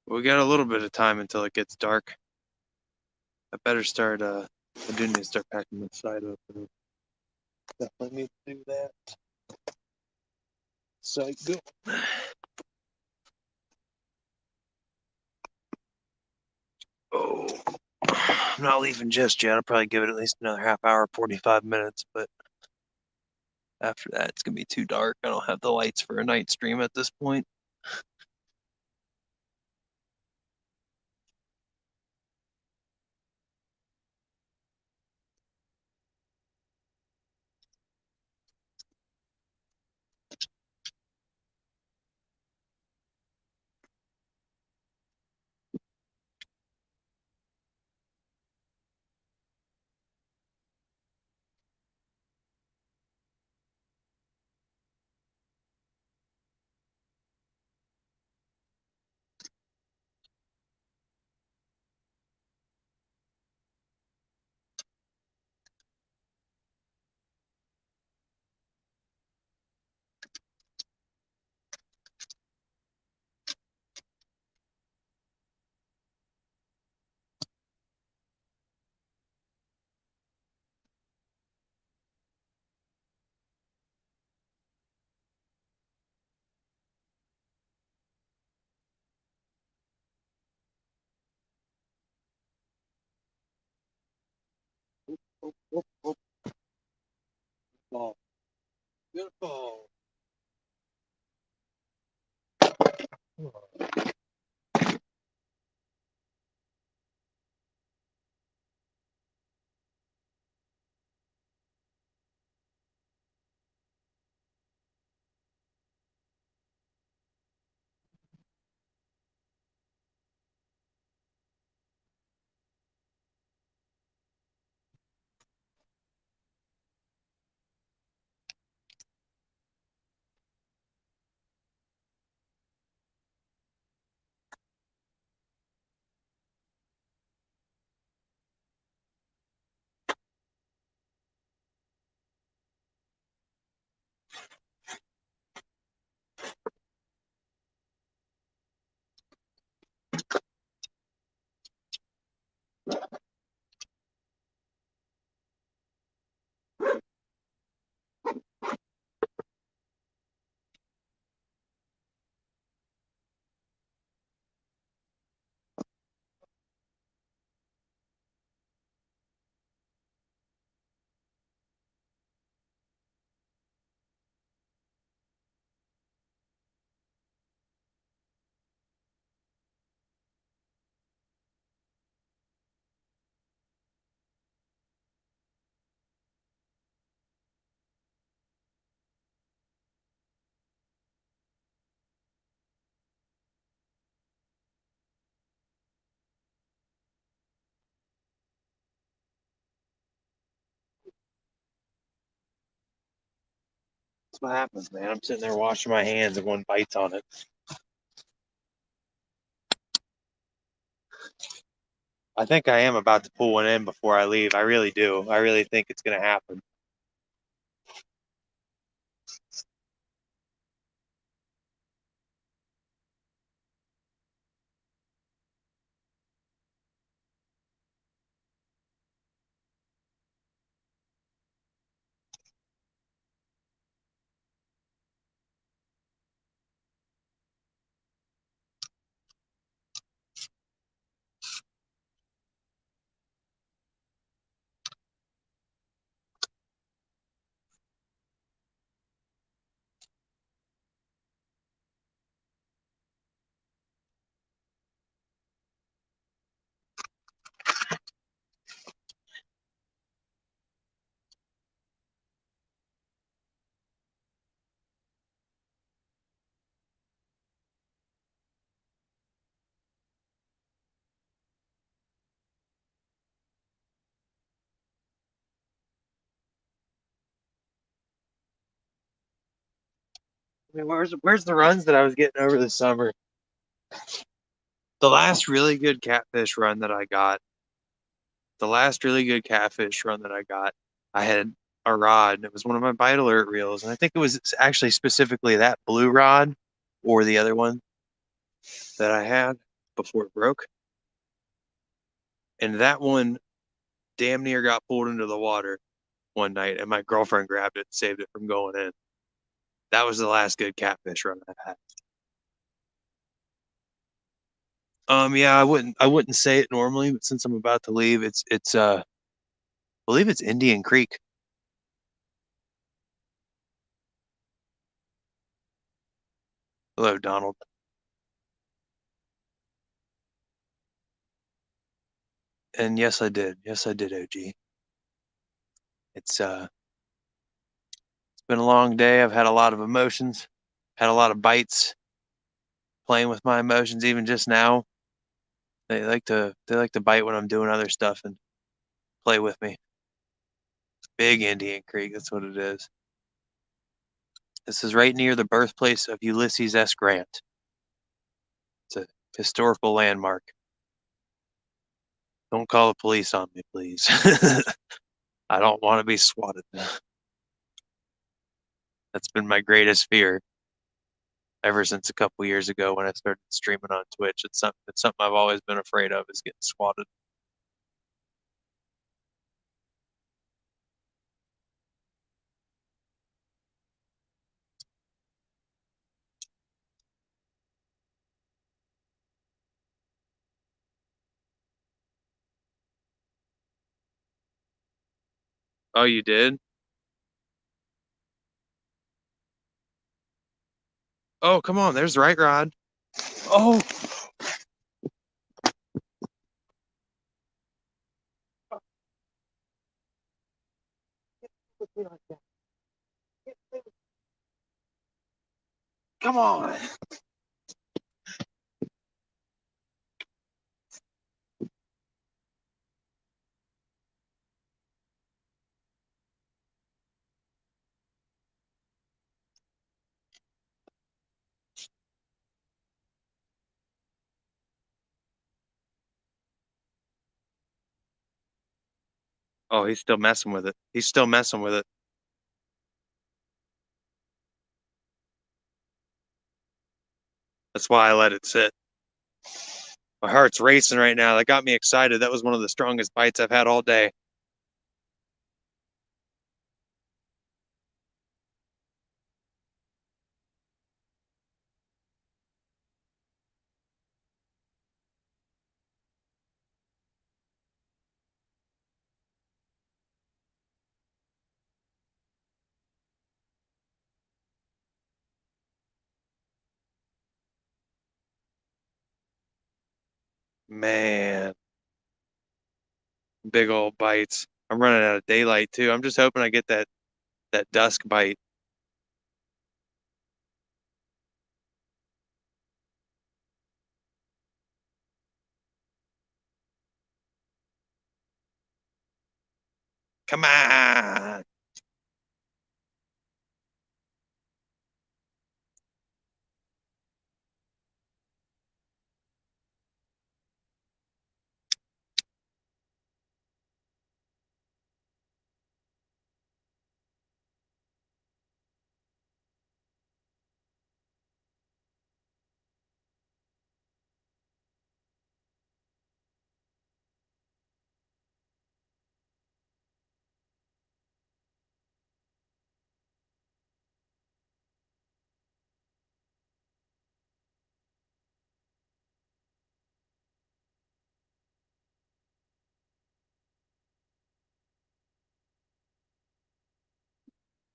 We got a little bit of time until it gets dark. I better start, I do need to start packing the side up. Definitely need to do that. So go. Oh, I'm not leaving just yet. I'll probably give it at least another half hour, 45 minutes, but after that, it's gonna be too dark. I don't have the lights for a night stream at this point. Oh, beautiful. That's what happens, man. I'm sitting there washing my hands and one bites on it. I think I am about to pull one in before I leave. I really do. I really think it's going to happen. I mean, where's the runs that I was getting over the summer? The last really good catfish run that I got, I had a rod, and it was one of my Bite Alert reels, and I think it was actually specifically that blue rod or the other one that I had. before it broke. And that one damn near got pulled into the water one night, and my girlfriend grabbed it and saved it from going in. That was the last good catfish run I've had. Yeah, I wouldn't say it normally, but since I'm about to leave, I believe it's Indian Creek. Hello, Donald. And yes, I did. Yes, I did, OG. It's been a long day. I've had a lot of emotions, had a lot of bites, playing with my emotions even just now. They like to bite when I'm doing other stuff and play with me. Big Indian Creek, that's what it is. This is right near the birthplace of Ulysses S. Grant. It's a historical landmark. Don't call the police on me, please. I don't want to be swatted. That's been my greatest fear ever since a couple years ago when I started streaming on Twitch. It's something I've always been afraid of, is getting swatted. Oh, you did? Oh, come on, there's Right Rod. Oh, come on. Oh, he's still messing with it. He's still messing with it. That's why I let it sit. My heart's racing right now. That got me excited. That was one of the strongest bites I've had all day. Man, big old bites. I'm running out of daylight too. I'm just hoping I get that dusk bite. Come on.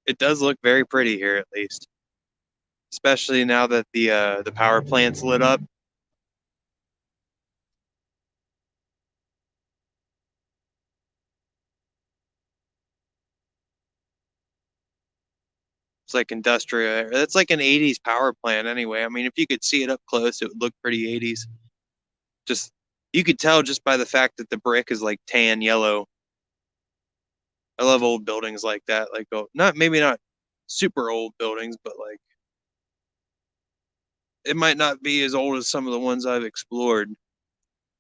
It does look very pretty here, at least, especially now that the power plant's lit up. It's like industrial. It's like an 80s power plant anyway. I mean, if you could see it up close, it would look pretty 80s. Just you could tell just by the fact that the brick is like tan yellow. I love old buildings like that. Like, oh, not maybe not super old buildings, but like it might not be as old as some of the ones I've explored.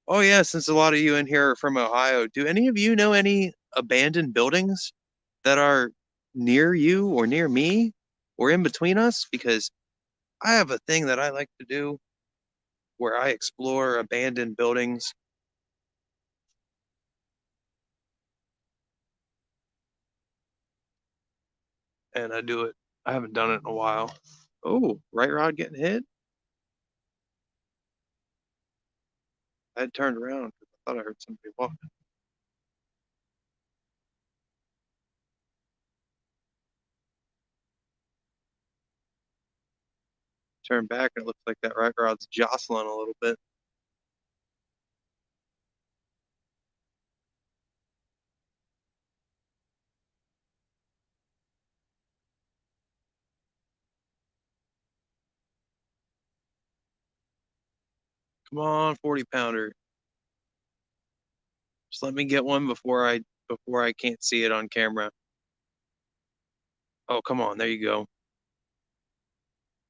Oh yeah, since a lot of you in here are from Ohio, do any of you know any abandoned buildings that are near you or near me or in between us? Because I have a thing that I like to do where I explore abandoned buildings. And I do it. I haven't done it in a while. Oh, right rod getting hit? I had turned around because I thought I heard somebody walking. Turn back and it looks like that right rod's jostling a little bit. Come on, 40 pounder. Just let me get one before I can't see it on camera. Oh, come on. There you go.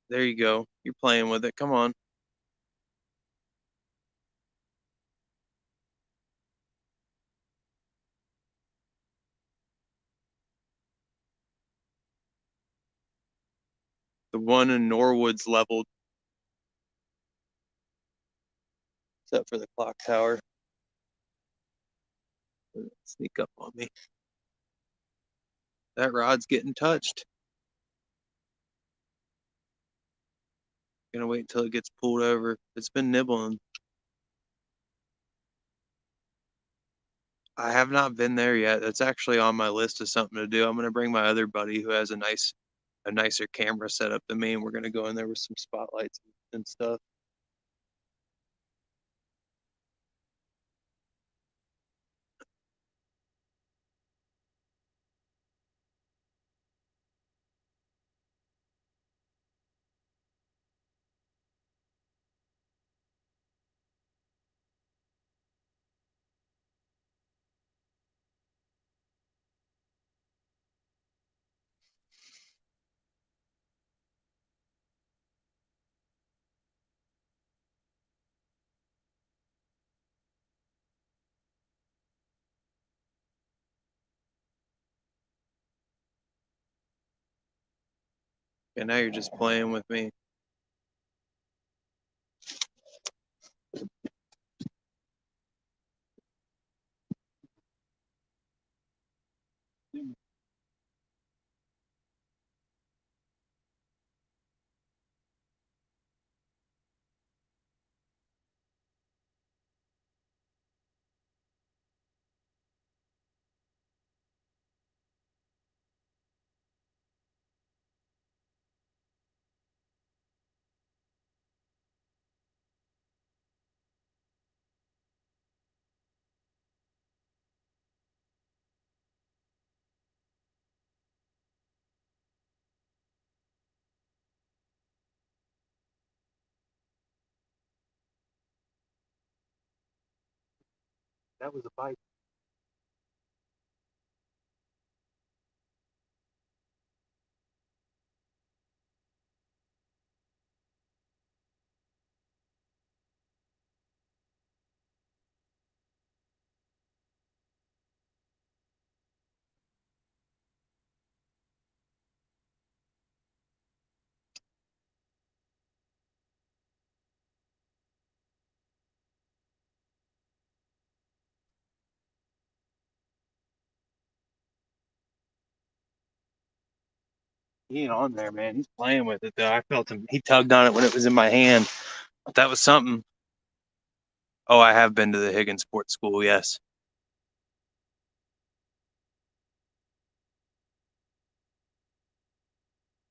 There you go. You're playing with it. Come on. The one in Norwood's leveled, except for the clock tower. Sneak up on me. That rod's getting touched. Gonna wait until it gets pulled over. It's been nibbling. I have not been there yet. That's actually on my list of something to do. I'm gonna bring my other buddy who has a nicer camera setup than me, and we're gonna go in there with some spotlights and stuff. And now you're just playing with me. That was a bite. He ain't on there, man. He's playing with it though. I felt him. He tugged on it when it was in my hand. But that was something. Oh, I have been to the Higgins Sports School. Yes.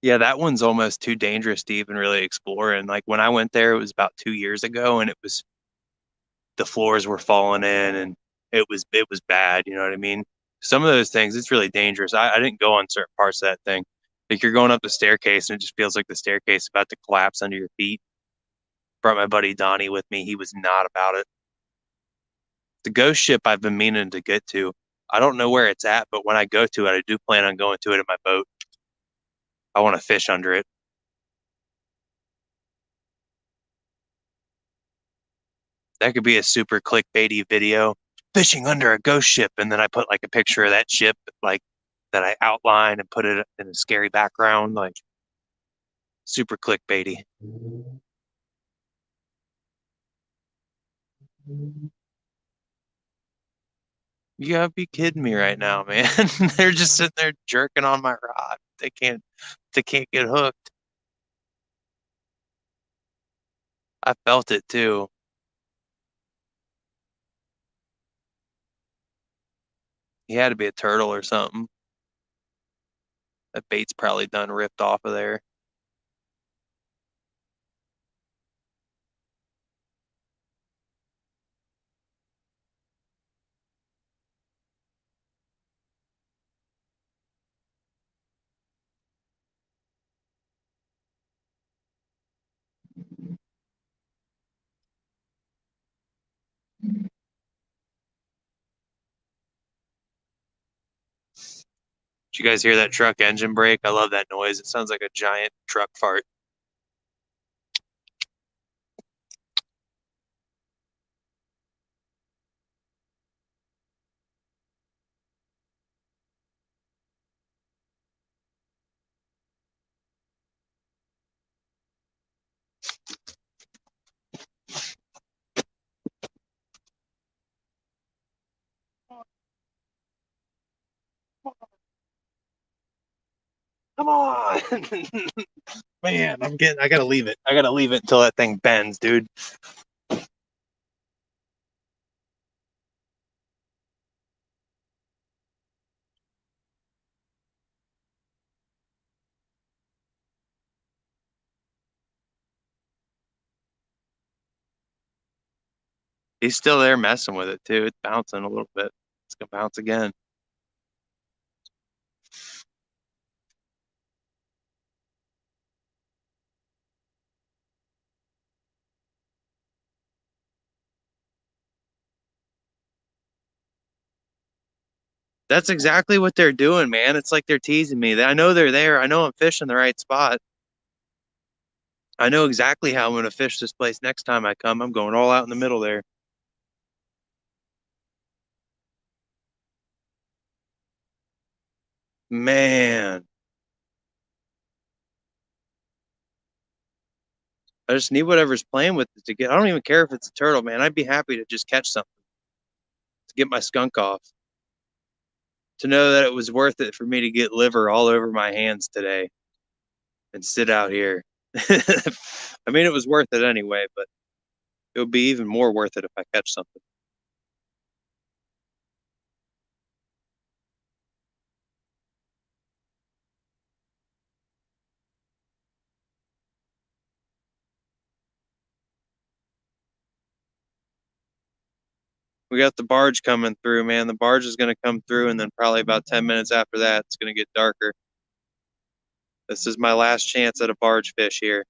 Yeah, that one's almost too dangerous to even really explore. And like when I went there, it was about 2 years ago, and it was the floors were falling in, and it was bad. You know what I mean? Some of those things, it's really dangerous. I didn't go on certain parts of that thing. Like you're going up the staircase, and it just feels like the staircase is about to collapse under your feet. Brought my buddy Donnie with me. He was not about it. The ghost ship I've been meaning to get to. I don't know where it's at, but when I go to it, I do plan on going to it in my boat. I want to fish under it. That could be a super clickbaity video. Fishing under a ghost ship, and then I put like a picture of that ship, like that I outline and put it in a scary background, like super clickbaity. You gotta be kidding me right now, man. They're just sitting there jerking on my rod. They can't get hooked. I felt it too. He had to be a turtle or something. That bait's probably done ripped off of there. Did you guys hear that truck engine brake? I love that noise. It sounds like a giant truck fart. Come on. Man, I gotta leave it. I gotta leave it until that thing bends, dude. He's still there messing with it too. It's bouncing a little bit. It's gonna bounce again. That's exactly what they're doing, man. It's like they're teasing me. I know they're there. I know I'm fishing the right spot. I know exactly how I'm gonna fish this place next time I come. I'm going all out in the middle there. Man, I just need whatever's playing with it to get. I don't even care if it's a turtle, man. I'd be happy to just catch something to get my skunk off. To know that it was worth it for me to get liver all over my hands today and sit out here. I mean, it was worth it anyway, but it would be even more worth it if I catch something. We got the barge coming through, man. The barge is going to come through, and then probably about 10 minutes after that, it's going to get darker. This is my last chance at a barge fish here.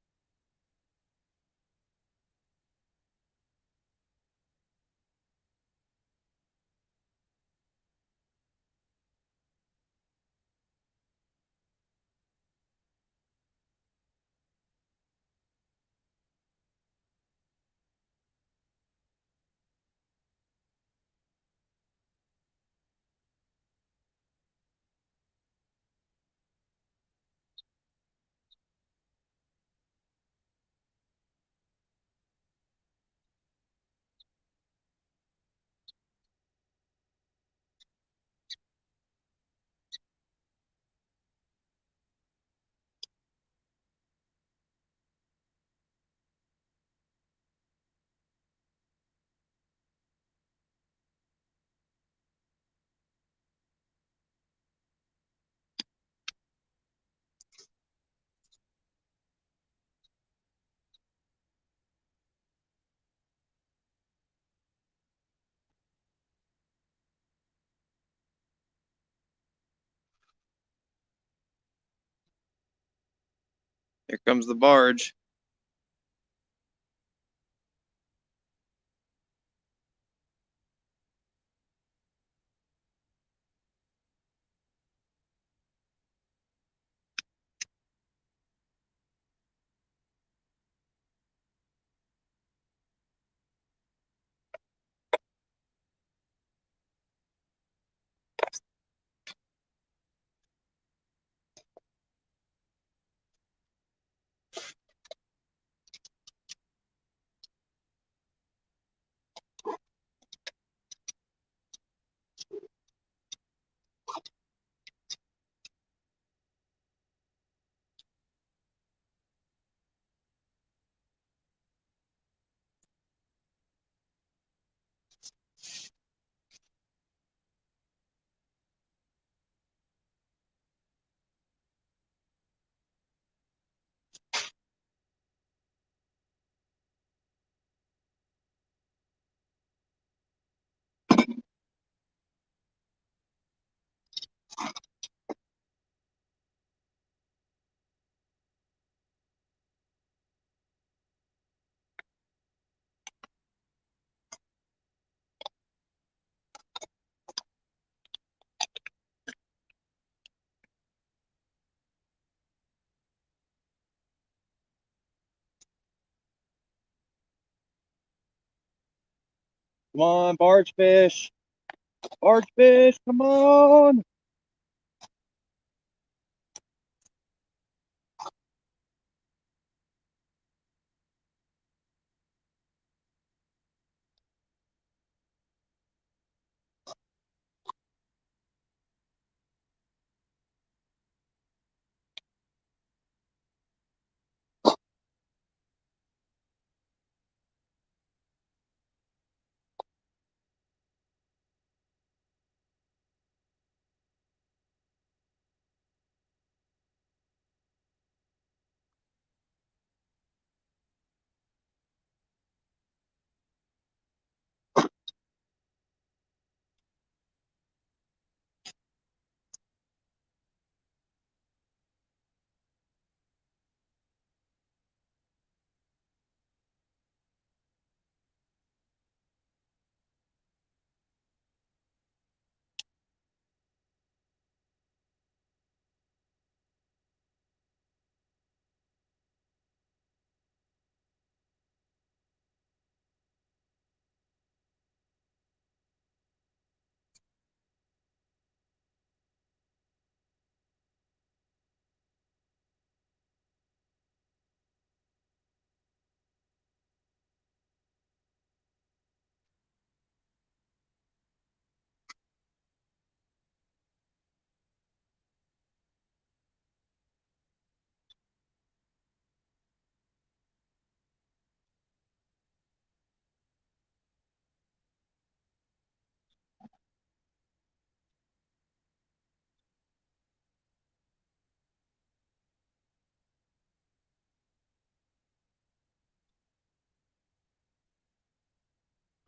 Here comes the barge. Come on, barge fish. Barge fish, come on.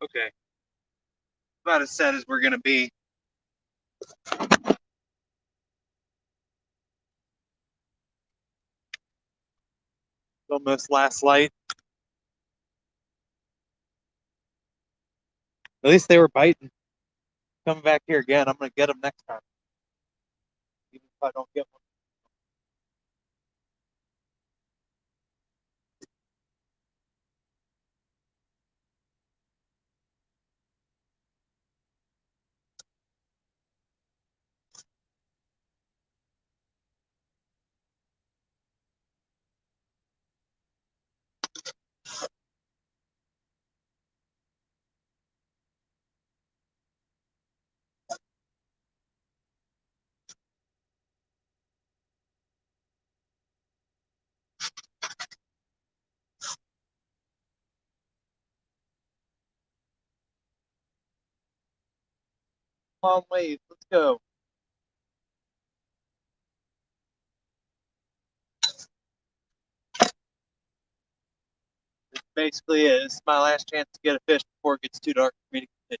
Okay, about as set as we're gonna be. Almost last light. At least they were biting. Coming back here again. I'm gonna get them next time. Even if I don't get one. Long waves. Let's go. This basically is my last chance to get a fish before it gets too dark for me to continue.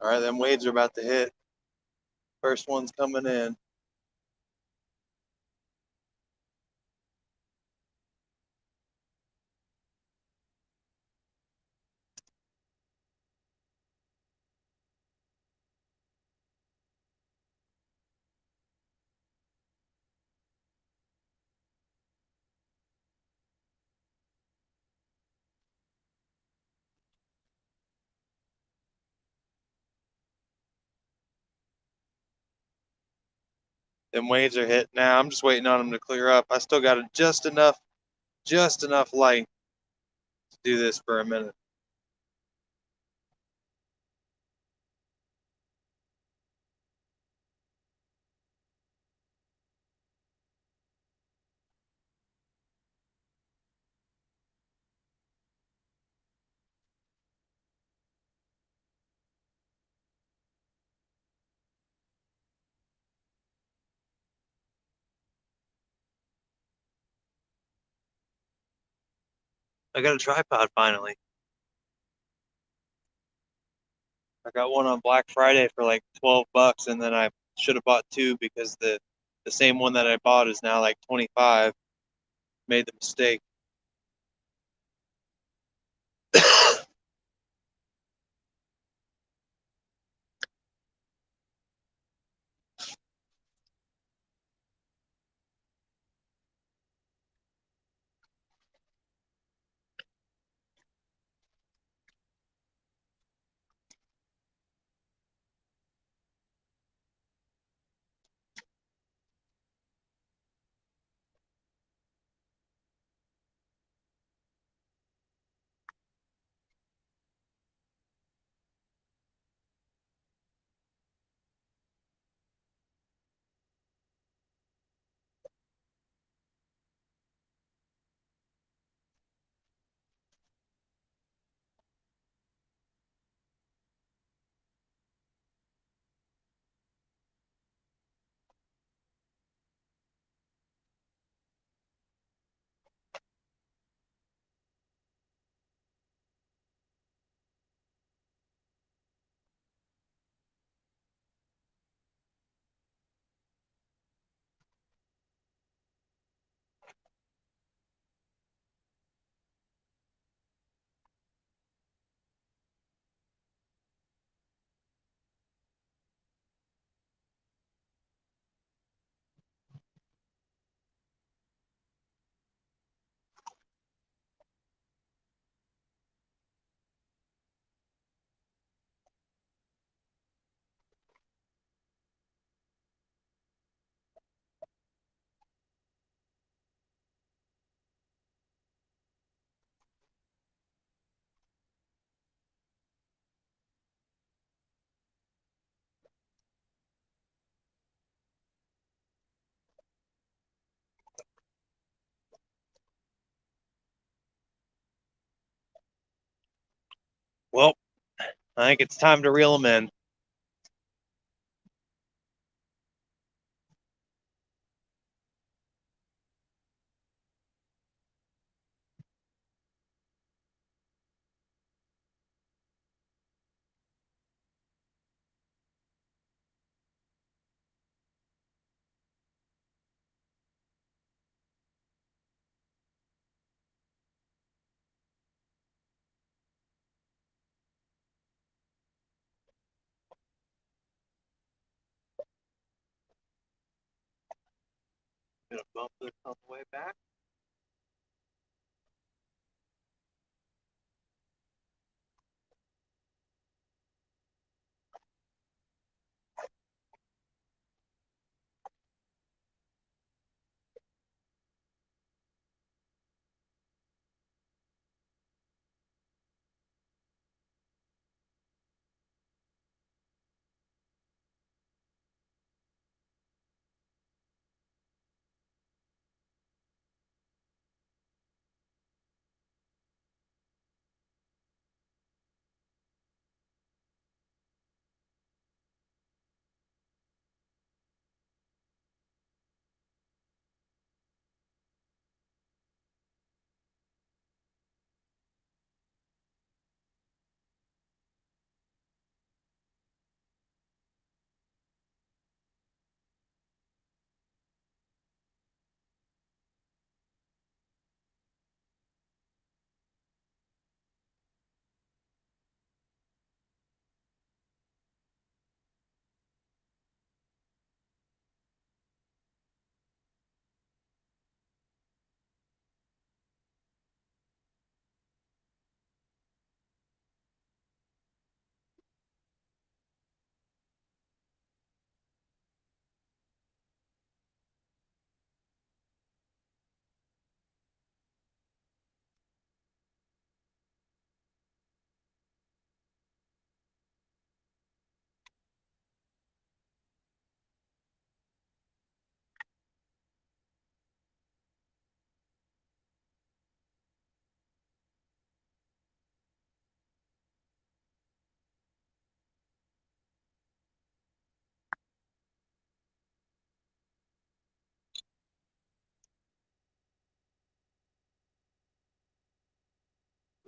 All right, them waves are about to hit. First one's coming in. Them waves are hitting now. I'm just waiting on them to clear up. I still got just enough light to do this for a minute. I got a tripod finally. I got one on Black Friday for like $12, and then I should have bought two because the same one that I bought is now like 25. Made the mistake. Well, I think it's time to reel them in. Gonna bump this on the way back.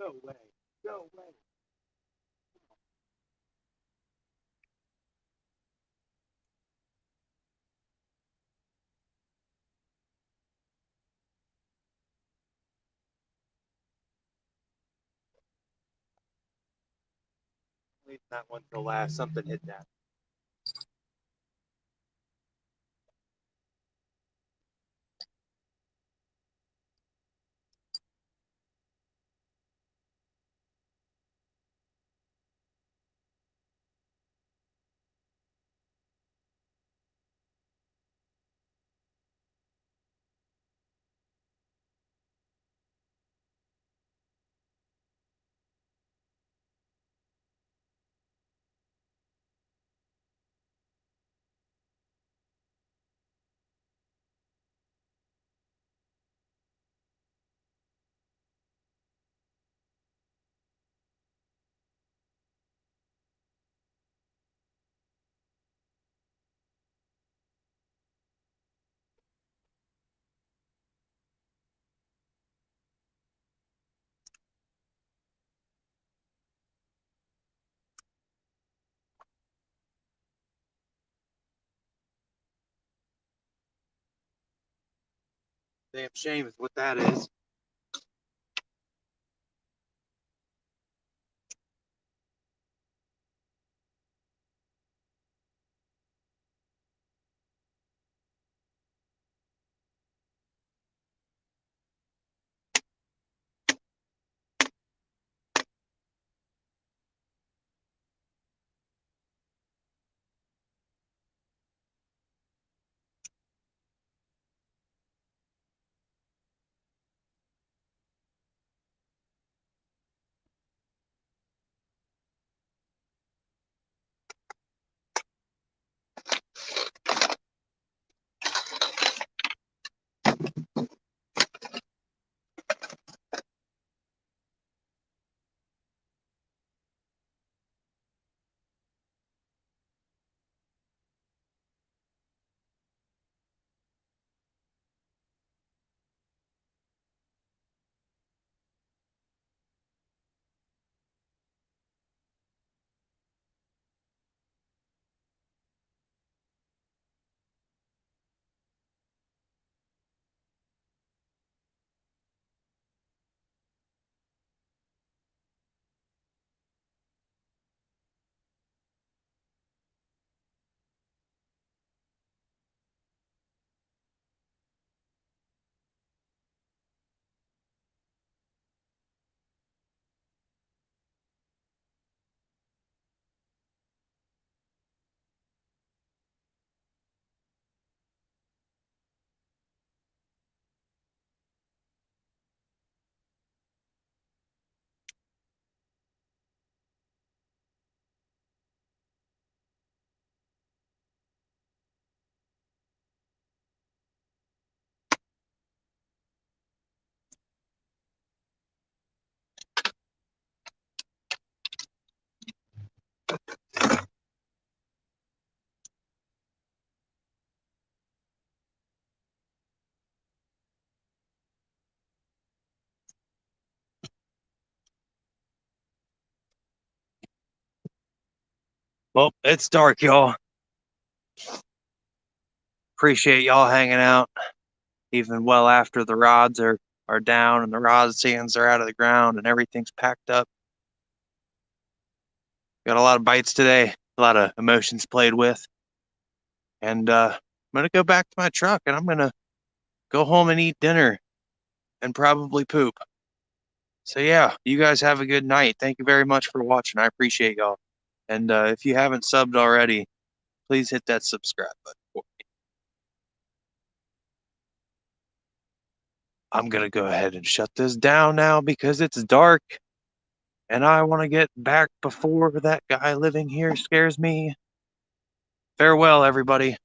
Go away. Go away. Leave that one till last. Something hit that. Damn shame is what that is. Well, it's dark, y'all. Appreciate y'all hanging out, even well after the rods are down and the rod stands are out of the ground and everything's packed up. Got a lot of bites today, a lot of emotions played with. And I'm gonna go back to my truck and I'm gonna go home and eat dinner and probably poop. So yeah, you guys have a good night. Thank you very much for watching. I appreciate y'all. And if you haven't subbed already, please hit that subscribe button. I'm gonna go ahead and shut this down now because it's dark and I want to get back before that guy living here scares me. Farewell, everybody.